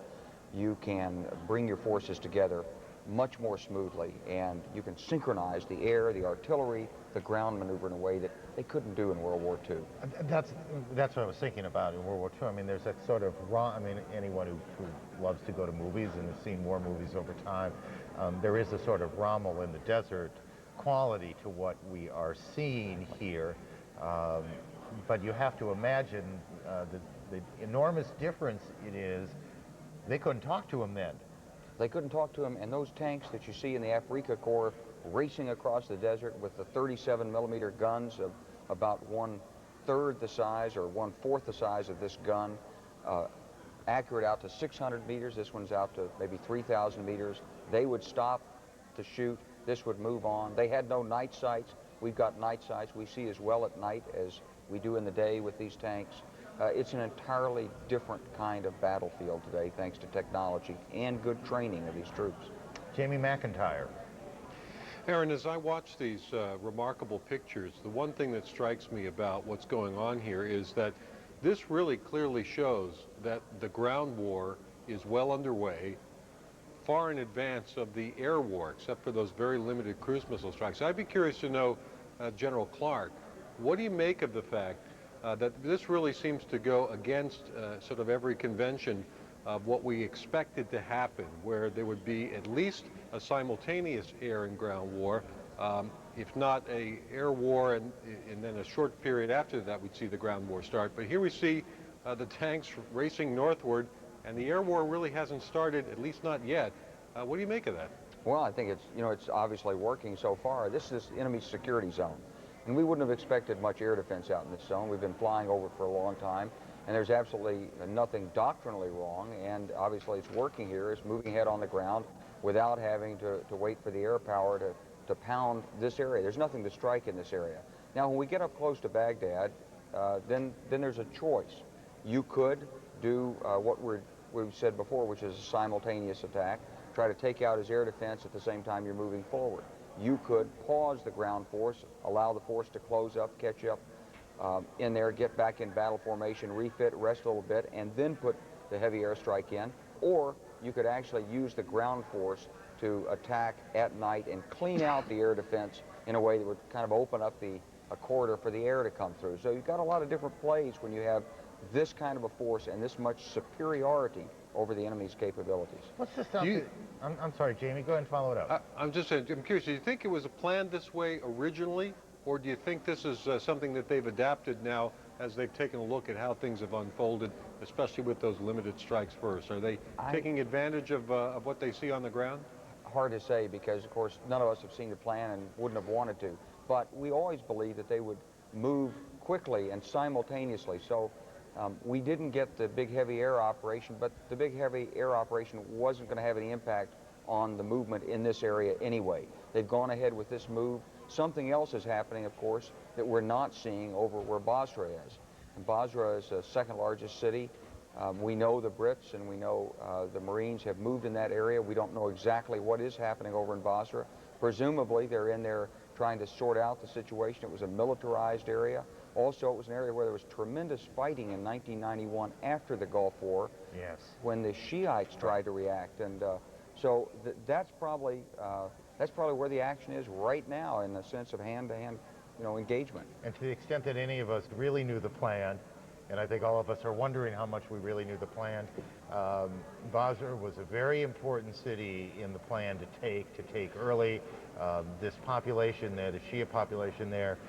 you can bring your forces together much more smoothly, and you can synchronize the air, the artillery, the ground maneuver in a way that they couldn't do in World War II. That's what I was thinking about in World War II. I mean, there's that sort of anyone who loves to go to movies and has seen war movies over time, there is a sort of Rommel in the desert quality to what we are seeing here. But you have to imagine the enormous difference it is. They couldn't talk to him then. They couldn't talk to him, and those tanks that you see in the Afrika Corps racing across the desert with the 37mm guns of about 1/3 the size or 1/4 the size of this gun, accurate out to 600 meters. This one's out to maybe 3,000 meters. They would stop to shoot. This would move on. They had no night sights. We've got night sights. We see as well at night as we do in the day with these tanks. It's an entirely different kind of battlefield today, thanks to technology and good training of these troops. Jamie McIntyre. Aaron, as I watch these remarkable pictures, the one thing that strikes me about what's going on here is that this really clearly shows that the ground war is well underway, far in advance of the air war, except for those very limited cruise missile strikes. I'd be curious to know, General Clark, what do you make of the fact that this really seems to go against sort of every convention of what we expected to happen, where there would be at least a simultaneous air and ground war, if not a air war, and then a short period after that we'd see the ground war start. But here we see the tanks racing northward, and the air war really hasn't started, at least not yet. What do you make of that? Well, I think it's obviously working so far. This is enemy security zone. And we wouldn't have expected much air defense out in this zone. We've been flying over for a long time, and there's absolutely nothing doctrinally wrong, and obviously it's working here. It's moving ahead on the ground without having to wait for the air power to pound this area. There's nothing to strike in this area. Now, when we get up close to Baghdad, then there's a choice. You could do what we've said before, which is a simultaneous attack, try to take out his air defense at the same time you're moving forward. You could pause the ground force, allow the force to close up, catch up in there, get back in battle formation, refit, rest a little bit, and then put the heavy airstrike in. Or you could actually use the ground force to attack at night and clean out the air defense in a way that would kind of open up a corridor for the air to come through. So you've got a lot of different plays when you have this kind of a force and this much superiority over the enemy's capabilities. What's the stuff? I'm sorry, Jamie, go ahead and follow it up. I'm just saying, I'm curious, do you think it was planned this way originally, or do you think this is something that they've adapted now as they've taken a look at how things have unfolded, especially with those limited strikes first? Are they taking advantage of what they see on the ground? Hard to say, because of course none of us have seen the plan and wouldn't have wanted to, but we always believed that they would move quickly and simultaneously. So we didn't get the big heavy air operation, but the big heavy air operation wasn't going to have any impact on the movement in this area anyway. They've gone ahead with this move. Something else is happening, of course, that we're not seeing over where Basra is. And Basra is the second largest city. We know the Brits and we know the Marines have moved in that area. We don't know exactly what is happening over in Basra. Presumably they're in there trying to sort out the situation. It was a militarized area. Also, it was an area where there was tremendous fighting in 1991 after the Gulf War, yes, when the Shiites tried to react. And so that's probably where the action is right now, in the sense of hand-to-hand, engagement. And to the extent that any of us really knew the plan, and I think all of us are wondering how much we really knew the plan, Basra was a very important city in the plan to take early. This population there, the Shia population there,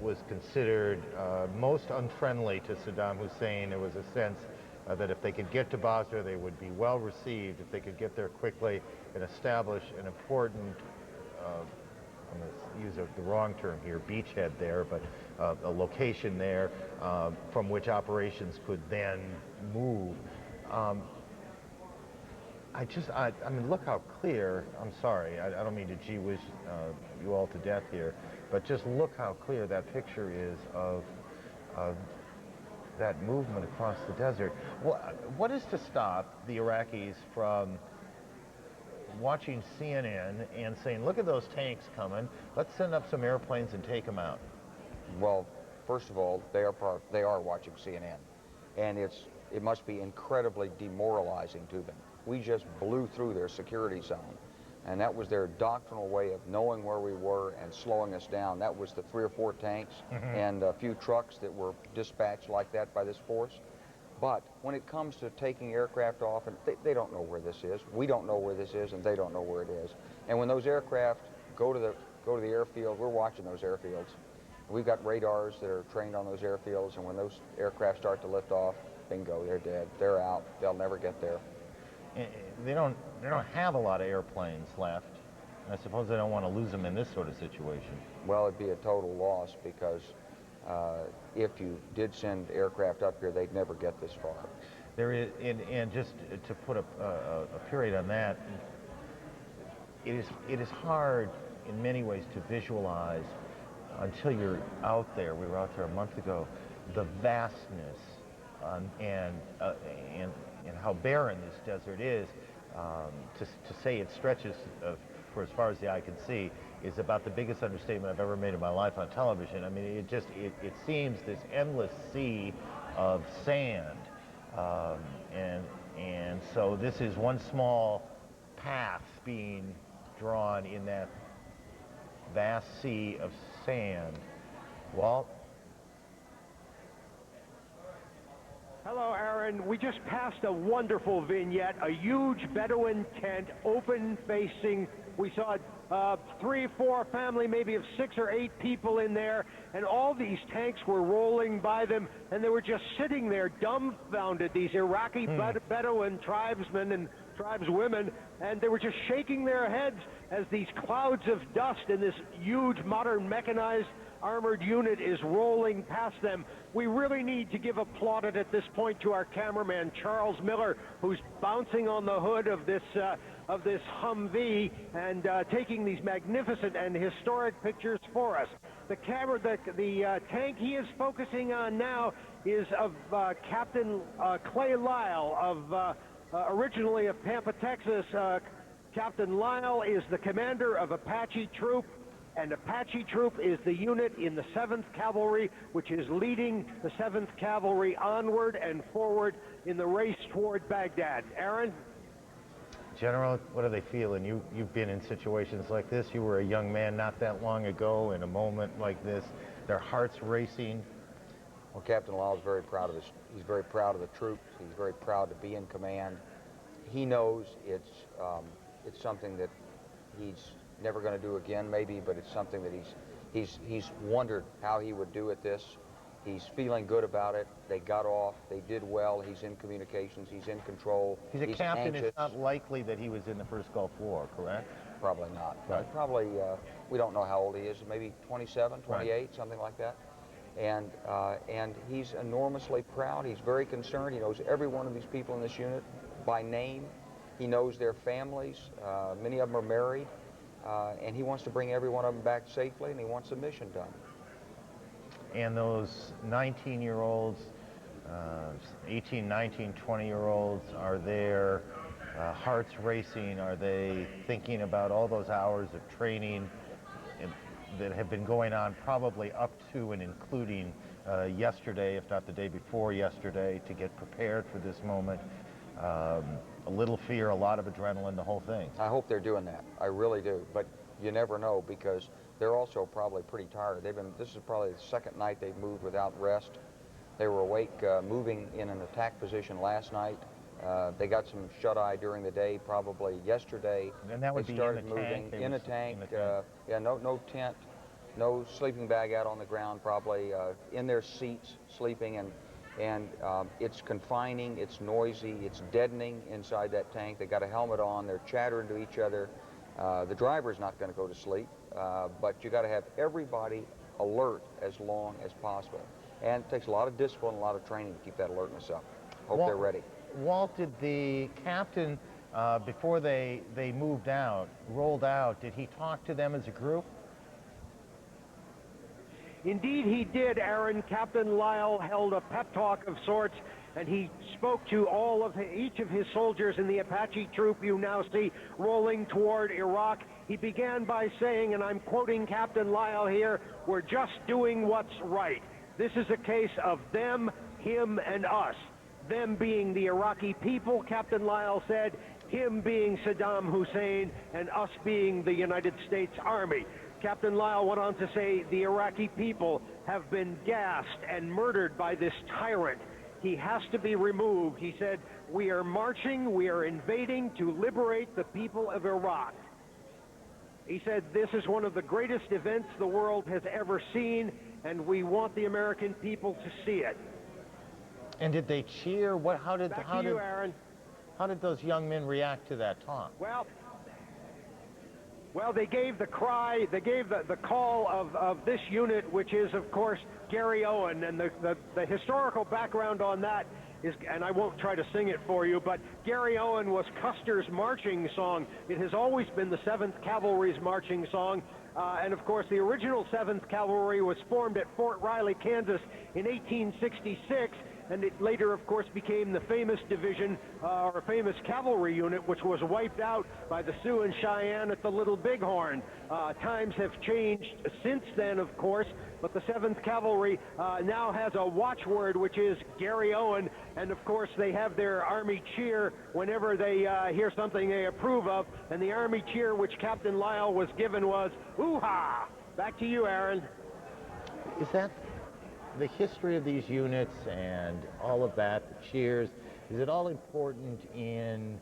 was considered most unfriendly to Saddam Hussein. There was a sense that if they could get to Basra, they would be well received, if they could get there quickly and establish an important, I'm going to use the wrong term here, beachhead there, but a location there from which operations could then move. I mean, look how clear, I'm sorry, I don't mean to gee whiz you all to death here, but just look how clear that picture is of that movement across the desert. What is to stop the Iraqis from watching CNN and saying, look at those tanks coming, let's send up some airplanes and take them out? Well, first of all, they are watching CNN, and it must be incredibly demoralizing to them. We just blew through their security zone, and that was their doctrinal way of knowing where we were and slowing us down. That was the 3 or 4 tanks and a few trucks that were dispatched like that by this force. But when it comes to taking aircraft off, and they don't know where this is, we don't know where this is, and they don't know where it is. And when those aircraft go to the airfield, we're watching those airfields. We've got radars that are trained on those airfields, and when those aircraft start to lift off, bingo, they're dead. They're out. They'll never get there. They don't have a lot of airplanes left. I suppose they don't want to lose them in this sort of situation. Well, it'd be a total loss because if you did send aircraft up here, they'd never get this far. There is, and just to put a period on that, it is hard in many ways to visualize until you're out there. We were out there a month ago. The vastness and how barren this desert is. To say it stretches for as far as the eye can see is about the biggest understatement I've ever made in my life on television. I mean, it seems this endless sea of sand, and so this is one small path being drawn in that vast sea of sand. Walt? Hello, Aaron. We just passed a wonderful vignette, a huge Bedouin tent, open-facing. We saw 3, 4 family, maybe of 6 or 8 people in there, and all these tanks were rolling by them, and they were just sitting there dumbfounded, these Iraqi Bedouin tribesmen and tribeswomen, and they were just shaking their heads as these clouds of dust in this huge modern mechanized armored unit is rolling past them. We really need to give a plaudit at this point to our cameraman, Charles Miller, who's bouncing on the hood of this Humvee and taking these magnificent and historic pictures for us. The tank he is focusing on now is of Captain Clay Lyle, of originally of Pampa, Texas. Captain Lyle is the commander of Apache Troop, and Apache Troop is the unit in the 7th Cavalry, which is leading the 7th Cavalry onward and forward in the race toward Baghdad. Aaron? General, what are they feeling? You've been in situations like this. You were a young man not that long ago in a moment like this. Their hearts racing. Well, Captain Lyle is very proud of he's very proud of the troops. He's very proud to be in command. He knows it's something that he's never going to do again, maybe, but it's something that he's wondered how he would do at this. He's feeling good about it. They got off. They did well. He's in communications. He's in control. He's a captain. Anxious. It's not likely that he was in the first Gulf War, correct? Probably not. Right. Probably, we don't know how old he is, maybe 27, 28, right. Something like that. And he's enormously proud. He's very concerned. He knows every one of these people in this unit by name. He knows their families. Many of them are married. And he wants to bring every one of them back safely, and he wants the mission done. And those 19-year-olds, 18, 19, 20-year-olds, are their hearts racing? Are they thinking about all those hours of training that have been going on probably up to and including yesterday, if not the day before yesterday, to get prepared for this moment? A little fear, a lot of adrenaline, the whole thing. I hope they're doing that. I really do. But you never know, because they're also probably pretty tired. This is probably the second night they've moved without rest. They were awake, moving in an attack position last night. They got some shut-eye during the day, probably yesterday. And that would they be started in the moving tank? In a tank. Yeah, no tent, no sleeping bag out on the ground, probably in their seats sleeping, and it's confining, it's noisy, it's deadening inside that tank. They got a helmet on, they're chattering to each other. The driver's not going to go to sleep, but you got to have everybody alert as long as possible. And it takes a lot of discipline, a lot of training to keep that alertness up. Hope they're ready. Walt, did the captain, before they rolled out, did he talk to them as a group? Indeed, he did, Aaron. Captain Lyle held a pep talk of sorts, and he spoke to each of his soldiers in the Apache troop you now see rolling toward Iraq. He began by saying, and I'm quoting Captain Lyle here, "We're just doing what's right. This is a case of them, him, and us." Them being the Iraqi people, Captain Lyle said, him being Saddam Hussein, and us being the United States Army. Captain Lyle went on to say the Iraqi people have been gassed and murdered by this tyrant. He has to be removed. He said, "We are marching, we are invading to liberate the people of Iraq." He said, "This is one of the greatest events the world has ever seen, and we want the American people to see it." And did they cheer? How did Aaron. How did those young men react to that talk? Well, they gave the cry, they gave the call of this unit, which is, of course, Gary Owen. And the historical background on that is, and I won't try to sing it for you, but Gary Owen was Custer's marching song. It has always been the 7th Cavalry's marching song. And, of course, the original 7th Cavalry was formed at Fort Riley, Kansas in 1866. And it later, of course, became the famous division, or famous cavalry unit, which was wiped out by the Sioux and Cheyenne at the Little Bighorn. Times have changed since then, of course, but the 7th Cavalry now has a watchword, which is Gary Owen, and of course they have their Army cheer whenever they hear something they approve of, and the Army cheer which Captain Lyle was given was, "Ooh-ha!" Back to you, Aaron. Is that the history of these units and all of that, the cheers, is it all important in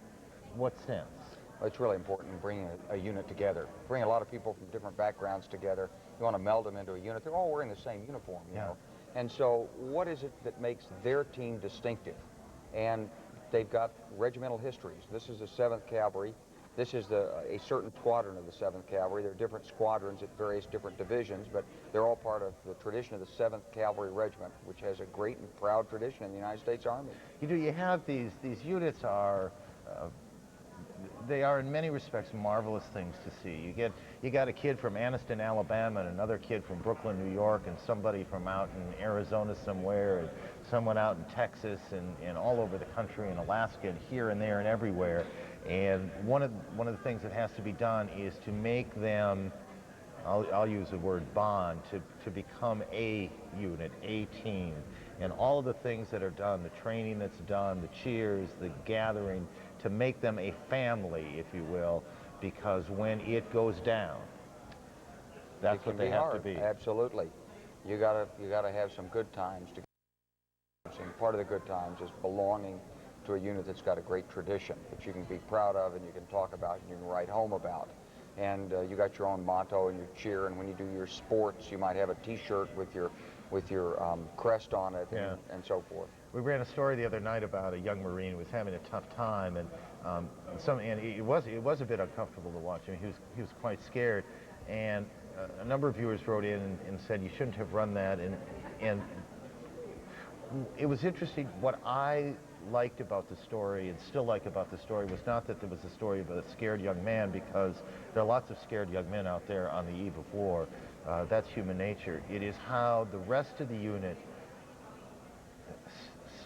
what sense? Well, it's really important in bringing a unit together. Bring a lot of people from different backgrounds together. You want to meld them into a unit. They're all wearing the same uniform, you know. And so what is it that makes their team distinctive? And they've got regimental histories. This is the 7th Cavalry. This is a certain squadron of the 7th Cavalry. There are different squadrons at various different divisions, but they're all part of the tradition of the 7th Cavalry Regiment, which has a great and proud tradition in the United States Army. You have these units are, they are in many respects marvelous things to see. You got a kid from Anniston, Alabama, and another kid from Brooklyn, New York, and somebody from out in Arizona somewhere, and someone out in Texas, and all over the country, and Alaska, and here and there and everywhere. And one of the things that has to be done is to make them, I'll use the word bond, to become a unit, a team. And all of the things that are done, the training that's done, the cheers, the gathering, to make them a family, if you will, because when it goes down, that's what they have to be. Absolutely. You gotta have some good times. And part of the good times is belonging to a unit that's got a great tradition that you can be proud of and you can talk about and you can write home about. And you got your own motto and your cheer, and when you do your sports, you might have a T-shirt with your crest on it, and so forth. We ran a story the other night about a young Marine who was having a tough time, and it was a bit uncomfortable to watch. I mean, he was quite scared, and a number of viewers wrote in and said you shouldn't have run that, and it was interesting. What I liked about the story and still like about the story was not that there was a story about a scared young man, because there are lots of scared young men out there on the eve of war. That's human nature. It is how the rest of the unit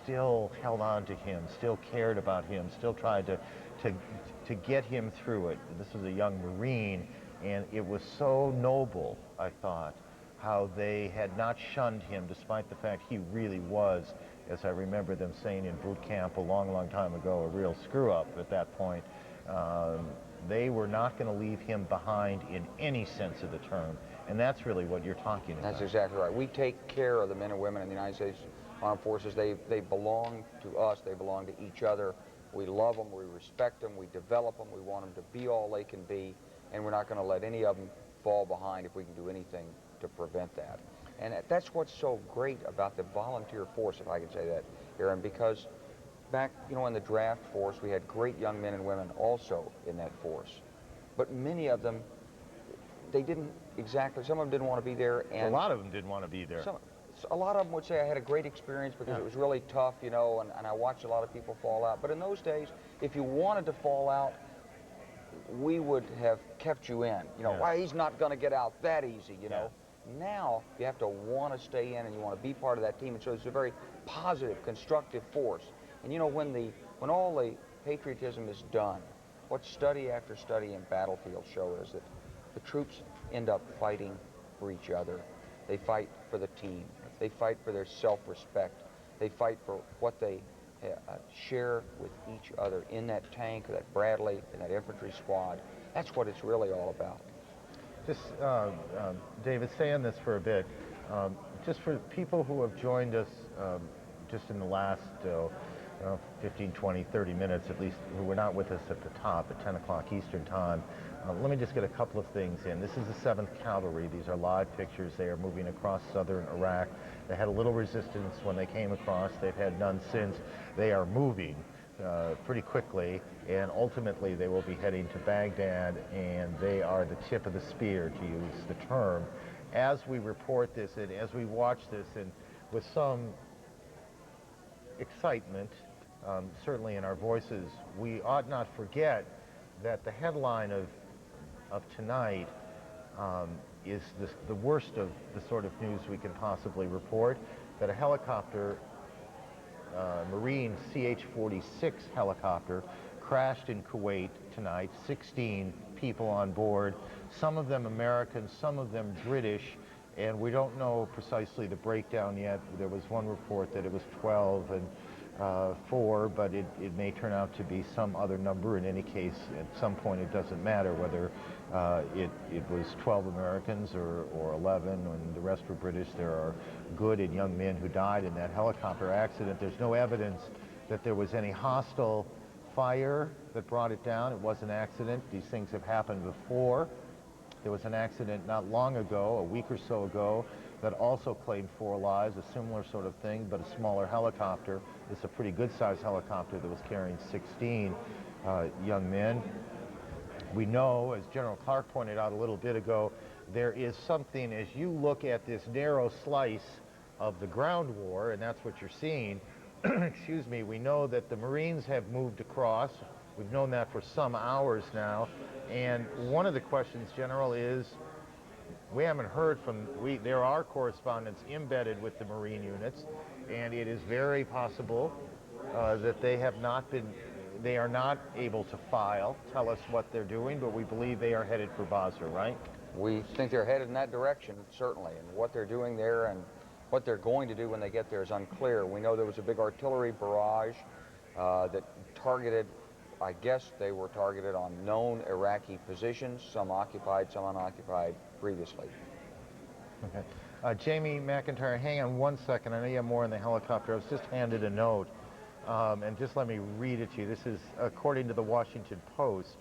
still held on to him, still cared about him, still tried to get him through it. This was a young Marine, and it was so noble, I thought, how they had not shunned him despite the fact he really was, as I remember them saying in boot camp a long, long time ago, a real screw-up at that point. They were not going to leave him behind in any sense of the term, and that's really what you're talking about. That's exactly right. We take care of the men and women in the United States Armed Forces. They belong to us. They belong to each other. We love them. We respect them. We develop them. We want them to be all they can be, and we're not going to let any of them fall behind if we can do anything to prevent that. And that's what's so great about the volunteer force, if I can say that, Aaron, because back, in the draft force, we had great young men and women also in that force. But many of them, they didn't exactly, some of them didn't want to be there. And a lot of them didn't want to be there. A lot of them would say, I had a great experience because it was really tough, and I watched a lot of people fall out. But in those days, if you wanted to fall out, we would have kept you in. Why, he's not going to get out that easy, Now you have to want to stay in and you want to be part of that team, and so it's a very positive, constructive force. And you know, when all the patriotism is done, what study after study in battlefields show is that the troops end up fighting for each other. They fight for the team. They fight for their self-respect. They fight for what they share with each other in that tank, or that Bradley, in that infantry squad. That's what it's really all about. Just, David, stay on this for a bit. Just for people who have joined us just in the last 15, 20, 30 minutes at least, who were not with us at the top at 10 o'clock Eastern Time, let me just get a couple of things in. This is the 7th Cavalry. These are live pictures. They are moving across southern Iraq. They had a little resistance when they came across. They've had none since. They are moving pretty quickly, and ultimately they will be heading to Baghdad, and they are the tip of the spear, to use the term. As we report this and as we watch this, and with some excitement, certainly in our voices, we ought not forget that the headline of tonight is the worst of the sort of news we can possibly report, that a helicopter, Marine CH-46 helicopter, crashed in Kuwait tonight, 16 people on board, some of them American, some of them British, and we don't know precisely the breakdown yet. There was one report that it was 12 and 4, but it may turn out to be some other number. In any case, at some point it doesn't matter whether it was 12 Americans or 11 and the rest were British. There are good and young men who died in that helicopter accident. There's no evidence that there was any hostile fire that brought it down. It was an accident. These things have happened before. There was an accident not long ago, a week or so ago, that also claimed 4 lives, a similar sort of thing, but a smaller helicopter. It's a pretty good-sized helicopter that was carrying 16 young men. We know, as General Clark pointed out a little bit ago, there is something, as you look at this narrow slice of the ground war, and that's what you're seeing, excuse me, we know that the Marines have moved across. We've known that for some hours now. And one of the questions, General, is we haven't heard from, there are correspondents embedded with the Marine units, and it is very possible that they are not able to tell us what they're doing, but we believe they are headed for Basra, right? We think they're headed in that direction, certainly, and what they're doing there and what they're going to do when they get there is unclear. We know there was a big artillery barrage that targeted, I guess they were targeted on known Iraqi positions, some occupied, some unoccupied previously. Okay. Jamie McIntyre, hang on one second. I know you have more on the helicopter. I was just handed a note, and just let me read it to you. This is according to the Washington Post.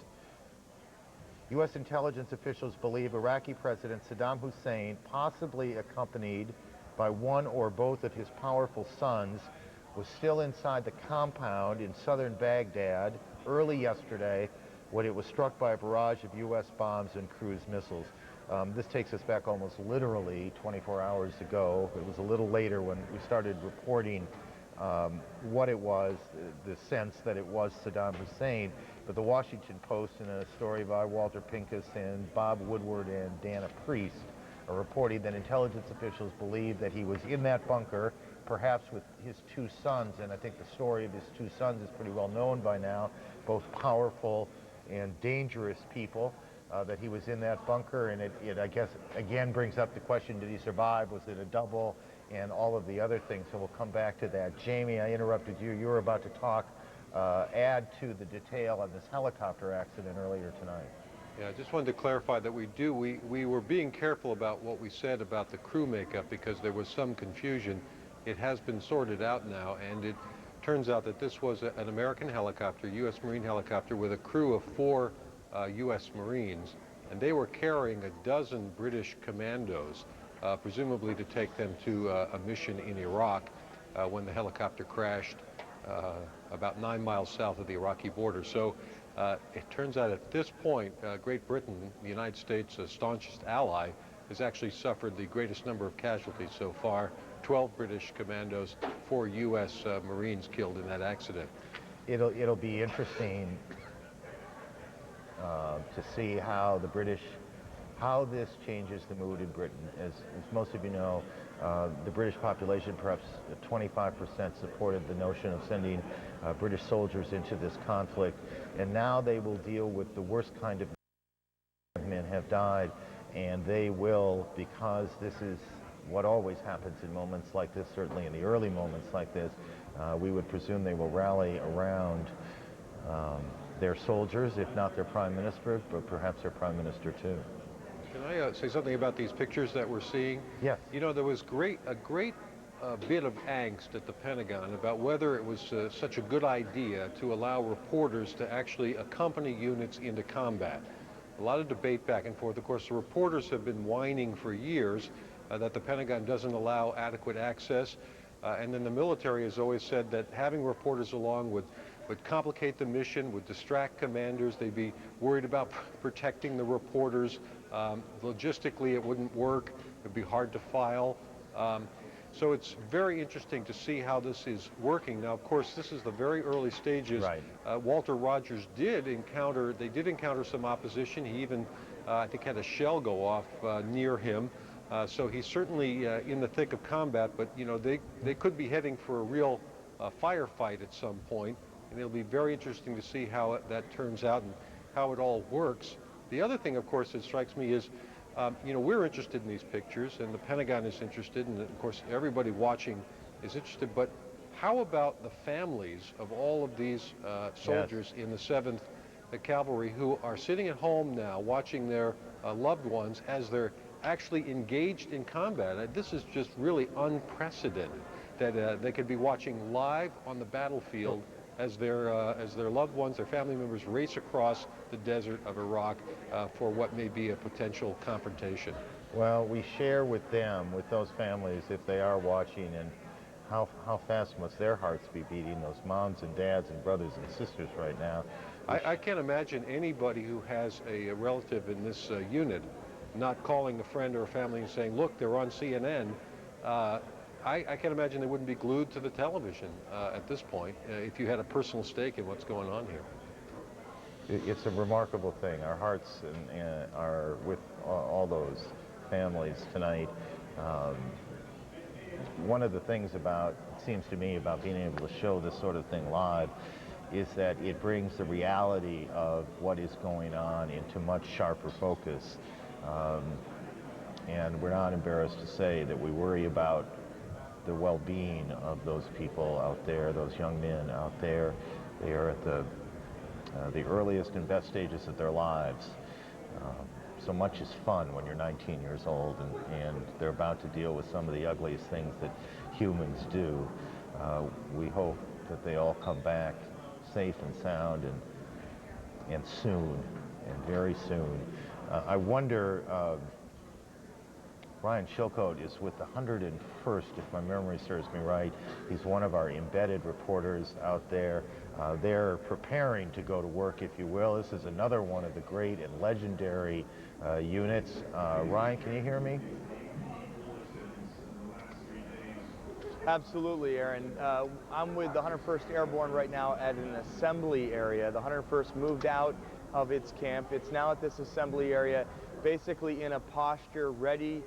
U.S. intelligence officials believe Iraqi President Saddam Hussein, possibly accompanied by one or both of his powerful sons, was still inside the compound in southern Baghdad early yesterday when it was struck by a barrage of U.S. bombs and cruise missiles. This takes us back almost literally 24 hours ago. It was a little later when we started reporting what it was, the sense that it was Saddam Hussein. But the Washington Post, in a story by Walter Pincus and Bob Woodward and Dana Priest, are reporting that intelligence officials believe that he was in that bunker, perhaps with his 2 sons, and I think the story of his 2 sons is pretty well known by now, both powerful and dangerous people, that he was in that bunker, and it I guess, again brings up the question, did he survive? Was it a double? And all of the other things, so we'll come back to that. Jamie, I interrupted you. You were about to talk, add to the detail on this helicopter accident earlier tonight. Yeah, I just wanted to clarify that we were being careful about what we said about the crew makeup because there was some confusion. It has been sorted out now, and it turns out that this was an American helicopter, U.S. Marine helicopter, with a crew of 4 U.S. Marines, and they were carrying a dozen British commandos, presumably to take them to a mission in Iraq when the helicopter crashed about 9 miles south of the Iraqi border. So it turns out at this point, Great Britain, the United States' staunchest ally, has actually suffered the greatest number of casualties so far. 12 British commandos, 4 U.S. Marines killed in that accident. It'll be interesting to see how the British how this changes the mood in Britain. As most of you know, the British population, perhaps 25%, supported the notion of sending British soldiers into this conflict, and now they will deal with the worst kind of men have died, and they will, because this is what always happens in moments like this, certainly in the early moments like this, we would presume they will rally around their soldiers, if not their prime minister, but perhaps their prime minister too. Can I say something about these pictures that we're seeing? Yes. You know, there was a great bit of angst at the Pentagon about whether it was such a good idea to allow reporters to actually accompany units into combat. A lot of debate back and forth. Of course, the reporters have been whining for years that the Pentagon doesn't allow adequate access. And then the military has always said that having reporters along would complicate the mission, would distract commanders. They'd be worried about protecting the reporters. Logistically, it wouldn't work. It would be hard to file. So it's very interesting to see how this is working. Now, of course, this is the very early stages. Right. Walter Rogers did encounter some opposition. He even, I think, had a shell go off near him. So he's certainly in the thick of combat, but, you know, they could be heading for a real firefight at some point, and it'll be very interesting to see how that turns out and how it all works. The other thing, of course, that strikes me is, you know, we're interested in these pictures, and the Pentagon is interested, and of course everybody watching is interested, but how about the families of all of these soldiers in the 7th Cavalry who are sitting at home now watching their loved ones as they're actually engaged in combat? This is just really unprecedented, that they could be watching live on the battlefield as their loved ones, their family members, race across the desert of Iraq for what may be a potential confrontation. Well, we share with them, with those families, if they are watching, and how fast must their hearts be beating, those moms and dads and brothers and sisters right now. I can't imagine anybody who has a relative in this unit not calling a friend or a family and saying, look, they're on CNN. I can't imagine they wouldn't be glued to the television at this point if you had a personal stake in what's going on here. It's a remarkable thing. Our hearts are with all those families tonight. One of the things about, it seems to me, about being able to show this sort of thing live is that it brings the reality of what is going on into much sharper focus. And we're not embarrassed to say that we worry about the well-being of those people out there, those young men out there. They are at the earliest and best stages of their lives. So much is fun when you're 19 years old, and they're about to deal with some of the ugliest things that humans do. We hope that they all come back safe and sound and soon, and very soon. I wonder, Ryan Chilcote is with the 101st, if my memory serves me right. He's one of our embedded reporters out there. They're preparing to go to work, if you will. This is another one of the great and legendary units. Ryan, can you hear me? Absolutely, Aaron. I'm with the 101st Airborne right now at an assembly area. The 101st moved out of its camp. It's now at this assembly area, basically in a posture ready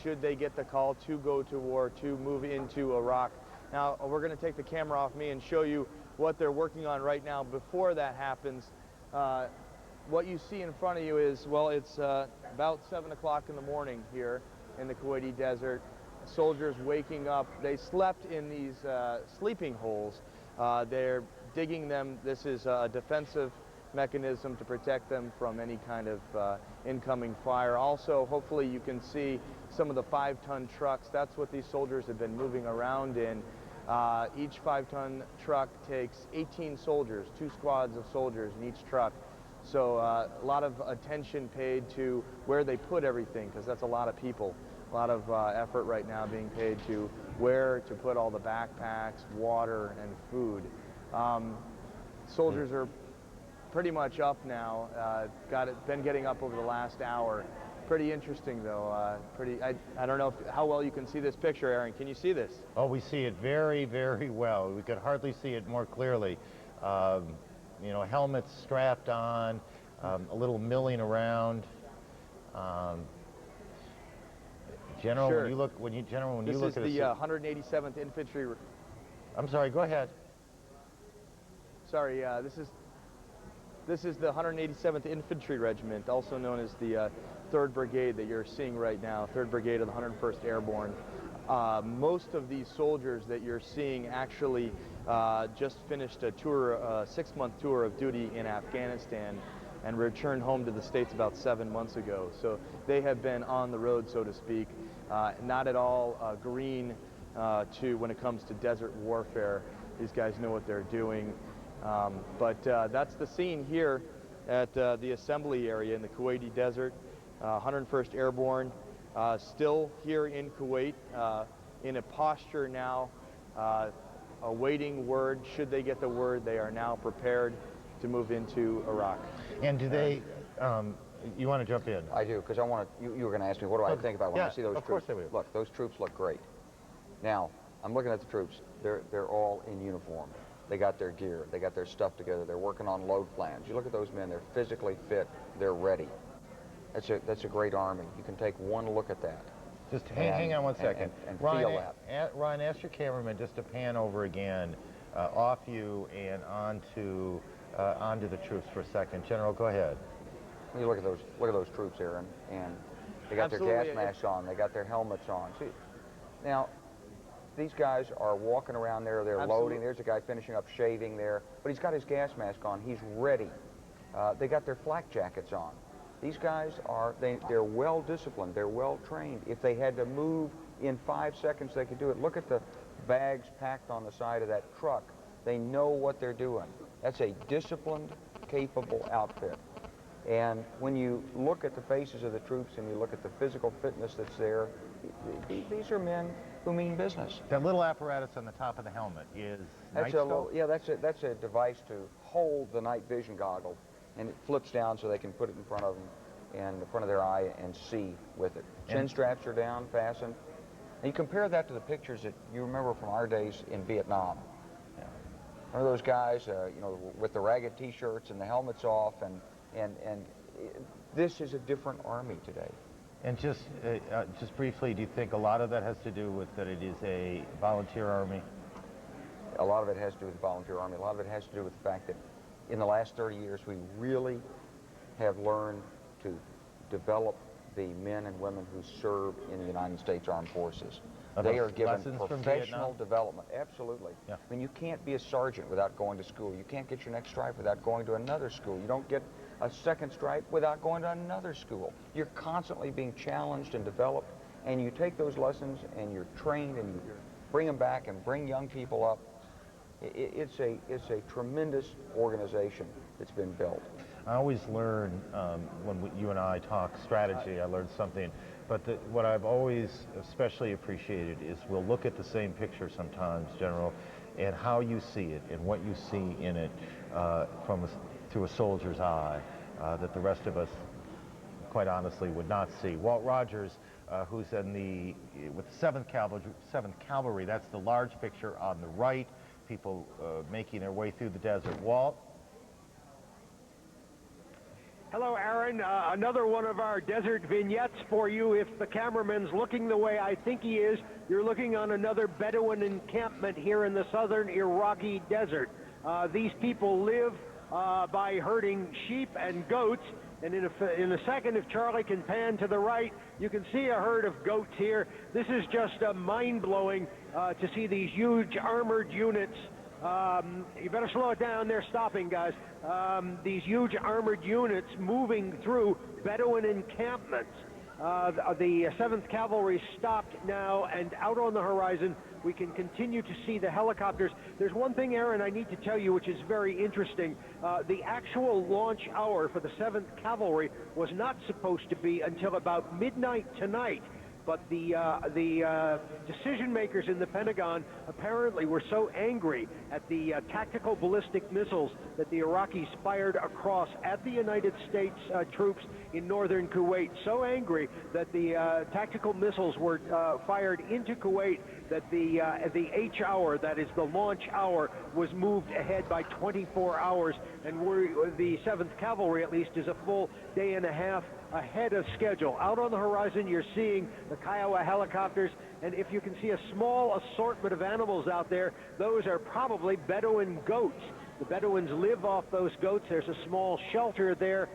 should they get the call to go to war, to move into Iraq. Now, we're going to take the camera off me and show you what they're working on right now. Before that happens, what you see in front of you is, well, it's about 7 o'clock in the morning here in the Kuwaiti desert. Soldiers waking up. They slept in these sleeping holes. They're digging them. This is a defensive mechanism to protect them from any kind of incoming fire. Also, hopefully you can see some of the 5-ton trucks. That's what these soldiers have been moving around in. Each 5-ton truck takes 18 soldiers, 2 squads of soldiers in each truck. So a lot of attention paid to where they put everything, because that's a lot of people. A lot of effort right now being paid to where to put all the backpacks, water, and food. Soldiers are pretty much up now. Been getting up over the last hour. Pretty interesting, though. I don't know how well you can see this picture, Aaron. Can you see this? Oh, we see it very, very well. We could hardly see it more clearly. You know, helmets strapped on, a little milling around. General, Sure. when you look, This is the 187th Infantry. I'm sorry. Go ahead. Sorry. This is the 187th Infantry Regiment, also known as the 3rd Brigade that you're seeing right now, 3rd Brigade of the 101st Airborne. Most of these soldiers that you're seeing actually just finished a tour, a 6-month tour of duty in Afghanistan, and returned home to the States about 7 months ago. So they have been on the road, so to speak, not at all green to when it comes to desert warfare. These guys know what they're doing. But that's the scene here at the assembly area in the Kuwaiti desert. 101st Airborne still here in Kuwait in a posture now, awaiting word. Should they get the word, they are now prepared to move into Iraq. And do they, you want to jump in? I do, because I want to, you were going to ask me, what do I think about when I see those troops? Of course I will. Look, those troops look great. Now, I'm looking at the troops. They're all in uniform. They got their gear. They got their stuff together. They're working on load plans. You look at those men, they're physically fit. They're ready. That's a great Army. You can take one look at that. Just hang on one second. And Ryan, feel that. Ryan, ask your cameraman just to pan over again, off you and onto the troops for a second. General, go ahead. You look at those troops, Aaron, and they got their gas masks on. They got their helmets on. See, now, these guys are walking around there. They're loading. There's a guy finishing up shaving there, but he's got his gas mask on. He's ready. They got their flak jackets on. These guys they're well disciplined. They're well trained. If they had to move in 5 seconds, they could do it. Look at the bags packed on the side of that truck. They know what they're doing. That's a disciplined, capable outfit. And when you look at the faces of the troops and you look at the physical fitness that's there, these are men who mean business. That little apparatus on the top of the helmet is that's a device to hold the night vision goggle, and it flips down so they can put it in front of them, and in front of their eye, and see with it. Chin straps are down, fastened. And you compare that to the pictures that you remember from our days in Vietnam. Remember those guys, you know, with the ragged T-shirts and the helmets off, and this is a different Army today. And just briefly, do you think a lot of that has to do with that it is a volunteer Army? A lot of it has to do with the volunteer Army. A lot of it has to do with the fact that in the last 30 years, we really have learned to develop the men and women who serve in the United States Armed Forces. They are given professional development. Absolutely. Yeah. I mean, you can't be a sergeant without going to school. You can't get your next stripe without going to another school. You don't get a second stripe without going to another school. You're constantly being challenged and developed, and you take those lessons and you're trained and you bring them back and bring young people up. It's a tremendous organization that's been built. I always learn when you and I talk strategy, I learned something. But what I've always especially appreciated is we'll look at the same picture sometimes, General, and how you see it and what you see in it through a soldier's eye that the rest of us, quite honestly, would not see. Walt Rogers, who's with the 7th Cavalry, that's the large picture on the right, people making their way through the desert. Walt? Hello, Aaron. Another one of our desert vignettes for you. If the cameraman's looking the way I think he is, you're looking on another Bedouin encampment here in the southern Iraqi desert. These people live by herding sheep and goats, and in a second, if Charlie can pan to the right, you can see a herd of goats here. This is just mind-blowing to see these huge armored units. You better slow it down. They're stopping, guys. These huge armored units moving through Bedouin encampments. The 7th Cavalry stopped now, and out on the horizon, we can continue to see the helicopters. There's one thing, Aaron, I need to tell you, which is very interesting. The actual launch hour for the 7th Cavalry was not supposed to be until about midnight tonight. But the decision makers in the Pentagon apparently were so angry at the tactical ballistic missiles that the Iraqis fired across at the United States troops in northern Kuwait, so angry that the tactical missiles were fired into Kuwait that the H hour, that is the launch hour, was moved ahead by 24 hours, and the 7th Cavalry at least is a full day and a half ahead of schedule. Out on the horizon, you're seeing the Kiowa helicopters, and if you can see a small assortment of animals out there, those are probably Bedouin goats. The Bedouins live off those goats. There's a small shelter there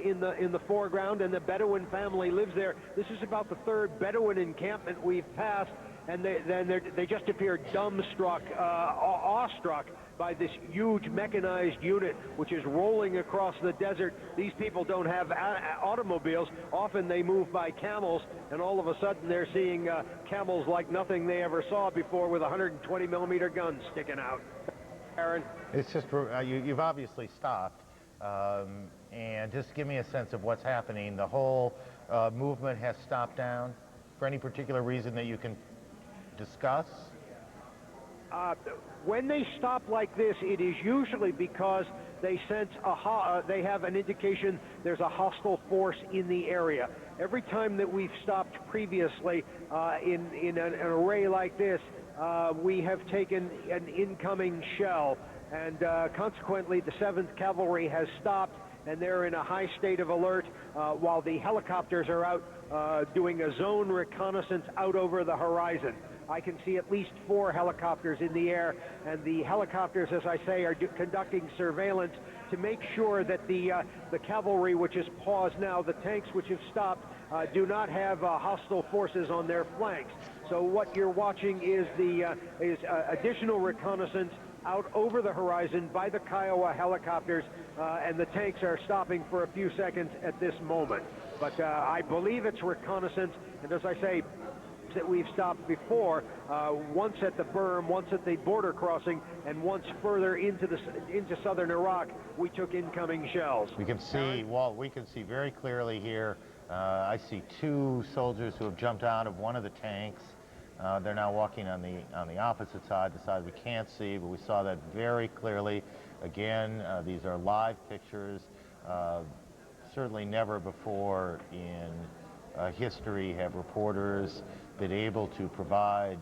in the foreground, and the Bedouin family lives there. This is about the third Bedouin encampment we've passed, and they just appear dumbstruck, awestruck by this huge mechanized unit which is rolling across the desert. These people don't have automobiles. Often they move by camels, and all of a sudden they're seeing camels like nothing they ever saw before, with 120 millimeter guns sticking out. Aaron? It's just, you've obviously stopped, and just give me a sense of what's happening. The whole movement has stopped down for any particular reason that you can discuss? When they stop like this, it is usually because they sense they have an indication there's a hostile force in the area. Every time that we've stopped previously in an array like this, we have taken an incoming shell, and consequently the 7th Cavalry has stopped, and they're in a high state of alert while the helicopters are out doing a zone reconnaissance out over the horizon. I can see at least 4 helicopters in the air, and the helicopters, as I say, are conducting surveillance to make sure that the cavalry, which is paused now, the tanks which have stopped, do not have hostile forces on their flanks. So what you're watching is additional reconnaissance out over the horizon by the Kiowa helicopters, and the tanks are stopping for a few seconds at this moment. But I believe it's reconnaissance, and as I say, that we've stopped before, once at the berm, once at the border crossing, and once further into southern Iraq, we took incoming shells. We can see, Walt, we can see very clearly here. I see 2 soldiers who have jumped out of one of the tanks. They're now walking on the opposite side, the side we can't see, but we saw that very clearly. Again, these are live pictures. Certainly never before in history have reporters been able to provide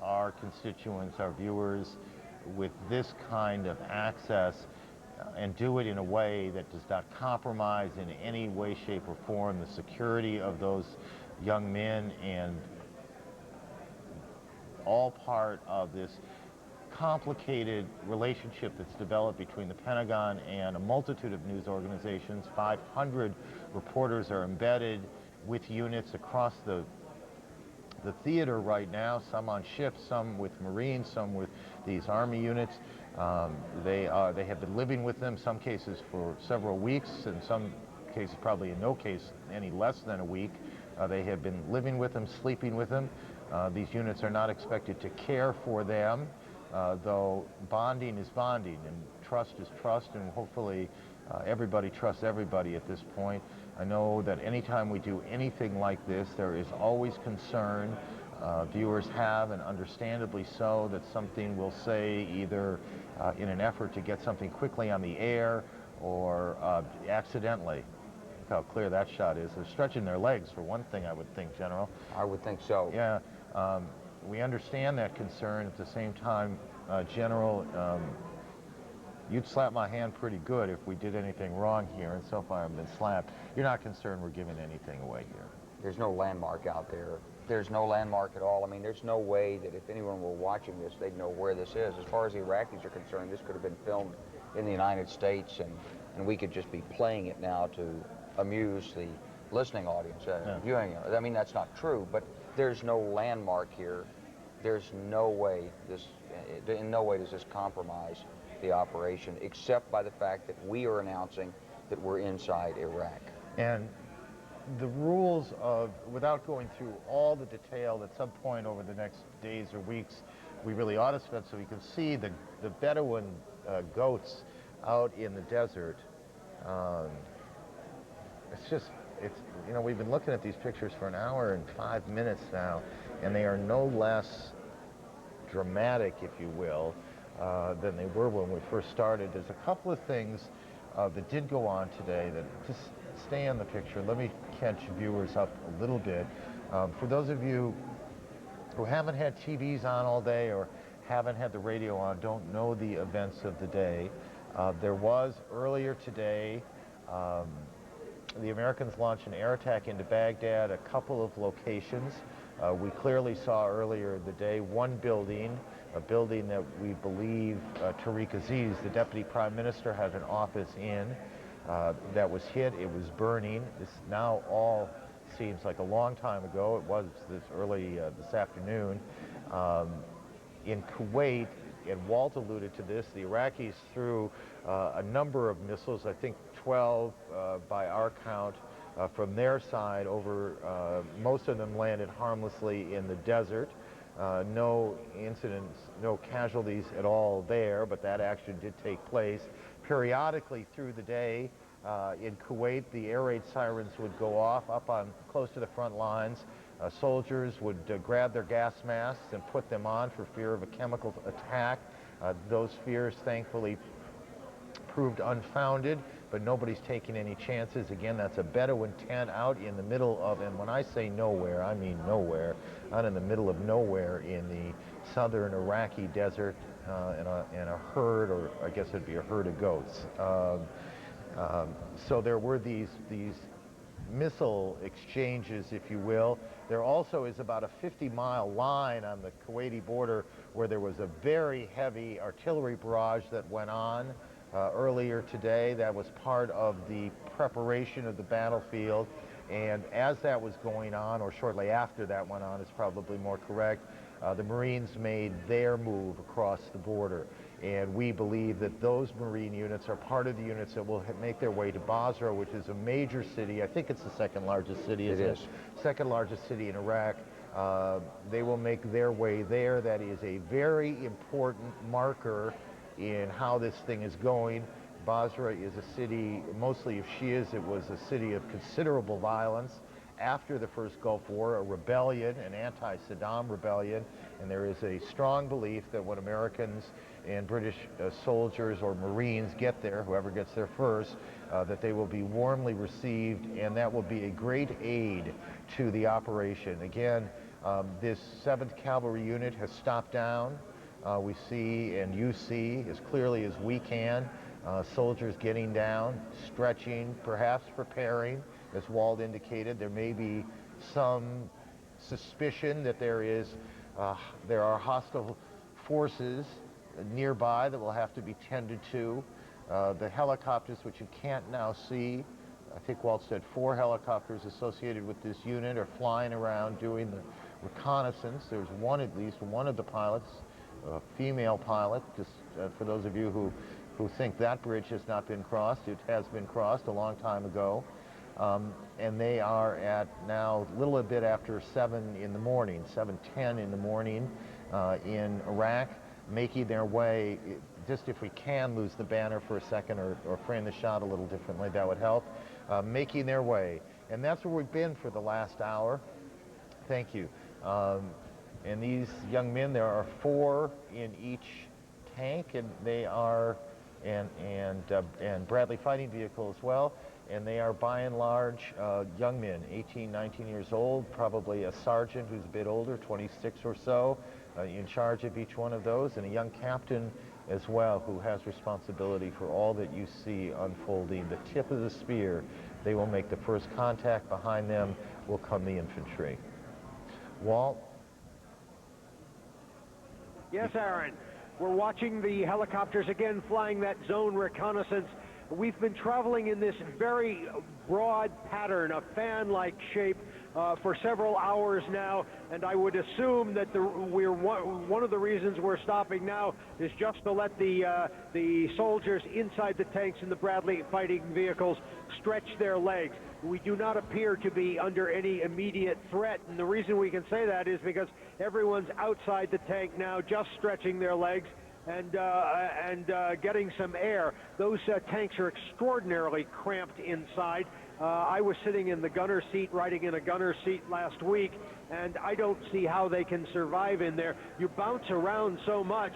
our constituents, our viewers, with this kind of access and do it in a way that does not compromise in any way, shape, or form the security of those young men, and all part of this complicated relationship that's developed between the Pentagon and a multitude of news organizations. 500 reporters are embedded with units across the theater right now, some on ships, some with Marines, some with these Army units. They have been living with them, some cases for several weeks, in some cases probably in no case any less than a week. They have been living with them, sleeping with them. These units are not expected to care for them, though bonding is bonding, and trust is trust, and hopefully everybody trusts everybody at this point. I know that anytime we do anything like this, there is always concern. Viewers have, and understandably so, that something will say either in an effort to get something quickly on the air or accidentally. Look how clear that shot is. They're stretching their legs, for one thing, I would think, General. I would think so. Yeah. We understand that concern. At the same time, General, you'd slap my hand pretty good if we did anything wrong here, and so far I've been slapped. You're not concerned we're giving anything away here? There's no landmark out there. There's no landmark at all. I mean, there's no way that if anyone were watching this, they'd know where this is. As far as the Iraqis are concerned, this could have been filmed in the United States, and we could just be playing it now to amuse the listening audience, viewing it. I mean, that's not true, but there's no landmark here. There's no way in no way does this compromise the operation, except by the fact that we are announcing that we're inside Iraq. And the rules of, without going through all the detail, at some point over the next days or weeks, we really ought to spend, so we can see the Bedouin goats out in the desert. You know, we've been looking at these pictures for an hour and 5 minutes now, and they are no less dramatic, if you will, than they were when we first started. There's a couple of things that did go on today that just stay in the picture. Let me catch viewers up a little bit. For those of you who haven't had TVs on all day or haven't had the radio on, don't know the events of the day, there was earlier today the Americans launched an air attack into Baghdad, a couple of locations. We clearly saw earlier in the day one building, a building that we believe Tariq Aziz, the Deputy Prime Minister, had an office in, that was hit. It was burning. This now all seems like a long time ago. It was this early this afternoon. In Kuwait, and Walt alluded to this, the Iraqis threw a number of missiles, I think 12 by our count, from their side over, most of them landed harmlessly in the desert. No incidents, no casualties at all there, but that action did take place. Periodically through the day in Kuwait, the air raid sirens would go off up on close to the front lines. Soldiers would grab their gas masks and put them on for fear of a chemical attack. Those fears, thankfully, proved unfounded, but nobody's taking any chances. Again, that's a Bedouin tent out in the middle of, and when I say nowhere, I mean nowhere, out in the middle of nowhere in the southern Iraqi desert, and a herd, or I guess it'd be a herd of goats. So there were these missile exchanges, if you will. There also is about a 50-mile line on the Kuwaiti border where there was a very heavy artillery barrage that went on earlier today. That was part of the preparation of the battlefield, and as that was going on, or shortly after that went on is probably more correct, the Marines made their move across the border. And we believe that those Marine units are part of the units that will make their way to Basra, which is a major city. I think it's the second largest city. It is. Second largest city in Iraq. They will make their way there. That is a very important marker in how this thing is going. Basra is a city mostly of Shias. It was a city of considerable violence after the first Gulf War, a rebellion, an anti-Saddam rebellion, and there is a strong belief that when Americans and British soldiers or Marines get there, whoever gets there first, that they will be warmly received, and that will be a great aid to the operation. Again, this 7th Cavalry Unit has stopped down. We see, and you see as clearly as we can, soldiers getting down, stretching, perhaps preparing. As Walt indicated, there may be some suspicion that there are hostile forces nearby that will have to be tended to. The helicopters, which you can't now see, I think Walt said 4 helicopters associated with this unit are flying around doing the reconnaissance. There's one, at least one of the pilots, a female pilot, just for those of you who think that bridge has not been crossed. It has been crossed a long time ago. And they are at now a little bit after 7 in the morning, 7:10 in the morning in Iraq, making their way, just if we can lose the banner for a second or frame the shot a little differently, that would help, making their way. And that's where we've been for the last hour. Thank you. And these young men, there are 4 in each tank, and they are, and Bradley fighting vehicle as well. And they are by and large young men, 18, 19 years old, probably a sergeant who's a bit older, 26 or so, in charge of each one of those, and a young captain as well who has responsibility for all that you see unfolding. The tip of the spear, they will make the first contact. Behind them will come the infantry. Walt? Yes, Aaron. We're watching the helicopters again flying that zone reconnaissance. We've been traveling in this very broad pattern, a fan-like shape, for several hours now, and I would assume that one of the reasons we're stopping now is just to let the soldiers inside the tanks and the Bradley fighting vehicles stretch their legs. We do not appear to be under any immediate threat, and the reason we can say that is because everyone's outside the tank now, just stretching their legs and getting some air. Those tanks are extraordinarily cramped inside. I was sitting in the gunner seat, riding in a gunner seat last week, and I don't see how they can survive in there. You bounce around so much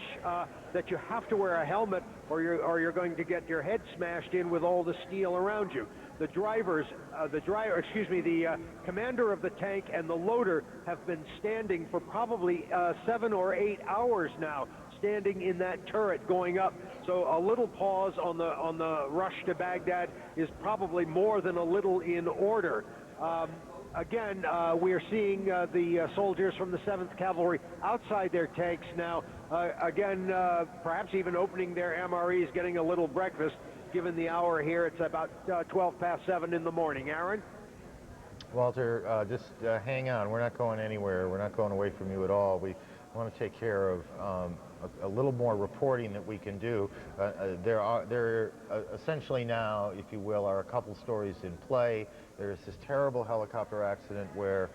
that you have to wear a helmet, or you're going to get your head smashed in with all the steel around you. the commander of the tank and the loader have been standing for probably 7 or 8 hours now, standing in that turret going up. So a little pause on the rush to Baghdad is probably more than a little in order. Again, we are seeing the soldiers from the 7th Cavalry outside their tanks now, again, perhaps even opening their MREs, getting a little breakfast, given the hour here. It's about 12 past 7 in the morning. Aaron? Walter, just hang on. We're not going anywhere. We're not going away from you at all. We want to take care of a little more reporting that we can do. There essentially now, if you will, are a couple stories in play. There's this terrible helicopter accident where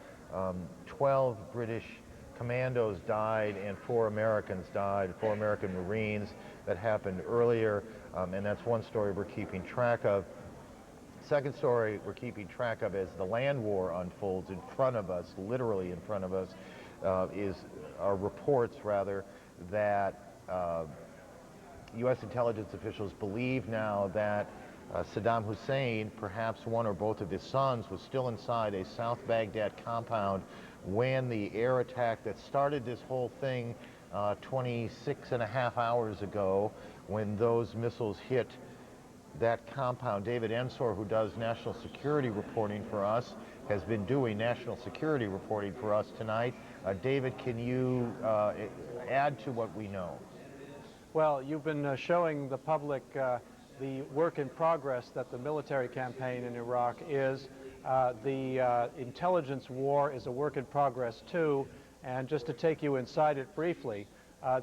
12 British commandos died and 4 Americans died, 4 American Marines. That happened earlier, and that's one story we're keeping track of. Second story we're keeping track of as the land war unfolds in front of us, literally in front of us, are reports, rather, that U.S. intelligence officials believe now that Saddam Hussein, perhaps one or both of his sons, was still inside a South Baghdad compound when the air attack that started this whole thing 26.5 hours ago, when those missiles hit that compound. David Ensor, who does national security reporting for us, has been doing national security reporting for us tonight. David, can you add to what we know? Well, you've been showing the public the work in progress that the military campaign in Iraq is. The intelligence war is a work in progress too, and just to take you inside it briefly,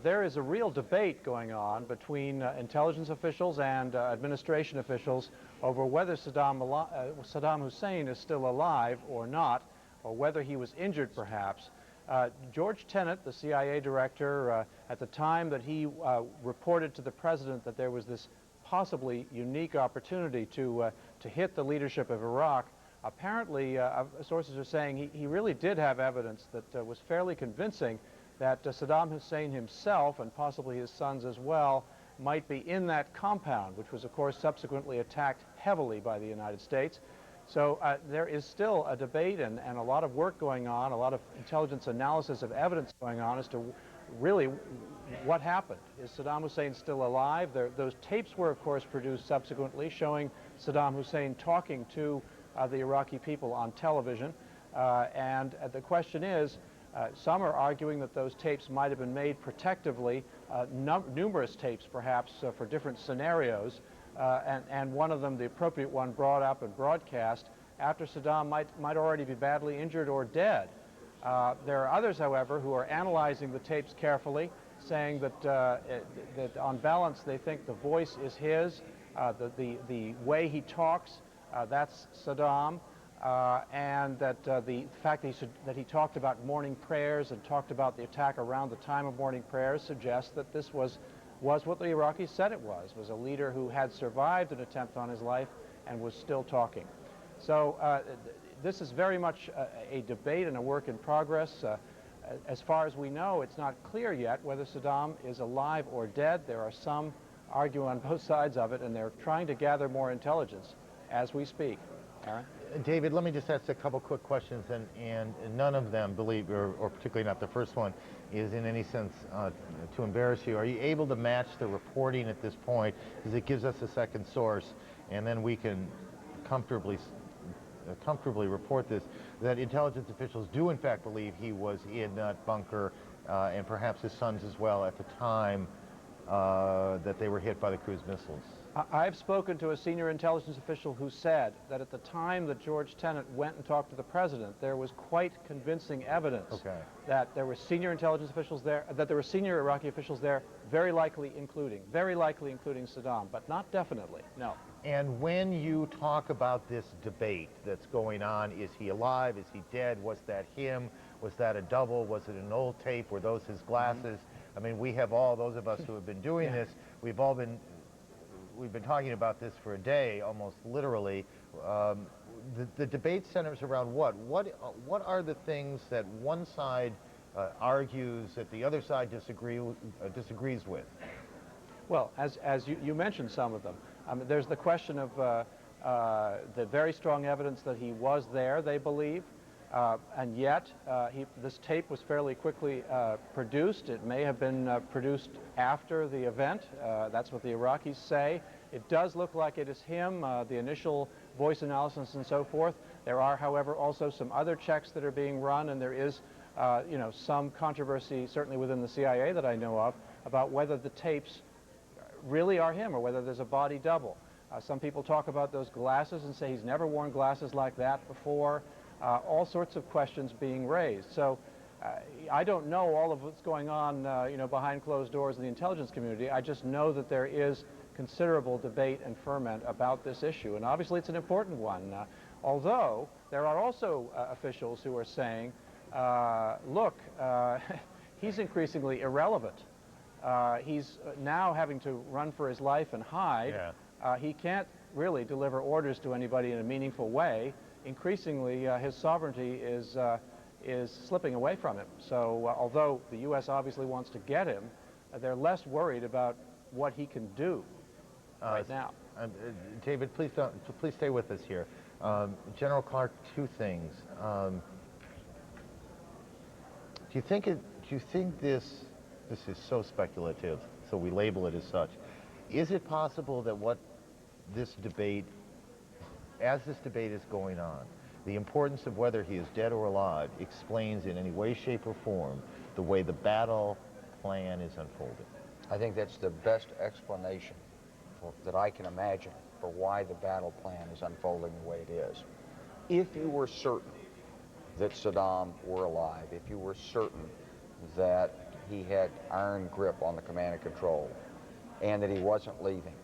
there is a real debate going on between intelligence officials and administration officials over whether Saddam Hussein is still alive or not, or whether he was injured perhaps. George Tenet, the CIA director, at the time that he reported to the president that there was this possibly unique opportunity to hit the leadership of Iraq, apparently sources are saying he really did have evidence that was fairly convincing that Saddam Hussein himself, and possibly his sons as well, might be in that compound, which was of course subsequently attacked heavily by the United States. So there is still a debate and a lot of work going on, a lot of intelligence analysis of evidence going on as to really what happened. Is Saddam Hussein still alive? Those tapes were of course produced subsequently showing Saddam Hussein talking to the Iraqi people on television, and the question is, some are arguing that those tapes might have been made protectively, numerous tapes perhaps for different scenarios, and one of them, the appropriate one, brought up and broadcast after Saddam might already be badly injured or dead. There are others, however, who are analyzing the tapes carefully, saying that, that on balance they think the voice is his, the way he talks, that's Saddam, and that the fact that he talked about morning prayers and talked about the attack around the time of morning prayers suggests that this was what the Iraqis said it was a leader who had survived an attempt on his life and was still talking. So this is very much a debate and a work in progress. As far as we know, it's not clear yet whether Saddam is alive or dead. There are some arguing on both sides of it, and they're trying to gather more intelligence as we speak. Aaron? David, let me just ask a couple quick questions, and none of them, believe, or particularly not the first one, is in any sense to embarrass you. Are you able to match the reporting at this point, because it gives us a second source, and then we can comfortably report this, that intelligence officials do in fact believe he was in that bunker, and perhaps his sons as well, at the time that they were hit by the cruise missiles? I've spoken to a senior intelligence official who said that at the time that George Tenet went and talked to the president, there was quite convincing evidence that there were senior intelligence officials there, that there were senior Iraqi officials there, very likely including Saddam, but not definitely, no. And when you talk about this debate that's going on, is he alive, is he dead, was that him, was that a double, was it an old tape, were those his glasses? I mean, we have all, those of us who have been doing this, we've been talking about this for a day, almost literally. The debate centers around what? What are the things that one side argues that the other side disagrees with? Well, as you mentioned some of them. There's the question of the very strong evidence that he was there, they believe. And yet, this tape was fairly quickly produced. It may have been produced after the event. That's what the Iraqis say. It does look like it is him, the initial voice analysis and so forth. There are, however, also some other checks that are being run, and there is, you know, some controversy, certainly within the CIA that I know of, about whether the tapes really are him or whether there's a body double. Some people talk about those glasses and say he's never worn glasses like that before. All sorts of questions being raised. So I don't know all of what's going on, you know, behind closed doors in the intelligence community. I just know that there is considerable debate and ferment about this issue, and obviously it's an important one. Although there are also officials who are saying, look, he's increasingly irrelevant. He's now having to run for his life and hide. Yeah. He can't really deliver orders to anybody in a meaningful way. Increasingly, his sovereignty is slipping away from him. So although the U.S. obviously wants to get him, they're less worried about what he can do right now. David, please stay with us here. General Clark, two things. Do you think this is so speculative, so we label it as such? Is it possible that what this debate, as this debate is going on, the importance of whether he is dead or alive explains in any way, shape, or form the way the battle plan is unfolding? I think that's the best explanation that I can imagine for why the battle plan is unfolding the way it is. If you were certain that Saddam were alive, if you were certain that he had iron grip on the command and control, and that he wasn't leaving,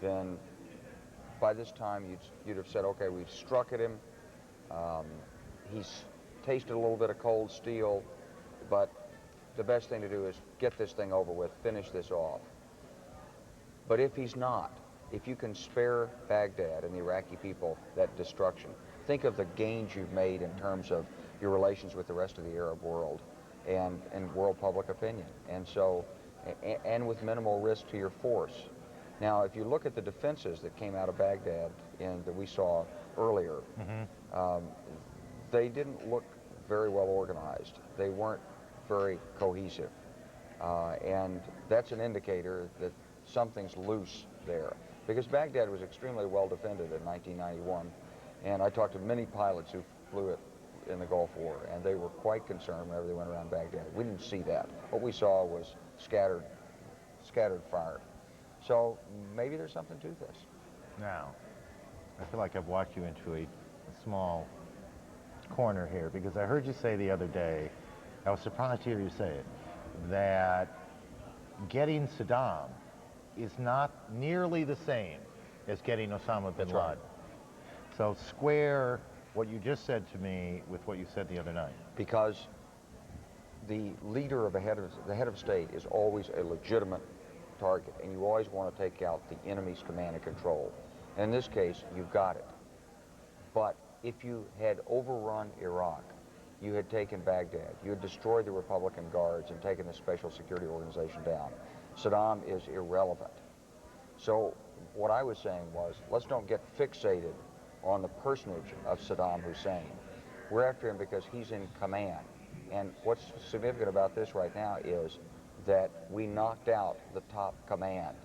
then by this time you'd have said, okay, we've struck at him, he's tasted a little bit of cold steel, but the best thing to do is get this thing over with, finish this off. But if he's not, if you can spare Baghdad and the Iraqi people that destruction, think of the gains you've made in terms of your relations with the rest of the Arab world and world public opinion, and so, and with minimal risk to your force. Now, if you look at the defenses that came out of Baghdad and that we saw earlier, they didn't look very well organized. They weren't very cohesive. And that's an indicator that something's loose there. Because Baghdad was extremely well defended in 1991. And I talked to many pilots who flew it in the Gulf War, and they were quite concerned whenever they went around Baghdad. We didn't see that. What we saw was scattered fire. So maybe there's something to this. Now, I feel like I've walked you into a small corner here, because I heard you say the other day, I was surprised to hear you say it, that getting Saddam is not nearly the same as getting Osama bin Laden. Right. So square what you just said to me with what you said the other night. Because the leader of the head of state is always a legitimate target, and you always want to take out the enemy's command and control. And in this case, you've got it. But if you had overrun Iraq, you had taken Baghdad, you had destroyed the Republican Guards and taken the Special Security Organization down, Saddam is irrelevant. So what I was saying was, let's don't get fixated on the personage of Saddam Hussein. We're after him because he's in command. And what's significant about this right now is that we knocked out the top command.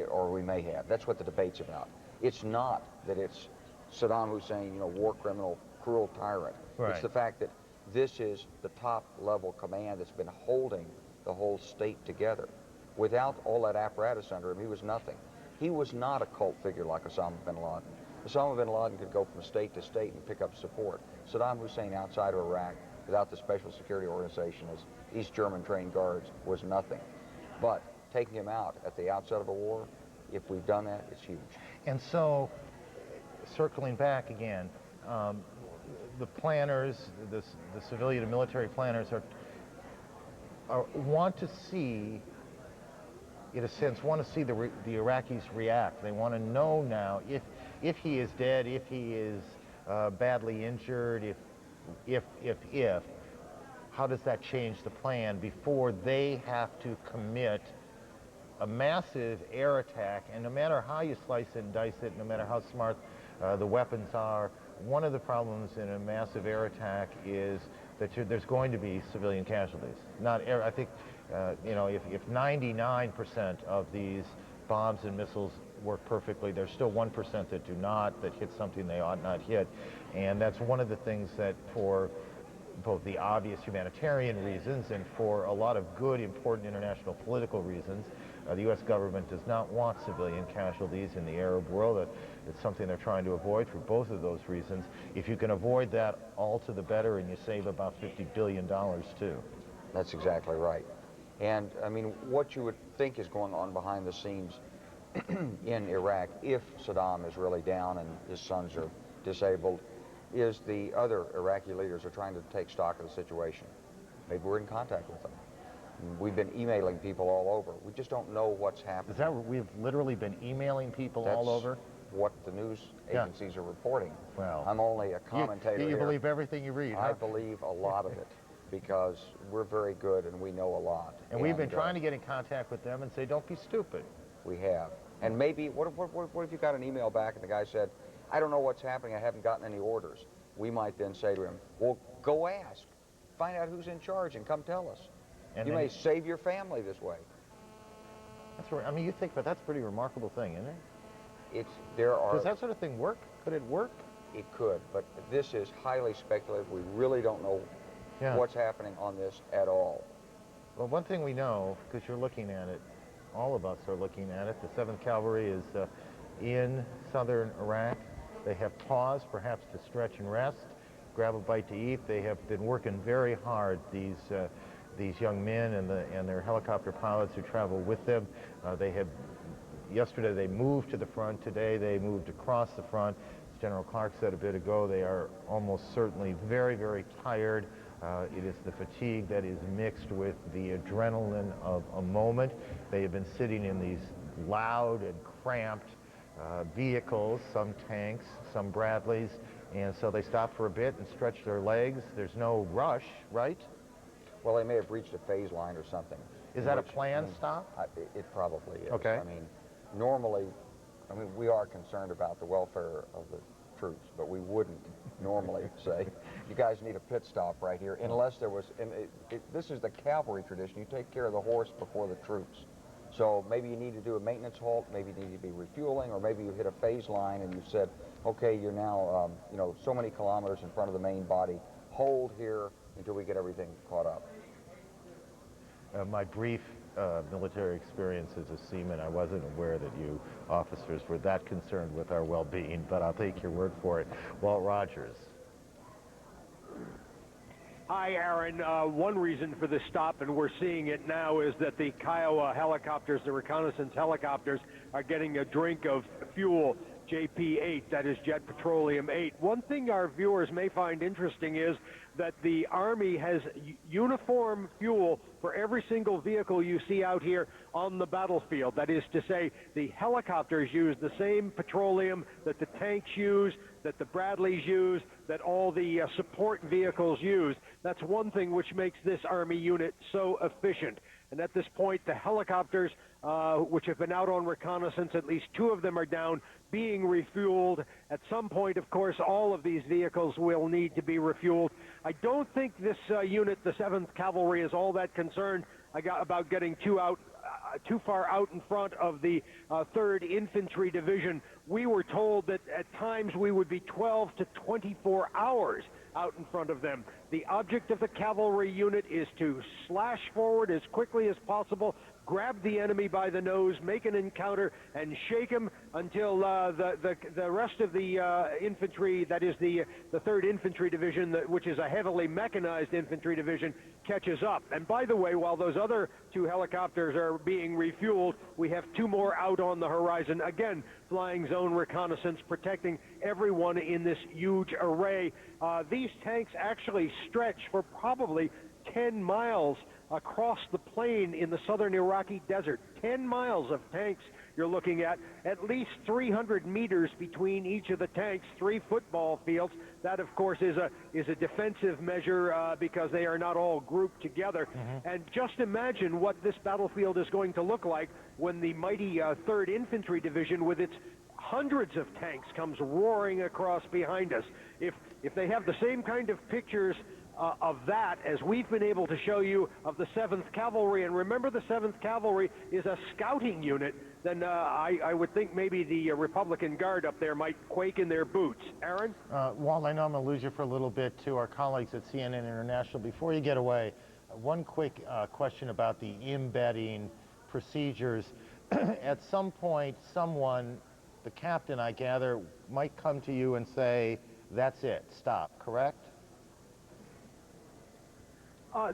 Or we may have. That's what the debate's about. It's not that it's Saddam Hussein, you know, war criminal, cruel tyrant. Right. It's the fact that this is the top level command that's been holding the whole state together. Without all that apparatus under him, he was nothing. He was not a cult figure like Osama bin Laden. Osama bin Laden could go from state to state and pick up support. Saddam Hussein outside of Iraq, without the Special Security Organization as East German trained guards, was nothing. But taking him out at the outset of a war, if we've done that, it's huge. And so, circling back again, the planners, the civilian and military planners want to see, in a sense, want to see the Iraqis react. They want to know now if he is dead, if he is badly injured, if, how does that change the plan before they have to commit a massive air attack, and no matter how you slice it and dice it, no matter how smart the weapons are, one of the problems in a massive air attack is that there's going to be civilian casualties. I think, you know, if 99% of these bombs and missiles work perfectly, there's still 1% that do not, that hit something they ought not hit. And that's one of the things that, for both the obvious humanitarian reasons and for a lot of good, important international political reasons, the U.S. government does not want civilian casualties in the Arab world. It's something they're trying to avoid for both of those reasons. If you can avoid that, all to the better, and you save about $50 billion too. That's exactly right. And I mean, what you would think is going on behind the scenes in Iraq, if Saddam is really down and his sons are disabled, is the other Iraqi leaders are trying to take stock of the situation. Maybe we're in contact with them. We've been emailing people all over. We just don't know what's happening. Is that we've literally been emailing people all over? What the news agencies are reporting. Well, I'm only a commentator you here. believe everything you read, I huh? believe a lot of it because we're very good and we know a lot. And we've been trying to get in contact with them and say, don't be stupid. We have. And maybe, what if you got an email back and the guy said, I don't know what's happening, I haven't gotten any orders. We might then say to him, well, go ask. Find out who's in charge and come tell us. And you may save your family this way. That's right. I mean, you think, but that's a pretty remarkable thing, isn't it? Does that sort of thing work? Could it work? It could, but this is highly speculative. We really don't know what's happening on this at all. Well, one thing we know, because you're looking at it, all of us are looking at it, the 7th Cavalry is in southern Iraq. They have paused, perhaps to stretch and rest, grab a bite to eat. They have been working very hard, these young men and their helicopter pilots who travel with them. Yesterday they moved to the front. Today they moved across the front. As General Clark said a bit ago, they are almost certainly very, very tired. It is the fatigue that is mixed with the adrenaline of a moment. They have been sitting in these loud and cramped vehicles, some tanks, some Bradleys, and so they stop for a bit and stretch their legs. There's no rush, right? Well, they may have reached a phase line or something. Is that a planned stop? It probably is. Okay. I mean, normally, we are concerned about the welfare of the troops, but we wouldn't normally say, you guys need a pit stop right here, unless there was, and this is the cavalry tradition, you take care of the horse before the troops. So maybe you need to do a maintenance halt, maybe you need to be refueling, or maybe you hit a phase line and you said, okay, you're now, so many kilometers in front of the main body, hold here until we get everything caught up. My brief military experience as a seaman, I wasn't aware that you officers were that concerned with our well-being, but I'll take your word for it. Walt Rogers. Hi, Aaron. One reason for this stop, and we're seeing it now, is that the Kiowa helicopters, the reconnaissance helicopters, are getting a drink of fuel, JP-8, that is Jet Petroleum 8. One thing our viewers may find interesting is that the Army has uniform fuel for every single vehicle you see out here on the battlefield. That is to say, the helicopters use the same petroleum that the tanks use, that the Bradleys use, that all the support vehicles use. That's one thing which makes this Army unit so efficient. And at this point, the helicopters, which have been out on reconnaissance, at least 2 of them are down, being refueled. At some point, of course, all of these vehicles will need to be refueled. I don't think this unit, the 7th Cavalry, is all that concerned about getting too far out in front of the 3rd Infantry Division. We were told that at times we would be 12 to 24 hours out in front of them. The object of the cavalry unit is to slash forward as quickly as possible, grab the enemy by the nose, make an encounter, and shake him until the rest of the infantry, that is the 3rd Infantry Division, which is a heavily mechanized infantry division, catches up. And by the way, while those other 2 helicopters are being refueled, we have 2 more out on the horizon, again, flying zone reconnaissance, protecting everyone in this huge array. These tanks actually stretch for probably 10 miles across the plain in the southern Iraqi desert. 10 miles of tanks you're looking at least 300 meters between each of the tanks, 3 football fields. That, of course, is a defensive measure because they are not all grouped together. And just imagine what this battlefield is going to look like when the mighty 3rd Infantry Division with its hundreds of tanks comes roaring across behind us. If they have the same kind of pictures of that as we've been able to show you of the 7th Cavalry, and remember the 7th Cavalry is a scouting unit, then I would think maybe the Republican Guard up there might quake in their boots. Aaron? Walt, I know I'm going to lose you for a little bit to our colleagues at CNN International. Before you get away, one quick question about the embedding procedures. At some point, someone, the captain, I gather, might come to you and say, that's it, stop, correct?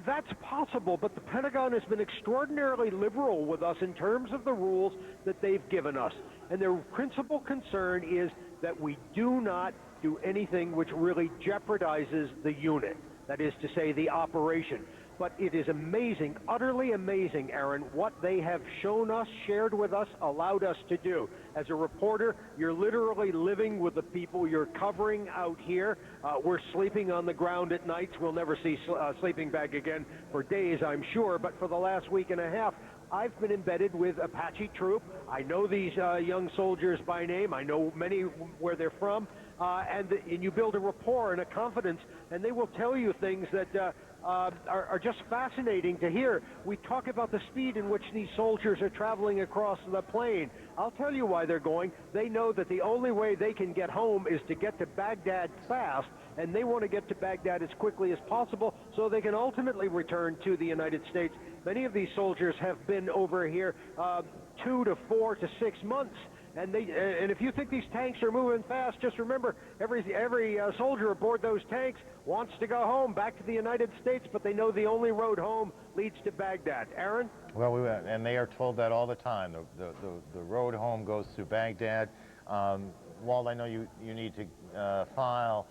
That's possible, but the Pentagon has been extraordinarily liberal with us in terms of the rules that they've given us. And their principal concern is that we do not do anything which really jeopardizes the unit, that is to say, the operation. But it is amazing, utterly amazing, Aaron, what they have shown us, shared with us, allowed us to do. As a reporter, you're literally living with the people you're covering out here. We're sleeping on the ground at nights. We'll never see a sleeping bag again for days, I'm sure. But for the last week and a half, I've been embedded with Apache troop. I know these young soldiers by name. I know many where they're from. And you build a rapport and a confidence, and they will tell you things that are just fascinating to hear. We talk about the speed in which these soldiers are traveling across the plain. I'll tell you why they're going. They know that the only way they can get home is to get to Baghdad fast, and they want to get to Baghdad as quickly as possible so they can ultimately return to the United States. Many of these soldiers have been over here 2 to 4 to 6 months. And if you think these tanks are moving fast, just remember, every soldier aboard those tanks wants to go home, back to the United States, but they know the only road home leads to Baghdad. Aaron? Well, and they are told that all the time. The road home goes through Baghdad. Walt, I know you need to file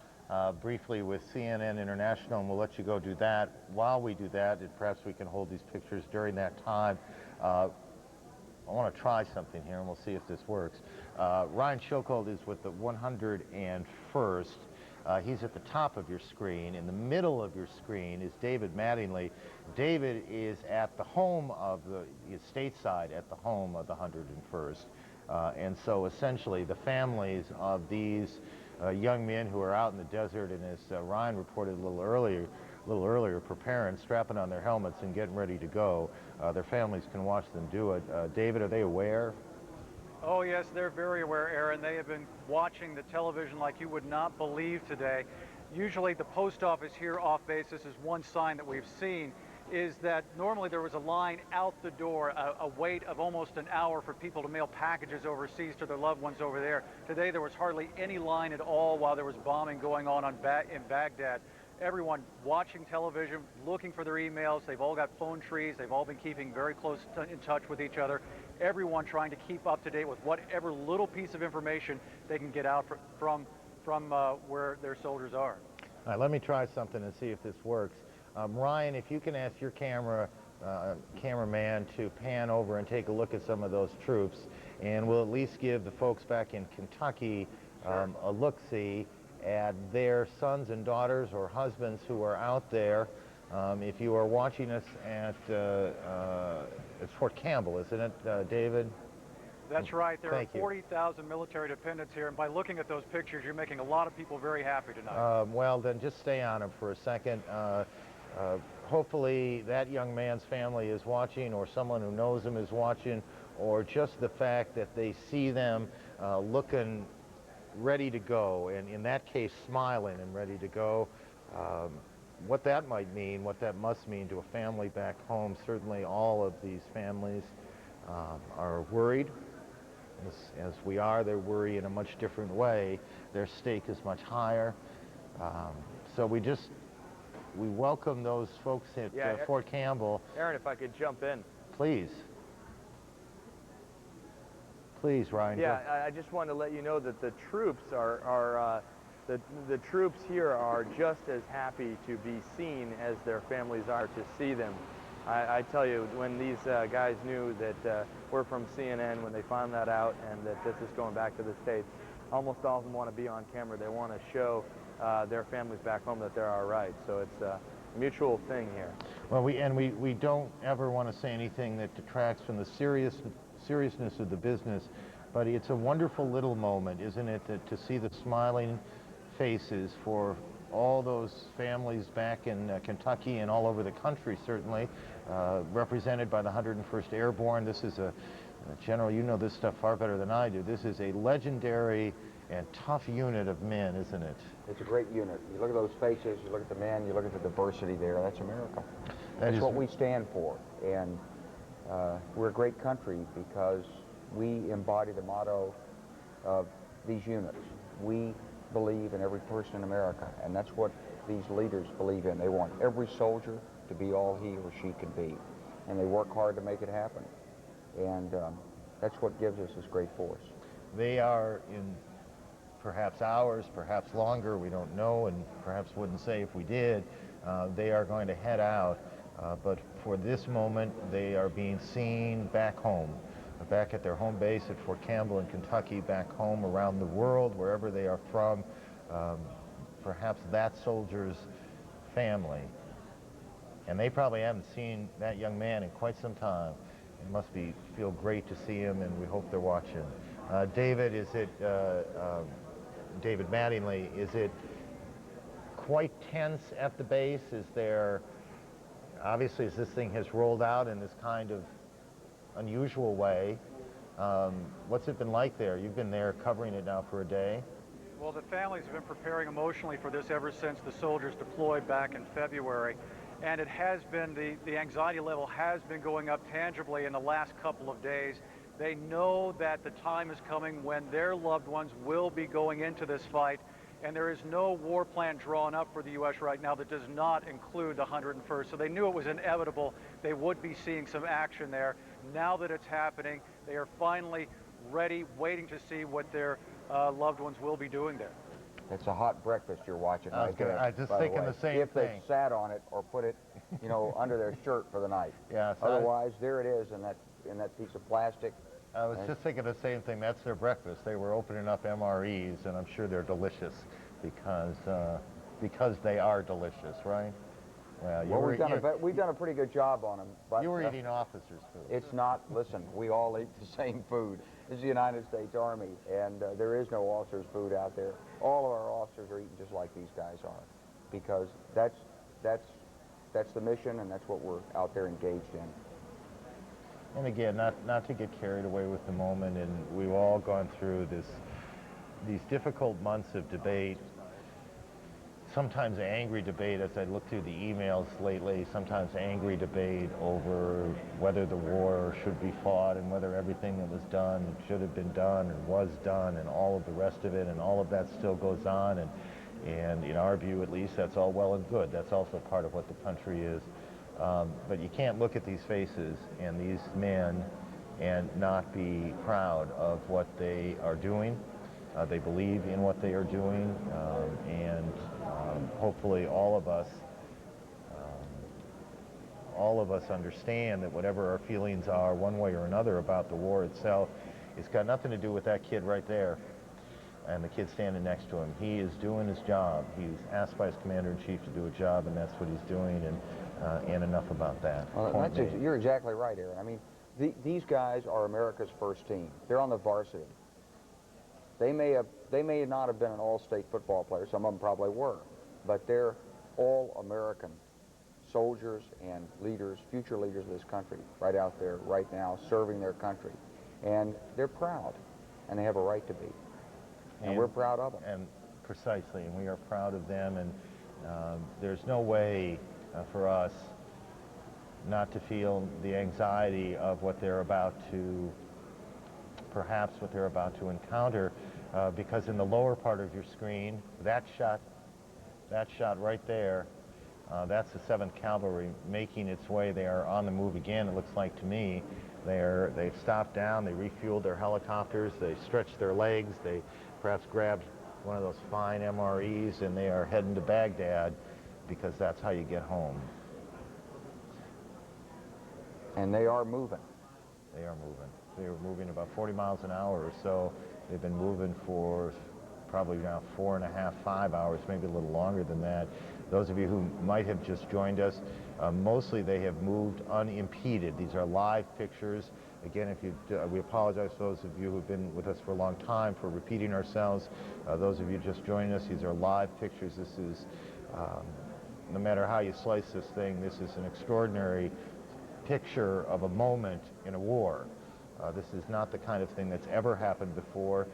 briefly with CNN International, and we'll let you go do that. While we do that, perhaps we can hold these pictures during that time. I want to try something here, and we'll see if this works. Ryan Schilkold is with the 101st. He's at the top of your screen. In the middle of your screen is David Mattingly. David is at the home of stateside at the home of the 101st. And so essentially the families of these young men who are out in the desert, and as Ryan reported a little earlier, preparing, strapping on their helmets and getting ready to go. Their families can watch them do it. David, are they aware? Oh, yes, they're very aware, Aaron. They have been watching the television like you would not believe today. Usually the post office here off base, this is one sign that we've seen, is that normally there was a line out the door, a wait of almost an hour for people to mail packages overseas to their loved ones over there. Today there was hardly any line at all while there was bombing going on in Baghdad. Everyone watching television, looking for their emails. They've all got phone trees. They've all been keeping very close in touch with each other. Everyone trying to keep up to date with whatever little piece of information they can get out from where their soldiers are. All right, let me try something and see if this works. Ryan, if you can ask your cameraman to pan over and take a look at some of those troops, and we'll at least give the folks back in Kentucky a look-see at their sons and daughters or husbands who are out there. If you are watching us at it's Fort Campbell, isn't it, David? That's right. There are 40,000 military dependents here, and by looking at those pictures, you're making a lot of people very happy tonight. Well, then just stay on them for a second. Hopefully that young man's family is watching, or someone who knows him is watching, or just the fact that they see them looking ready to go, and in that case smiling and ready to go. What that might mean, what that must mean to a family back home. Certainly all of these families are worried. As we are, they worry in a much different way. Their stake is much higher. So we welcome those folks at Fort Campbell. Aaron, if I could jump in. Please. Please, Ryan. Yeah, I just wanted to let you know that the troops the troops here are just as happy to be seen as their families are to see them. I tell you, when these guys knew that we're from CNN, when they found that out and that this is going back to the States, almost all of them want to be on camera. They want to show their families back home that they're all right. So it's a mutual thing here. Well, we don't ever want to say anything that detracts from the seriousness of the business, but it's a wonderful little moment, isn't it, that to see the smiling faces for all those families back in Kentucky and all over the country, certainly, represented by the 101st Airborne. This is General, you know this stuff far better than I do. This is a legendary and tough unit of men, isn't it? It's a great unit. You look at those faces, you look at the men, you look at the diversity there. That's America. That's what we stand for. And we're a great country because we embody the motto of these units. We believe in every person in America, and that's what these leaders believe in. They want every soldier to be all he or she can be, and they work hard to make it happen. And that's what gives us this great force. They are in perhaps hours, perhaps longer, we don't know, and perhaps wouldn't say if we did. They are going to head out, but for this moment, they are being seen back home, back at their home base at Fort Campbell in Kentucky, back home around the world, wherever they are from, perhaps that soldier's family. And they probably haven't seen that young man in quite some time. It must feel great to see him, and we hope they're watching. David, David Mattingly, is it quite tense at the base? Is there, obviously, as this thing has rolled out in this kind of unusual way, what's it been like there? You've been there covering it now for a day. Well, the families have been preparing emotionally for this ever since the soldiers deployed back in February. And it has been, the anxiety level has been going up tangibly in the last couple of days. They know that the time is coming when their loved ones will be going into this fight, and there is no war plan drawn up for the U.S. right now that does not include the 101st. So they knew it was inevitable. They would be seeing some action there. Now that it's happening, they are finally ready, waiting to see what their loved ones will be doing there. It's a hot breakfast you're watching right there. I was just thinking the same thing. If they sat on it or put it, you know, under their shirt for the night. Yes. Otherwise, there it is in that piece of plastic. I was just thinking the same thing. That's their breakfast. They were opening up MREs, and I'm sure they're delicious because they are delicious, right? Well, we've done a pretty good job on them. But, you were eating officers' food. It's not, listen, we all eat the same food. This is the United States Army, and there is no officers' food out there. All of our officers are eating just like these guys are, because that's the mission, and that's what we're out there engaged in. And again, not to get carried away with the moment, and we've all gone through these difficult months of debate, sometimes angry debate as I look through the emails lately, sometimes angry debate over whether the war should be fought and whether everything that was done should have been done and was done and all of the rest of it, and all of that still goes on, and in our view at least, that's all well and good. That's also part of what the country is. But you can't look at these faces and these men and not be proud of what they are doing. They believe in what they are doing, and hopefully all of us understand that whatever our feelings are one way or another about the war itself, it's got nothing to do with that kid right there and the kid standing next to him. He is doing his job. He's asked by his commander-in-chief to do a job, and that's what he's doing, and enough about that. Well, you're exactly right, Aaron. I mean, these guys are America's first team. They're on the varsity. They may not have been an all-state football player. Some of them probably were, but they're all American soldiers and leaders, future leaders of this country, right out there, right now, serving their country, and they're proud, and they have a right to be, and we're proud of them. And precisely, and we are proud of them, and there's no way for us not to feel the anxiety of what they're about to, perhaps what they're about to encounter, because in the lower part of your screen, that shot right there, that's the 7th Cavalry making its way. They are on the move again, it looks like to me. They've stopped down, they refueled their helicopters, they stretched their legs, they perhaps grabbed one of those fine MREs, and they are heading to Baghdad, because that's how you get home. And they are moving. They are moving. They were moving about 40 miles an hour or so. They've been moving for probably now 4.5, 5 hours, maybe a little longer than that. Those of you who might have just joined us, mostly they have moved unimpeded. These are live pictures. Again, we apologize to those of you who've been with us for a long time for repeating ourselves. Those of you just joining us, these are live pictures. This is, no matter how you slice this thing, this is an extraordinary picture of a moment in a war. This is not the kind of thing that's ever happened before.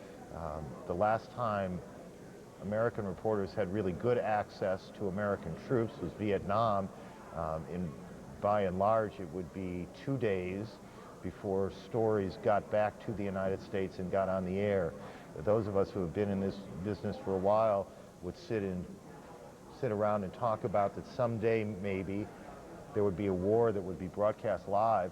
The last time American reporters had really good access to American troops was Vietnam. By and large, it would be 2 days before stories got back to the United States and got on the air. Those of us who have been in this business for a while would sit around and talk about that someday maybe there would be a war that would be broadcast live.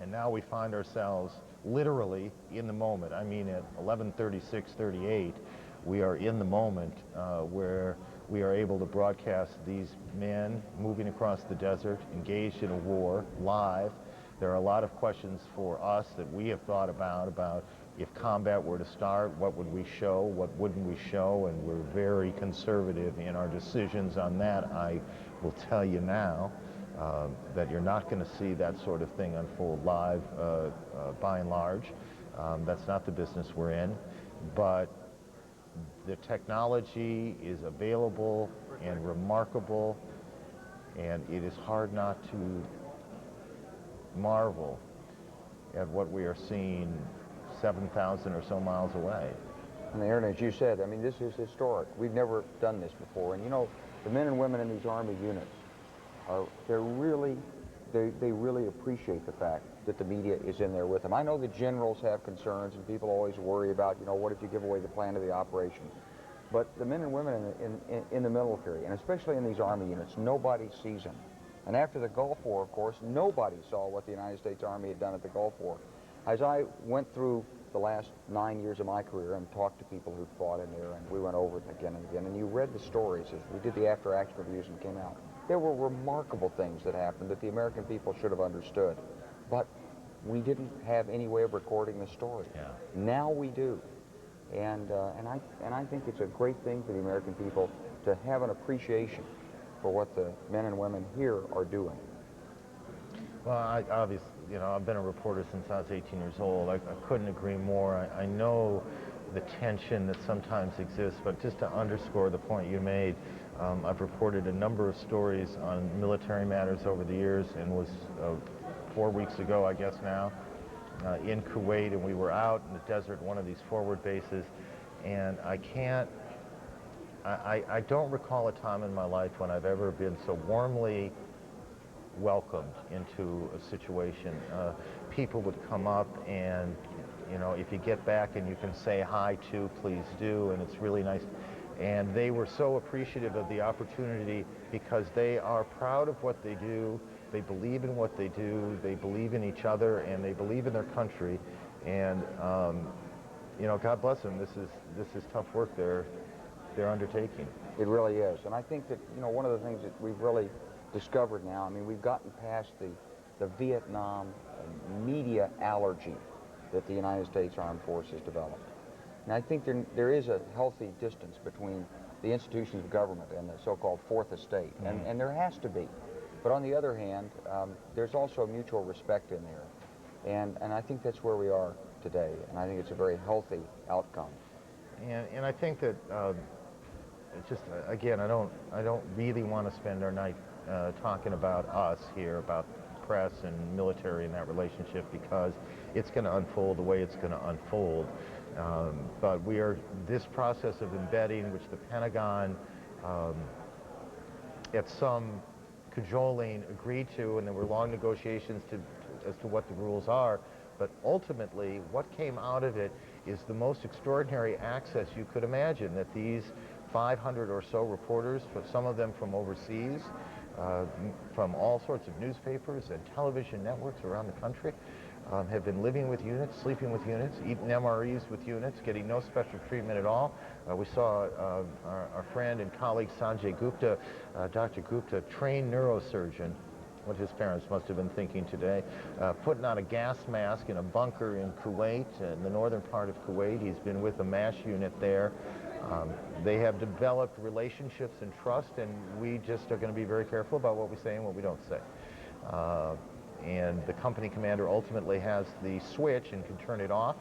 And now we find ourselves literally in the moment. I mean, at 11:36:38, we are in the moment where we are able to broadcast these men moving across the desert, engaged in a war, live. There are a lot of questions for us that we have thought about if combat were to start, what would we show, what wouldn't we show, and we're very conservative in our decisions on that. I will tell you now that you're not going to see that sort of thing unfold live by and large. That's not the business we're in, but the technology is available and remarkable, and it is hard not to marvel at what we are seeing 7,000 or so miles away. And Aaron, as you said, I mean, this is historic. We've never done this before. And you know, the men and women in these Army units, they really appreciate the fact that the media is in there with them. I know the generals have concerns and people always worry about, you know, what if you give away the plan of the operation? But the men and women in the military, and especially in these Army units, nobody sees them. And after the Gulf War, of course, nobody saw what the United States Army had done at the Gulf War. As I went through the last 9 years of my career and talked to people who fought in there, and we went over it again and again, and you read the stories as we did the after-action reviews and came out. There were remarkable things that happened that the American people should have understood, but we didn't have any way of recording the story. Yeah. Now we do, and I think it's a great thing for the American people to have an appreciation for what the men and women here are doing. Well, obviously, you know, I've been a reporter since I was 18 years old. I couldn't agree more. I know the tension that sometimes exists, but just to underscore the point you made, I've reported a number of stories on military matters over the years, and was 4 weeks ago, I guess now, in Kuwait, and we were out in the desert, one of these forward bases, and I don't recall a time in my life when I've ever been so warmly welcomed into a situation. People would come up and, you know, if you get back and you can say hi to, please do, and it's really nice. And they were so appreciative of the opportunity because they are proud of what they do, they believe in what they do, they believe in each other, and they believe in their country. And, you know, God bless them. This is tough work they're undertaking. It really is. And I think that, you know, one of the things that we've really discovered now, I mean, we've gotten past the Vietnam media allergy that the United States Armed Forces developed. And I think there is a healthy distance between the institutions of government and the so-called fourth estate, and there has to be. But on the other hand, there's also mutual respect in there. And I think that's where we are today, and I think it's a very healthy outcome. And I think that, it's just, again, I don't really want to spend our night talking about us here, about press and military and that relationship, because it's going to unfold the way it's going to unfold. But this process of embedding, which the Pentagon, at some cajoling, agreed to, and there were long negotiations as to what the rules are, but ultimately what came out of it is the most extraordinary access you could imagine, that these 500 or so reporters, some of them from overseas, from all sorts of newspapers and television networks around the country, have been living with units, sleeping with units, eating MREs with units, getting no special treatment at all. We saw our friend and colleague Sanjay Gupta, Dr. Gupta, trained neurosurgeon, what his parents must have been thinking today. Putting on a gas mask in a bunker in Kuwait, in the northern part of Kuwait. He's been with a MASH unit there. They have developed relationships and trust, and we just are going to be very careful about what we say and what we don't say. And the company commander ultimately has the switch and can turn it off.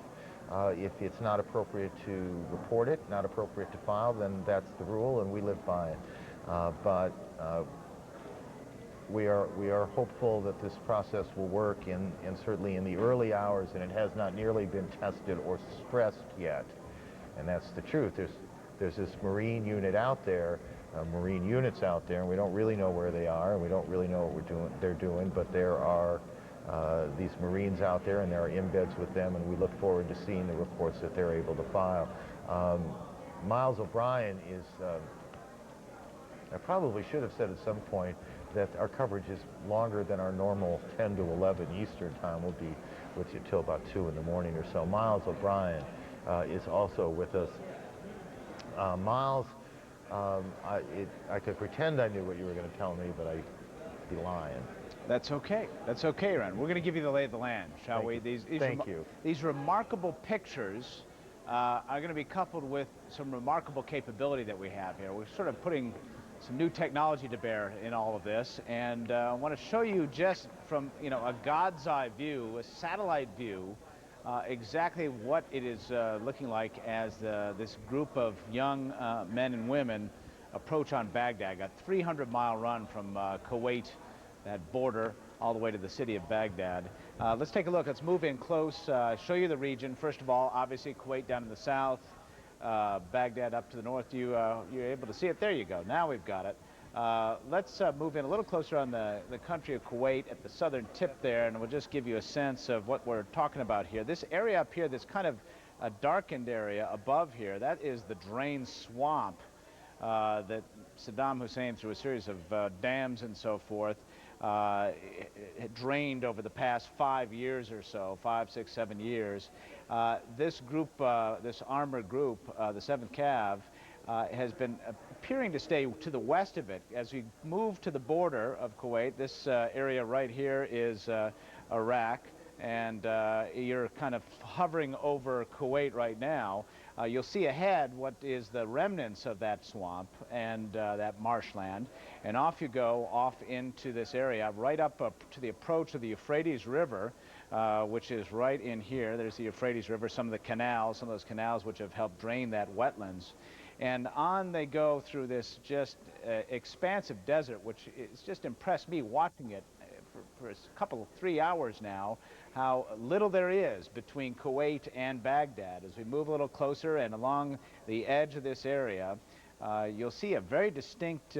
If it's not appropriate to report it, not appropriate to file, then that's the rule, and we live by it. But we are hopeful that this process will work, and certainly in the early hours, and it has not nearly been tested or stressed yet. And that's the truth. There's this Marine unit out there, Marine units out there, and we don't really know where they are, and we don't really know what they're doing, but there are these Marines out there, and there are embeds with them, and we look forward to seeing the reports that they're able to file. Miles O'Brien is, I probably should have said at some point that our coverage is longer than our normal 10 to 11 Eastern time. We'll be with you till about 2 in the morning or so. Miles O'Brien is also with us. Miles, I could pretend I knew what you were going to tell me, but I'd be lying. That's okay. That's okay, Ron. We're going to give you the lay of the land, shall we? Thank you. These remarkable pictures are going to be coupled with some remarkable capability that we have here. We're sort of putting some new technology to bear in all of this, and I want to show you just from, a God's eye view, a satellite view, exactly what it is looking like as this group of young men and women approach on Baghdad. A 300-mile run from Kuwait, that border, all the way to the city of Baghdad. Let's take a look. Let's move in close, show you the region. First of all, obviously Kuwait down in the south, Baghdad up to the north. You're able to see it. There you go. Now we've got it. Let's move in a little closer on the country of Kuwait at the southern tip there, and we'll just give you a sense of what we're talking about here. This area up here, this kind of a darkened area above here, that is the drained swamp that Saddam Hussein, through a series of dams and so forth, drained over the past 5 years or so, 5, 6, 7 years. This group, this armored group, the 7th Cav, has been appearing to stay to the west of it. As we move to the border of Kuwait, this area right here is Iraq, and you're kind of hovering over Kuwait right now. You'll see ahead what is the remnants of that swamp and that marshland, and off you go, off into this area, right up to the approach of the Euphrates River, which is right in here. There's the Euphrates River, some of the canals, some of those canals which have helped drain that wetlands. And on they go through this just expansive desert, which has just impressed me watching it for a couple, 3 hours now, how little there is between Kuwait and Baghdad. As we move a little closer and along the edge of this area, you'll see a very distinct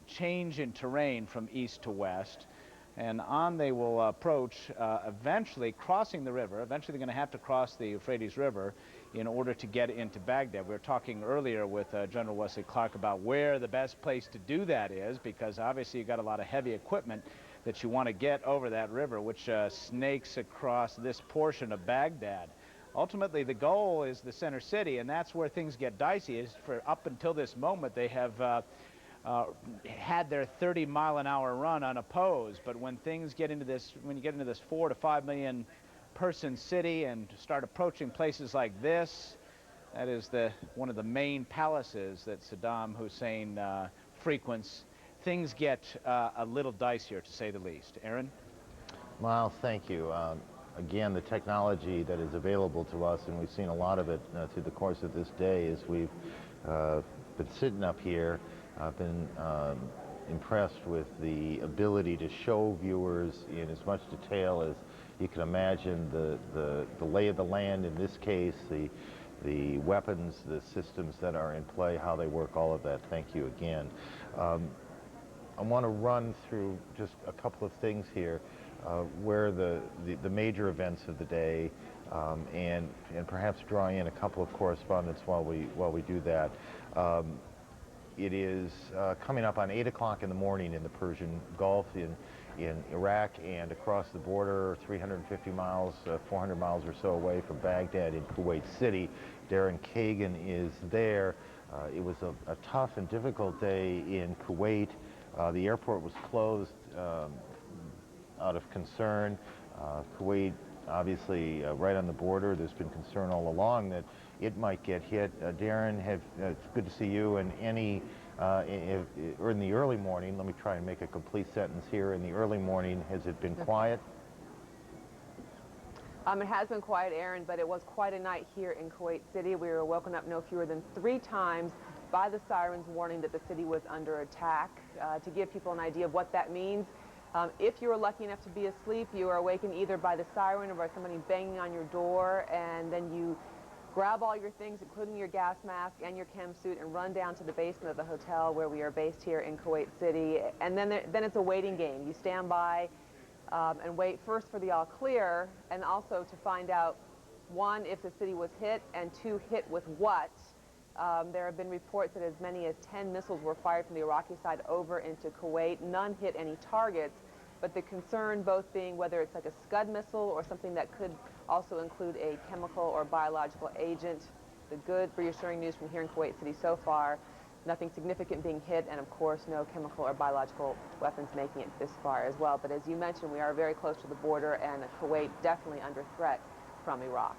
change in terrain from east to west. And on they will approach, eventually crossing the river. Eventually they're going to have to cross the Euphrates River in order to get into Baghdad. We were talking earlier with General Wesley Clark about where the best place to do that is, because obviously you've got a lot of heavy equipment that you want to get over that river, which snakes across this portion of Baghdad. Ultimately, the goal is the center city, and that's where things get dicey. Is for up until this moment, they have had their 30-mile-an-hour run unopposed. But when things get into this, when you get into this 4 to 5 million person city and start approaching places like this, that is one of the main palaces that Saddam Hussein frequents, things get a little dicier, to say the least. Aaron? Miles, thank you. Again, the technology that is available to us, and we've seen a lot of it through the course of this day, as we've been sitting up here. I've been impressed with the ability to show viewers in as much detail as you can imagine the lay of the land in this case, the weapons, the systems that are in play, how they work, all of that. Thank you again. I want to run through just a couple of things here, where the major events of the day, and perhaps draw in a couple of correspondents while we do that. It is coming up on 8 o'clock in the morning in the Persian Gulf in Iraq, and across the border, 350 miles, 400 miles or so away from Baghdad in Kuwait City. Darren Kagan is there. It was a tough and difficult day in Kuwait. The airport was closed out of concern. Kuwait, obviously, right on the border. There's been concern all along that it might get hit. Darren, it's good to see you. And or in the early morning, let me try and make a complete sentence here. In the early morning, has it been quiet? It has been quiet, Aaron, but it was quite a night here in Kuwait City. We were woken up no fewer than 3 times by the sirens warning that the city was under attack. To give people an idea of what that means, if you were lucky enough to be asleep, you are awakened either by the siren or by somebody banging on your door, and then you grab all your things, including your gas mask and your chem suit, and run down to the basement of the hotel where we are based here in Kuwait City. And then it's a waiting game. You stand by and wait first for the all clear, and also to find out, 1, if the city was hit, and 2, hit with what. There have been reports that as many as 10 missiles were fired from the Iraqi side over into Kuwait. None hit any targets, but the concern both being whether it's like a Scud missile or something that could also include a chemical or biological agent. The good, reassuring news from here in Kuwait City so far, nothing significant being hit, and of course no chemical or biological weapons making it this far as well. But as you mentioned, we are very close to the border, and Kuwait definitely under threat from Iraq.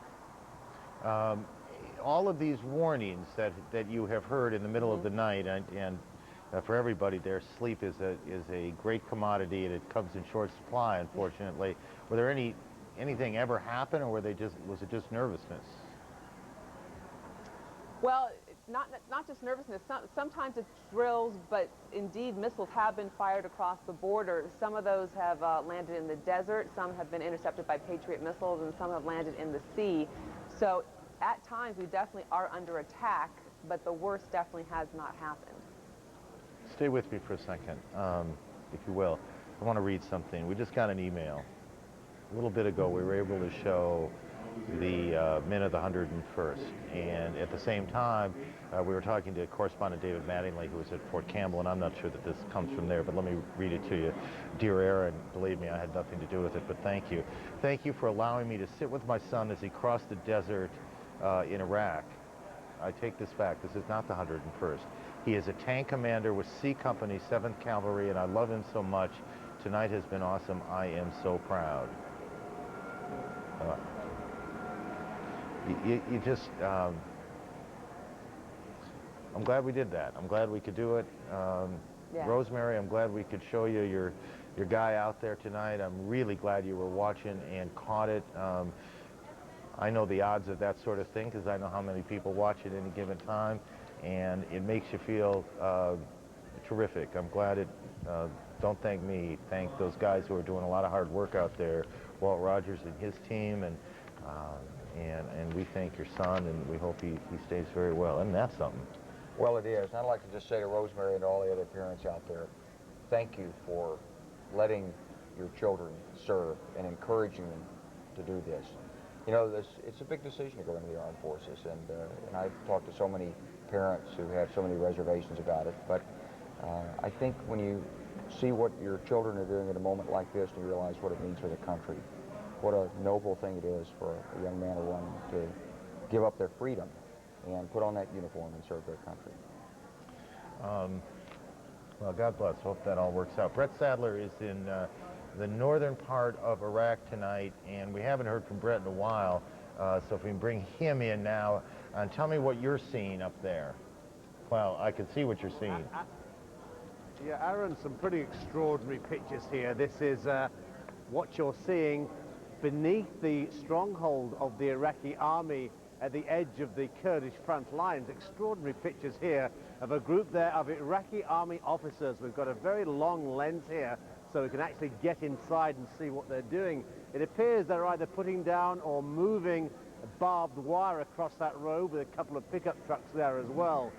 All of these warnings that you have heard in the middle of the night, and for everybody there, sleep is a great commodity, and it comes in short supply, unfortunately. Were there anything ever happen, or was it just nervousness? Well, not just nervousness. Sometimes it's drills, but indeed missiles have been fired across the border. Some of those have landed in the desert, some have been intercepted by Patriot missiles, and some have landed in the sea. So at times we definitely are under attack, but the worst definitely has not happened. Stay with me for a second, if you will. I want to read something. We just got an email. A little bit ago, we were able to show the men of the 101st, and at the same time, we were talking to correspondent David Mattingly, who was at Fort Campbell, and I'm not sure that this comes from there, but let me read it to you. Dear Aaron, believe me, I had nothing to do with it, but thank you. Thank you for allowing me to sit with my son as he crossed the desert in Iraq. I take this back. This is not the 101st. He is a tank commander with C Company, 7th Cavalry, and I love him so much. Tonight has been awesome. I am so proud. You just, I'm glad we did that. I'm glad we could do it. Yeah. Rosemary, I'm glad we could show you your guy out there tonight. I'm really glad you were watching and caught it. I know the odds of that sort of thing because I know how many people watch at any given time, and it makes you feel terrific. I'm glad it, don't thank me, thank those guys who are doing a lot of hard work out there, Walt Rogers and his team, and we thank your son, and we hope he stays very well. And that's something. Well, it is. I'd like to just say to Rosemary and all the other parents out there, thank you for letting your children serve and encouraging them to do this. You know, it's a big decision to go into the armed forces, and I've talked to so many parents who have so many reservations about it, but I think when you see what your children are doing at a moment like this, and you realize what it means for the country, what a noble thing it is for a young man or woman to give up their freedom and put on that uniform and serve their country. Well, God bless. Hope that all works out. Brett Sadler is in the northern part of Iraq tonight, and we haven't heard from Brett in a while, so if we can bring him in now, and tell me what you're seeing up there. Well, I can see what you're seeing. Yeah, Aaron, some pretty extraordinary pictures here. This is what you're seeing beneath the stronghold of the Iraqi army at the edge of the Kurdish front lines. Extraordinary pictures here of a group there of Iraqi army officers. We've got a very long lens here so we can actually get inside and see what they're doing. It appears they're either putting down or moving barbed wire across that road with a couple of pickup trucks there as well.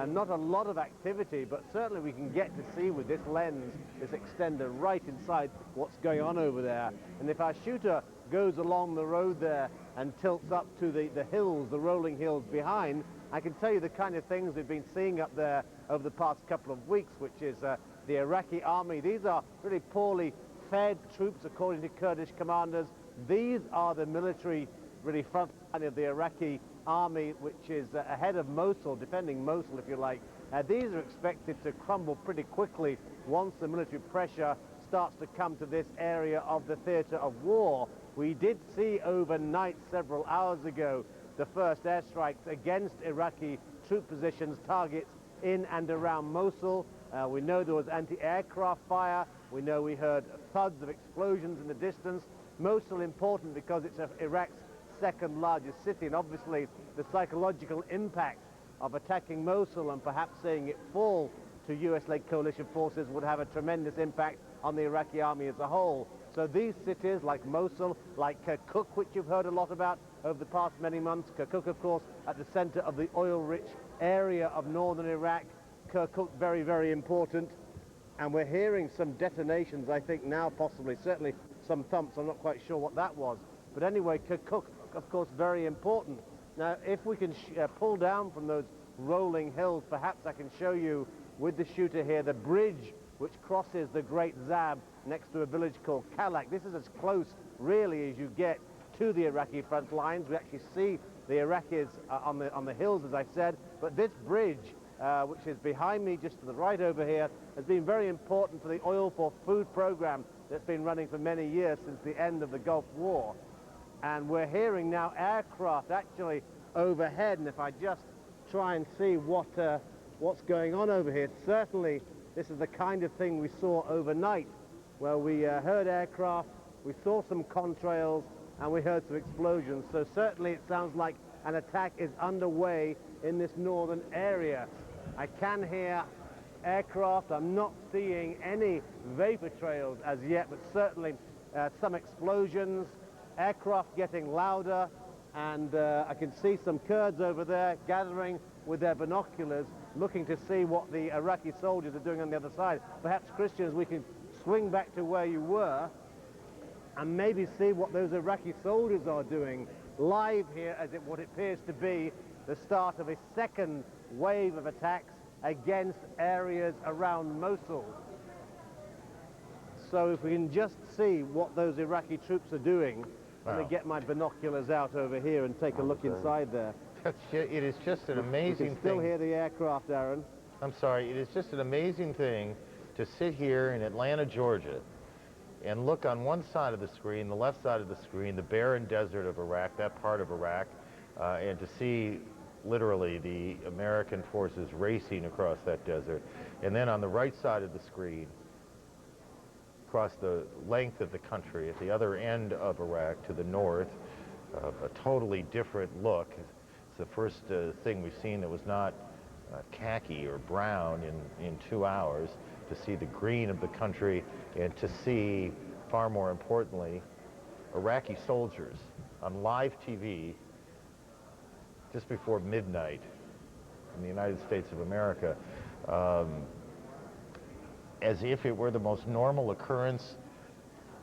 Not a lot of activity, but certainly we can get to see with this lens, this extender, right inside what's going on over there. And if our shooter goes along the road there and tilts up to the hills, the rolling hills behind, I can tell you the kind of things we've been seeing up there over the past couple of weeks, which is the Iraqi army. These are really poorly fed troops, according to Kurdish commanders. These are the military, really front line of the Iraqi army, which is ahead of Mosul, defending Mosul, if you like. These are expected to crumble pretty quickly once the military pressure starts to come to this area of the theater of war. We did see overnight several hours ago the first airstrikes against Iraqi troop positions, targets in and around Mosul. We know there was anti-aircraft fire. We know we heard thuds of explosions in the distance. Mosul important because it's Iraq's second largest city, and obviously the psychological impact of attacking Mosul and perhaps seeing it fall to US-led coalition forces would have a tremendous impact on the Iraqi army as a whole. So these cities like Mosul, like Kirkuk, which you've heard a lot about over the past many months, Kirkuk of course at the center of the oil-rich area of northern Iraq, Kirkuk very, very important. And we're hearing some detonations, I think now possibly, certainly some thumps, I'm not quite sure what that was. But anyway, Kirkuk, of course, very important. Now, if we can pull down from those rolling hills, perhaps I can show you with the shooter here the bridge which crosses the Great Zab next to a village called Kalak. This is as close, really, as you get to the Iraqi front lines. We actually see the Iraqis on the hills, as I said. But this bridge, which is behind me just to the right over here, has been very important for the oil for food program that's been running for many years since the end of the Gulf War. And we're hearing now aircraft actually overhead, and if I just try and see what's going on over here, certainly this is the kind of thing we saw overnight, where we heard aircraft, we saw some contrails, and we heard some explosions. So certainly it sounds like an attack is underway in this northern area. I can hear aircraft. I'm not seeing any vapor trails as yet, but certainly some explosions, aircraft getting louder, and I can see some Kurds over there gathering with their binoculars, looking to see what the Iraqi soldiers are doing on the other side. Perhaps, Christians, we can swing back to where you were and maybe see what those Iraqi soldiers are doing live here as what appears to be the start of a second wave of attacks against areas around Mosul. So if we can just see what those Iraqi troops are doing, let me get my binoculars out over here and take a look inside there. It is just an amazing thing. You can still hear the aircraft, Aaron. I'm sorry, it is just an amazing thing to sit here in Atlanta, Georgia, and look on one side of the screen, the left side of the screen, the barren desert of Iraq, that part of Iraq, and to see literally the American forces racing across that desert. And then on the right side of the screen, across the length of the country, at the other end of Iraq to the north, a totally different look. It's the first thing we've seen that was not khaki or brown in 2 hours, to see the green of the country and to see, far more importantly, Iraqi soldiers on live TV just before midnight in the United States of America, as if it were the most normal occurrence,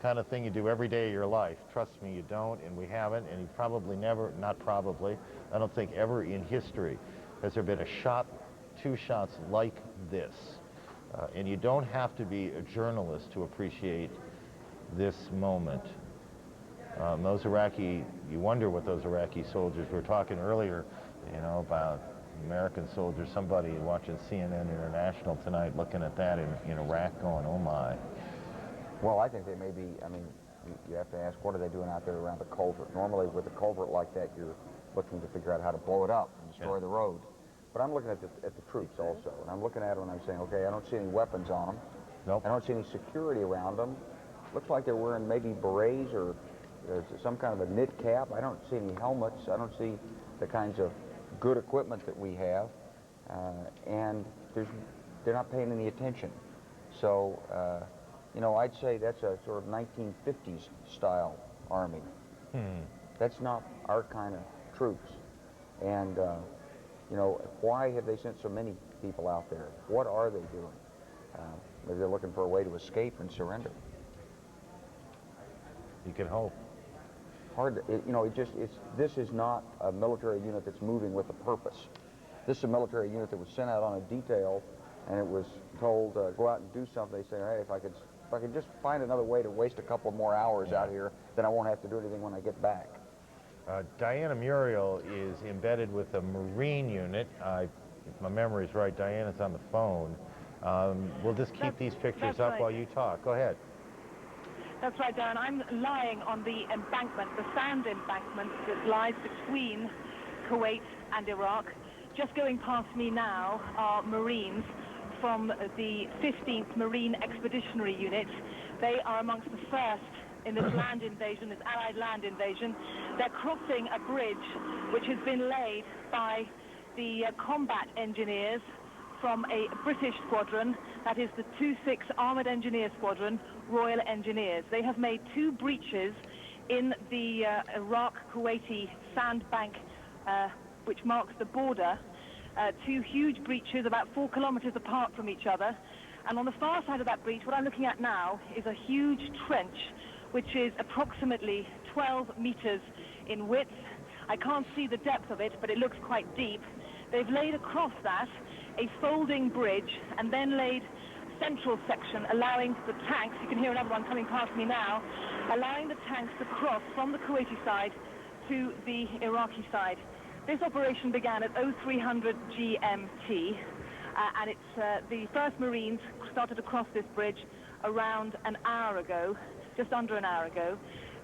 kind of thing you do every day of your life. Trust me, you don't, and we haven't, and you probably never, not probably, I don't think ever in history has there been a shot, 2 shots like this. And you don't have to be a journalist to appreciate this moment. Those Iraqi, you wonder what those Iraqi soldiers, we were talking earlier, you know, about American soldiers, somebody watching CNN International tonight looking at that in Iraq going, oh my. Well, I think they may be, I mean, you have to ask, what are they doing out there around the culvert? Normally with a culvert like that, you're looking to figure out how to blow it up and destroy the road. But I'm looking at the troops also, and I'm looking at them and I'm saying, okay, I don't see any weapons on them. Nope. I don't see any security around them. Looks like they're wearing maybe berets or some kind of a knit cap. I don't see any helmets. I don't see the kinds of good equipment that we have, and they're not paying any attention. So, you know, I'd say that's a sort of 1950s style army. That's not our kind of troops. And, you know, why have they sent so many people out there? What are they doing? Maybe they're looking for a way to escape and surrender. You can hope. Hard to, you know, this is not a military unit that's moving with a purpose. This is a military unit that was sent out on a detail, and it was told, go out and do something. They say, hey, if I could just find another way to waste a couple more hours out here, then I won't have to do anything when I get back. Diana Muriel is embedded with a Marine unit. If my memory's right, Diana's on the phone. We'll just keep these pictures up while you talk. Go ahead. That's right, Darren. I'm lying on the embankment, the sand embankment that lies between Kuwait and Iraq. Just going past me now are Marines from the 15th Marine Expeditionary Unit. They are amongst the first in this land invasion, this Allied land invasion. They're crossing a bridge which has been laid by the combat engineers from a British squadron, that is the 2-6 Armoured Engineer Squadron, Royal Engineers. They have made 2 breaches in the Iraq-Kuwaiti sandbank, which marks the border. 2 huge breaches about 4 kilometers apart from each other. And on the far side of that breach, what I'm looking at now is a huge trench, which is approximately 12 meters in width. I can't see the depth of it, but it looks quite deep. They've laid across that a folding bridge and then laid central section allowing the tanks, you can hear another one coming past me now, allowing the tanks to cross from the Kuwaiti side to the Iraqi side. This operation began at 0300 GMT and it's the 1st Marines started to cross this bridge around an hour ago, just under an hour ago.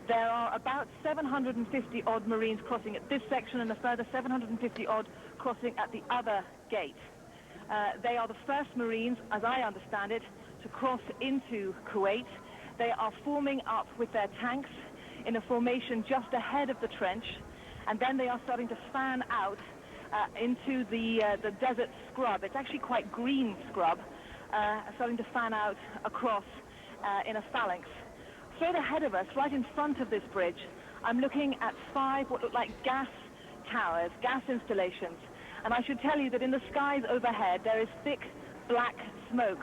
There are about 750 odd Marines crossing at this section and a further 750 odd crossing at the other gate. They are the 1st Marines, as I understand it, to cross into Kuwait. They are forming up with their tanks in a formation just ahead of the trench, and then they are starting to fan out into the desert scrub. It's actually quite green scrub, starting to fan out across in a phalanx. Straight ahead of us, right in front of this bridge, I'm looking at 5 what look like gas towers, gas installations. And I should tell you that in the skies overhead, there is thick black smoke.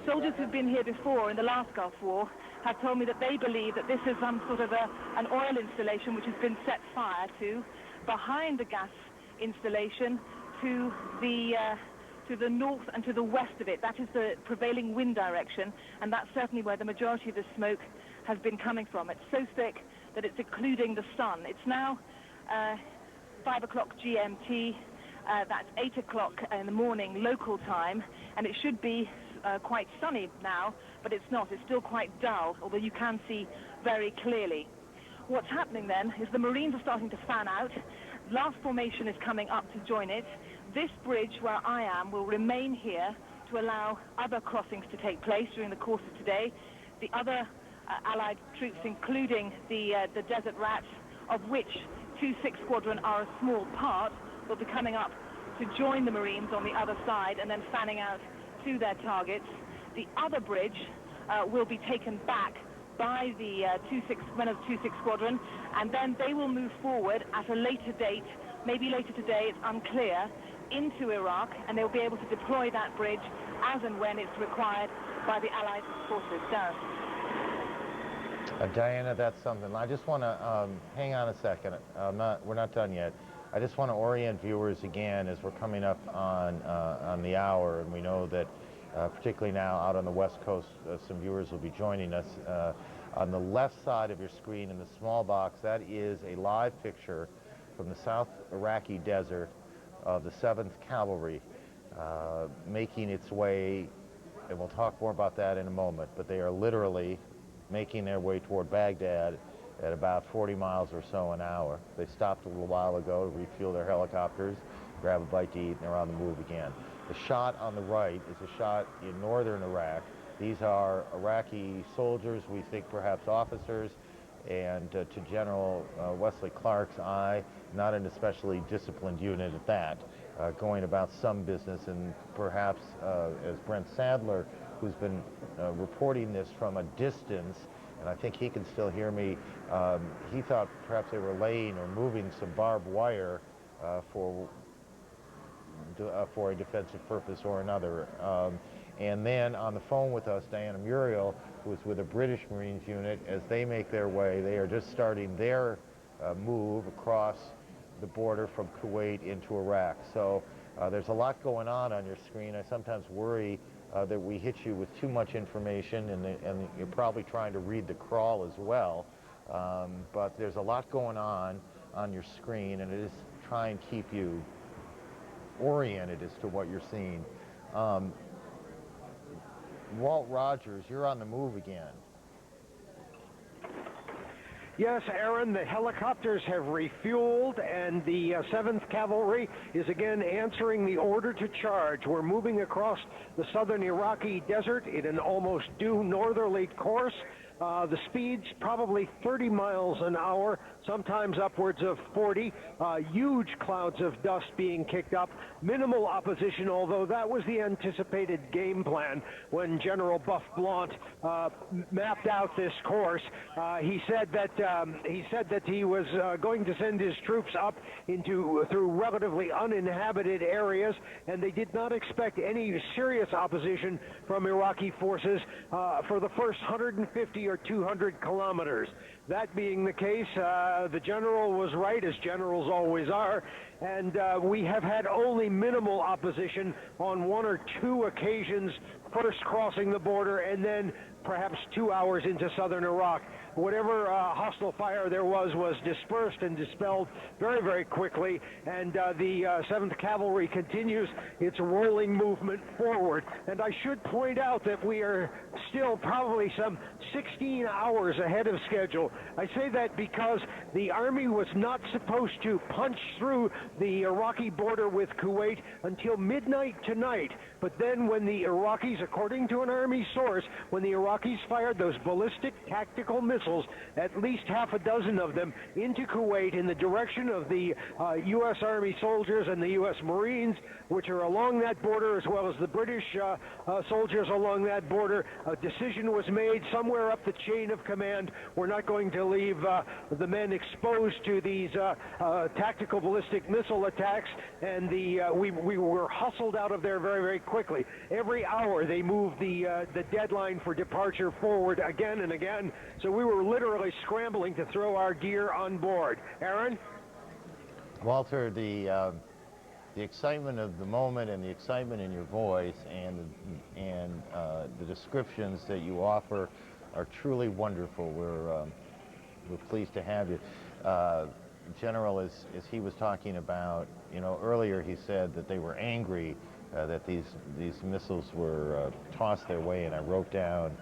Soldiers who've been here before in the last Gulf War have told me that they believe that this is some sort of an oil installation which has been set fire to behind the gas installation to the north and to the west of it. That is the prevailing wind direction, and that's certainly where the majority of the smoke has been coming from. It's so thick that it's occluding the sun. It's now 5 o'clock GMT, that's 8 o'clock in the morning local time, and it should be quite sunny now, but it's not. It's still quite dull, although you can see very clearly. What's happening then is the Marines are starting to fan out. Last formation is coming up to join it. This bridge where I am will remain here to allow other crossings to take place during the course of today. The other Allied troops, including the Desert Rats, of which 2-6 Squadron are a small part, will be coming up to join the Marines on the other side and then fanning out to their targets. The other bridge will be taken back by the men of 2-6 Squadron, and then they will move forward at a later date, maybe later today, it's unclear, into Iraq, and they'll be able to deploy that bridge as and when it's required by the Allied forces. Darren. Diana, that's something. I just want to hang on a second. We're not done yet. I just want to orient viewers again as we're coming up on the hour, and we know that particularly now out on the West Coast, some viewers will be joining us. On the left side of your screen in the small box, that is a live picture from the South Iraqi desert of the 7th Cavalry making its way, and we'll talk more about that in a moment, but they are literally making their way toward Baghdad at about 40 miles or so an hour. They stopped a little while ago to refuel their helicopters, grab a bite to eat, and they're on the move again. The shot on the right is a shot in northern Iraq. These are Iraqi soldiers, we think perhaps officers, and to General Wesley Clark's eye, not an especially disciplined unit at that, going about some business, and perhaps as Brent Sadler, who's been reporting this from a distance, and I think he can still hear me, he thought perhaps they were laying or moving some barbed wire for a defensive purpose or another. And then on the phone with us, Diana Muriel, who is with a British Marines unit, as they make their way, they are just starting their move across the border from Kuwait into Iraq. So there's a lot going on your screen. I sometimes worry that we hit you with too much information, and you're probably trying to read the crawl as well. But there's a lot going on your screen, and it is try and keep you oriented as to what you're seeing. Walt Rogers, you're on the move again. Yes, Aaron, the helicopters have refueled, and the 7th Cavalry is again answering the order to charge. We're moving across the southern Iraqi desert in an almost due northerly course. The speed's probably 30 miles an hour, sometimes upwards of 40. Huge clouds of dust being kicked up. Minimal opposition, although that was the anticipated game plan when General Buff Blount mapped out this course. He said that he was going to send his troops up through relatively uninhabited areas, and they did not expect any serious opposition from Iraqi forces for the first 150 or 200 kilometers. That being the case, the general was right, as generals always are, and we have had only minimal opposition on 1 or 2 occasions, first crossing the border and then perhaps 2 hours into southern Iraq. Whatever hostile fire there was dispersed and dispelled very, very quickly, and the 7th Cavalry continues its rolling movement forward. And I should point out that we are still probably some 16 hours ahead of schedule. I say that because the Army was not supposed to punch through the Iraqi border with Kuwait until midnight tonight. But then when the Iraqis, according to an Army source, when the Iraqis fired those ballistic tactical missiles, at least half a dozen of them, into Kuwait in the direction of the U.S. Army soldiers and the U.S. Marines, which are along that border, as well as the British soldiers along that border, a decision was made somewhere up the chain of command. We're not going to leave the men exposed to these tactical ballistic missile attacks, and we were hustled out of there very, very quickly. Every hour they moved the deadline for departure forward again and again, so we were literally scrambling to throw our gear on board. Aaron? Walter, the excitement of the moment and the excitement in your voice and the descriptions that you offer are truly wonderful. We're pleased to have you. General, as he was talking about, you know, earlier he said that they were angry that these missiles were tossed their way, and I wrote down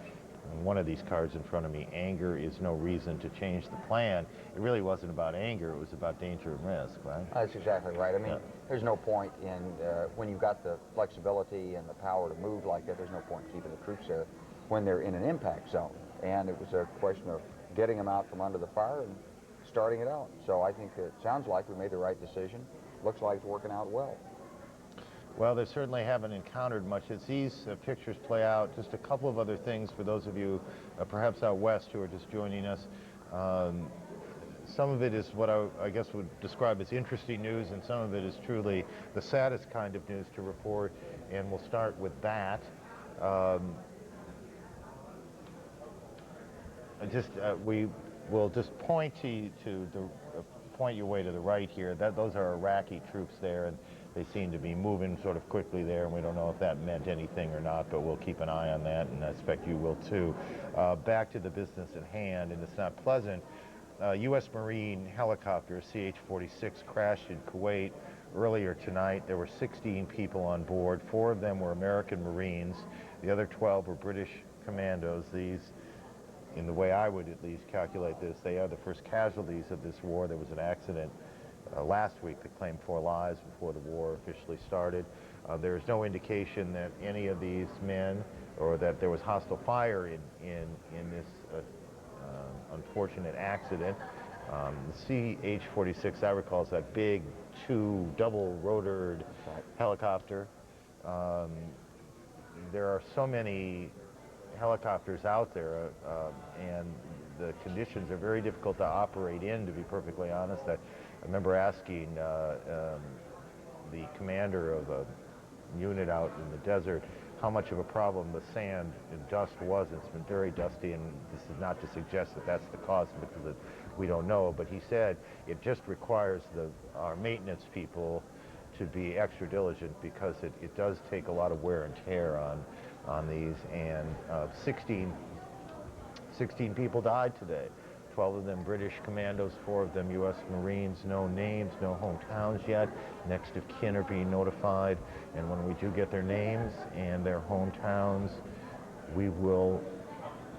on one of these cards in front of me, anger is no reason to change the plan. It really wasn't about anger, it was about danger and risk, right? That's exactly right. I mean, there's no point in, when you've got the flexibility and the power to move like that, there's no point keeping the troops there when they're in an impact zone. And it was a question of getting them out from under the fire and starting it out. So I think it sounds like we made the right decision. Looks like it's working out well. Well, they certainly haven't encountered much. As these pictures play out, just a couple of other things for those of you perhaps out west who are just joining us. Some of it is what I guess would describe as interesting news, and some of it is truly the saddest kind of news to report, and we'll start with that. We will just point point your way to the right here. Those are Iraqi troops there, and they seem to be moving sort of quickly there, and we don't know if that meant anything or not, but we'll keep an eye on that, and I expect you will too. Back to the business at hand, and it's not pleasant. U.S. Marine helicopter CH-46 crashed in Kuwait earlier tonight. There were 16 people on board. 4 of them were American Marines. The other 12 were British commandos. These, in the way I would at least calculate this, they are the first casualties of this war. There was an accident last week that claimed 4 lives before the war officially started. There is no indication that any of these men, or that there was hostile fire in this unfortunate accident. The CH-46, I recall, is that big 2 double-rotored helicopter. There are so many helicopters out there, and the conditions are very difficult to operate in, to be perfectly honest. I remember asking the commander of a unit out in the desert how much of a problem the sand and dust was. It's been very dusty, and this is not to suggest that that's the cause, because we don't know, but he said it just requires our maintenance people to be extra diligent, because it does take a lot of wear and tear on these, and 16 people died today. 12 of them British commandos, 4 of them U.S. Marines. No names, no hometowns yet. Next of kin are being notified, and when we do get their names and their hometowns, we will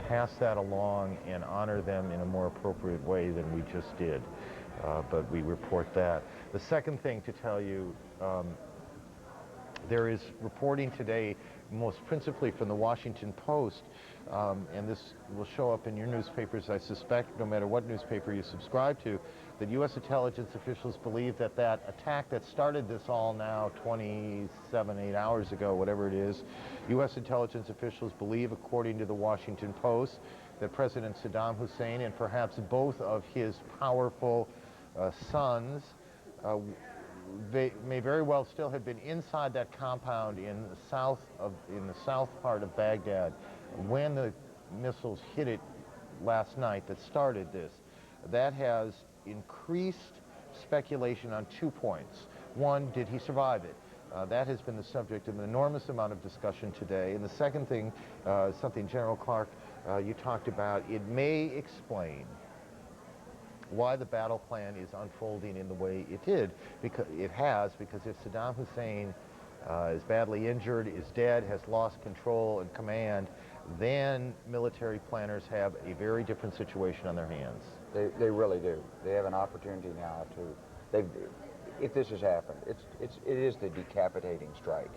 pass that along and honor them in a more appropriate way than we just did. But we report that. The second thing to tell you, there is reporting today, most principally from the Washington Post, and this will show up in your newspapers, I suspect, no matter what newspaper you subscribe to, that U.S. intelligence officials believe that that attack that started this all now 8 hours ago, whatever it is, U.S. intelligence officials believe, according to the Washington Post, that President Saddam Hussein and perhaps both of his powerful sons they may very well still have been inside that compound in the south part of Baghdad when the missiles hit it last night that started this. That has increased speculation on 2 points. One, did he survive it? That has been the subject of an enormous amount of discussion today. And the second thing, something General Clark, you talked about, it may explain why the battle plan is unfolding in the way it did, because if Saddam Hussein is badly injured, is dead, has lost control and command, then military planners have a very different situation on their hands. They really do. They have an opportunity now to, if this has happened, it is the decapitating strike.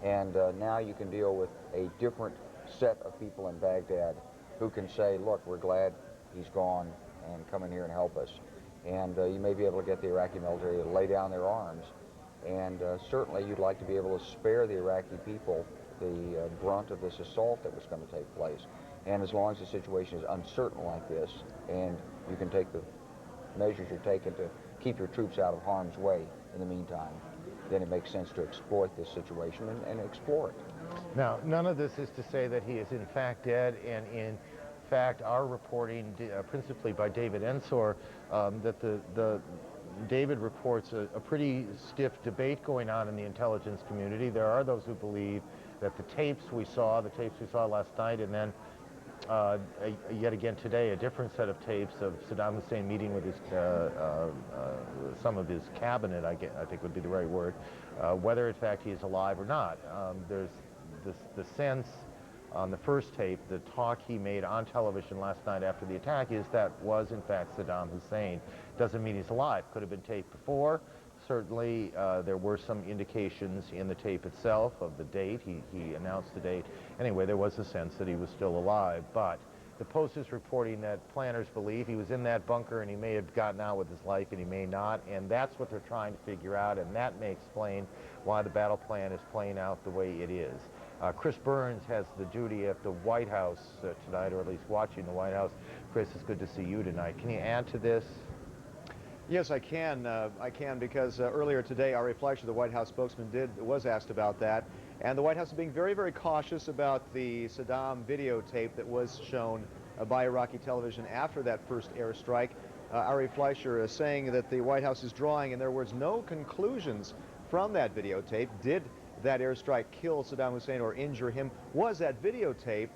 And now you can deal with a different set of people in Baghdad who can say, look, we're glad he's gone, and come in here and help us. And you may be able to get the Iraqi military to lay down their arms. And certainly you'd like to be able to spare the Iraqi people the brunt of this assault that was going to take place. And as long as the situation is uncertain like this, and you can take the measures you're taking to keep your troops out of harm's way in the meantime, then it makes sense to exploit this situation and explore it. Now, none of this is to say that he is in fact dead, and in fact, our reporting, principally by David Ensor, that David reports a pretty stiff debate going on in the intelligence community. There are those who believe that the tapes we saw last night, and then yet again today, a different set of tapes of Saddam Hussein meeting with his, some of his cabinet, I think would be the right word, whether in fact he is alive or not. There's the sense on the first tape, the talk he made on television last night after the attack is that was in fact Saddam Hussein. Doesn't mean he's alive. Could have been taped before. Certainly there were some indications in the tape itself of the date. He announced the date. Anyway, there was a sense that he was still alive. But the Post is reporting that planners believe he was in that bunker and he may have gotten out with his life and he may not. And that's what they're trying to figure out, and that may explain why the battle plan is playing out the way it is. Chris Burns has the duty at the White House tonight, or at least watching the White House. Chris, it's good to see you tonight. Can you add to this? Yes, I can. Because earlier today, Ari Fleischer, the White House spokesman, was asked about that. And the White House is being very, very cautious about the Saddam videotape that was shown by Iraqi television after that first airstrike. Ari Fleischer is saying that the White House is drawing, in their words, no conclusions from that videotape. Did that airstrike kill Saddam Hussein or injure him? Was that videotape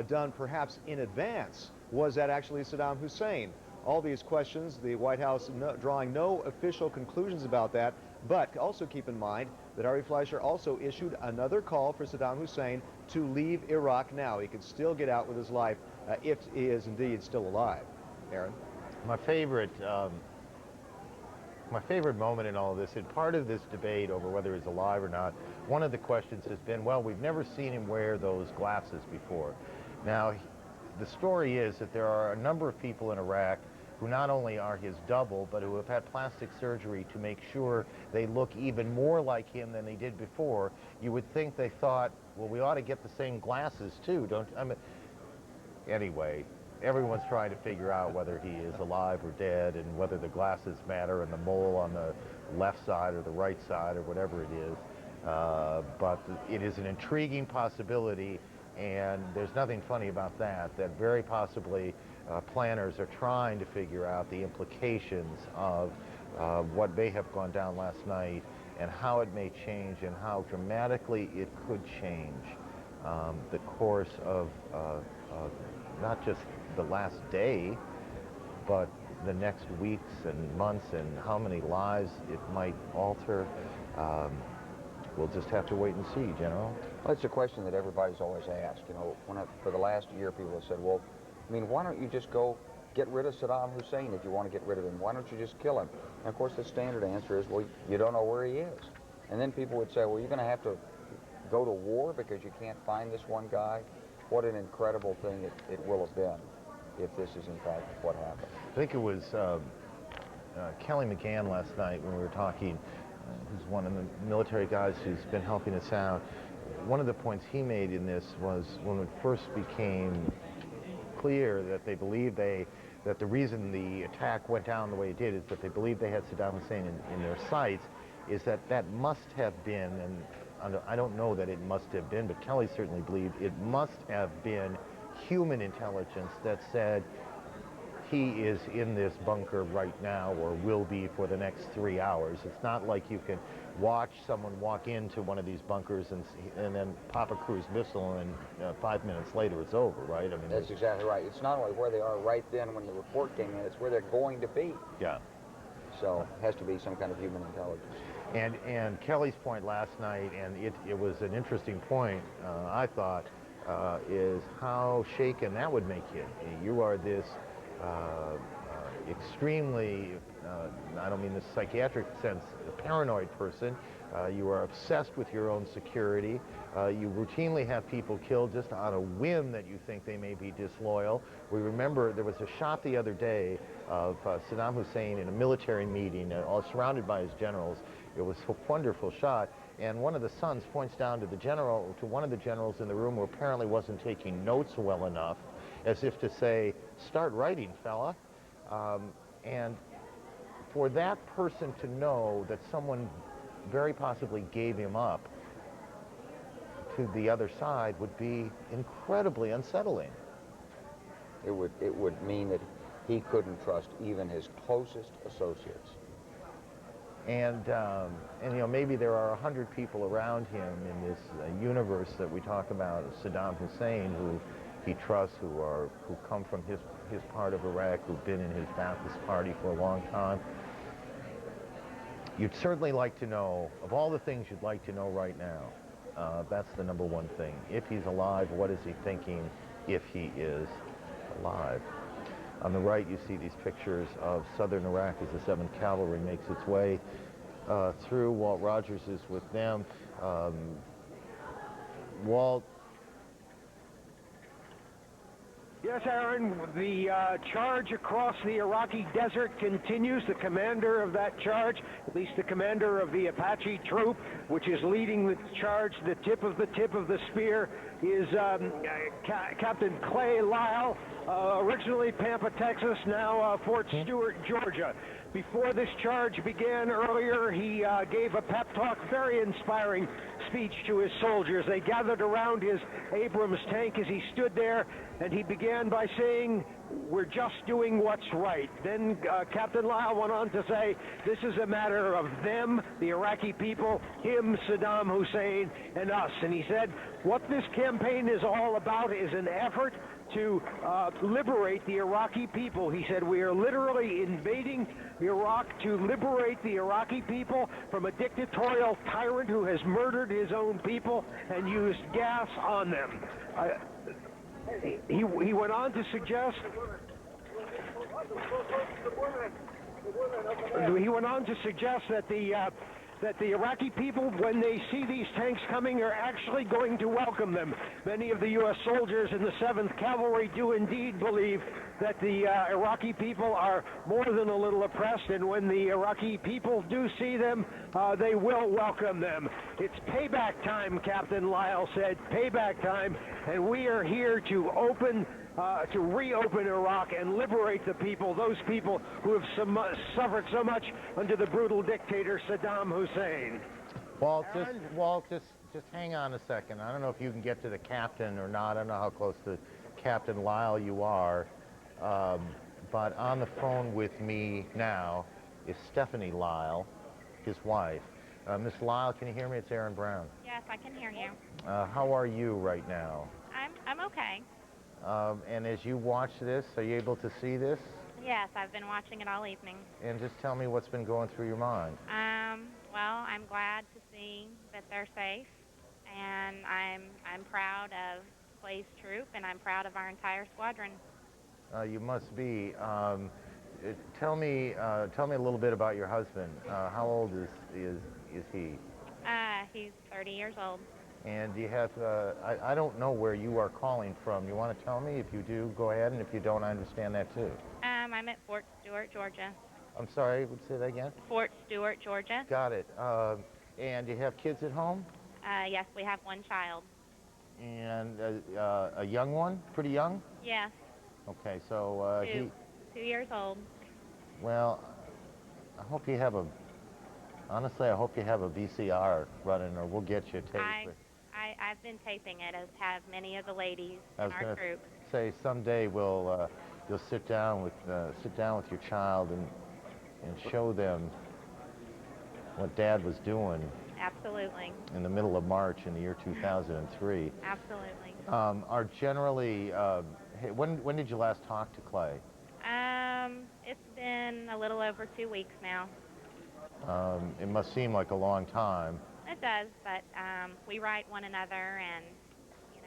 done perhaps in advance? Was that actually Saddam Hussein? All these questions, the White House drawing no official conclusions about that, but also keep in mind that Ari Fleischer also issued another call for Saddam Hussein to leave Iraq now. He could still get out with his life if he is indeed still alive. Aaron? My favorite moment in all of this, and part of this debate over whether he's alive or not, one of the questions has been, well, we've never seen him wear those glasses before. Now, the story is that there are a number of people in Iraq who not only are his double, but who have had plastic surgery to make sure they look even more like him than they did before. You would think they thought, well, we ought to get the same glasses too, anyway, everyone's trying to figure out whether he is alive or dead, and whether the glasses matter, and the mole on the left side or the right side or whatever it is. But it is an intriguing possibility, and there's nothing funny about that, that very possibly planners are trying to figure out the implications of what may have gone down last night, and how it may change, and how dramatically it could change the course of not just the last day, but the next weeks and months, and how many lives it might alter. we'll just have to wait and see, General. Well, it's a question that everybody's always asked. You know, for the last year, people have said, well, I mean, why don't you just go get rid of Saddam Hussein if you want to get rid of him? Why don't you just kill him? And of course, the standard answer is, well, you don't know where he is. And then people would say, well, you're going to have to go to war because you can't find this one guy. What an incredible thing it will have been if this is in fact what happened. I think it was Kelly McGann last night when we were talking, who's one of the military guys who's been helping us out. One of the points he made in this was when it first became clear that they believed that the reason the attack went down the way it did is that they believed they had Saddam Hussein in their sights, is that must have been, and I don't know that it must have been, but Kelly certainly believed it must have been human intelligence that said he is in this bunker right now or will be for the next 3 hours. It's not like you can watch someone walk into one of these bunkers and then pop a cruise missile and 5 minutes later it's over, right? I mean, that's exactly right. It's not only where they are right then when the report came in, it's where they're going to be. Yeah. So it has to be some kind of human intelligence. And Kelly's point last night, and it was an interesting point, I thought, is how shaken that would make you. You are this extremely, I don't mean the psychiatric sense, a paranoid person. You are obsessed with your own security. You routinely have people killed just on a whim that you think they may be disloyal. We remember there was a shot the other day of Saddam Hussein in a military meeting, all surrounded by his generals. It was a wonderful shot. And one of the sons points down to one of the generals in the room who apparently wasn't taking notes well enough, as if to say, start writing, fella. And for that person to know that someone very possibly gave him up to the other side would be incredibly unsettling. It would mean that he couldn't trust even his closest associates. And you know, maybe there are 100 people around him in this universe that we talk about, Saddam Hussein, who he trusts, who come from his part of Iraq, who've been in his Ba'athist party for a long time. You'd certainly like to know, of all the things you'd like to know right now, that's the number one thing. If he's alive, what is he thinking if he is alive? On the right, you see these pictures of southern Iraq as the 7th Cavalry makes its way through. Walt Rogers is with them. Walt. Yes, Aaron, the charge across the Iraqi desert continues. The commander of that charge, at least the commander of the Apache troop, which is leading the charge, the tip of the spear, is Captain Clay Lyle, originally Pampa, Texas, now Fort Stewart, Georgia. Before this charge began earlier, he gave a pep talk, very inspiring speech to his soldiers. They gathered around his Abrams tank as he stood there, and he began by saying, "We're just doing what's right." Then Captain Lyle went on to say, "This is a matter of them, the Iraqi people, him, Saddam Hussein, and us." And he said, what this campaign is all about is an effort to liberate the Iraqi people. He said, we are literally invading Iraq to liberate the Iraqi people from a dictatorial tyrant who has murdered his own people and used gas on them. He went on to suggest that the Iraqi people, when they see these tanks coming, are actually going to welcome them. Many of the U.S. soldiers in the 7th Cavalry do indeed believe that the Iraqi people are more than a little oppressed, and when the Iraqi people do see them, they will welcome them. It's payback time, Captain Lyle said, payback time, and we are here to reopen Iraq and liberate the people, those people who have suffered so much under the brutal dictator Saddam Hussein. Walt, just hang on a second. I don't know if you can get to the captain or not. I don't know how close to Captain Lyle you are. But on the phone with me now is Stephanie Lyle, his wife. Miss Lyle, can you hear me? It's Aaron Brown. Yes, I can hear you. How are you right now? I'm okay. And as you watch this, are you able to see this? Yes, I've been watching it all evening. And just tell me what's been going through your mind. Well, I'm glad to see that that they're safe, and I'm proud of Clay's troop, and I'm proud of our entire squadron. You must be. Tell me a little bit about your husband. How old is he? He's 30 years old. And do you have, I don't know where you are calling from. You want to tell me? If you do, go ahead, and if you don't, I understand that too. I'm at Fort Stewart, Georgia. I'm sorry, would you say that again? Fort Stewart, Georgia. Got it. And do you have kids at home? Yes, we have one child. And a young one? Pretty young? Yes. Okay, so 2 years old. Well, I hope you have honestly, I hope you have a VCR running, or we'll get you a tape. I've been taping it, as have many of the ladies I in was our going troop. to say someday you'll sit down with your child and show them what Dad was doing. Absolutely. In the middle of March in the year 2003. Absolutely. Are generally when did you last talk to Clay? It's been a little over 2 weeks now. It must seem like a long time. It does, but we write one another, and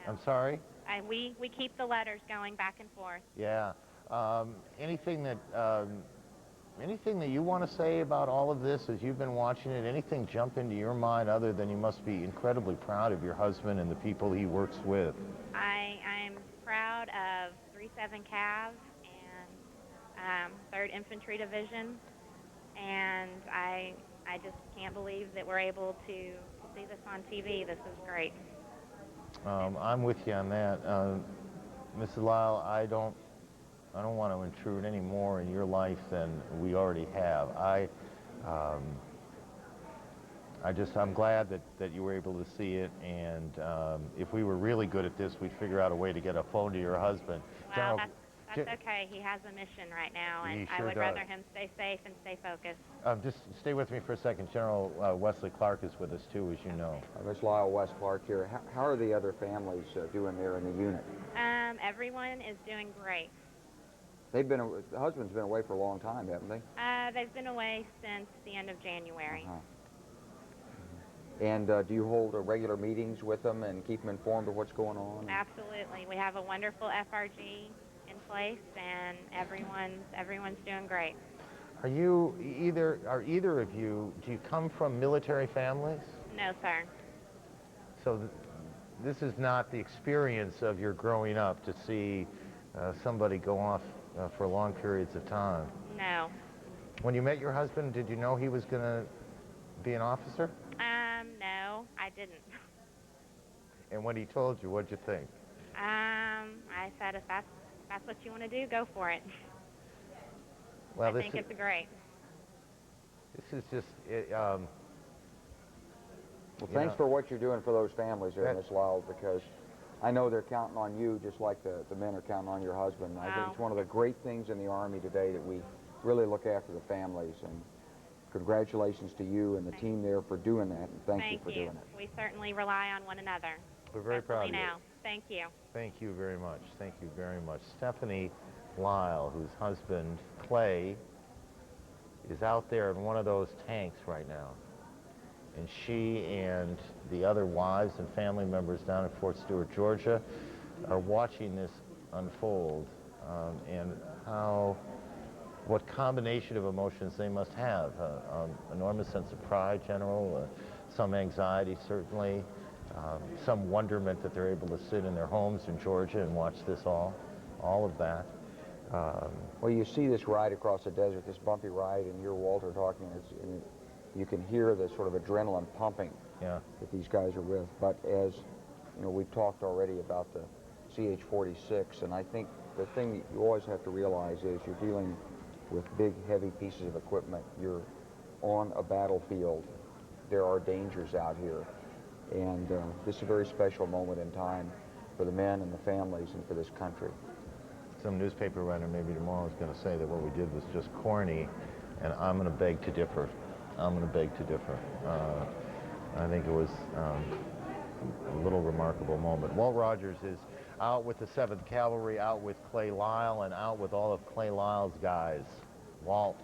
I'm sorry? we keep the letters going back and forth. Yeah. Anything that you want to say about all of this as you've been watching it? Anything jump into your mind other than you must be incredibly proud of your husband and the people he works with? I'm proud of 3-7 Cav and 3rd Infantry Division, and I just can't believe that we're able to see this on TV. This is great. I'm with you on that. Mrs. Lyle, I don't want to intrude any more in your life than we already have. I'm glad that you were able to see it, and if we were really good at this, we'd figure out a way to get a phone to your husband. Well, that's okay. He has a mission right now, and I would rather him stay safe and stay focused. Just stay with me for a second. General Wesley Clark is with us too, as you know. Miss Lyle, Wes Clark here. How are the other families doing there in the unit? Everyone is doing great. The husband's been away for a long time, haven't they? They've been away since the end of January. And do you hold regular meetings with them and keep them informed of what's going on? Absolutely. We have a wonderful FRG in place, and everyone's doing great. Are either of you, do you come from military families? No, sir. So this is not the experience of your growing up to see somebody go off for long periods of time? No. When you met your husband, did you know he was going to be an officer? No, I didn't. And when he told you, what'd you think? I said, if that's what you want to do, go for it. Well, I think it's great. This is just... well, thanks for what you're doing for those families there, Miss Lyle, because I know they're counting on you just like the men are counting on your husband. I think it's one of the great things in the Army today that we really look after the families. And congratulations to you and the team there for doing that, and thank you for doing it. We certainly rely on one another. We're very proud of you. Now. Thank you. Thank you very much. Thank you very much. Stephanie Lyle, whose husband, Clay, is out there in one of those tanks right now. And she and the other wives and family members down at Fort Stewart, Georgia, are watching this unfold, and what combination of emotions they must have. Enormous sense of pride, General, some anxiety, certainly, some wonderment that they're able to sit in their homes in Georgia and watch this all of that. Well, you see this ride across the desert, this bumpy ride, and you're Walter talking, and you can hear the sort of adrenaline pumping that these guys are with. But as you know, we've talked already about the CH-46, and I think the thing that you always have to realize is you're dealing with big, heavy pieces of equipment. You're on a battlefield. There are dangers out here. And this is a very special moment in time for the men and the families and for this country. Some newspaper writer maybe tomorrow is going to say that what we did was just corny, and I'm going to beg to differ. I'm going to beg to differ. I think it was a little remarkable moment. Walt Rogers is out with the 7th Cavalry, out with Clay Lyle, and out with all of Clay Lyle's guys. Walt.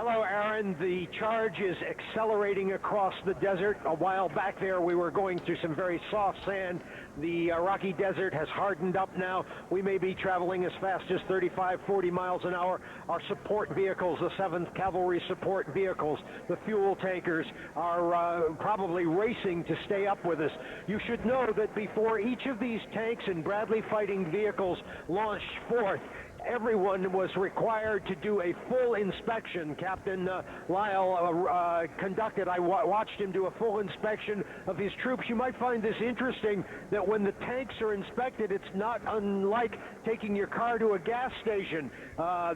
Hello, Aaron. The charge is accelerating across the desert. A while back there, we were going through some very soft sand. The Iraqi desert has hardened up now. We may be traveling as fast as 35, 40 miles an hour. Our support vehicles, the 7th Cavalry support vehicles, the fuel tankers, are probably racing to stay up with us. You should know that before each of these tanks and Bradley fighting vehicles launched forth, everyone was required to do a full inspection. Captain Lyle conducted. I watched him do a full inspection of his troops. You might find this interesting, that when the tanks are inspected, it's not unlike taking your car to a gas station.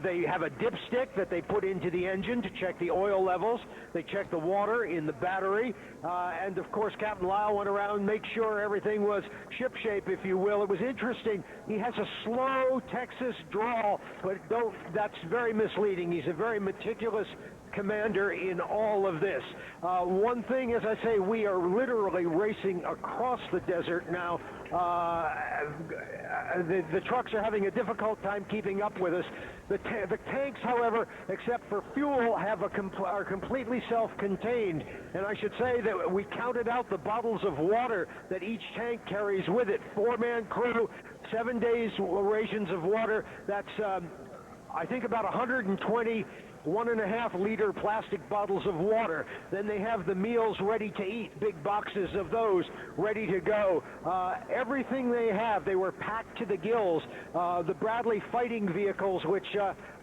They have a dipstick that they put into the engine to check the oil levels. They check the water in the battery. And of course, Captain Lyle went around and make sure everything was shipshape, if you will. It was interesting. He has a slow Texas drawl, but that's very misleading. He's a very meticulous commander in all of this. One thing, as I say, we are literally racing across the desert now. The trucks are having a difficult time keeping up with us. The tanks, however, except for fuel, are completely self-contained. And I should say that we counted out the bottles of water that each tank carries with it. 4-man crew, 7 days rations of water. That's, I think, about 120 1.5-liter plastic bottles of water. Then they have the meals ready to eat, big boxes of those ready to go. Everything they have, they were packed to the gills. The Bradley fighting vehicles, which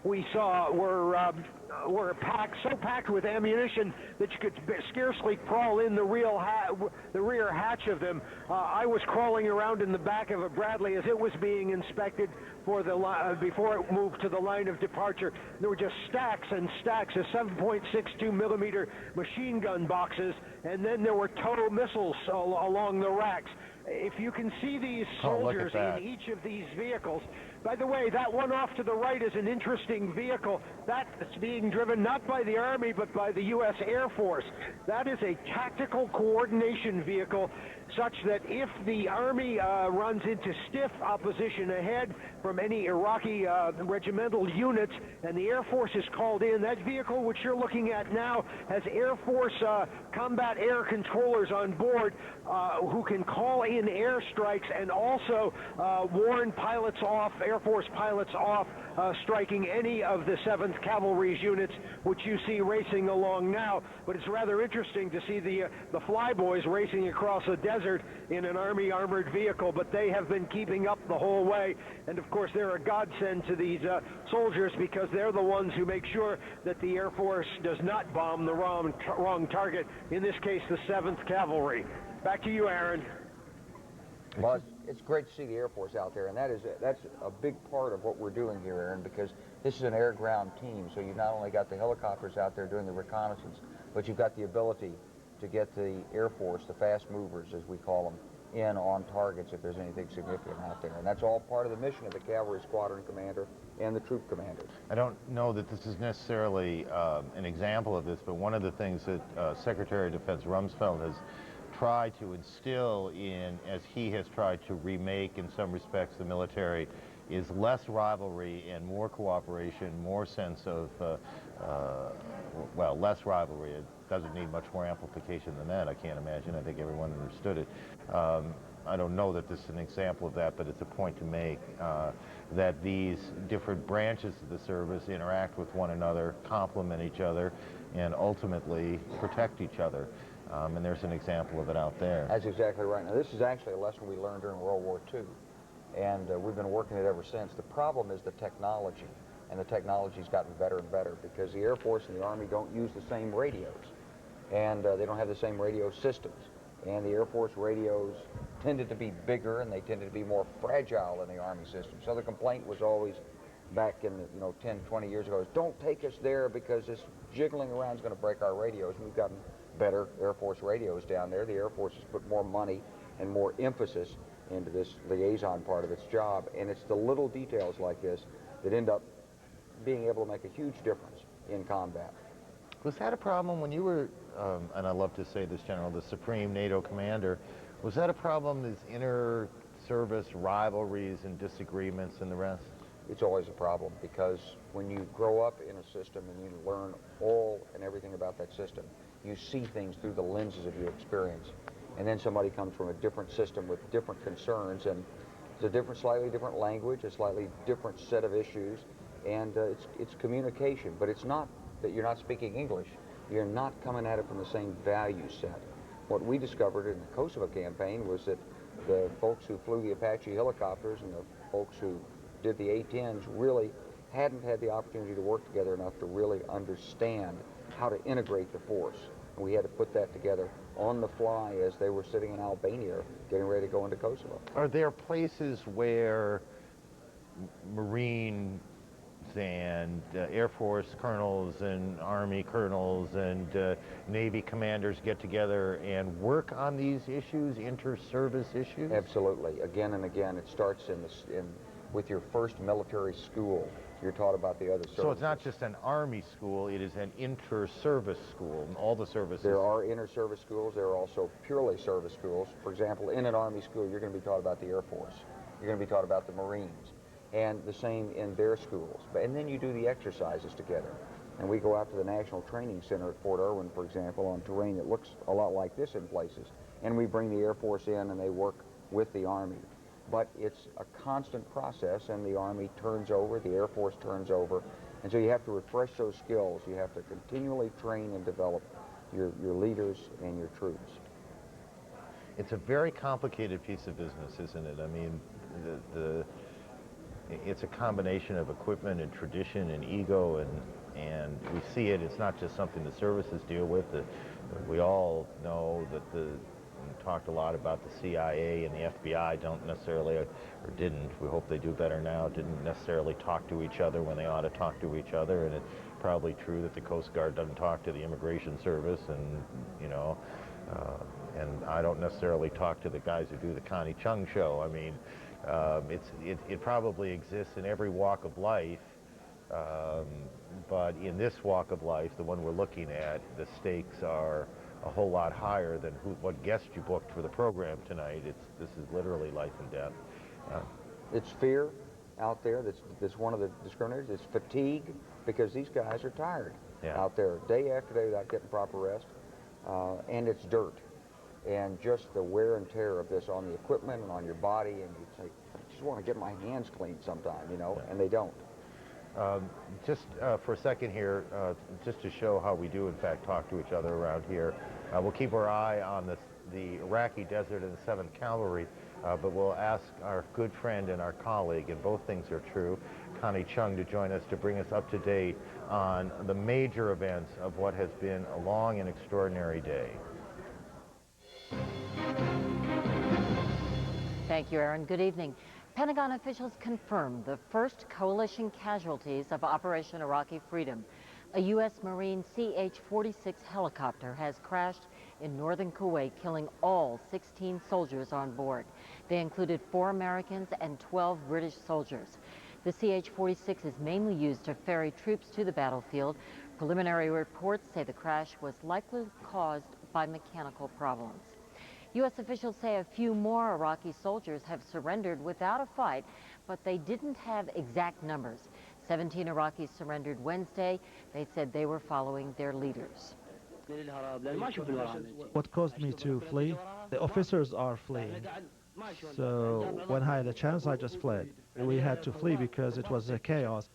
we saw, were packed, so packed with ammunition that you could scarcely crawl in the rear hatch of them. I was crawling around in the back of a Bradley as it was being inspected for before it moved to the line of departure. There were just stacks and stacks of 7.62 millimeter machine gun boxes, and then there were tow missiles along the racks. If you can see these soldiers in each of these vehicles. By the way, that one off to the right is an interesting vehicle. That's being driven not by the Army, but by the U.S. Air Force. That is a tactical coordination vehicle, such that if the Army runs into stiff opposition ahead from any Iraqi regimental units, and the Air Force is called in, that vehicle, which you're looking at now, has Air Force combat air controllers on board who can call in airstrikes and also warn pilots off, Air Force pilots off, striking any of the 7th Cavalry's units, which you see racing along now. But it's rather interesting to see the flyboys racing across a desert in an Army armored vehicle, but they have been keeping up the whole way. And of course, they're a godsend to these soldiers, because they're the ones who make sure that the Air Force does not bomb the wrong target, in this case, the 7th Cavalry. Back to you, Aaron. Well, it's great to see the Air Force out there, and that's a big part of what we're doing here, Aaron, because this is an air-ground team, so you've not only got the helicopters out there doing the reconnaissance, but you've got the ability to get the Air Force, the fast movers, as we call them, in on targets if there's anything significant out there. And that's all part of the mission of the Cavalry Squadron Commander and the troop commanders. I don't know that this is necessarily an example of this, but one of the things that Secretary of Defense Rumsfeld has tried to instill in, as he has tried to remake in some respects the military, is less rivalry and more cooperation, more sense of, well, less rivalry. It doesn't need much more amplification than that, I can't imagine. I think everyone understood it. I don't know that this is an example of that, but it's a point to make, that these different branches of the service interact with one another, complement each other, and ultimately protect each other. And there's an example of it out there. That's exactly right. Now, this is actually a lesson we learned during World War II, and we've been working it ever since. The problem is the technology, and the technology's gotten better and better, because the Air Force and the Army don't use the same radios, and they don't have the same radio systems. And the Air Force radios tended to be bigger, and they tended to be more fragile than the Army system. So the complaint was always, back in, 10, 20 years ago, is don't take us there because this jiggling around is going to break our radios. And we've gotten better Air Force radios down there. The Air Force has put more money and more emphasis into this liaison part of its job, and it's the little details like this that end up being able to make a huge difference in combat. Was that a problem when you were, and I love to say this, General, the Supreme NATO Commander, was that a problem, these inter-service rivalries and disagreements and the rest? it's always a problem, because when you grow up in a system and you learn all and everything about that system, you see things through the lenses of your experience. And then somebody comes from a different system with different concerns, and it's a slightly different language, a slightly different set of issues, and it's communication. But it's not that you're not speaking English. You're not coming at it from the same value set. What we discovered in the Kosovo campaign was that the folks who flew the Apache helicopters and the folks who did the A-10s really hadn't had the opportunity to work together enough to really understand how to integrate the force. And we had to put that together on the fly as they were sitting in Albania getting ready to go into Kosovo. Are there places where Marines and Air Force colonels and Army colonels and Navy commanders get together and work on these issues, inter-service issues? Absolutely. Again and again, it starts with your first military school. You're taught about the other services. So it's not just an Army school, it is an inter-service school, all the services. There are inter-service schools. There are also purely service schools. For example, in an Army school, you're going to be taught about the Air Force. You're going to be taught about the Marines. And the same in their schools. And then you do the exercises together. And we go out to the National Training Center at Fort Irwin, for example, on terrain that looks a lot like this in places. And we bring the Air Force in and they work with the Army. But it's a constant process, and the Army turns over, the Air Force turns over. And so you have to refresh those skills. You have to continually train and develop your leaders and your troops. It's a very complicated piece of business, isn't it? I mean, it's a combination of equipment and tradition and ego, and we see it. It's not just something the services deal with. We all know that we talked a lot about the CIA and the FBI don't necessarily, or didn't, we hope they do better now, didn't necessarily talk to each other when they ought to talk to each other, and it's probably true that the Coast Guard doesn't talk to the Immigration Service, and you know, and I don't necessarily talk to the guys who do the Connie Chung show. I mean, it probably exists in every walk of life, but in this walk of life, the one we're looking at, the stakes are a whole lot higher than what guest you booked for the program tonight. This is literally life and death. It's fear out there. That's one of the discriminators. It's fatigue, because these guys are tired out there day after day without getting proper rest, and it's dirt. And just the wear and tear of this on the equipment and on your body, and you say, I just want to get my hands clean sometime, you know, and they don't. Just for a second here, just to show how we do in fact talk to each other around here, we'll keep our eye on the Iraqi desert and the 7th Cavalry, but we'll ask our good friend and our colleague, and both things are true, Connie Chung, to join us to bring us up to date on the major events of what has been a long and extraordinary day. Thank you, Aaron. Good evening. Pentagon officials confirmed the first coalition casualties of Operation Iraqi Freedom. A U.S. Marine CH-46 helicopter has crashed in northern Kuwait, killing all 16 soldiers on board. They included 4 Americans and 12 British soldiers. The CH-46 is mainly used to ferry troops to the battlefield. Preliminary reports say the crash was likely caused by mechanical problems. U.S. officials say a few more Iraqi soldiers have surrendered without a fight, but they didn't have exact numbers. 17 Iraqis surrendered Wednesday. They said they were following their leaders. What caused me to flee? The officers are fleeing. So when I had a chance, I just fled. We had to flee because it was a chaos.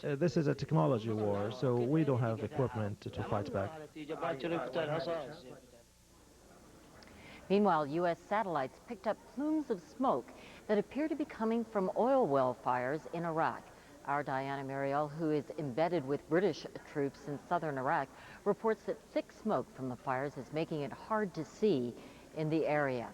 This is a technology war, so we don't have equipment to fight back. Meanwhile, U.S. satellites picked up plumes of smoke that appear to be coming from oil well fires in Iraq. Our Diana Mariel, who is embedded with British troops in southern Iraq, reports that thick smoke from the fires is making it hard to see in the area.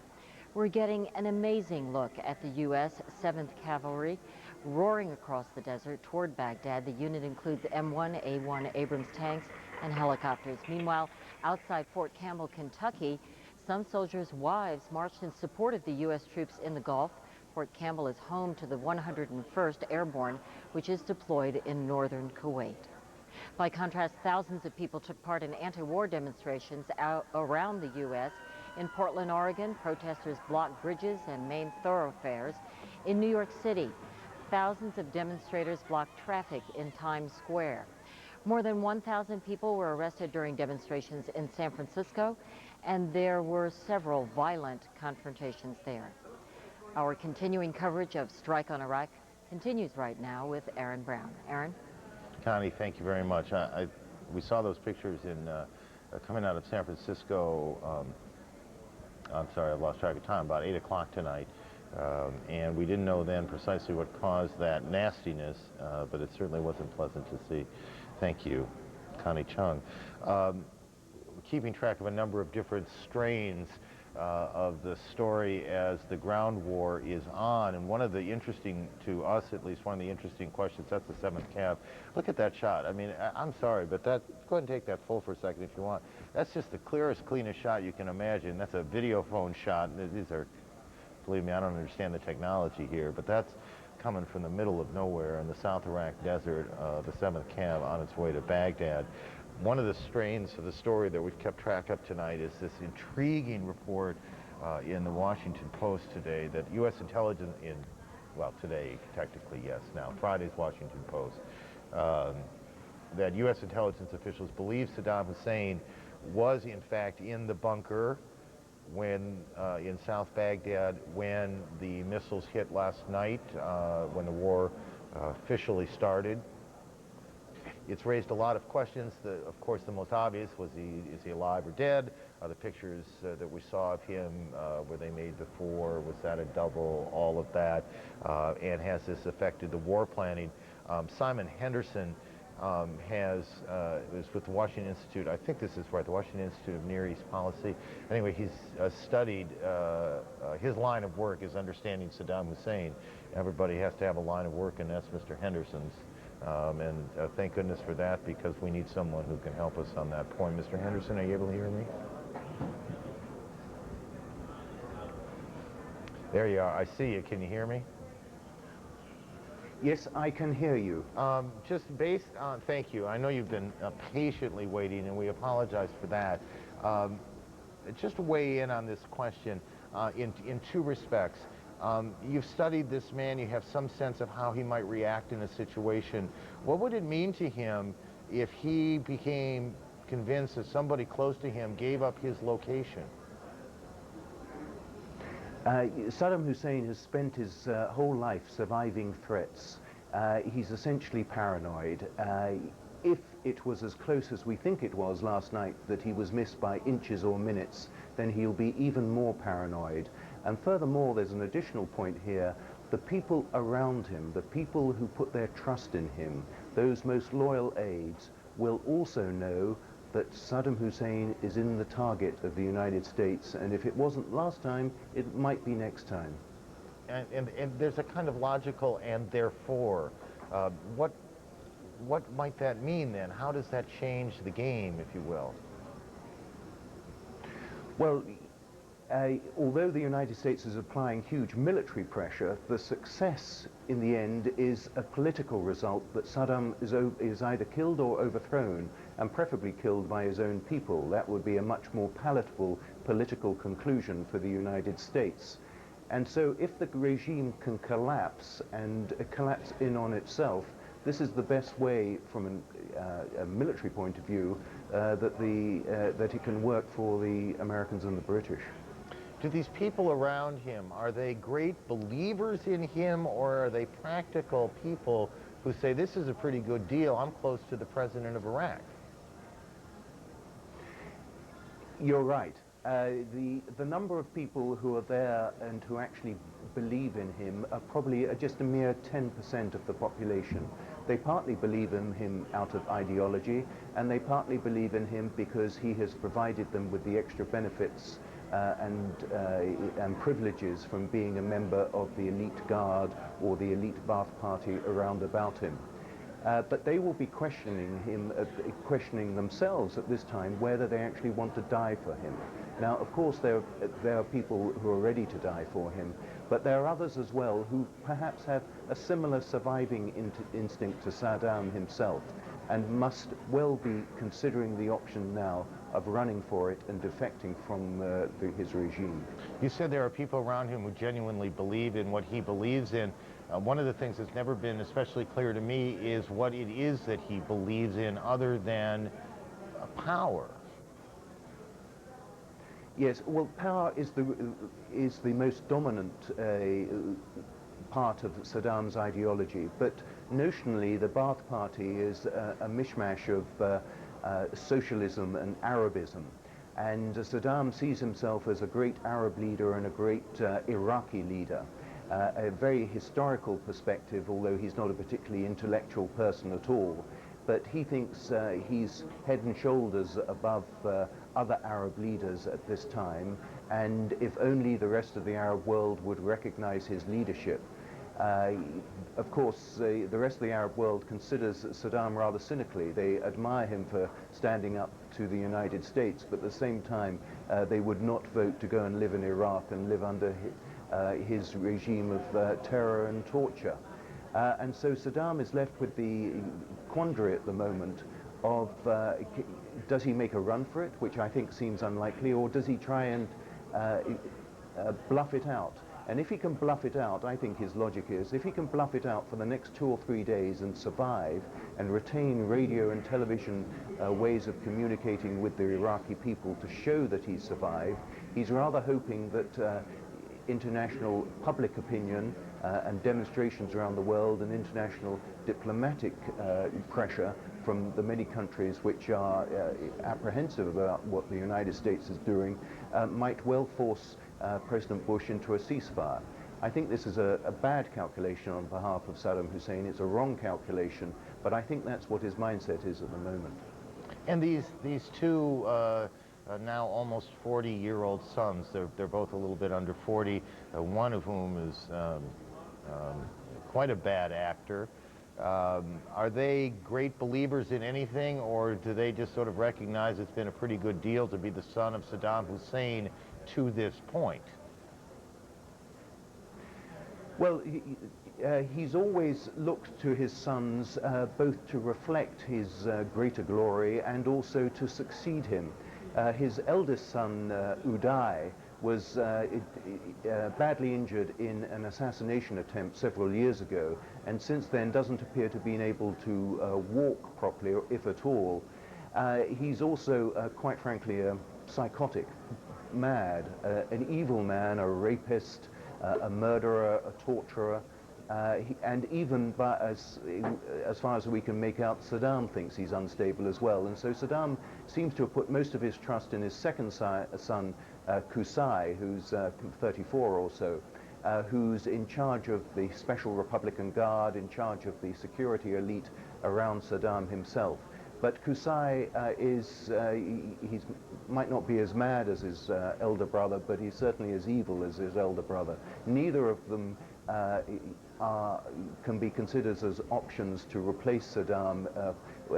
We're getting an amazing look at the U.S. 7th Cavalry roaring across the desert toward Baghdad. The unit includes M1, A1 Abrams tanks and helicopters. Meanwhile, outside Fort Campbell, Kentucky, some soldiers' wives marched in support of the U.S. troops in the Gulf. Fort Campbell is home to the 101st Airborne, which is deployed in northern Kuwait. By contrast, thousands of people took part in anti-war demonstrations around the U.S. In Portland, Oregon, protesters blocked bridges and main thoroughfares. In New York City, thousands of demonstrators blocked traffic in Times Square. More than 1,000 people were arrested during demonstrations in San Francisco, and there were several violent confrontations there. Our continuing coverage of Strike on Iraq continues right now with Aaron Brown. Aaron? Connie, thank you very much. We saw those pictures in coming out of San Francisco. I'm sorry, I've lost track of time, about 8 o'clock tonight. And we didn't know then precisely what caused that nastiness, but it certainly wasn't pleasant to see. Thank you, Connie Chung. Keeping track of a number of different strains of the story as the ground war is on, and one of the interesting, to us at least, one of the interesting questions, that's the 7th Cav. Look at that shot. I mean, I'm sorry, but that, go ahead and take that full for a second if you want. That's just the clearest, cleanest shot you can imagine. That's a video phone shot. These are, believe me, I don't understand the technology here, but that's coming from the middle of nowhere in the South Iraq desert, the 7th Cav on its way to Baghdad. One of the strains of the story that we've kept track of tonight is this intriguing report in the Washington Post today that U.S. intelligence well, today, technically, yes, now, Friday's Washington Post, that U.S. intelligence officials believe Saddam Hussein was, in fact, in the bunker when, in South Baghdad, when the missiles hit last night, when the war officially started. It's raised a lot of questions. Of course, the most obvious was, is he alive or dead? The pictures that we saw of him, were they made before? Was that a double? All of that. And has this affected the war planning? Simon Henderson is with the Washington Institute. I think this is right, the Washington Institute of Near East Policy. Anyway, he's studied, his line of work is understanding Saddam Hussein. Everybody has to have a line of work, and that's Mr. Henderson's. And thank goodness for that, because we need someone who can help us on that point. Mr. Henderson, are you able to hear me? There you are. I see you. Can you hear me? Yes, I can hear you. Just based on, thank you. I know you've been patiently waiting, and we apologize for that. Just to weigh in on this question in two respects. You've studied this man, you have some sense of how he might react in a situation. What would it mean to him if he became convinced that somebody close to him gave up his location? Saddam Hussein has spent his whole life surviving threats. He's essentially paranoid. If it was as close as we think it was last night, that he was missed by inches or minutes, then he'll be even more paranoid. And furthermore, there's an additional point here. The people around him, the people who put their trust in him, those most loyal aides, will also know that Saddam Hussein is in the target of the United States, and if it wasn't last time, it might be next time. And there's a kind of logical and therefore. What might that mean then? How does that change the game, if you will? Well, although the United States is applying huge military pressure, the success in the end is a political result that Saddam is either killed or overthrown, and preferably killed by his own people. That would be a much more palatable political conclusion for the United States. And so if the regime can collapse and collapse in on itself, this is the best way from a military point of view that it can work for the Americans and the British. Do these people around him, are they great believers in him, or are they practical people who say, this is a pretty good deal, I'm close to the president of Iraq? You're right. The number of people who are there and who actually believe in him are probably just a mere 10% of the population. They partly believe in him out of ideology, and they partly believe in him because he has provided them with the extra benefits and privileges from being a member of the elite guard or the elite Ba'ath Party around about him. But they will be questioning him, questioning themselves at this time whether they actually want to die for him. Now, of course, there are people who are ready to die for him, but there are others as well who perhaps have a similar surviving instinct to Saddam himself, and must well be considering the option now of running for it and defecting from his regime. You said there are people around him who genuinely believe in what he believes in. One of the things that's never been especially clear to me is what it is that he believes in other than power. Yes, well, power is the most dominant part of Saddam's ideology, but notionally the Ba'ath Party is a mishmash of socialism and Arabism. And Saddam sees himself as a great Arab leader and a great Iraqi leader. A very historical perspective, although he's not a particularly intellectual person at all. But he thinks he's head and shoulders above other Arab leaders at this time, and if only the rest of the Arab world would recognize his leadership. Of course, the rest of the Arab world considers Saddam rather cynically. They admire him for standing up to the United States, but at the same time, they would not vote to go and live in Iraq and live under his regime of terror and torture. And so Saddam is left with the quandary at the moment of does he make a run for it, which I think seems unlikely, or does he try and bluff it out? And if he can bluff it out, I think his logic is, if he can bluff it out for the next 2 or 3 days and survive and retain radio and television ways of communicating with the Iraqi people to show that he's survived, he's rather hoping that international public opinion and demonstrations around the world and international diplomatic pressure from the many countries which are apprehensive about what the United States is doing might well force President Bush into a ceasefire. I think this is a bad calculation on behalf of Saddam Hussein. It's a wrong calculation, but I think that's what his mindset is at the moment. And these two now almost 40-year-old sons, they're both a little bit under 40, one of whom is quite a bad actor. Are they great believers in anything, or do they just sort of recognize it's been a pretty good deal to be the son of Saddam Hussein to this point? Well, he's always looked to his sons both to reflect his greater glory and also to succeed him. His eldest son, Uday, was badly injured in an assassination attempt several years ago, and since then doesn't appear to have been able to walk properly, or if at all. He's also, quite frankly, psychotic, mad, an evil man, a rapist, a murderer, a torturer, and even as far as we can make out, Saddam thinks he's unstable as well. And so Saddam seems to have put most of his trust in his second son, Qusay, who's 34 or so, who's in charge of the Special Republican Guard, in charge of the security elite around Saddam himself. But Qusay he might not be as mad as his elder brother, but he's certainly as evil as his elder brother. Neither of them can be considered as options to replace Saddam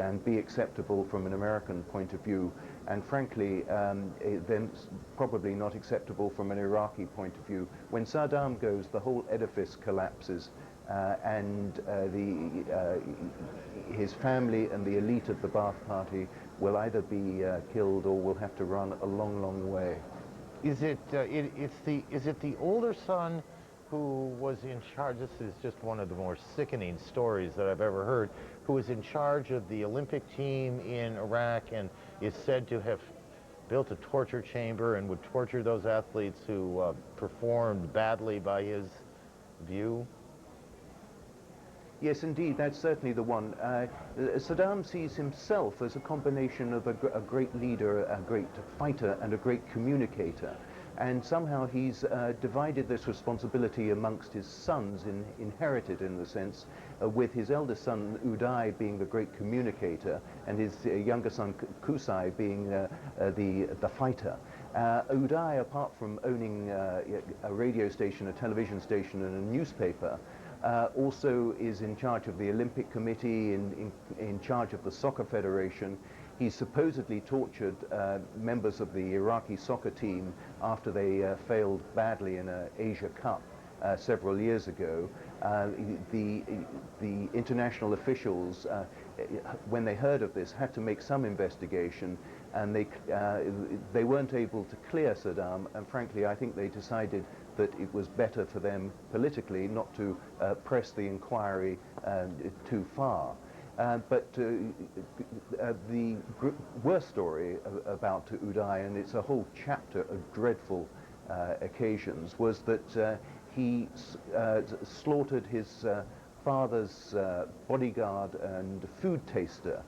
and be acceptable from an American point of view. And frankly, they're probably not acceptable from an Iraqi point of view. When Saddam goes, the whole edifice collapses. And his family and the elite of the Ba'ath Party will either be killed or will have to run a long, long way. Is it the older son who was in charge? This is just one of the more sickening stories that I've ever heard. Who was in charge of the Olympic team in Iraq and is said to have built a torture chamber and would torture those athletes who performed badly by his view? Yes, indeed, that's certainly the one. Saddam sees himself as a combination of a great leader, a great fighter, and a great communicator. And somehow he's divided this responsibility amongst his sons, inherited in the sense, with his eldest son, Uday, being the great communicator, and his younger son, Qusay, being the fighter. Uday, apart from owning a radio station, a television station, and a newspaper, also is in charge of the Olympic Committee, in charge of the Soccer Federation. He supposedly tortured members of the Iraqi soccer team after they failed badly in an Asia Cup several years ago. The international officials when they heard of this, had to make some investigation, and they weren't able to clear Saddam, and frankly I think they decided that it was better for them politically not to press the inquiry too far. But the worst story about Uday, and it's a whole chapter of dreadful occasions, was that he slaughtered his father's bodyguard and food taster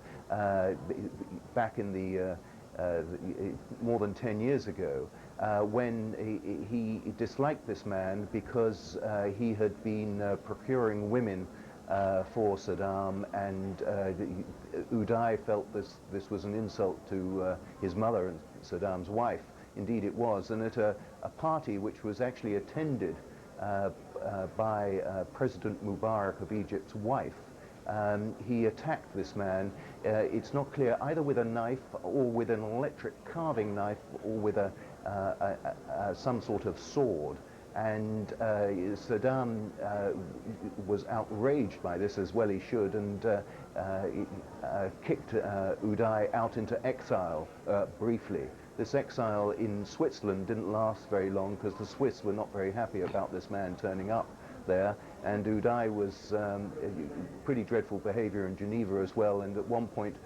back in the more than 10 years ago, when he disliked this man because he had been procuring women for Saddam, and Uday felt this was an insult to his mother and Saddam's wife. Indeed it was, and at a party which was actually attended by President Mubarak of Egypt's wife, he attacked this man. It's not clear, either with a knife or with an electric carving knife or with some sort of sword. And Saddam was outraged by this, as well he should, and kicked Uday out into exile briefly. This exile in Switzerland didn't last very long because the Swiss were not very happy about this man turning up there, and Uday was pretty dreadful behavior in Geneva as well, and at one point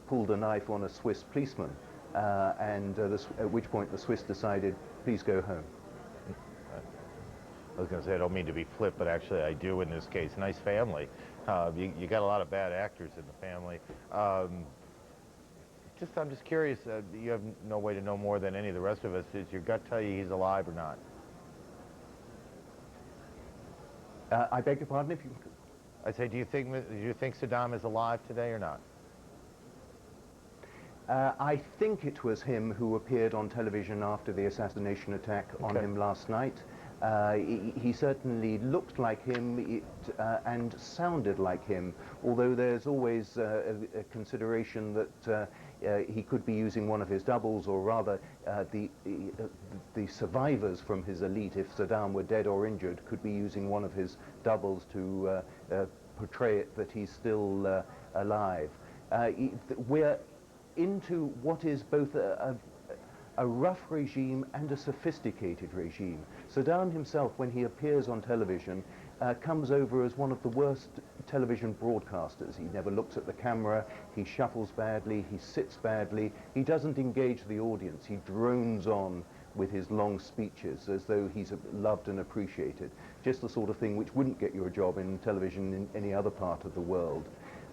pulled a knife on a Swiss policeman, at which point the Swiss decided, please go home. I was going to say, I don't mean to be flip, but actually I do in this case. Nice family. You got a lot of bad actors in the family. I'm just curious, you have no way to know more than any of the rest of us. Does your gut tell you he's alive or not? I beg your pardon? If you... I say, do you think Saddam is alive today or not? I think it was him who appeared on television after the assassination attack on him last night. He certainly looked like him and sounded like him, although there's always a consideration that he could be using one of his doubles, or rather the survivors from his elite, if Saddam were dead or injured, could be using one of his doubles to portray it that he's still alive. We're into what is both a rough regime and a sophisticated regime. Saddam himself, when he appears on television, comes over as one of the worst television broadcasters. He never looks at the camera, he shuffles badly, he sits badly, he doesn't engage the audience, he drones on with his long speeches as though he's loved and appreciated. Just the sort of thing which wouldn't get you a job in television in any other part of the world.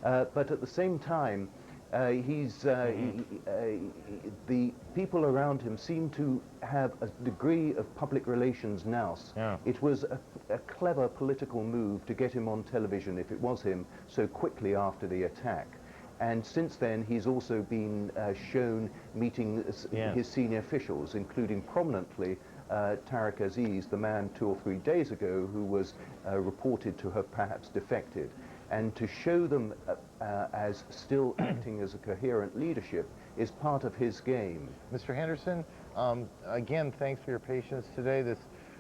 But at the same time, the people around him seem to have a degree of public relations nous. Yeah. It was a clever political move to get him on television, if it was him, so quickly after the attack. And since then, he's also been shown meeting his senior officials, including prominently Tariq Aziz, the man 2 or 3 days ago who was reported to have perhaps defected. And to show them as still acting as a coherent leadership is part of his game. Mr. Henderson, again, thanks for your patience today.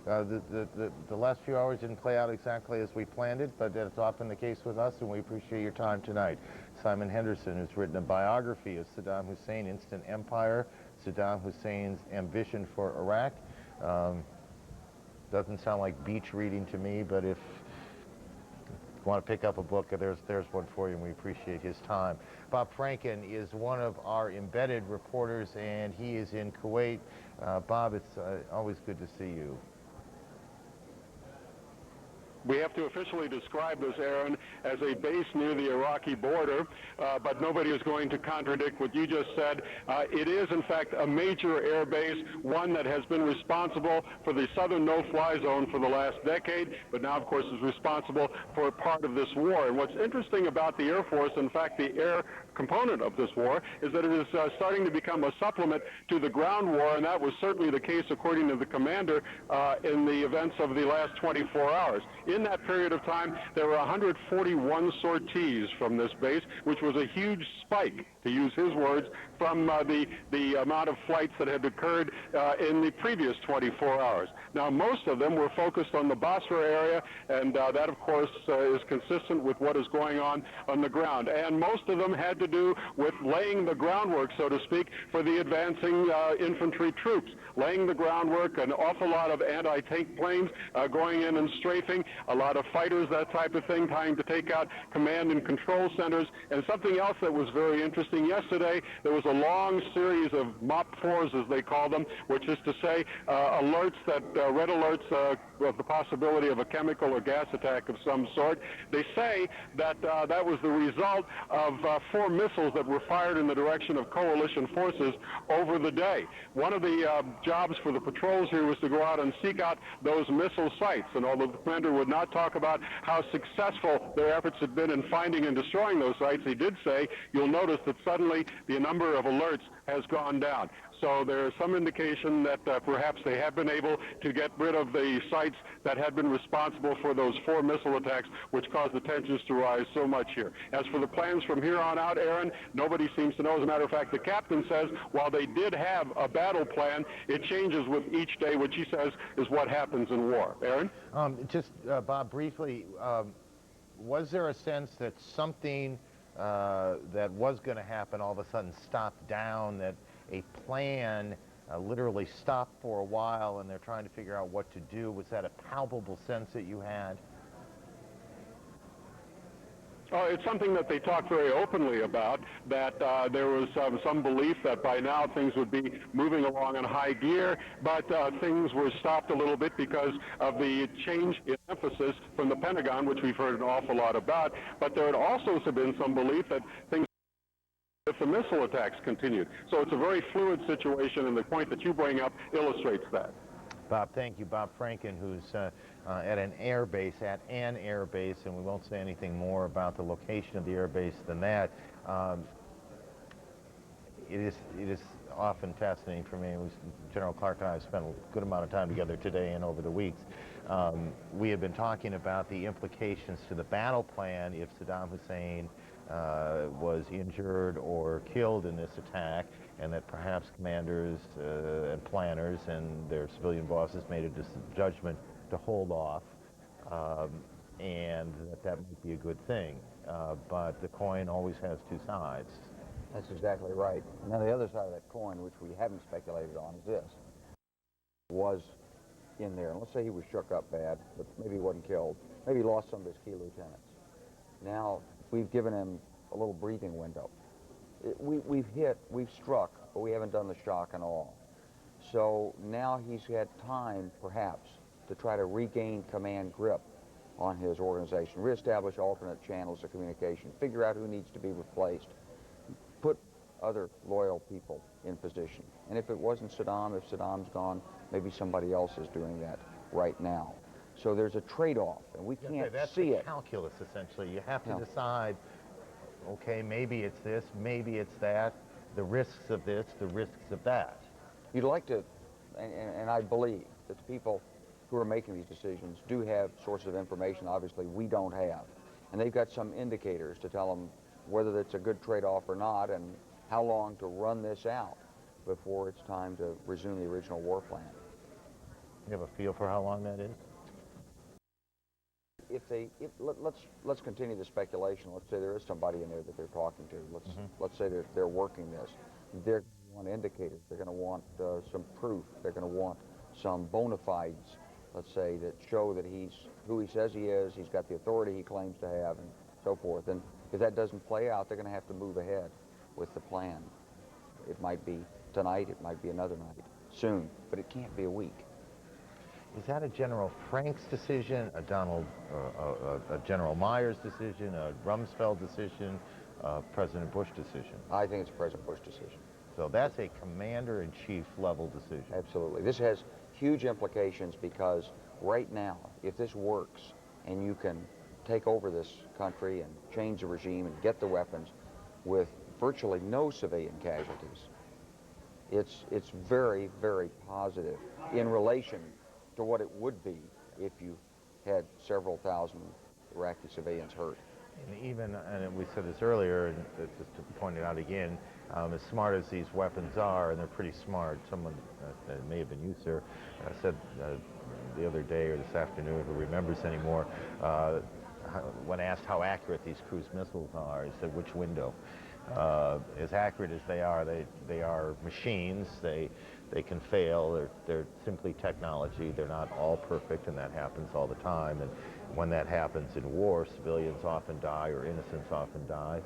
The last few hours didn't play out exactly as we planned it, but that's often the case with us, and we appreciate your time tonight. Simon Henderson, who's written a biography of Saddam Hussein, Instant Empire, Saddam Hussein's Ambition for Iraq. Doesn't sound like beach reading to me, but if you want to pick up a book, there's one for you, and we appreciate his time. Bob Franken is one of our embedded reporters, and he is in Kuwait. Bob, it's always good to see you. We have to officially describe this, Aaron, as a base near the Iraqi border, but nobody is going to contradict what you just said. It is, in fact, a major air base, one that has been responsible for the southern no-fly zone for the last decade, but now, of course, is responsible for part of this war. And what's interesting about the Air Force, in fact, the Air component of this war is that it is starting to become a supplement to the ground war, and that was certainly the case, according to the commander, in the events of the last 24 hours. In that period of time, there were 141 sorties from this base, which was a huge spike, to use his words, from the amount of flights that had occurred in the previous 24 hours. Now, most of them were focused on the Basra area, and that, of course, is consistent with what is going on the ground. And most of them had to do with laying the groundwork, so to speak, for the advancing infantry troops, laying the groundwork, an awful lot of anti-tank planes going in and strafing, a lot of fighters, that type of thing, trying to take out command and control centers. And something else that was very interesting yesterday, there was a long series of MOP-4s, as they call them, which is to say alerts that, red alerts of the possibility of a chemical or gas attack of some sort. They say that that was the result of 4 missiles that were fired in the direction of coalition forces over the day. One of the jobs for the patrols here was to go out and seek out those missile sites, and although the commander would not talk about how successful their efforts had been in finding and destroying those sites, he did say, you'll notice that suddenly the number of alerts has gone down. So there is some indication that perhaps they have been able to get rid of the sites that had been responsible for those 4 missile attacks, which caused the tensions to rise so much here. As for the plans from here on out, Aaron, nobody seems to know. As a matter of fact, the captain says while they did have a battle plan, it changes with each day, which he says is what happens in war. Aaron? Bob, briefly, was there a sense that something that was going to happen all of a sudden stopped down, that a plan literally stopped for a while and they're trying to figure out what to do? Was that a palpable sense that you had? It's something that they talked very openly about, that there was some belief that by now things would be moving along in high gear, but things were stopped a little bit because of the change in emphasis from the Pentagon, which we've heard an awful lot about. But there had also been some belief that things, if the missile attacks continued. So it's a very fluid situation, and the point that you bring up illustrates that. Bob, thank you. Bob Franken, who's at an air base, and we won't say anything more about the location of the air base than that. It is often fascinating for me. General Clark and I have spent a good amount of time together today and over the weeks. We have been talking about the implications to the battle plan if Saddam Hussein was injured or killed in this attack, and that perhaps commanders and planners and their civilian bosses made a judgment to hold off, and that might be a good thing. But the coin always has 2 sides. That's exactly right. Now the other side of that coin, which we haven't speculated on, is this. Was in there, and let's say he was shook up bad, but maybe he wasn't killed. Maybe he lost some of his key lieutenants. Now we've given him a little breathing window. We've struck, but we haven't done the shock and awe. So now he's had time, perhaps, to try to regain command grip on his organization, reestablish alternate channels of communication, figure out who needs to be replaced, put other loyal people in position. And if it wasn't Saddam, if Saddam's gone, maybe somebody else is doing that right now. So there's a trade-off, and we can't see it. That's calculus, essentially. You have to decide, okay, maybe it's this, maybe it's that, the risks of this, the risks of that. You'd like to, and I believe that the people who are making these decisions do have sources of information, obviously, we don't have. And they've got some indicators to tell them whether it's a good trade-off or not, and how long to run this out before it's time to resume the original war plan. You have a feel for how long that is? Let's continue the speculation. Let's say there is somebody in there that they're talking to. Let's say that they're working this. They're going to want indicators. They're going to want some proof. They're going to want some bona fides, let's say, that show that he's who he says he is, he's got the authority he claims to have, and so forth. And if that doesn't play out, they're going to have to move ahead with the plan. It might be tonight, it might be another night, soon, but it can't be a week. Is that a General Franks decision, a General Myers decision, a Rumsfeld decision, a President Bush decision? I think it's a President Bush decision. So that's a commander-in-chief level decision. Absolutely. This has huge implications because right now, if this works and you can take over this country and change the regime and get the weapons with virtually no civilian casualties. It's very, very positive in relation to what it would be if you had several thousand Iraqi civilians hurt. And even, and we said this earlier, and just to point it out again, as smart as these weapons are, and they're pretty smart, someone that may have been you, sir, said the other day or this afternoon, who remembers anymore, when asked how accurate these cruise missiles are, he said, which window? As accurate as they are machines. They can fail. They're simply technology. They're not all perfect, and that happens all the time. And when that happens in war, civilians often die, or innocents often die,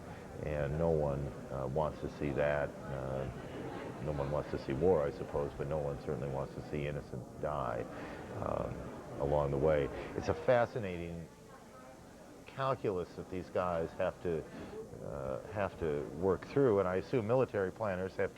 and no one wants to see that. No one wants to see war, I suppose, but no one certainly wants to see innocents die along the way. It's a fascinating calculus that these guys have to work through, and I assume military planners have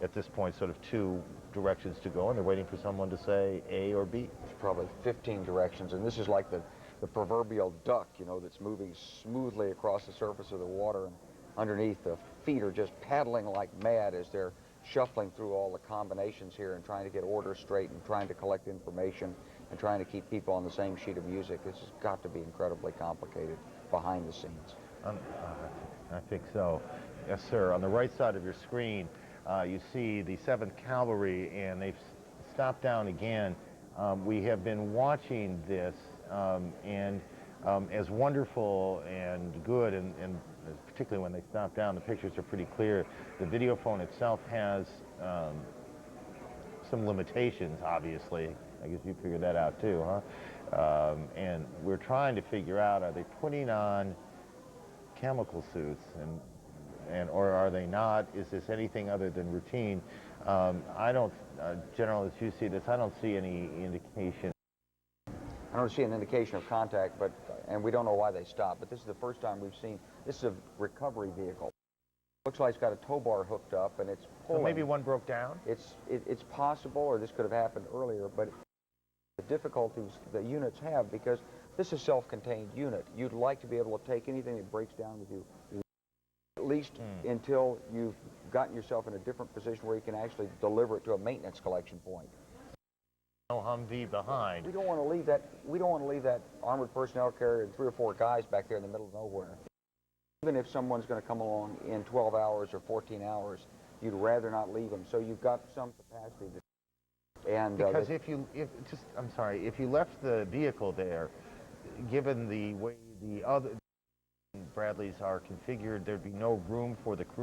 at this point, sort of two directions to go, and they're waiting for someone to say A or B. There's probably 15 directions, and this is like the proverbial duck, you know, that's moving smoothly across the surface of the water, and underneath the feet are just paddling like mad as they're shuffling through all the combinations here and trying to get orders straight and trying to collect information and trying to keep people on the same sheet of music. This has got to be incredibly complicated behind the scenes. I think so. Yes, sir. On the right side of your screen, you see the 7th Cavalry, and they've stopped down again. We have been watching this, and as wonderful and good, and particularly when they stop down, the pictures are pretty clear. The video phone itself has some limitations, obviously. I guess you figured that out too, huh? And we're trying to figure out, are they putting on chemical suits, or are they not? Is this anything other than routine? I don't, General, as you see this, I don't see any indication. I don't see an indication of contact, and we don't know why they stopped, but this is the first time we've seen, this is a recovery vehicle. Looks like it's got a tow bar hooked up, and it's pulling. So maybe one broke down? It's possible, or this could have happened earlier, but the difficulties the units have, because this is a self-contained unit. You'd like to be able to take anything that breaks down with you, at least until you've gotten yourself in a different position where you can actually deliver it to a maintenance collection point. No Humvee behind. We don't want to leave that. We don't want to leave that armored personnel carrier and 3 or 4 guys back there in the middle of nowhere. Even if someone's going to come along in 12 hours or 14 hours, you'd rather not leave them. So you've got some capacity to. And because if you left the vehicle there, given the way the other Bradleys are configured, there'd be no room for the crew